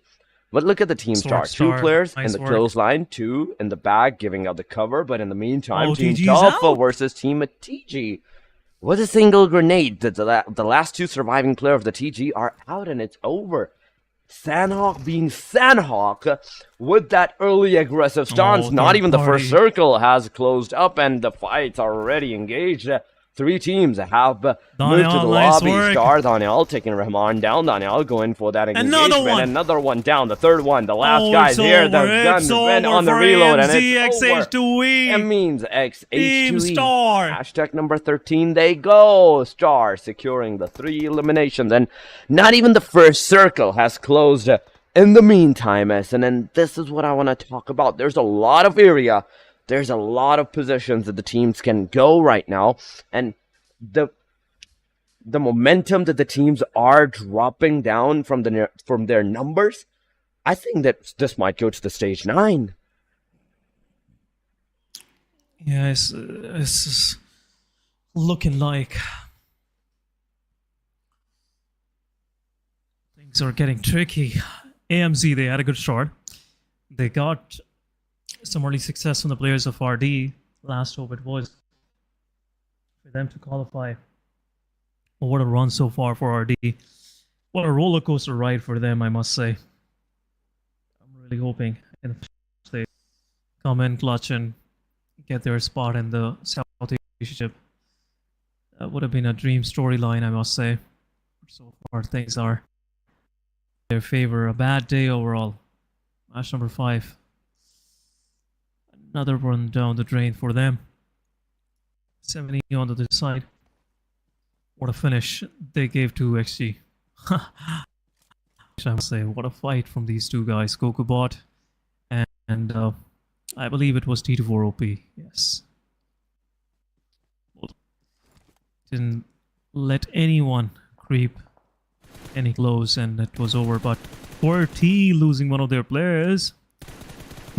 But look at the team start. 2 players in the close line, 2 in the back giving out the cover. But in the meantime, Team Alpha versus Team TG. With a single grenade, the last 2 surviving players of the TG are out, and it's over. Sanhok being Sanhok with that early aggressive stance. Not third even the first party. circle has closed up and the fights are already engaged. Three teams have moved to the nice lobby. work. Star Daniel taking Rahman down. Daniel going for that engagement. Another one down. The third one. The last guy's here. The gun went on the reload and it's over. XH2E. It means Team XH2E. Star. Hashtag number 13. They go. Star securing the 3 eliminations. And not even the first circle has closed in the meantime, Essen. And this is what I want to talk about. There's a lot of area. There's a lot of positions that the teams can go right now. And the momentum that the teams are dropping down from their numbers, I think that this might go to the stage 9. Yeah, it's looking like things are getting tricky. AMZ, they had a good start. They got some early success from the players of RD. Last hope it was for them to qualify. But what a run so far for RD. What a roller coaster ride for them, I must say. I'm really hoping they come in clutch and get their spot in the South Championship. That would have been a dream storyline, I must say. So far, things are in their favor. A bad day overall. Match number 5. Another run down the drain for them. 70 on the other side. What a finish they gave to XG. I must say, what a fight from these two guys, Gokubot and I believe it was T24 OP. Yes. Didn't let anyone creep any close, and it was over. But QWERTY losing one of their players.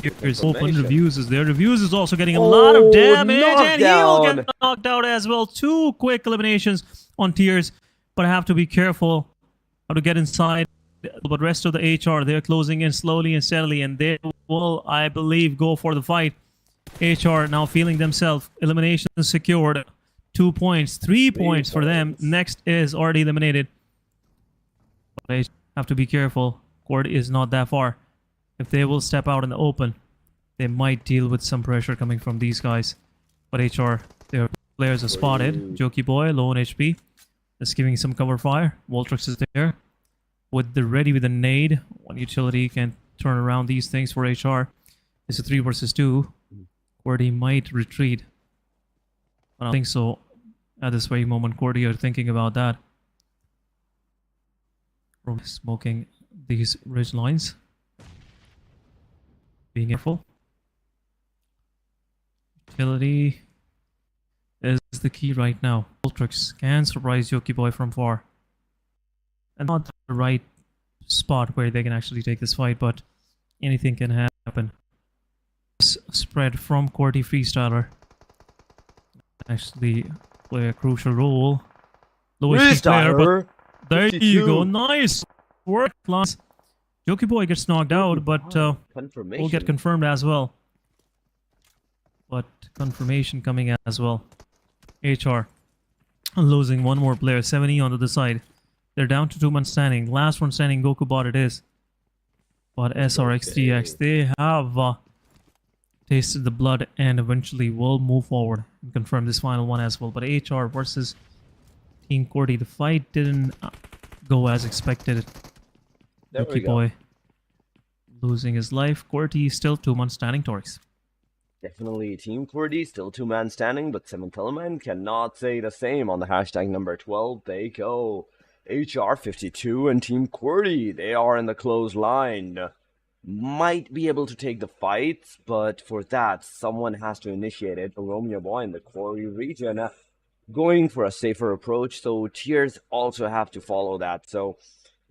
Here's open. Reviews is there. Reviews is also getting a lot of damage, and he'll get knocked out as well. 2 quick eliminations on Tears, but I have to be careful how to get inside. But rest of the HR, they're closing in slowly and steadily, and they will, I believe, go for the fight. HR now feeling themselves. Elimination secured. 2 points, 3 points for them. Next is already eliminated. But I have to be careful. QWERTY is not that far. If they will step out in the open, they might deal with some pressure coming from these guys. But HR, their players are spotted. Jokey Boy, low on HP. Just giving some cover fire. Voltrix is there. With the ready with a nade. One utility can turn around these things for HR. It's a 3 versus 2. QWERTY might retreat. I don't think so. At this very moment, QWERTY are thinking about that. Smoking these ridge lines. Being careful. Utility is the key right now. Voltrix can surprise Yoki Boy from far. And not the right spot where they can actually take this fight, but anything can happen. Spread from QWERTY Freestyler. Actually play a crucial role. Low HP player, but there 52. You go. Nice work, Lance. Jokey Boy gets knocked out, but will get confirmed as well. But confirmation coming as well. HR losing one more player. 70 on the other side. They're down to 2 men standing. Last one standing, Gokubot it is. But SRX3X, they have tasted the blood and eventually will move forward and confirm this final one as well. But HR versus Team QWERTY, the fight didn't go as expected. Jokey Boy losing his life. QWERTY still 2 men standing, Torix. Definitely Team QWERTY, still 2 man standing, but 7th Element cannot say the same on the hashtag number 12. They go. HR 52 and Team QWERTY, they are in the close line. Might be able to take the fights, but for that, someone has to initiate it. Romeo Boy in the QWERTY region going for a safer approach, so Tears also have to follow that. So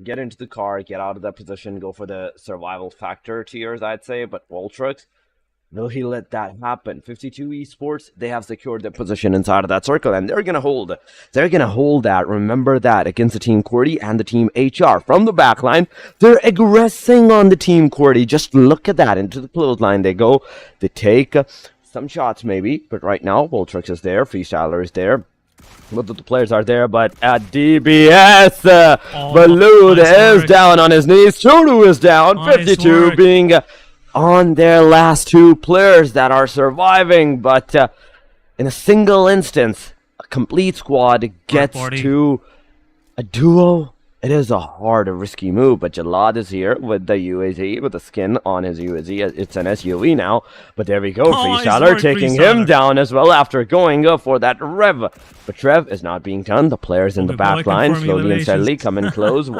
get into the car, get out of that position, go for the survival factor, Tears, I'd say, but Voltrix, will he let that happen? 52 Esports, they have secured their position inside of that circle, and they're going to hold. They're going to hold that. Remember that against the Team QWERTY and the Team HR. From the backline, they're aggressing on the Team QWERTY. Just look at that. Into the clothesline they go. They take some shots maybe, but right now, Voltrix is there. Freestyler is there. Both of the players are there, but at DBS, Balloon nice is work. down on his knees. Churu is down. Nice 52 work. being on their last two players that are surviving, but in a single instance, a complete squad gets party. to a duo. It is a hard, risky move, but Jalad is here with the UAZ, with the skin on his UAZ. It's an SUV now, but there we go. Nice Freestyler work, taking Freestyler. him down as well after going for that rev. But Trev is not being done. The players in the Boy back line confirming slowly and eliminations. steadily come in close.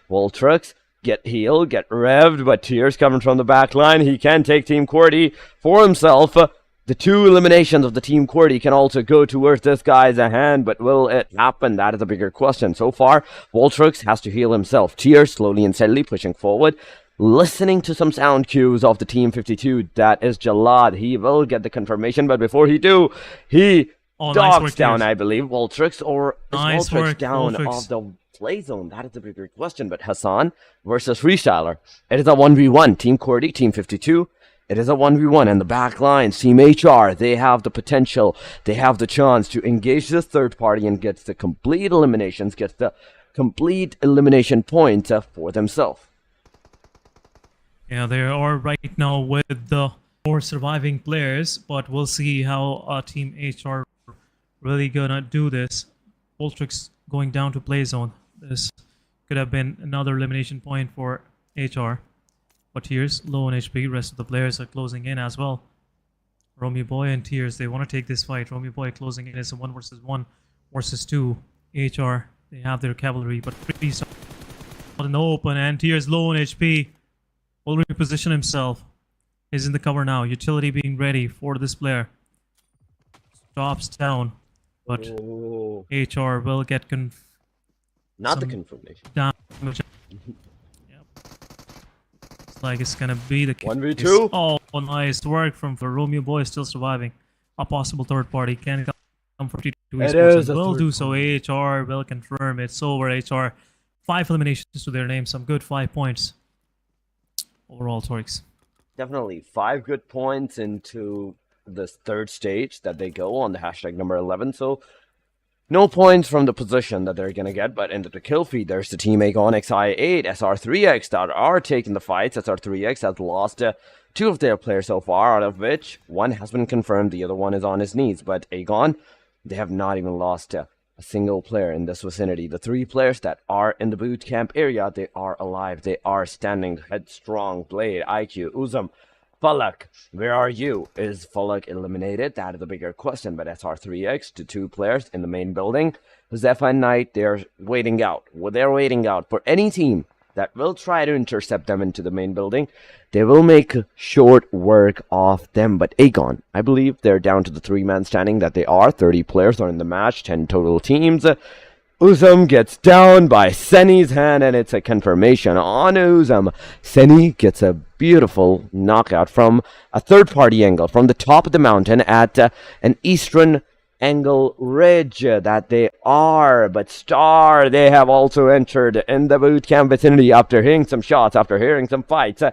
Voltrux, get healed, get revved, but Tears coming from the back line. He can take Team QWERTY for himself. The two eliminations of the Team QWERTY can also go towards this guy's hand, but will it happen? That is a bigger question. So far, Voltrux has to heal himself. Tears slowly and steadily pushing forward, listening to some sound cues of the Team 52. That is Jalad. He will get the confirmation, but before he do, he Oh, nice dogs work, down, Tears. I believe, Voltrux, or is Nice Voltrux work, down Voltrux. off the play zone? That is a bigger question, but Hassan versus Freestyler. It is a 1v1. Team QWERTY, Team 52. It is a 1v1, and the back line, Team HR, they have the potential, they have the chance to engage this third party and get the complete eliminations, get the complete elimination point for themselves. Yeah, they are right now with the 4 surviving players, but we'll see how Team HR really gonna do this. Voltrix going down to play zone. This could have been another elimination point for HR. But Tears low on HP. Rest of the players are closing in as well. Romeo Boy and Tears, they want to take this fight. Romeo Boy closing in is a 1 versus 1 versus 2. HR, they have their cavalry, but Freestyler out in the open, and Tears low on HP. Will reposition himself. Is in the cover now. Utility being ready for this player. Drops down, but HR will get Not the some confirmation. damage. Yep. Looks like it's gonna be the case. 1v2. Oh, nice work from Romeo Boy, still surviving. A possible third party can come from TDM It Showmatch is and a will third do so. HR will confirm it's over. HR 5 eliminations to their name. Some good 5 points overall, Torix. Definitely 5 good points into this third stage that they go on the hashtag number 11. So no points from the position that they're gonna get, but into the kill feed, there's the Team Aegon XI8, SR3X that are taking the fights. SR3X has lost 2 of their players so far, out of which 1 has been confirmed, the other one is on his knees. But Aegon, they have not even lost a single player in this vicinity. The 3 players that are in the boot camp area, they are alive, they are standing headstrong. Blade, IQ, Uzum, Falak, where are you? Is Falak eliminated? That is a bigger question, but SR3X to 2 players in the main building. Zeph and Knight, they're waiting out. Well, they're waiting out for any team that will try to intercept them into the main building. They will make short work of them. But Aegon, I believe they're down to the 3-man standing that they are. 30 players are in the match, 10 total teams. Uzum gets down by Seni's hand, and it's a confirmation on Uzum. Seni gets a beautiful knockout from a third-party angle from the top of the mountain at an eastern angle ridge that they are. But Star, they have also entered in the boot camp vicinity after hearing some shots, after hearing some fights.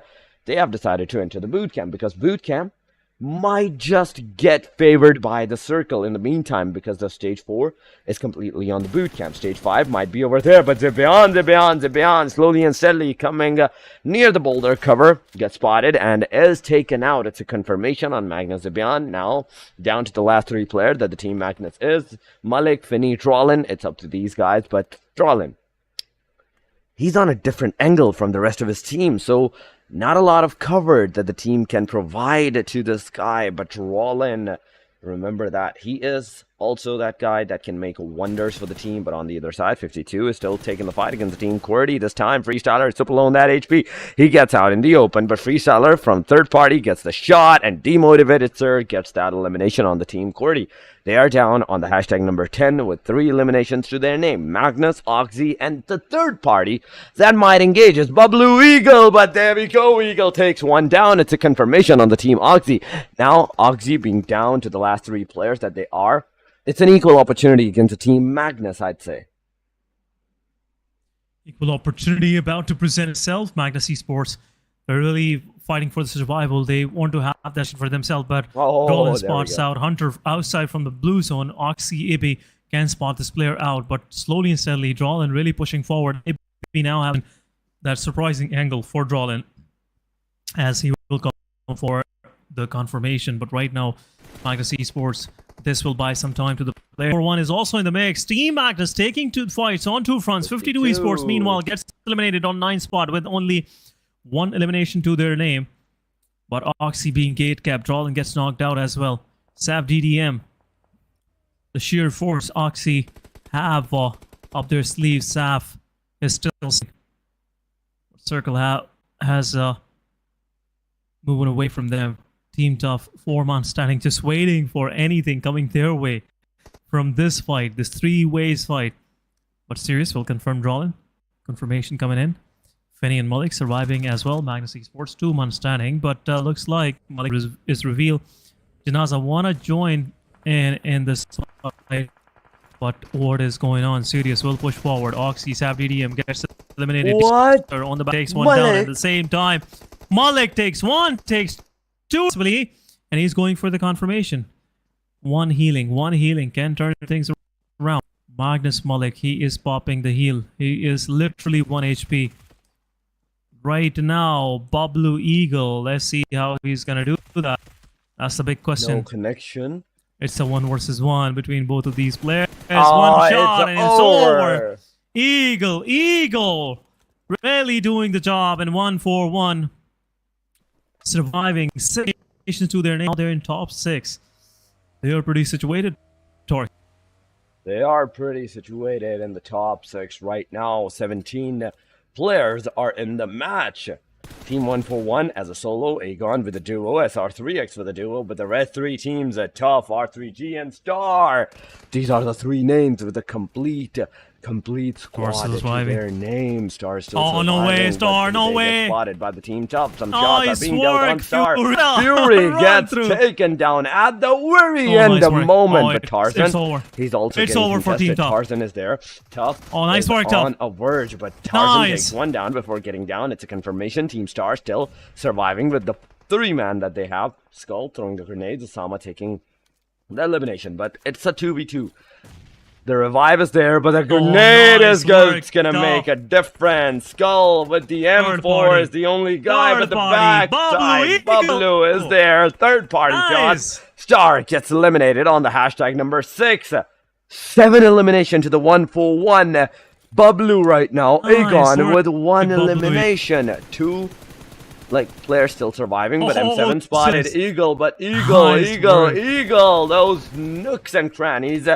They have decided to enter the boot camp because boot camp might just get favored by the circle in the meantime, because the stage 4 is completely on the boot camp. Stage 5 might be over there, but Zebian slowly and steadily coming near the boulder cover, gets spotted and is taken out. It's a confirmation on Magnus Zebian. Now down to the last 3 players that the Team Magnus is Malik, Finny, Trollin. It's up to these guys, but Trollin, he's on a different angle from the rest of his team, so not a lot of cover that the team can provide to this guy. But Rollin, remember that he is also that guy that can make wonders for the team. But on the other side, 52 is still taking the fight against the Team QWERTY. This time, Freestyler is super low on that HP. He gets out in the open, but Freestyler from third party gets the shot, and Demotivated Sir gets that elimination on the Team QWERTY. They are down on the hashtag number 10 with 3 eliminations to their name. Magnus, Oxy, and the third party that might engage is Bubblue Eagle, but there we go. Eagle takes 1 down. It's a confirmation on the Team Oxy. Now, Oxy being down to the last 3 players that they are, it's an equal opportunity against the Team Magnus, I'd say. Equal opportunity about to present itself. Magnus Esports, they're really fighting for the survival. They want to have that for themselves, but Roland spots out Hunter outside from the blue zone. Oxy, Ibi can spot this player out, but slowly and steadily, Drawlin really pushing forward. Maybe now having that surprising angle for Drawlin as he will come for the confirmation. But right now, Magnus Esports, this will buy some time to the player. Number 1 is also in the mix. Team Magnus taking 2 fights on 2 fronts. 52 Esports, meanwhile, gets eliminated on 9 spot with only 1 elimination to their name. But Oxy being gate capped, Drawlin gets knocked out as well. Sav DDM, the sheer force Oxy have up their sleeves. Sav is still Circle has moving away from them. Team Tough, 4-man standing, just waiting for anything coming their way from this fight, this 3-ways fight. But Sirius will confirm Drawlin. Confirmation coming in. Fenny and Malik surviving as well. Magnus Esports, 2-man standing, but looks like Malik is revealed. Janaza wanna join in this fight, but what is going on? Sirius will push forward. Oxy, Sav DDM gets eliminated. What? On the back, takes one down at the same time. Malik takes 1, takes 2, and he's going for the confirmation. One healing can turn things around. Magnus Malik, he is popping the heal. He is literally 1 HP. Right now, Bablu Eagle, let's see how he's gonna do that. That's the big question. No connection. It's a 1 versus 1 between both of these players. Oh, One shot and it's over. over. Eagle, really doing the job in 1-4-1. Surviving 6 nations to their name. Now they're in top 6. They are pretty situated. Tori. They are pretty situated in the top 6 right now. 17 players are in the match. Team 141 as a solo, Aegon with a duo, SR3X with a duo, but the rest 3 teams are Tough, R3G, and Star. These are the 3 names with a complete squad to their name. Star still surviving, no way, Star, no they way. get spotted by the Team Tough. Some shots are being dealt on Star. Fury Gets taken down at the very end of the moment. But Tarzan, it's over. He's also It's getting over for contested. Team Tough. Tarzan is there. Tough nice is work, on Tough. a verge, but Tarzan Nice. takes 1 down before getting down. It's a confirmation. Team Star still surviving with the 3-man that they have. Skull throwing the grenades. Osama taking the elimination, but it's a 2v2. The revive is there, but the grenade nice is work, gonna Tough. make a difference. Skull with the M4 party. is the only guy Third with the party. backside. Bablu Bablu is there. 3rd party Nice. shot. Star gets eliminated on the hashtag number 6. 7 elimination to the 141. Bablu right now. Nice Aegon work, with 1 Bablu. elimination. 2 players still surviving, but M7 spotted yes. Eagle, but Eagle, Nice those nooks and crannies.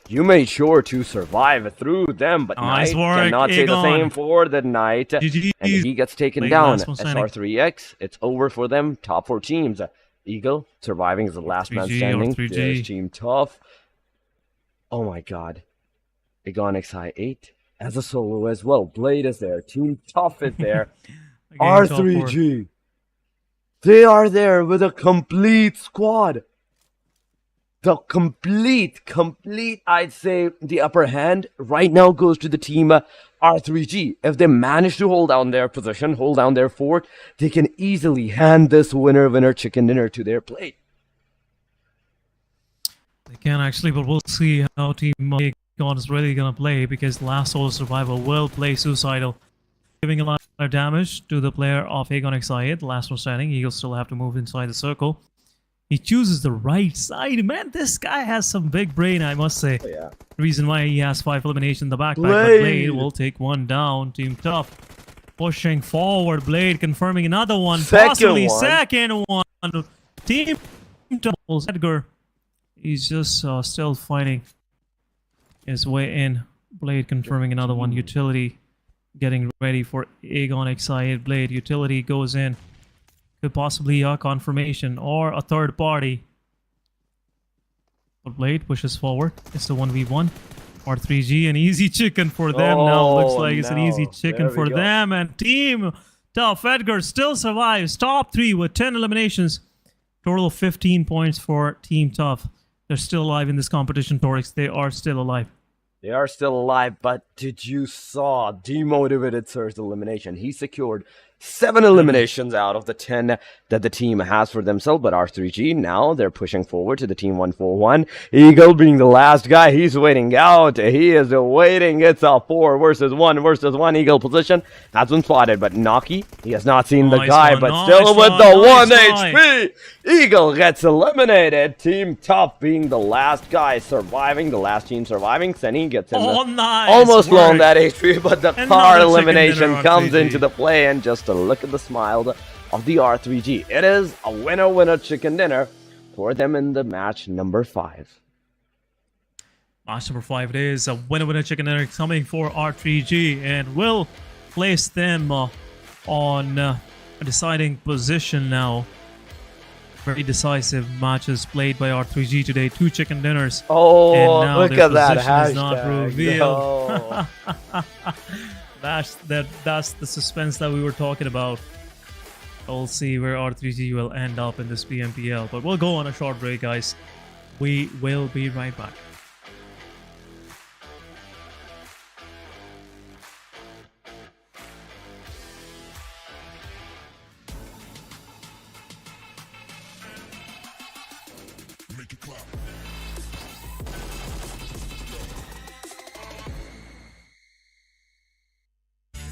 You made sure to survive through them, but Nice Knight work, cannot say the Aegon. same for the Knight. GG. And he gets taken Late down. last one standing. SR3X, it's over for them. Top 4 teams. Eagle surviving as the last man 3G or standing. 3G. There's Team Tough. Oh my god. Aegon XI8 as a solo as well. Blade is there. Team Tough is there. Again, top 4. R3G. They are there with a complete squad. The complete, I'd say, the upper hand right now goes to the team R3G. If they manage to hold down their position, hold down their fort, they can easily hand this winner chicken dinner to their plate. They can actually, but we'll see how Team Aegon is really going to play, because last solo survivor will play Suicidal, giving a lot of damage to the player of Aegon XI8. The last one standing. He'll still have to move inside the circle. He chooses the right side. Man, this guy has some big brain, I must say. Oh, yeah. Reason why he has 5 eliminations in the backpack. Blade. But Blade will take 1 down. Team Tough pushing forward. Blade confirming another one. Possibly second one. Team Tough. Edgar. He's just still fighting his way in. Blade confirming another one. Utility getting ready for Aegon XI8. Blade. Utility goes in. Could possibly a confirmation or a 3rd party. But Blade pushes forward. It's the 1v1. R3G, an easy chicken for them now. Looks like it's an easy chicken for them. And Team Tough, Edgar still survives. Top 3 with 10 eliminations. Total of 15 points for Team Tough. They're still alive in this competition, Torix. They are still alive. They are still alive, but did you saw demotivated Surge elimination? He secured 7 eliminations out of the 10 that the team has for themselves. But R3G, now they're pushing forward to the team 141. Eagle being the last guy, he's waiting out. He is waiting. It's a 4 versus 1 Eagle position. Has been spotted, but Naki, he has not seen the guy, but still with the 1 HP. Eagle gets eliminated. Team Tough being the last guy surviving, the last team surviving. Seni gets him almost low that HP, but the car elimination comes into the play, and just to look at the smile of the R3G. It is a winner-winner chicken dinner for them in the match number 5. Match number 5 it is. A winner-winner chicken dinner coming for R3G, and will place them on a deciding position now. Very decisive matches played by R3G today. 2 chicken dinners. Oh, and now look their at that position hashtag. is not revealed. No. That's the suspense that we were talking about. We'll see where R3G will end up in this PMPL. But we'll go on a short break, guys. We will be right back. Make it clap.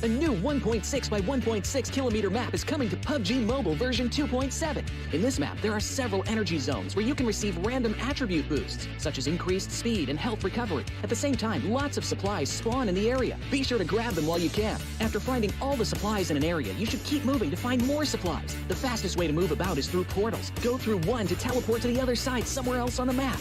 A new 1.6 by 1.6 kilometer map is coming to PUBG Mobile version 2.7. In this map, there are several energy zones where you can receive random attribute boosts, such as increased speed and health recovery. At the same time, lots of supplies spawn in the area. Be sure to grab them while you can. After finding all the supplies in an area, you should keep moving to find more supplies. The fastest way to move about is through portals. Go through one to teleport to the other side somewhere else on the map.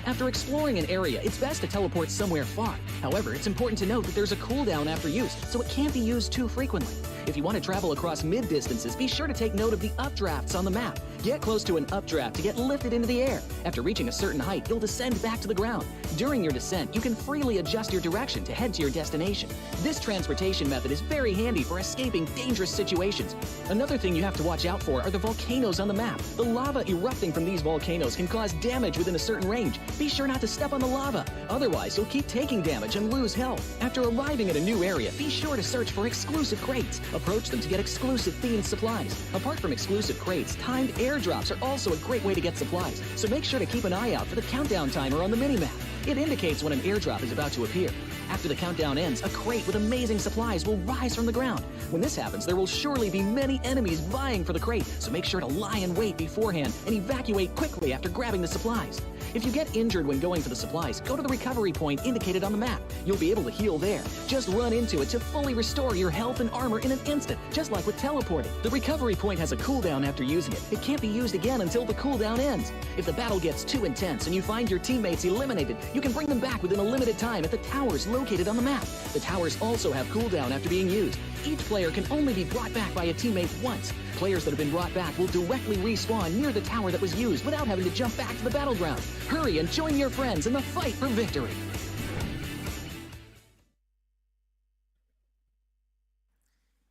After exploring an area, it's best to teleport somewhere far. However, it's important to note that there's a cooldown after use, so it can't be used too frequently. If you want to travel across mid-distances, be sure to take note of the updrafts on the map. Get close to an updraft to get lifted into the air. After reaching a certain height, you'll descend back to the ground. During your descent, you can freely adjust your direction to head to your destination. This transportation method is very handy for escaping dangerous situations. Another thing you have to watch out for are the volcanoes on the map. The lava erupting from these volcanoes can cause damage within a certain range. Be sure not to step on the lava, otherwise you'll keep taking damage and lose health. After arriving at a new area, be sure to search for exclusive crates. Approach them to get exclusive themed supplies. Apart from exclusive crates, timed airdrops are also a great way to get supplies, so make sure to keep an eye out for the countdown timer on the minimap. It indicates when an airdrop is about to appear. After the countdown ends, a crate with amazing supplies will rise from the ground. When this happens, there will surely be many enemies vying for the crate, so make sure to lie in wait beforehand and evacuate quickly after grabbing the supplies. If you get injured when going for the supplies, go to the recovery point indicated on the map. You'll be able to heal there. Just run into it to fully restore your health and armor in an instant, just like with teleporting. The recovery point has a cooldown after using it. It can't be used again until the cooldown ends. If the battle gets too intense and you find your teammates eliminated, you can bring them back within a limited time at the towers located on the map. The towers also have cooldown after being used. Each player can only be brought back by a teammate once. Players that have been brought back will directly respawn near the tower that was used without having to jump back to the battleground. Hurry and join your friends in the fight for victory.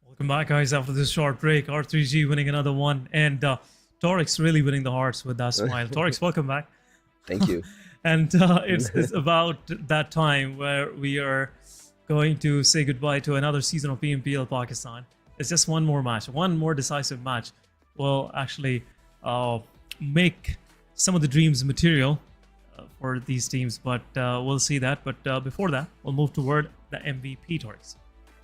Welcome back, guys, after this short break. R3G winning another one, and Torix really winning the hearts with that smile. Torix, welcome back. Thank you. And it's about that time where we are going to say goodbye to another season of PMPL Pakistan. It's just one more match, one more decisive match will actually make some of the dreams material for these teams, but we'll see that. But before that, we'll move toward the MVP, Torix.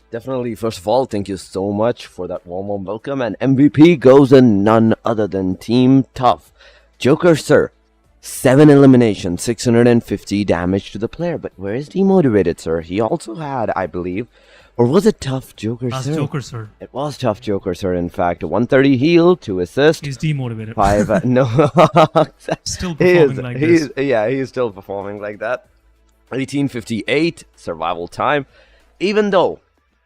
Definitely. First of all, thank you so much for that warm welcome. And MVP goes in none other than Team Tough. Joker, sir. 7 eliminations, 650 damage to the player. But where is demotivated, sir? He also had, I believe, or was it Tough Joker, That's sir? Joker, sir. It was Tough Joker, sir. In fact, 130 heal, 2 assist. He's demotivated. 5, no. Still performing like this. Yeah, he's still performing like that. 1858 survival time. Even though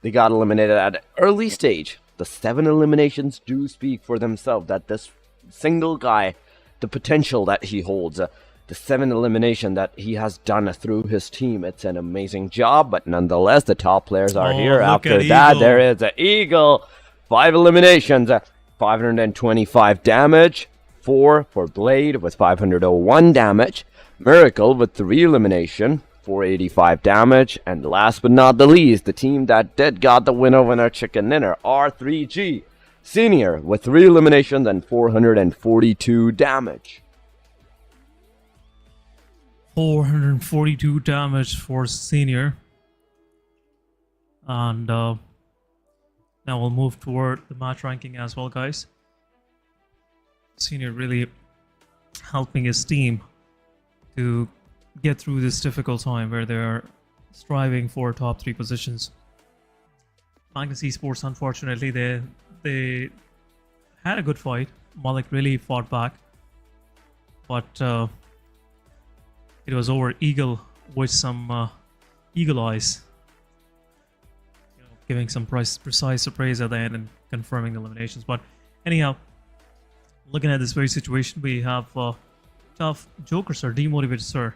they got eliminated at an early stage, the 7 eliminations do speak for themselves. That this single guy, the potential that he holds, the 7 elimination that he has done through his team, it's an amazing job. But nonetheless, the top players are here. After that, there is an Eagle. 5 eliminations, 525 damage. 4 for Blade with 501 damage. Miracle with 3 elimination, 485 damage. And last but not the least, the team that did got the winner chicken dinner, R3G. Senior with 3 eliminations and 442 damage. 442 damage for Senior. And now we'll move toward the match ranking as well, guys. Senior really helping his team to get through this difficult time where they're striving for top 3 positions. Magnus Esports, unfortunately, they had a good fight. Malik really fought back, but it was over Eagle with some eagle eyes, giving some precise appraise at the end and confirming the eliminations. But anyhow, looking at this very situation, we have Tough Joker Sir, Demotivated Sir,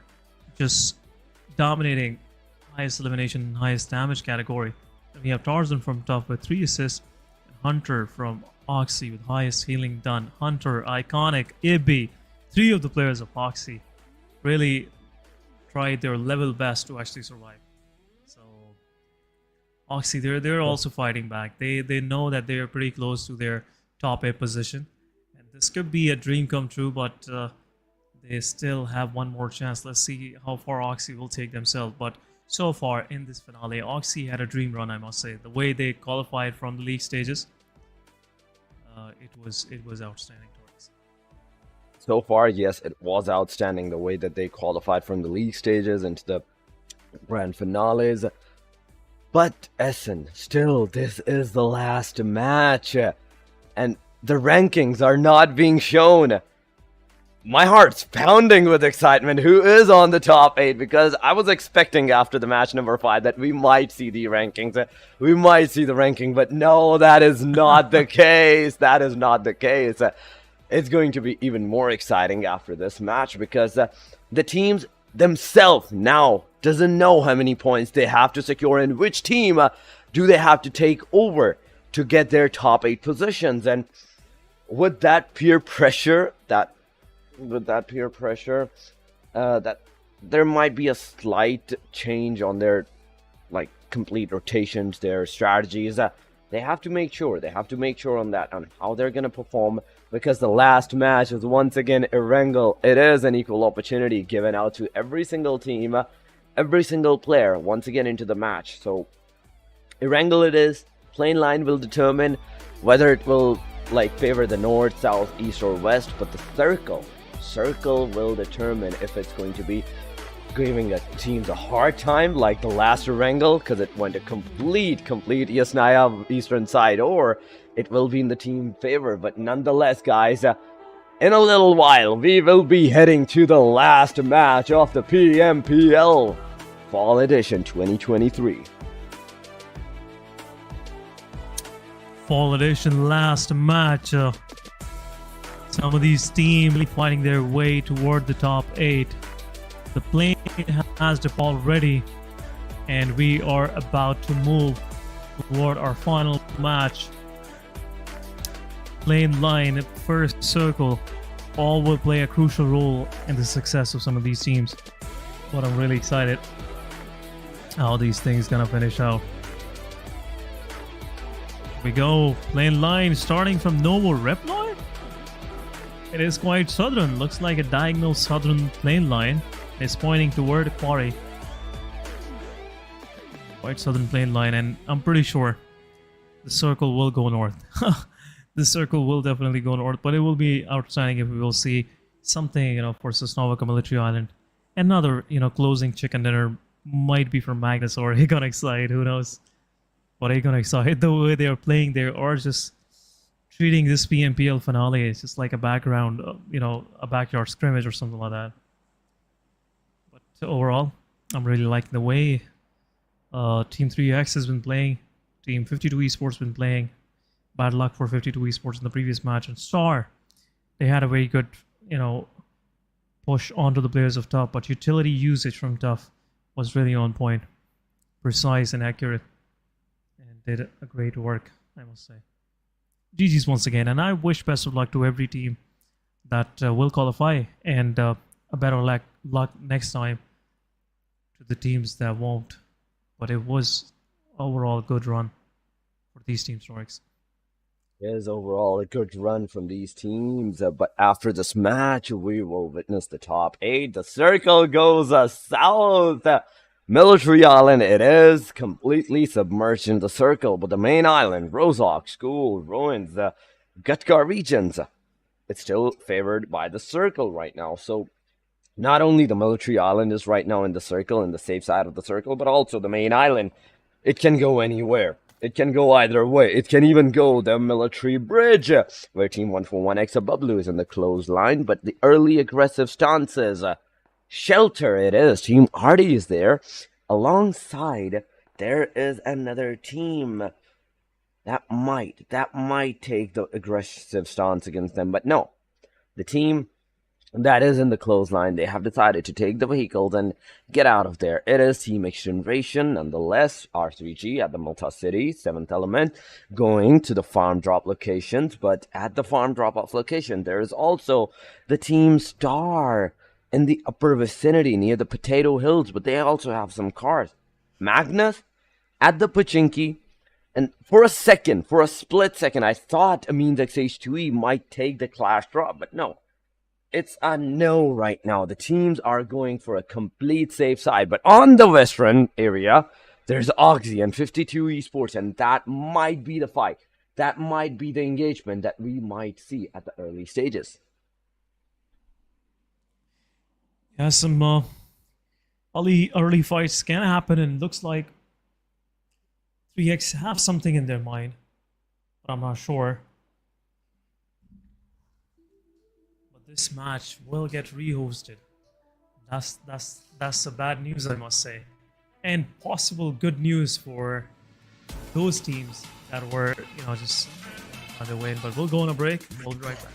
just dominating highest elimination, highest damage category. And we have Tarzan from Tough with 3 assists, and Hunter from Oxy with highest healing done. Hunter, Iconic, Ibby, 3 of the players of Oxy really tried their level best to actually survive. So Oxy, they're also fighting back. They know that they are pretty close to their top 8 position, and this could be a dream come true, but they still have one more chance. Let's see how far Oxy will take themselves. But so far in this finale, Oxy had a dream run, I must say. The way they qualified from the league stages, it was outstanding. So far, yes, it was outstanding the way that they qualified from the league stages into the grand finales. But Essen, still, this is the last match, and the rankings are not being shown. My heart's pounding with excitement. Who is on the top 8? Because I was expecting after the match number 5 that we might see the rankings. We might see the ranking, but no, that is not the case. That is not the case. It's going to be even more exciting after this match because the teams themselves now doesn't know how many points they have to secure and which team do they have to take over to get their top 8 positions. And with that peer pressure, that there might be a slight change on their complete rotations, their strategies. They have to make sure on that, on how they're gonna perform, because the last match is once again Erangel. It is an equal opportunity given out to every single team, every single player once again into the match. So Erangel it is. Plain line will determine whether it will favor the north, south, east or west, but the circle will determine if it's going to be giving the teams a hard time like the last Erangel because it went a complete Yasnaya eastern side, or it will be in the team favor. But nonetheless, guys, in a little while we will be heading to the last match of the PMPL Fall Edition 2023. Fall Edition last match. Some of these teams really fighting their way toward the top 8. The plane has departed already, and we are about to move toward our final match. Plane line, first circle, all will play a crucial role in the success of some of these teams. But I'm really excited how these things gonna finish out. Here we go, plane line starting from Novo Reploid. It is quite southern, looks like a diagonal southern plane line. It's pointing toward QWERTY. Quite southern plane line, and I'm pretty sure the circle will go north. The circle will definitely go north, but it will be outstanding if we will see something, for Sosnovka Military Island. Another, closing chicken dinner might be from Magnus or Iconic side, who knows. But Iconic side, the way they are playing, they are just treating this PMPL finale is just like a background, a backyard scrimmage or something like that. But overall, I'm really liking the way Team 3X has been playing, Team 52 Esports has been playing. Bad luck for 52 Esports in the previous match. And Star, they had a very good, push onto the players of Tough, but utility usage from Tough was really on point, precise and accurate, and did a great work, I must say. GG's once again, and I wish best of luck to every team that will qualify, and a better luck next time to the teams that won't. But it was overall a good run for these teams, Norix. Is overall a good run from these teams, but after this match, we will witness the top 8. The circle goes south. Military Island, it is completely submerged in the circle, but the main island, Rozok, School, Ruins, Gutkar regions, it's still favored by the circle right now. So not only the military island is right now in the circle, in the safe side of the circle, but also the main island. It can go anywhere. It can go either way. It can even go the military bridge, where Team 141X Abublu is in the closed line, but the early aggressive stances, shelter it is. Team Artie is there. Alongside, there is another team that might take the aggressive stance against them, but no. The team that is in the clothesline, they have decided to take the vehicles and get out of there. It is Team XGeneration, nonetheless, R3G at the Multa City, 7th Element, going to the farm drop locations, but at the farm drop-off location, there is also the Team Star in the upper vicinity near the Potato Hills, but they also have some cars. Magnus at the Pachinki, and for a split second, I thought Amin's XH2E might take the Clash drop, but no. It's a no right now. The teams are going for a complete safe side. But on the western area, there's Oxy and 52 Esports. And that might be the fight. That might be the engagement that we might see at the early stages. Yeah, some early fights can happen. And looks like 3X have something in their mind. But I'm not sure. This match will get rehosted. That's the bad news, I must say, and possible good news for those teams that were just on their way. But we'll go on a break. We'll be right back.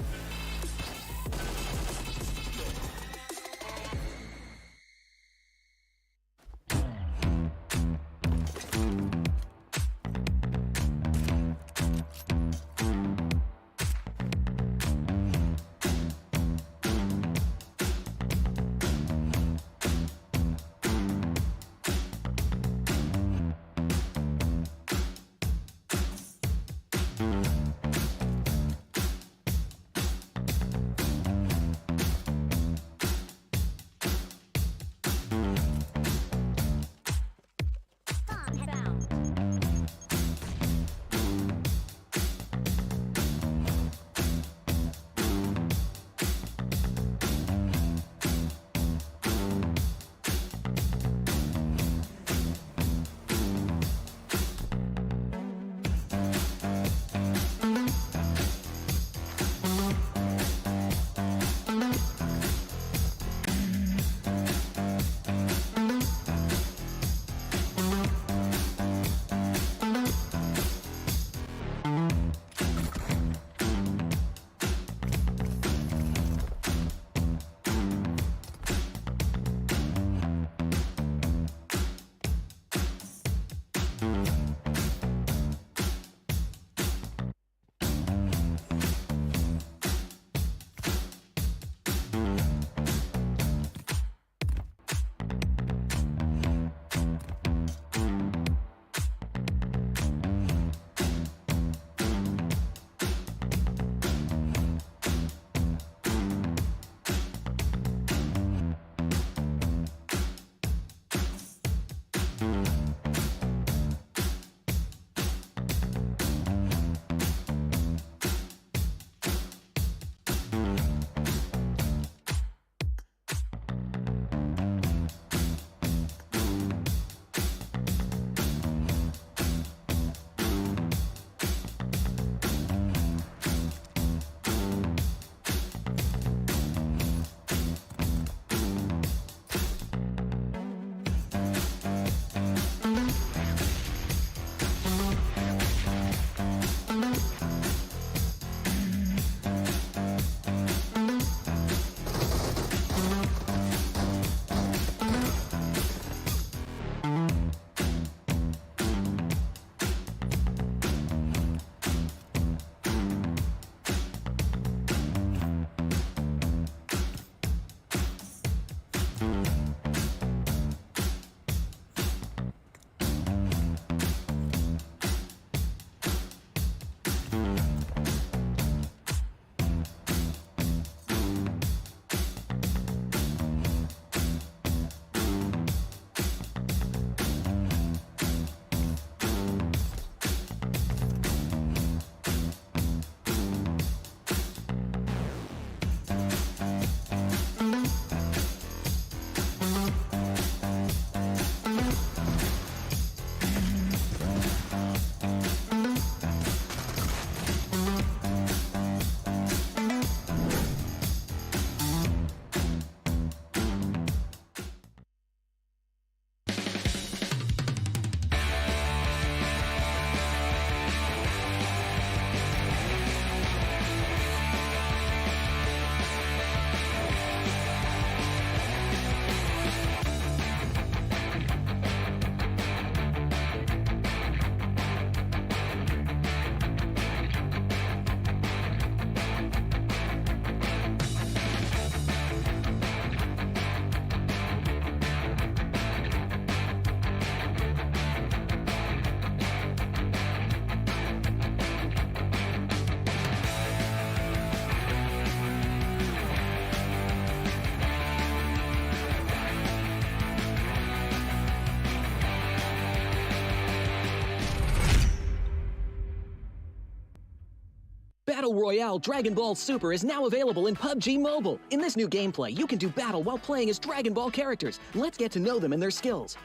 Battle Royale Dragon Ball Super is now available in PUBG Mobile. In this new gameplay, you can do battle while playing as Dragon Ball characters. Let's get to know them and their skills.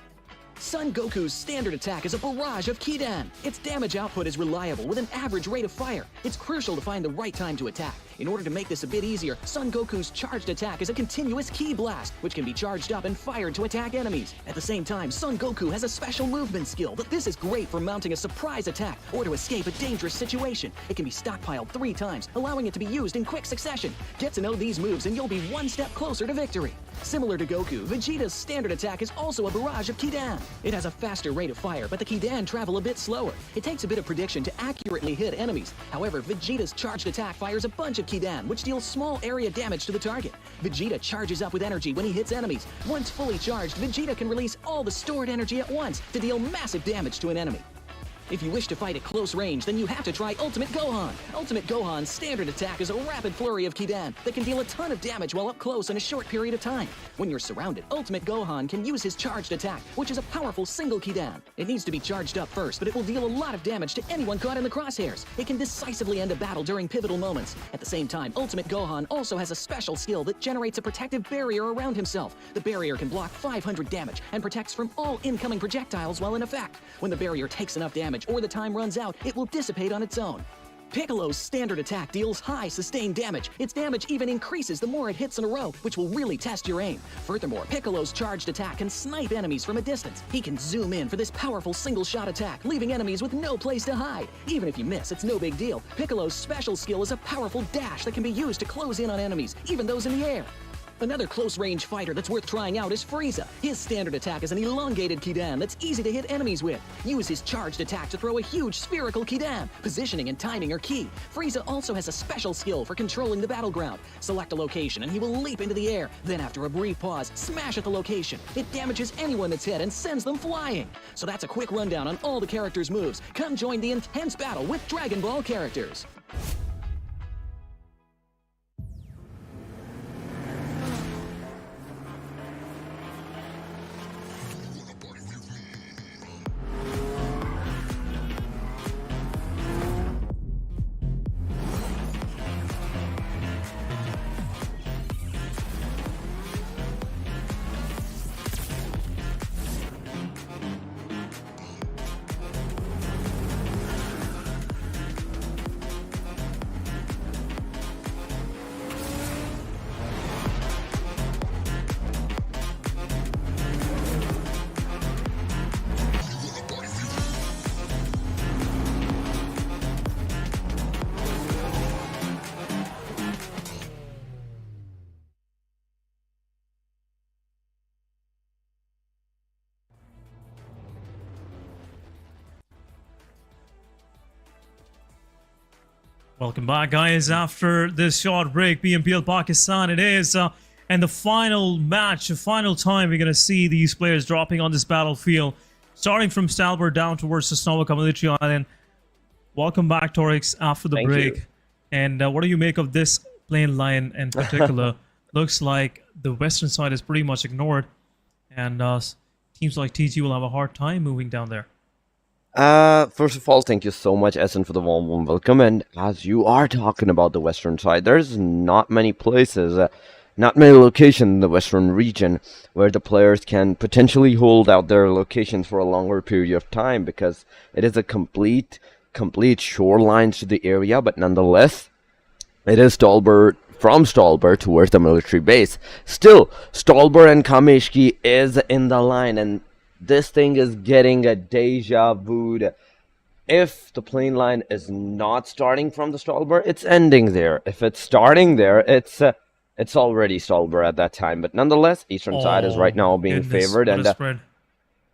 Son Goku's standard attack is a barrage of Kidan. Its damage output is reliable with an average rate of fire. It's crucial to find the right time to attack. In order to make this a bit easier, Son Goku's charged attack is a continuous Ki Blast, which can be charged up and fired to attack enemies. At the same time, Son Goku has a special movement skill, but this is great for mounting a surprise attack or to escape a dangerous situation. It can be stockpiled 3 times, allowing it to be used in quick succession. Get to know these moves and you'll be one step closer to victory. Similar to Goku, Vegeta's standard attack is also a barrage of Kidan. It has a faster rate of fire, but the Kidan travel a bit slower. It takes a bit of prediction to accurately hit enemies. However, Vegeta's charged attack fires a bunch of Kidan, which deals small area damage to the target. Vegeta charges up with energy when he hits enemies. Once fully charged, Vegeta can release all the stored energy at once to deal massive damage to an enemy. If you wish to fight at close range, then you have to try Ultimate Gohan. Ultimate Gohan's standard attack is a rapid flurry of Kidan that can deal a ton of damage while up close in a short period of time. When you're surrounded, Ultimate Gohan can use his charged attack, which is a powerful single Kidan. It needs to be charged up first, but it will deal a lot of damage to anyone caught in the crosshairs. It can decisively end a battle during pivotal moments. At the same time, Ultimate Gohan also has a special skill that generates a protective barrier around himself. The barrier can block 500 damage and protects from all incoming projectiles while in effect. When the barrier takes enough damage or the time runs out, it will dissipate on its own. Piccolo's standard attack deals high sustained damage. Its damage even increases the more it hits in a row, which will really test your aim. Furthermore, Piccolo's charged attack can snipe enemies from a distance. He can zoom in for this powerful single-shot attack, leaving enemies with no place to hide. Even if you miss, it's no big deal. Piccolo's special skill is a powerful dash that can be used to close in on enemies, even those in the air. Another close-range fighter that's worth trying out is Frieza. His standard attack is an elongated Kidan that's easy to hit enemies with. Use his charged attack to throw a huge spherical Kidan. Positioning and timing are key. Frieza also has a special skill for controlling the battleground. Select a location and he will leap into the air. Then after a brief pause, smash at the location. It damages anyone that's hit and sends them flying. So that's a quick rundown on all the characters' moves. Come join the intense battle with Dragon Ball characters. Welcome back, guys. After this short break, PMPL Pakistan it is, and the final match, the final time we're going to see these players dropping on this battlefield, starting from Stalbert down towards the Sanhok military island. Welcome back, Torix, after the Thank break. you. And what do you make of this plane line in particular? Looks like the western side is pretty much ignored, and teams like TG will have a hard time moving down there. First of all, thank you so much, Essen, for the warm welcome. And as you are talking about the western side, there's not many places, not many locations in the western region where the players can potentially hold out their locations for a longer period of time, because it is a complete shoreline to the area. But nonetheless, it is Stalbert, from Stalbert towards the military base. Still, Stalbert and Kameshki is in the line, and this thing is getting a deja vu. If the plane line is not starting from the Stalbert, it's ending there. If it's starting there, it's already Stalbert at that time. But nonetheless, eastern side is right now being favored, and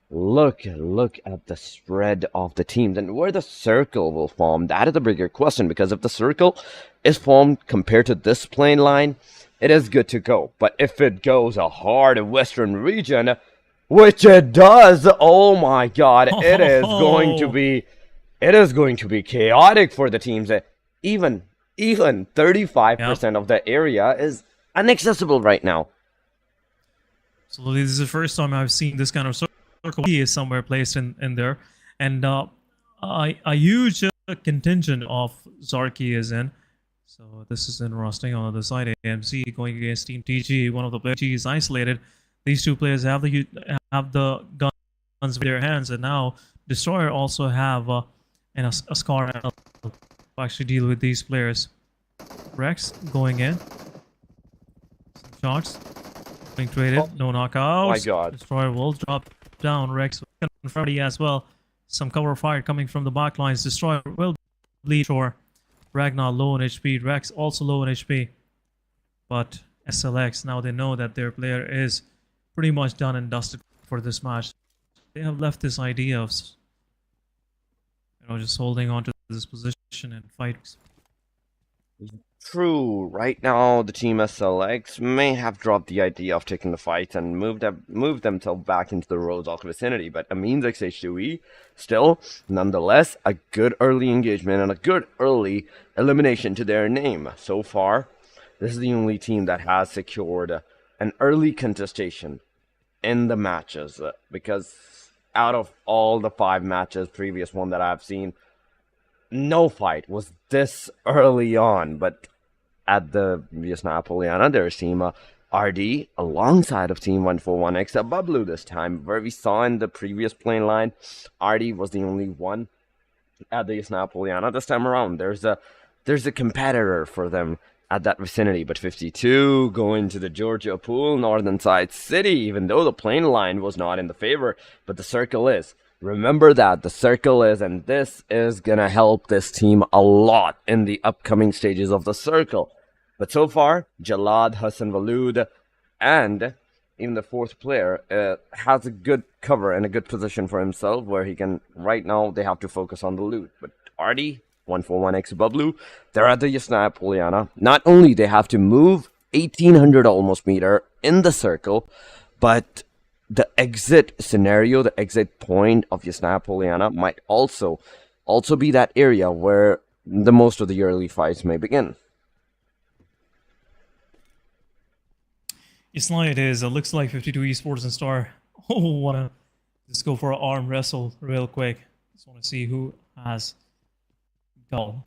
look at the spread of the teams and where the circle will form. That is a bigger question, because if the circle is formed compared to this plane line, it is good to go. But if it goes a hard western region, which it does, oh my god, it is going to be chaotic for the teams. Even 35% of the area is inaccessible right now. So this is the first time I've seen this kind of circle. He is somewhere placed in there, and a huge contingent of Zarki is in. So this is interesting. On the other side, AMC going against Team TG. One of the players is isolated. These two players have the guns in their hands, and now Destroyer also have a Scar to actually deal with these players. Rex going in. Some shots being traded. No knockouts. Oh my God. Destroyer will drop down. Rex confronted as well. Some cover fire coming from the back lines. Destroyer will bleed for Ragnar low on HP. Rex also low on HP. But SLX, now they know that their player is pretty much done and dusted for this match. They have left this idea of just holding on to this position and fight. True. Right now, the team SLX may have dropped the idea of taking the fight and moved themselves back into the Roadhog vicinity, but it means XH2E still, nonetheless, a good early engagement and a good early elimination to their name. So far, this is the only team that has secured an early contestation in the matches, because out of all the 5 matches, previous one that I've seen, no fight was this early on. But at the Vietnam Poliana, there's team RD alongside of team 141X Bablu this time, where we saw in the previous plane line, RD was the only one at the Vietnam Poliana. This time around, there's a competitor for them at that vicinity. But 52 going to the Georgia Pool, Northern Side City, even though the plane line was not in the favor, but the circle is. Remember that the circle is, and this is gonna help this team a lot in the upcoming stages of the circle. But so far, Jalad, Hassan Walud, and even the 4th player has a good cover and a good position for himself, where he can, right now, they have to focus on the loot. But RD, 141X Bablu, they're at the Yasna Poliana. Not only they have to move 1800 almost meter in the circle, but the exit scenario, the exit point of Yasna Poliana might also be that area where the most of the early fights may begin. Yasna it is. It looks like 52 Esports and Star. Oh, wanna just go for an arm wrestle real quick. Just want to see who has goal.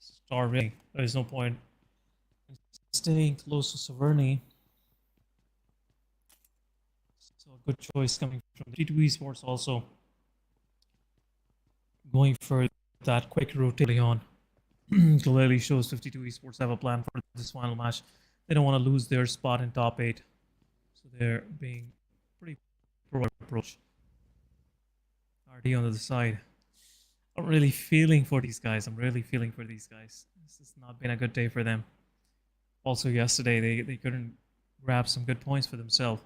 Star ring. There's no point staying close to Severny. So a good choice coming from 52 Esports also. Going for that quick rotate on. Clearly shows 52 Esports have a plan for this final match. They don't want to lose their spot in top 8. So they're being pretty pro approach. RD on the other side. I'm really feeling for these guys. This has not been a good day for them. Also yesterday, they couldn't grab some good points for themselves.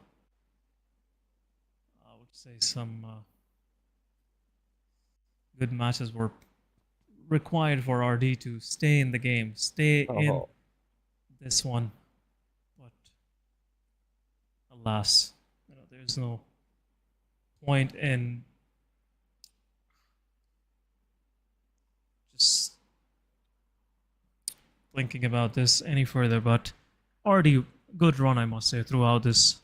I would say some good matches were required for RD to stay in the game, stay in this one. But alas, there's no point in just thinking about this any further. But already good run, I must say, throughout this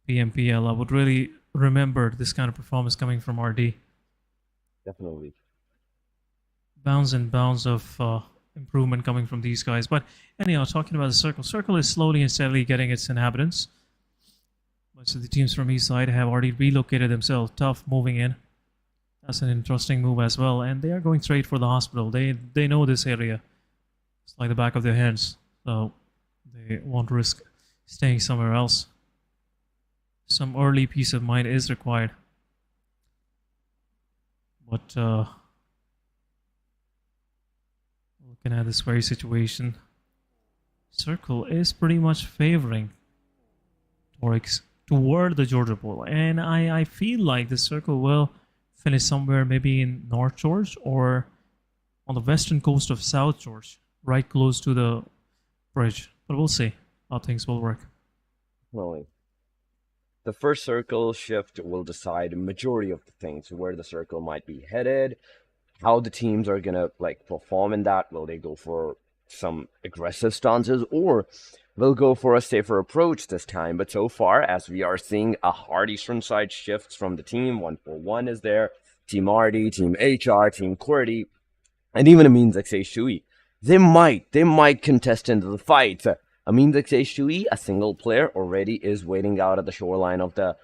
PMPL. I would really remember this kind of performance coming from RD. Definitely. Bounds and bounds of improvement coming from these guys. But anyhow, talking about the circle. Circle is slowly and steadily getting its inhabitants. Most of the teams from east side have already relocated themselves. Tough moving in. That's an interesting move as well. And they are going straight for the hospital. They know this area. It's like the back of their hands. So they won't risk staying somewhere else. Some early peace of mind is required. But looking at this very situation, Circle is pretty much favoring Torix toward the Georgia Bowl. And I feel like the Circle will finish somewhere maybe in North George or on the western coast of South George, right close to the bridge. But we'll see how things will work. Well, the first circle shift will decide a majority of the things, where the circle might be headed, how the teams are gonna perform in that. Will they go for some aggressive stances, or will go for a safer approach this time? But so far, as we are seeing a hard eastern side shifts from the team, 141 is there, Team RD, Team HR, Team QWERTY, and even Amin Zexay Shui, they might contest into the fight. Amin Zexay Shui, a single player, already is waiting out at the shoreline of the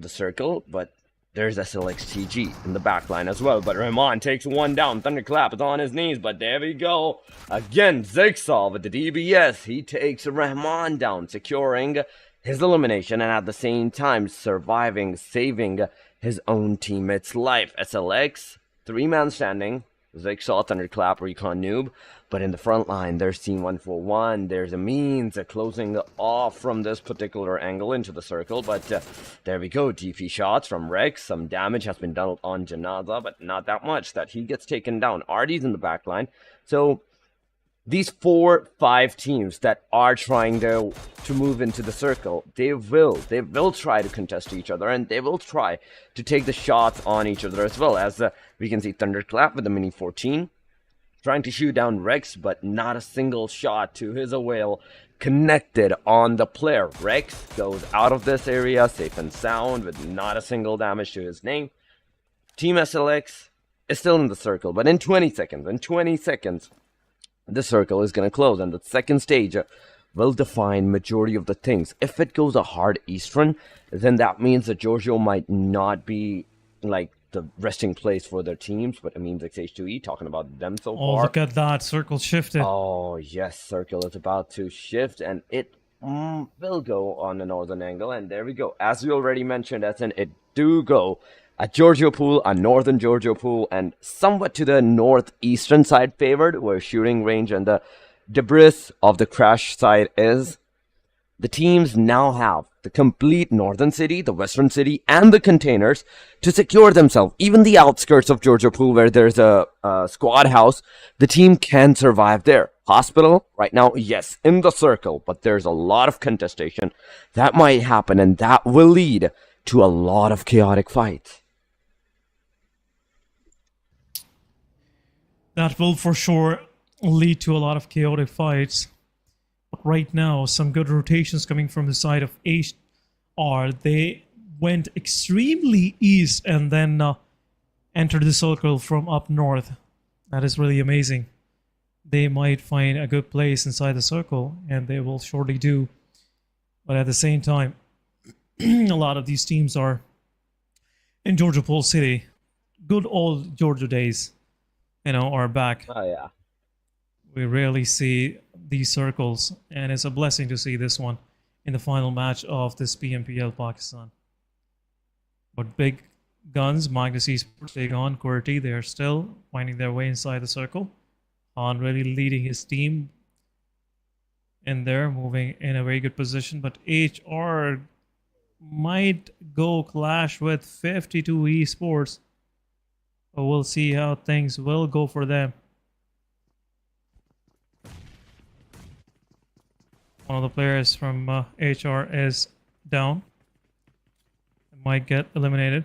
circle, but there's SLXTG in the back line as well. But Rahman takes one down. Thunderclap is on his knees, but there we go. Again, Zigsaw with the DBS. He takes Rahman down, securing his elimination and at the same time saving his own teammate's life. SLX, 3-man standing. Zigsaw, Thunderclap, Recon Noob. But in the front line, there's Team 141. There's a means of closing off from this particular angle into the circle. But there we go. DP shots from Rex. Some damage has been done on Janaza, but not that much that he gets taken down. Artie's in the back line. So these 4-5 teams that are trying to move into the circle, they will try to contest each other, and they will try to take the shots on each other as well. As we can see Thunderclap with the Mini 14 trying to shoot down Rex, but not a single shot to his avail connected on the player. Rex goes out of this area safe and sound with not a single damage to his name. Team SLX is still in the circle, but in 20 seconds, the circle is going to close, and the second stage will define majority of the things. If it goes a hard Eastern, then that means that Giorgio might not be like the resting place for their teams, but it means like H2E talking about them so far. Oh, look at that. Circle shifted. Oh, yes, circle is about to shift, and it will go on the northern angle, and there we go. As we already mentioned, it do go at Giorgio Pool, a northern Giorgio Pool, and somewhat to the northeastern side favored, where shooting range and the debris of the crash side is. The teams now have the complete northern city, the western city, and the containers to secure themselves. Even the outskirts of Giorgio Pool, where there's a squad house, the team can survive there. Hospital, right now, yes, in the circle, but there's a lot of contestation that might happen, and that will lead to a lot of chaotic fights. That will for sure lead to a lot of chaotic fights. But right now, some good rotations coming from the side of HR. They went extremely east and then entered the circle from up north. That is really amazing. They might find a good place inside the circle, and they will surely do. But at the same time, a lot of these teams are in Georgia Pool City. Good old Georgia days, are back. Oh, yeah. We rarely see these circles, and it's a blessing to see this one in the final match of this PMPL Pakistan. But big guns, Magnus Esports take on QWERTY. They are still finding their way inside the circle. Han really leading his team in there, moving in a very good position. But HR might go clash with 52 Esports. But we'll see how things will go for them. One of the players from HR is down. Might get eliminated.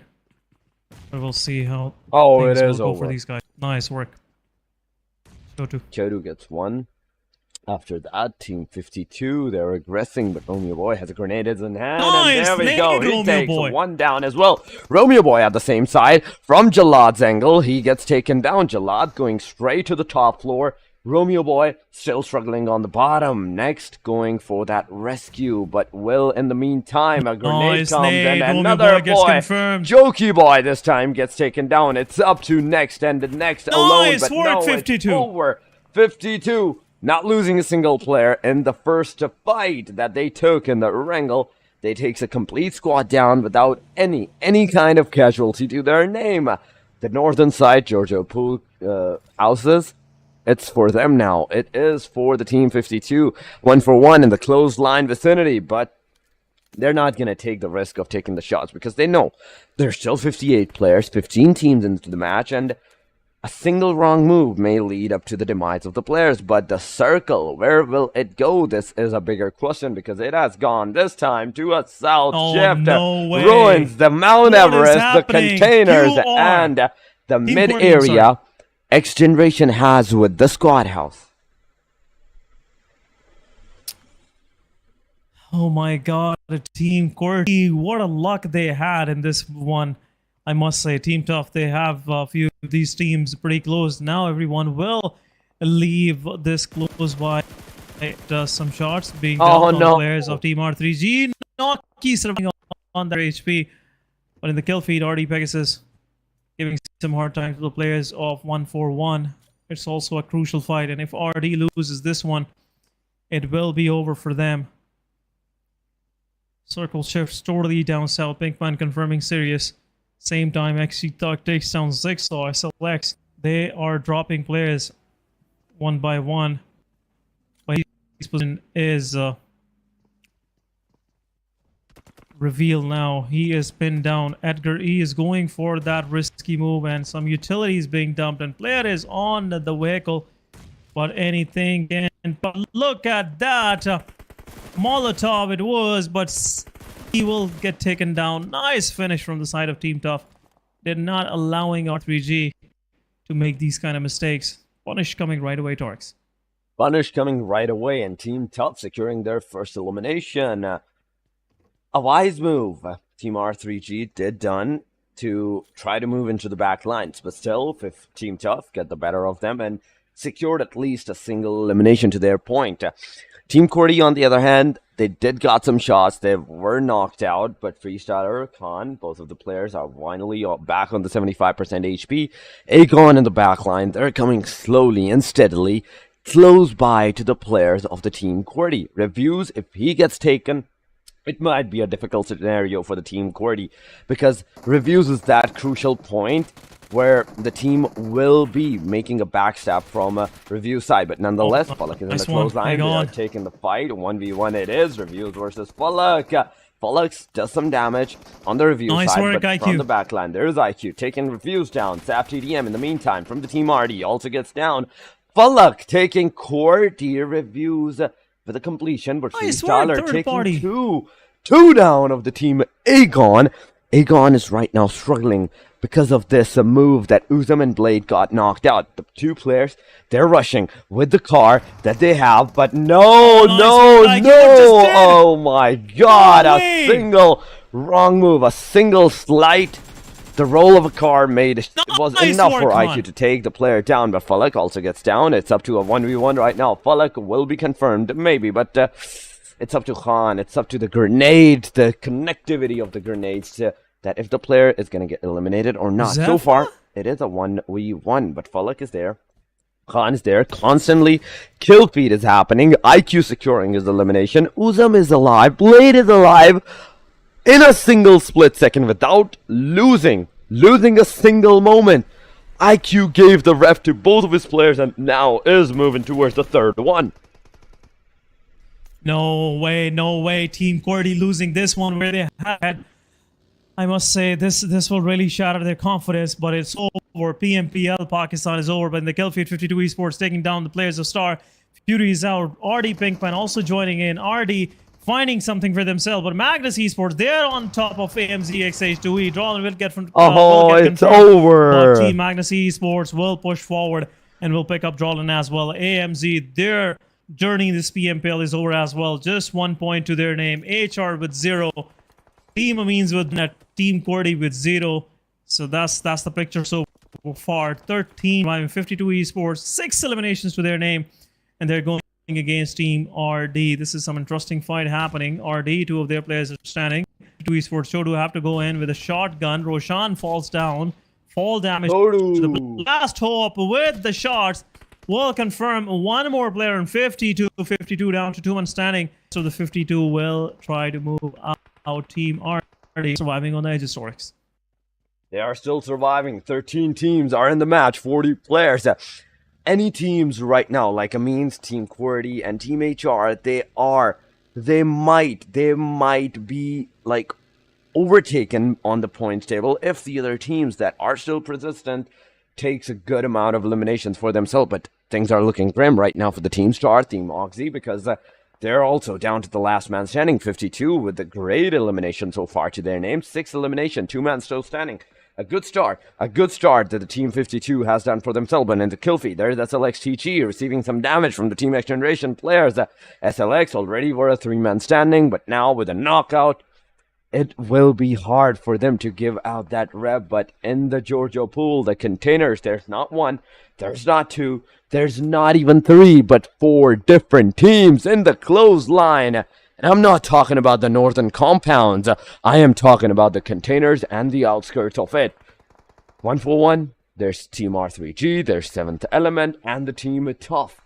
But we'll see how things will go for these guys. Nice work. Chotu gets one. After that, Team 52, they're regressing, but Romeo Boy has a grenade in hand, nice, and there we go. He takes Boy. one down as well. Romeo Boy at the same side. From Jalad's angle, he gets taken down. Jalad going straight to the top floor. Romeo Boy still struggling on the bottom. Next, going for that rescue, but will in the meantime, a grenade comes and another boy, Jokey Boy this time gets taken down. It's up to Next, and the Next alone, but no, 52. It's over. 52, not losing a single player in the first fight that they took in the Erangel. They takes a complete squad down without any kind of casualty to their name. The northern side, Giorgio Pool houses. It's for them now. It is for the Team 52. 1-for-1 in the closed line vicinity, but they're not going to take the risk of taking the shots because they know there's still 58 players, 15 teams into the match, and a single wrong move may lead up to the demise of the players. But the circle, where will it go? This is a bigger question because it has gone this time to a south shift. No way. Ruins the Mount Everest, the containers, and the mid-area. XGeneration has with the squad house. Oh my god, Team QWERTY, what a luck they had in this one. I must say, Team Tough, they have a few these teams pretty close. Now everyone will leave this close by. Does some shots being dealt on players of Team R3G. Noki surviving on their HP, but in the kill feed, RD Pegasus giving some hard time to the players of 141. It's also a crucial fight, and if RD loses this one, it will be over for them. Circle shifts totally down south. Pinkman confirming Sirius. Same time, XG takes down Zigsaw. SLX. They are dropping players one by one. But his position is revealed now. He is pinned down. Edgar E is going for that risky move, and some utilities being dumped, and player is on the vehicle. But anything can. But look at that. Molotov it was, but he will get taken down. Nice finish from the side of Team Tough. They're not allowing R3G to make these kind of mistakes. Punish coming right away, Torx. Punish coming right away, and Team Tough securing their first elimination. A wise move Team R3G did done to try to move into the back lines, but still, if Team Tough get the better of them and secured at least a single elimination to their point. Team QWERTY, on the other hand, they did got some shots. They were knocked out, but Freestyler, Khan, both of the players are finally back on the 75% HP. Aegon in the back line, they're coming slowly and steadily close by to the players of the Team QWERTY. Reviews, if he gets taken, it might be a difficult scenario for the Team QWERTY, because Reviews is that crucial point where the team will be making a backstab from a Review side. But nonetheless, Falak is in the close line. They are taking the fight. 1v1 it is. Reviews versus Falak. Falak does some damage on the Review side, but from the backline, there's IQ taking Reviews down. Sap TDM in the meantime from the Team RD also gets down. Falak taking QWERTY. Reviews for the completion, but Freestyler taking two down of the Team Aegon. Aegon is right now struggling because of this move that Uzum and Blade got knocked out. The two players, they're rushing with the car that they have, but no! Oh my god, a single wrong move, a single slight. The roll of a car was enough for IQ to take the player down, but Falak also gets down. It's up to a 1v1 right now. Falak will be confirmed, maybe, but it's up to Khan. It's up to the grenades, the connectivity of the grenades, that if the player is going to get eliminated or not. So far, it is a 1v1, but Falak is there. Khan is there constantly. Kill feed is happening. IQ securing his elimination. Uzum is alive. Blade is alive in a single split second without losing a single moment. IQ gave the ref to both of his players and now is moving towards the third one. No way. Team QWERTY losing this one where they had, I must say, this will really shatter their confidence, but it's over. PMPL Pakistan is over, but in the kill feed, 52 Esports taking down the players of Star. Fury is out. RD Pinkman also joining in. RD finding something for themselves, but Magnus Esports, they're on top of AMZ XH2E. Drawlin will get from... it's over! But Team Magnus Esports will push forward and will pick up Drawlin as well. AMZ, their journey in this PMPL is over as well. Just 1 point to their name. HR with 0. Team Amines with net. Team QWERTY with 0. So that's the picture so far. 13, 52 Esports, 6 eliminations to their name, and they're going against Team RD. This is some interesting fight happening. RD, 2 of their players are standing. 2 Esports Shodu have to go in with a shotgun. Roshan falls down. Fall damage to the last hope with the shots. Will confirm one more player in 52 down to 2 man standing. So the 52 will try to move out. Team RD surviving on the edge of Storix. They are still surviving. 13 teams are in the match. 40 players. Any teams right now, like Amines, Team QWERTY, and Team HR, they might be like overtaken on the points table if the other teams that are still persistent takes a good amount of eliminations for themselves. But things are looking grim right now for the Team Star, Team Oxy, because they're also down to the last man standing, 52, with a great elimination so far to their name. 6 elimination, 2 men still standing. A good start that the Team 52 has done for themselves. And in the kill feed, there's SLX TG receiving some damage from the Team XGeneration players. SLX already were a 3-man standing, but now with a knockout, it will be hard for them to give out that rep. But in the Giorgio pool, the containers, there's not one, there's not two, there's not even three, but four different teams in the clothesline. And I'm not talking about the northern compounds. I am talking about the containers and the outskirts of it. 1-for-1, there's Team R3G, there's 7th Element, and the Team Tough.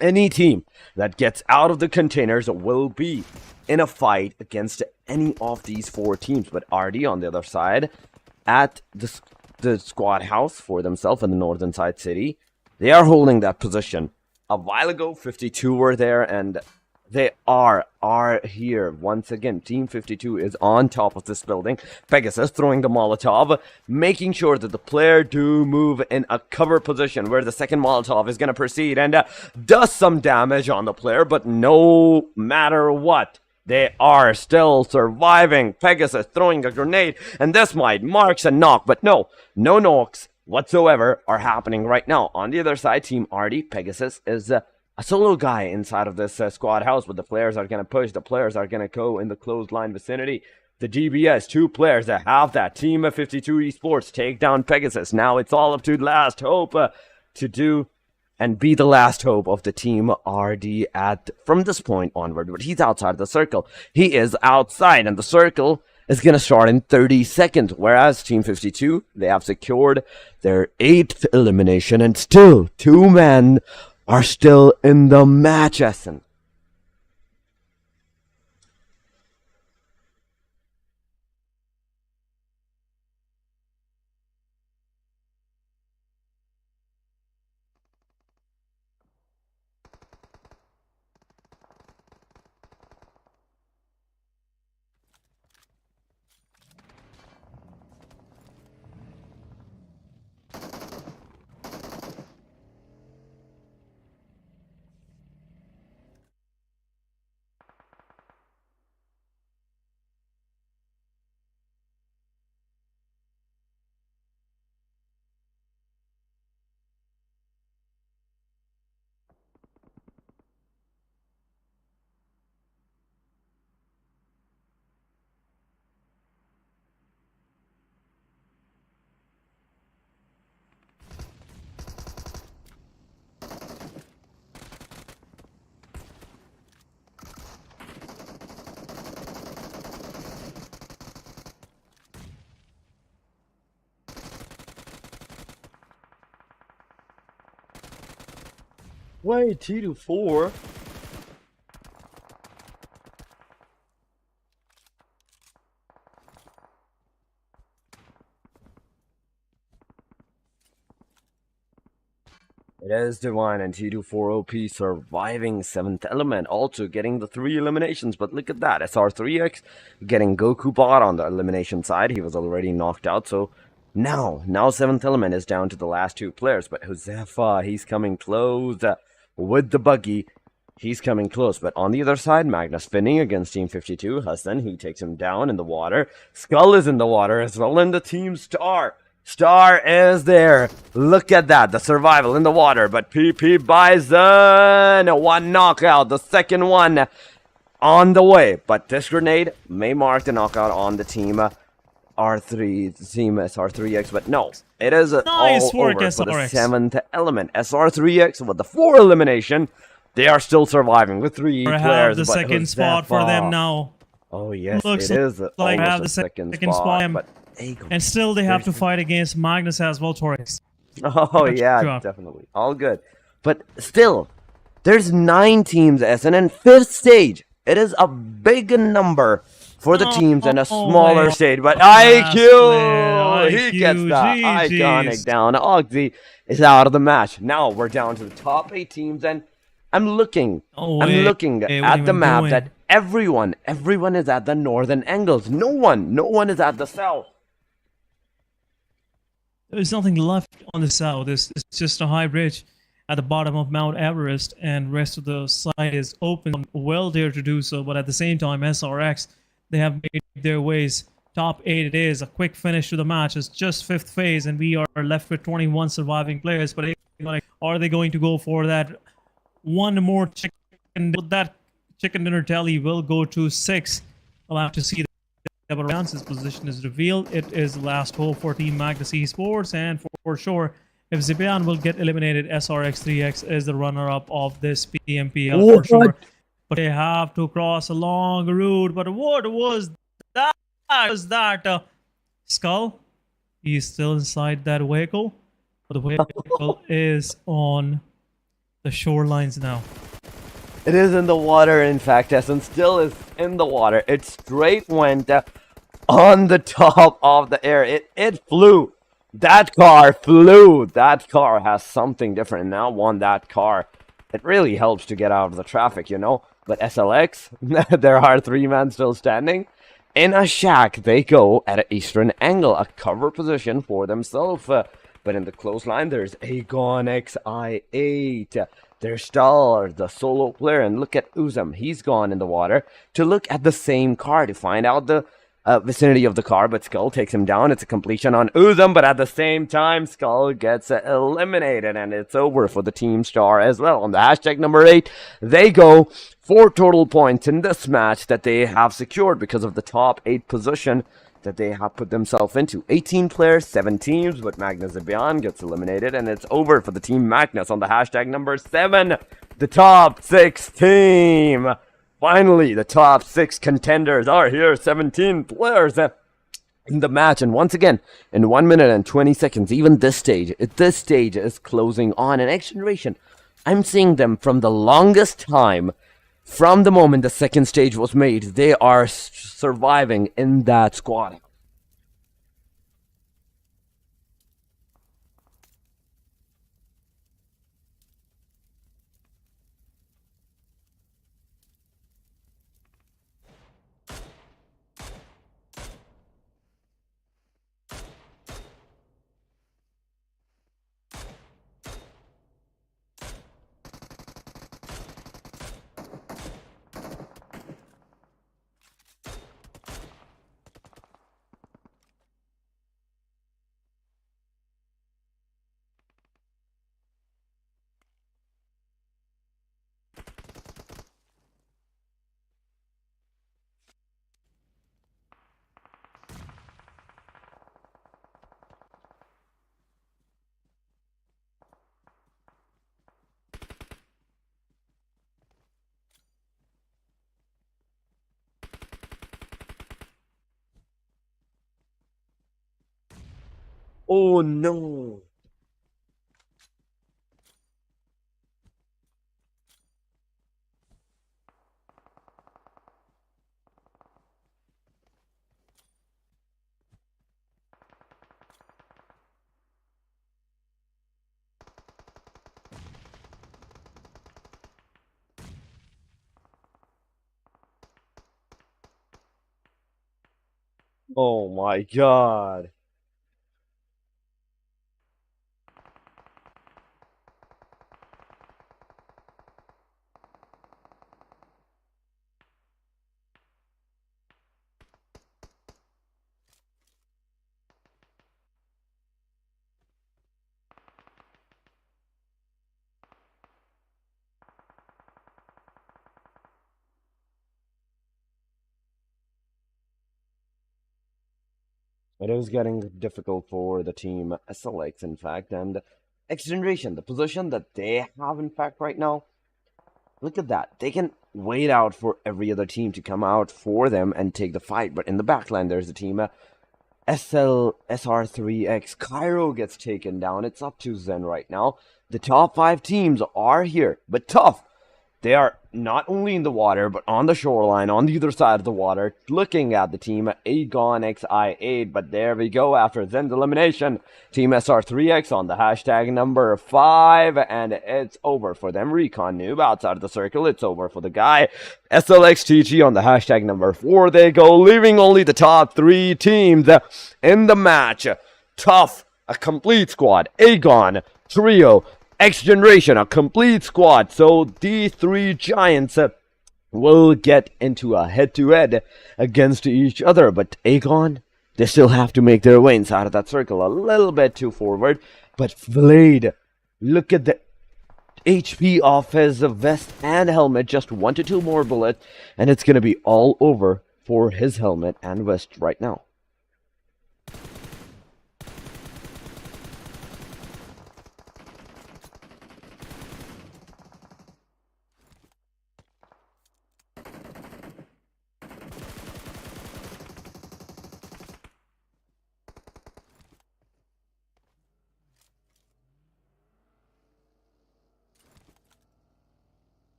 Any team that gets out of the containers will be in a fight against any of these four teams. But RD on the other side, at the squad house for themselves in the northern side city, they are holding that position. A while ago, 52 were there, and they are here once again. Team 52 is on top of this building. Pegasus throwing the Molotov, making sure that the player do move in a cover position where the second Molotov is going to proceed and does some damage on the player. But no matter what, they are still surviving. Pegasus throwing a grenade, and this might marks a knock, but no knocks whatsoever are happening right now. On the other side, Team RD, Pegasus is a solo guy inside of this squad house, but the players are going to push. The players are going to go in the clothesline vicinity. The DBS, two players that have that. Team of 52 Esports take down Pegasus. Now it's all up to last hope to do and be the last hope of the Team RD from this point onward. But he's outside the circle. He is outside, and the circle is going to start in 30 seconds. Whereas Team 52, they have secured their 8th elimination, and still 2 men are still in the match, Essen. Wait, T24? It is Divine and T24OP surviving 7th Element, also getting the 3 eliminations. But look at that, SR3X getting Goku Bot on the elimination side. He was already knocked out, so now 7th Element is down to the last 2 players. But Josefa, he's coming close with the buggy. He's coming close, but on the other side, Magnus Finning against Team 52. Hassan, he takes him down in the water. Skull is in the water as well, and the Team Star. Star is there. Look at that, the survival in the water, but PP Bison, 1 knockout, the second one on the way. But this grenade may mark the knockout on the Team SR3X, but no, it is Nice all work, over for the SRX. 7th Element. SR3X with the 4 elimination. They are still surviving with 3 Have players. the but second spot for them Josefa, now. oh yes, Looks it is like almost have a the second second spot. spot. But Eagle. And still they have to fight against Magnus as well, Torres. Oh yeah, job. definitely, all good. But still, there's 9 teams, SN, and 5th stage. It is a big number for the teams and a smaller man. stage. But Last IQ, player, he gets the GGs. iconic down. Ogzy is out of the match. Now we're down to the top 8 teams, and I'm looking Hey, at what are the you map doing? that everyone is at the northern angles. No one is at the south. There's nothing left on the south. It's just a high bridge at the bottom of Mount Everest, and rest of the side is open. Well there to do so, but at the same time, SRX, they have made their ways. Top 8 it is. A quick finish to the match. It's just 5th phase, and we are left with 21 surviving players. But are they going to go for that one more chicken? That chicken dinner tally will go to 6. I'll have to see His position is revealed. It is the last hope for Team Magnus Esports, and for sure, if Zibian will get eliminated, SRX3X is the runner-up of this PMPL for sure. But they have to cross a long route. But what was that? Skull? He's still inside that vehicle. But the vehicle is on the shorelines now. It is in the water, in fact, Essence still is in the water. It straight went on the top of the air. It flew. That car flew. That car has something different. Now won that car. It really helps to get out of the traffic, you know. But SLX, there are 3 men still standing. In a shack, they go at an eastern angle, a cover position for themselves. But in the close line, there's Aegon XI8. There's Star, the solo player, and look at Uzum. He's gone in the water to look at the same car to find out the vicinity of the car, but Skull takes him down. It's a completion on Uzum, but at the same time, Skull gets eliminated, and it's over for the Team Star as well. On the hashtag number 8, they go 4 total points in this match that they have secured because of the top 8 position that they have put themselves into. 18 players, 7 teams, but Magnus Zibian gets eliminated, and it's over for the Team Magnus. On the hashtag number 7, the top 6 team. Finally, the top 6 contenders are here. 17 players in the match, and once again, in 1 minute and 20 seconds, even this stage is closing on. And XGeneration, I'm seeing them from the longest time. From the moment the second stage was made, they are surviving in that squad. Oh no! Oh my god! It is getting difficult for the team SLX, in fact, and XGeneration, the position that they have, in fact, right now. Look at that. They can wait out for every other team to come out for them and take the fight. But in the backline, there's the team SR3X. Cairo gets taken down. It's up to Zen right now. The top 5 teams are here, but tough. They are not only in the water, but on the shoreline, on the other side of the water, looking at the team Aegon XI8. But there we go after Zen's elimination. Team SR3X on the hashtag number 5, and it's over for them. Recon Noob outside of the circle. It's over for the guy. SLXTG on the hashtag number 4. They go, leaving only the top 3 teams in the match. Tough, a complete squad. Aegon, Trio, XGeneration, a complete squad. So these 3 giants will get into a head-to-head against each other. But Aegon, they still have to make their way inside of that circle a little bit too forward. But Vlade, look at the HP of his vest and helmet. Just 1 to 2 more bullets, and it's going to be all over for his helmet and vest right now.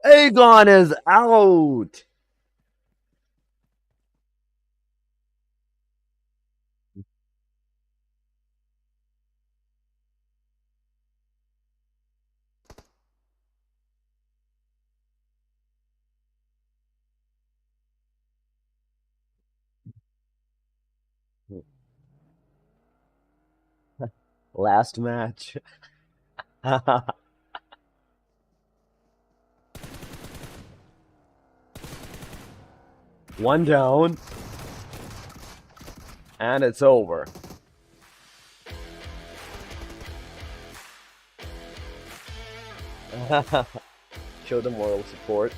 Aegon is out! Last match. One down. And it's over. Show the moral support.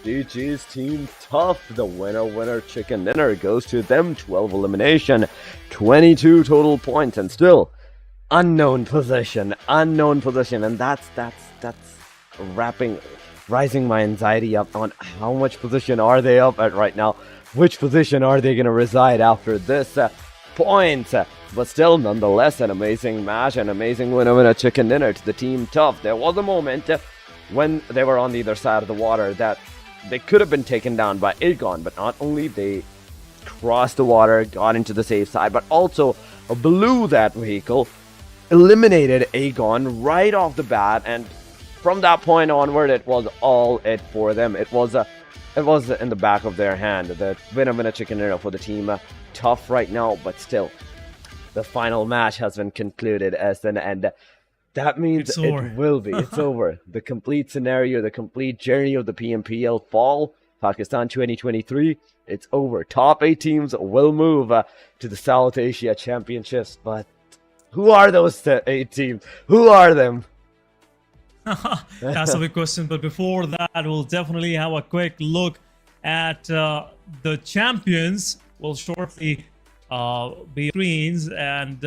GG's Team Tough. The winner chicken dinner goes to them. 12 elimination, 22 total points, and still unknown position, and that's rising my anxiety up on how much position are they up at right now. Which position are they gonna reside after this point? But still, nonetheless, an amazing match, an amazing winner chicken dinner to the Team Tough. There was a moment when they were on the other side of the water that they could have been taken down by Aegon, but not only they crossed the water, got into the safe side, but also blew that vehicle, eliminated Aegon right off the bat, and from that point onward, it was all it for them. It was in the back of their hand. The winner chicken dinner for the Team Tough right now, but still, the final match has been concluded as an end. That means It's over. It will be. It's over. The complete scenario, the complete journey of the PMPL Fall, Pakistan 2023, it's over. Top 8 teams will move to the South Asia Championships. But who are those 8 teams? Who are them? That's a big question. But before that, we'll definitely have a quick look at the champions. Will shortly be screens, and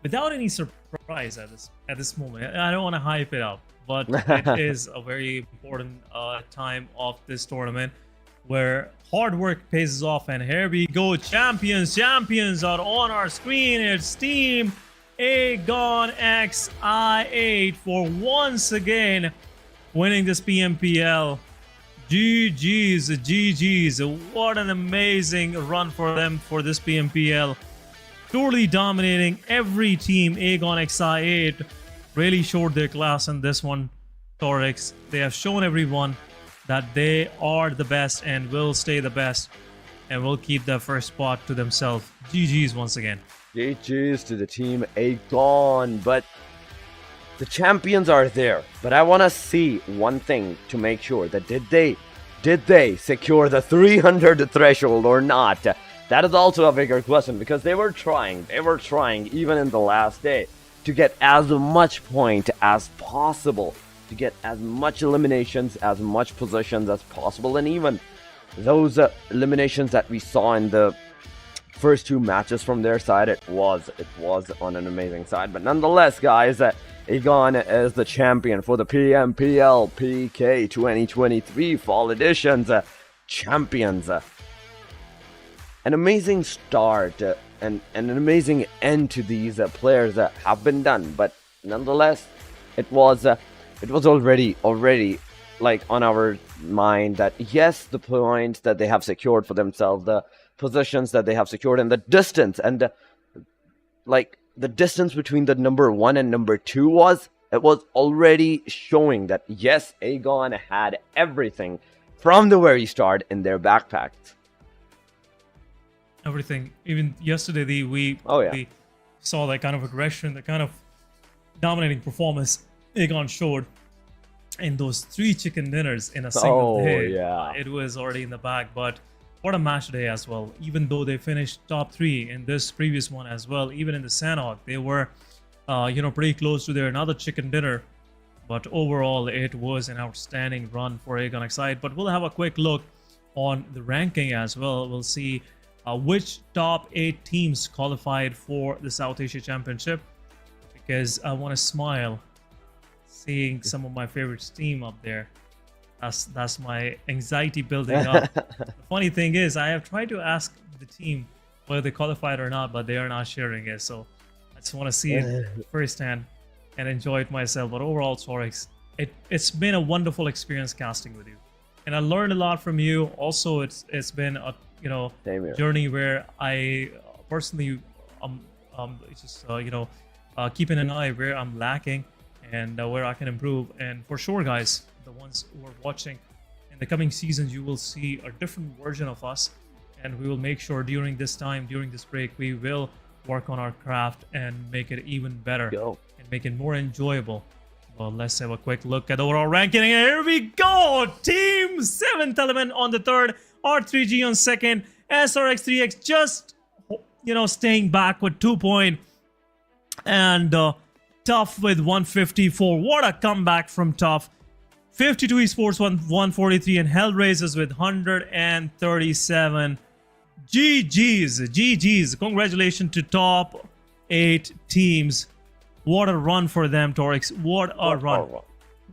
without any surprise at this moment, I don't want to hype it up, but it is a very important time of this tournament where hard work pays off. And here we go, champions are on our screen. It's Team Aegon XI8 for once again winning this PMPL. GG's. What an amazing run for them for this PMPL. Totally dominating every team. Aegon XI8 really showed their class in this one. Torix, they have shown everyone that they are the best and will stay the best and will keep that first spot to themselves. GG's once again. GG's to the Team Aegon, but the champions are there. But I want to see one thing to make sure that did they secure the 300 threshold or not? That is also a bigger question, because they were trying even in the last day to get as much point as possible, to get as much eliminations, as much positions as possible, and even those eliminations that we saw in the first 2 matches from their side, it was on an amazing side. But nonetheless, guys, Aegon is the champion for the PMPL PK 2023 Fall Editions champions. An amazing start and an amazing end to these players have been done, but nonetheless, it was already like on our mind that yes, the points that they have secured for themselves, the positions that they have secured, and the distance, and like the distance between the number 1 and number 2 was already showing that yes, Aegon had everything from the very start in their backpacks. Everything. Even yesterday, we saw that kind of aggression, the kind of dominating performance Aegon showed in those 3 chicken dinners in a single day. Yeah. It was already in the bag, but what a match today as well. Even though they finished top 3 in this previous one as well, even in the Sanhok, they were, pretty close to their another chicken dinner. But overall, it was an outstanding run for Aegon Excite. But we'll have a quick look on the ranking as well. We'll see which top 8 teams qualified for the South Asia Championship, because I want to smile seeing some of my favorite team up there. That's my anxiety building up. The funny thing is, I have tried to ask the team whether they qualified or not, but they are not sharing it. So I just want to see it firsthand and enjoy it myself. But overall, Torix, it's been a wonderful experience casting with you, and I learned a lot from you. Also, it's been a journey where I personally keeping an eye where I'm lacking and where I can improve. And for sure, guys, the ones who are watching, in the coming seasons, you will see a different version of us, and we will make sure during this break, we will work on our craft and make it even better and make it more enjoyable. Well, let's have a quick look at the overall ranking. And here we go! Team 7th Element on the 3rd, R3G on 2nd, SRX3X just, staying back with 2 points, and Tough with 154. What a comeback from Tough. 52 Esports 143, and HellRaisers with 137. GG's. Congratulations to top 8 teams. What a run for them, Torix. What a run.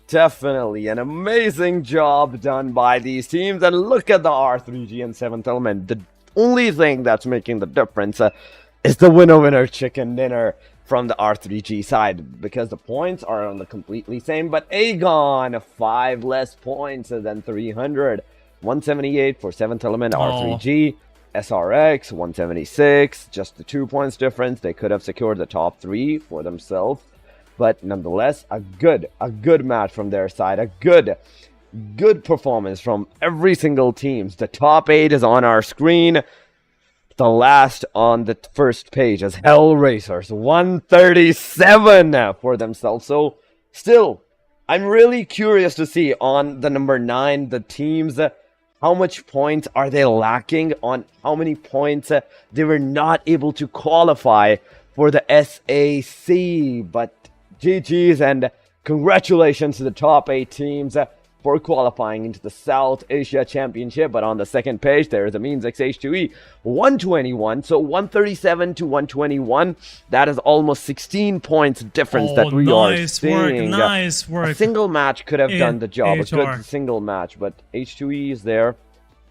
Definitely an amazing job done by these teams. And look at the R3G and 7th Element. The only thing that's making the difference is the winner chicken dinner from the R3G side, because the points are on the completely same. But Aegon, 5 less points than 300. 178 for 7th Element, R3G. SRX, 176. Just the 2 points difference. They could have secured the top 3 for themselves. But nonetheless, a good match from their side. A good performance from every single team. The top 8 is on our screen. The last on the first page is HellRaisers, 137 for themselves. So still, I'm really curious to see on the number 9, the teams, how much points are they lacking, on how many points they were not able to qualify for the SAC. But GG's and congratulations to the top 8 teams for qualifying into the South Asia Championship. But on the second page, there is a Means XH2E 121. So 137 to 121. That is almost 16 points difference that we are seeing. Nice work. A single match could have done the job. A good single match. But H2E is there.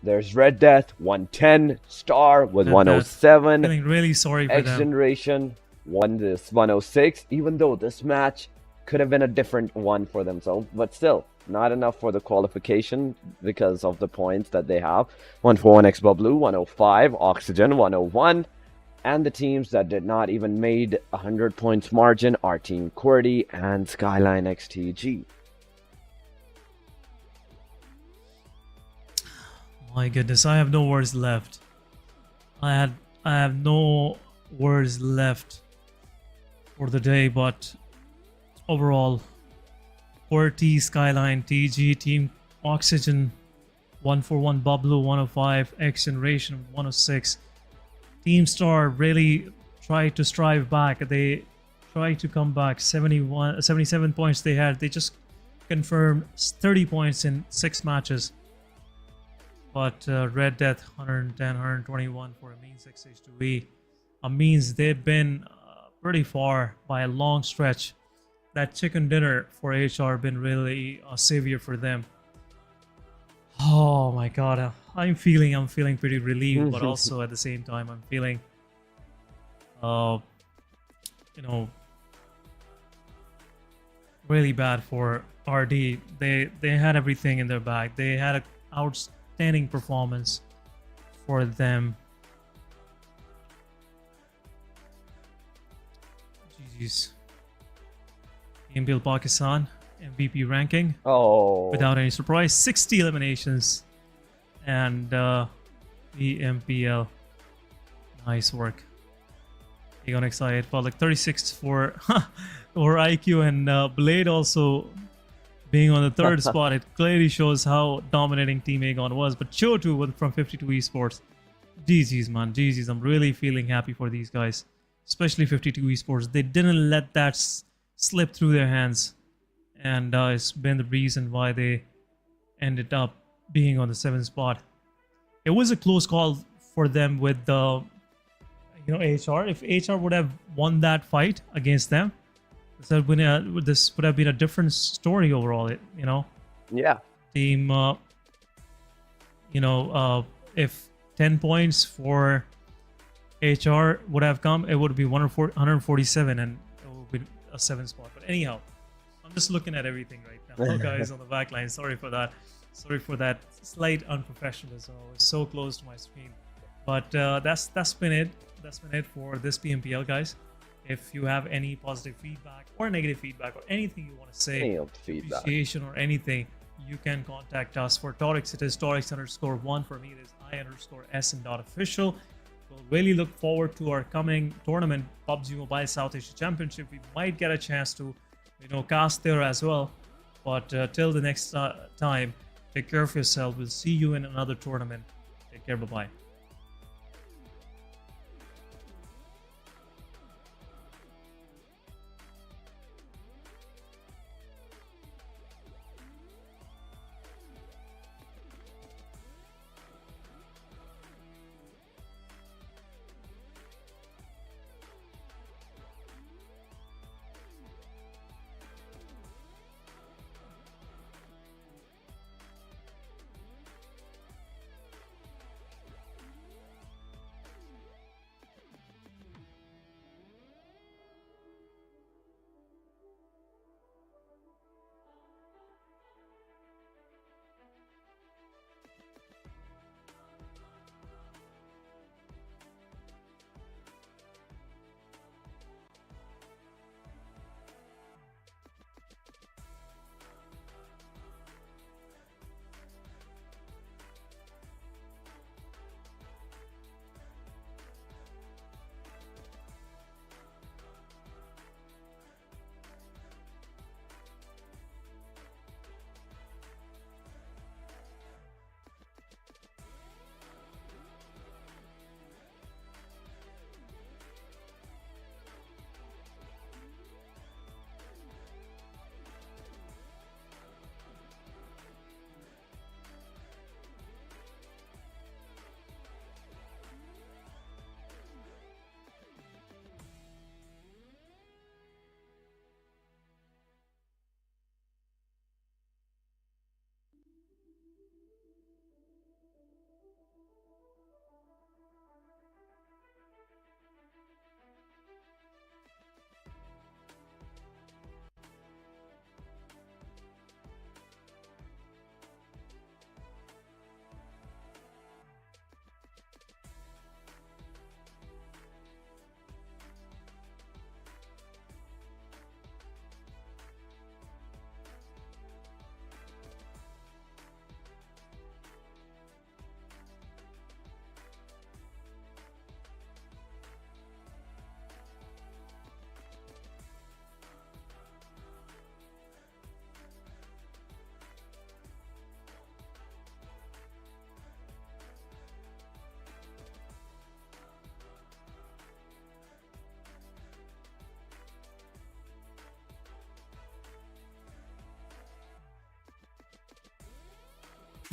There's Red Death 110. Star with 107. Feeling really sorry for them. XGeneration won this 106. Even though this match could have been a different one for themselves, but still not enough for the qualification because of the points that they have. 141 Xbubblue, 105 Oxygen, 101, and the teams that did not even made 100 points margin are Team QWERTY and Skyline XTG. My goodness, I have no words left. I have no words left for the day, but overall, QWERTY, Skyline, TG, Team Oxygen, 141 Bubblue, 105, XGeneration, 106. Team Star really tried to strive back. They tried to come back. 77 points they had. They just confirmed 30 points in 6 matches. But Red Death, 110, 121 for a Means XH2E. Means they've been pretty far by a long stretch. That chicken dinner for HR been really a savior for them. Oh my god, I'm feeling pretty relieved, but also at the same time I'm feeling really bad for RD. They had everything in their bag. They had an outstanding performance for them. GG's. PMPL Pakistan MVP ranking. Without any surprise, 60 eliminations. And PMPL, nice work. Aegon XI for like 36 for or IQ, and Blade also being on the third spot. It clearly shows how dominating Team Aegon was. But Chotu from 52 Esports, GG's man, GG's. I'm really feeling happy for these guys, especially 52 Esports. They didn't let that slip through their hands, and it's been the reason why they ended up being on the 7th spot. It was a close call for them with the HR. If HR would have won that fight against them, this would have been a different story overall. Yeah. Team, if 10 points for HR would have come, it would be 147, and it would be a 7th spot. But anyhow, I'm just looking at everything right now, guys, on the back line. Sorry for that. Sorry for that slight unprofessionalism. I was so close to my screen. But that's been it. That's been it for this PMPL, guys. If you have any positive feedback or negative feedback or anything you want to say, appreciation or anything, you can contact us. For Torix, it is Torix_1. For me, it is I_SN.official. We'll really look forward to our coming tournament, PUBG Mobile South Asia Championship. We might get a chance to, cast there as well. But till the next time, take care of yourself. We'll see you in another tournament. Take care. Bye-bye.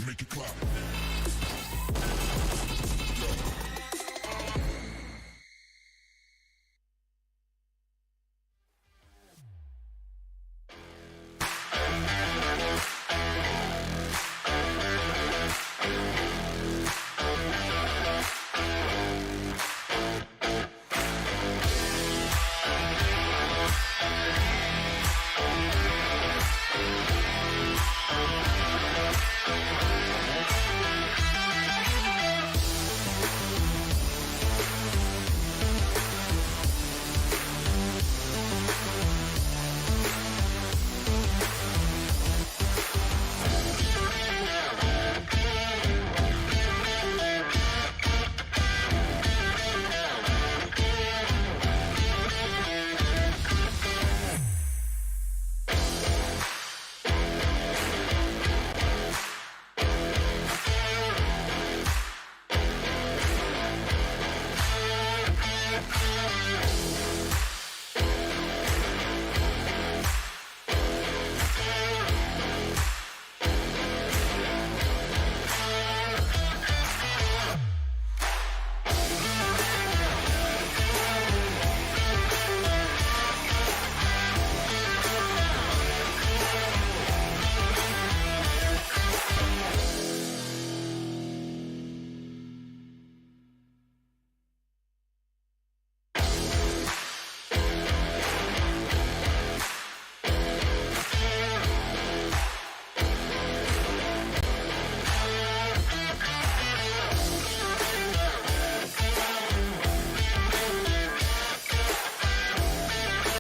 Make it clap.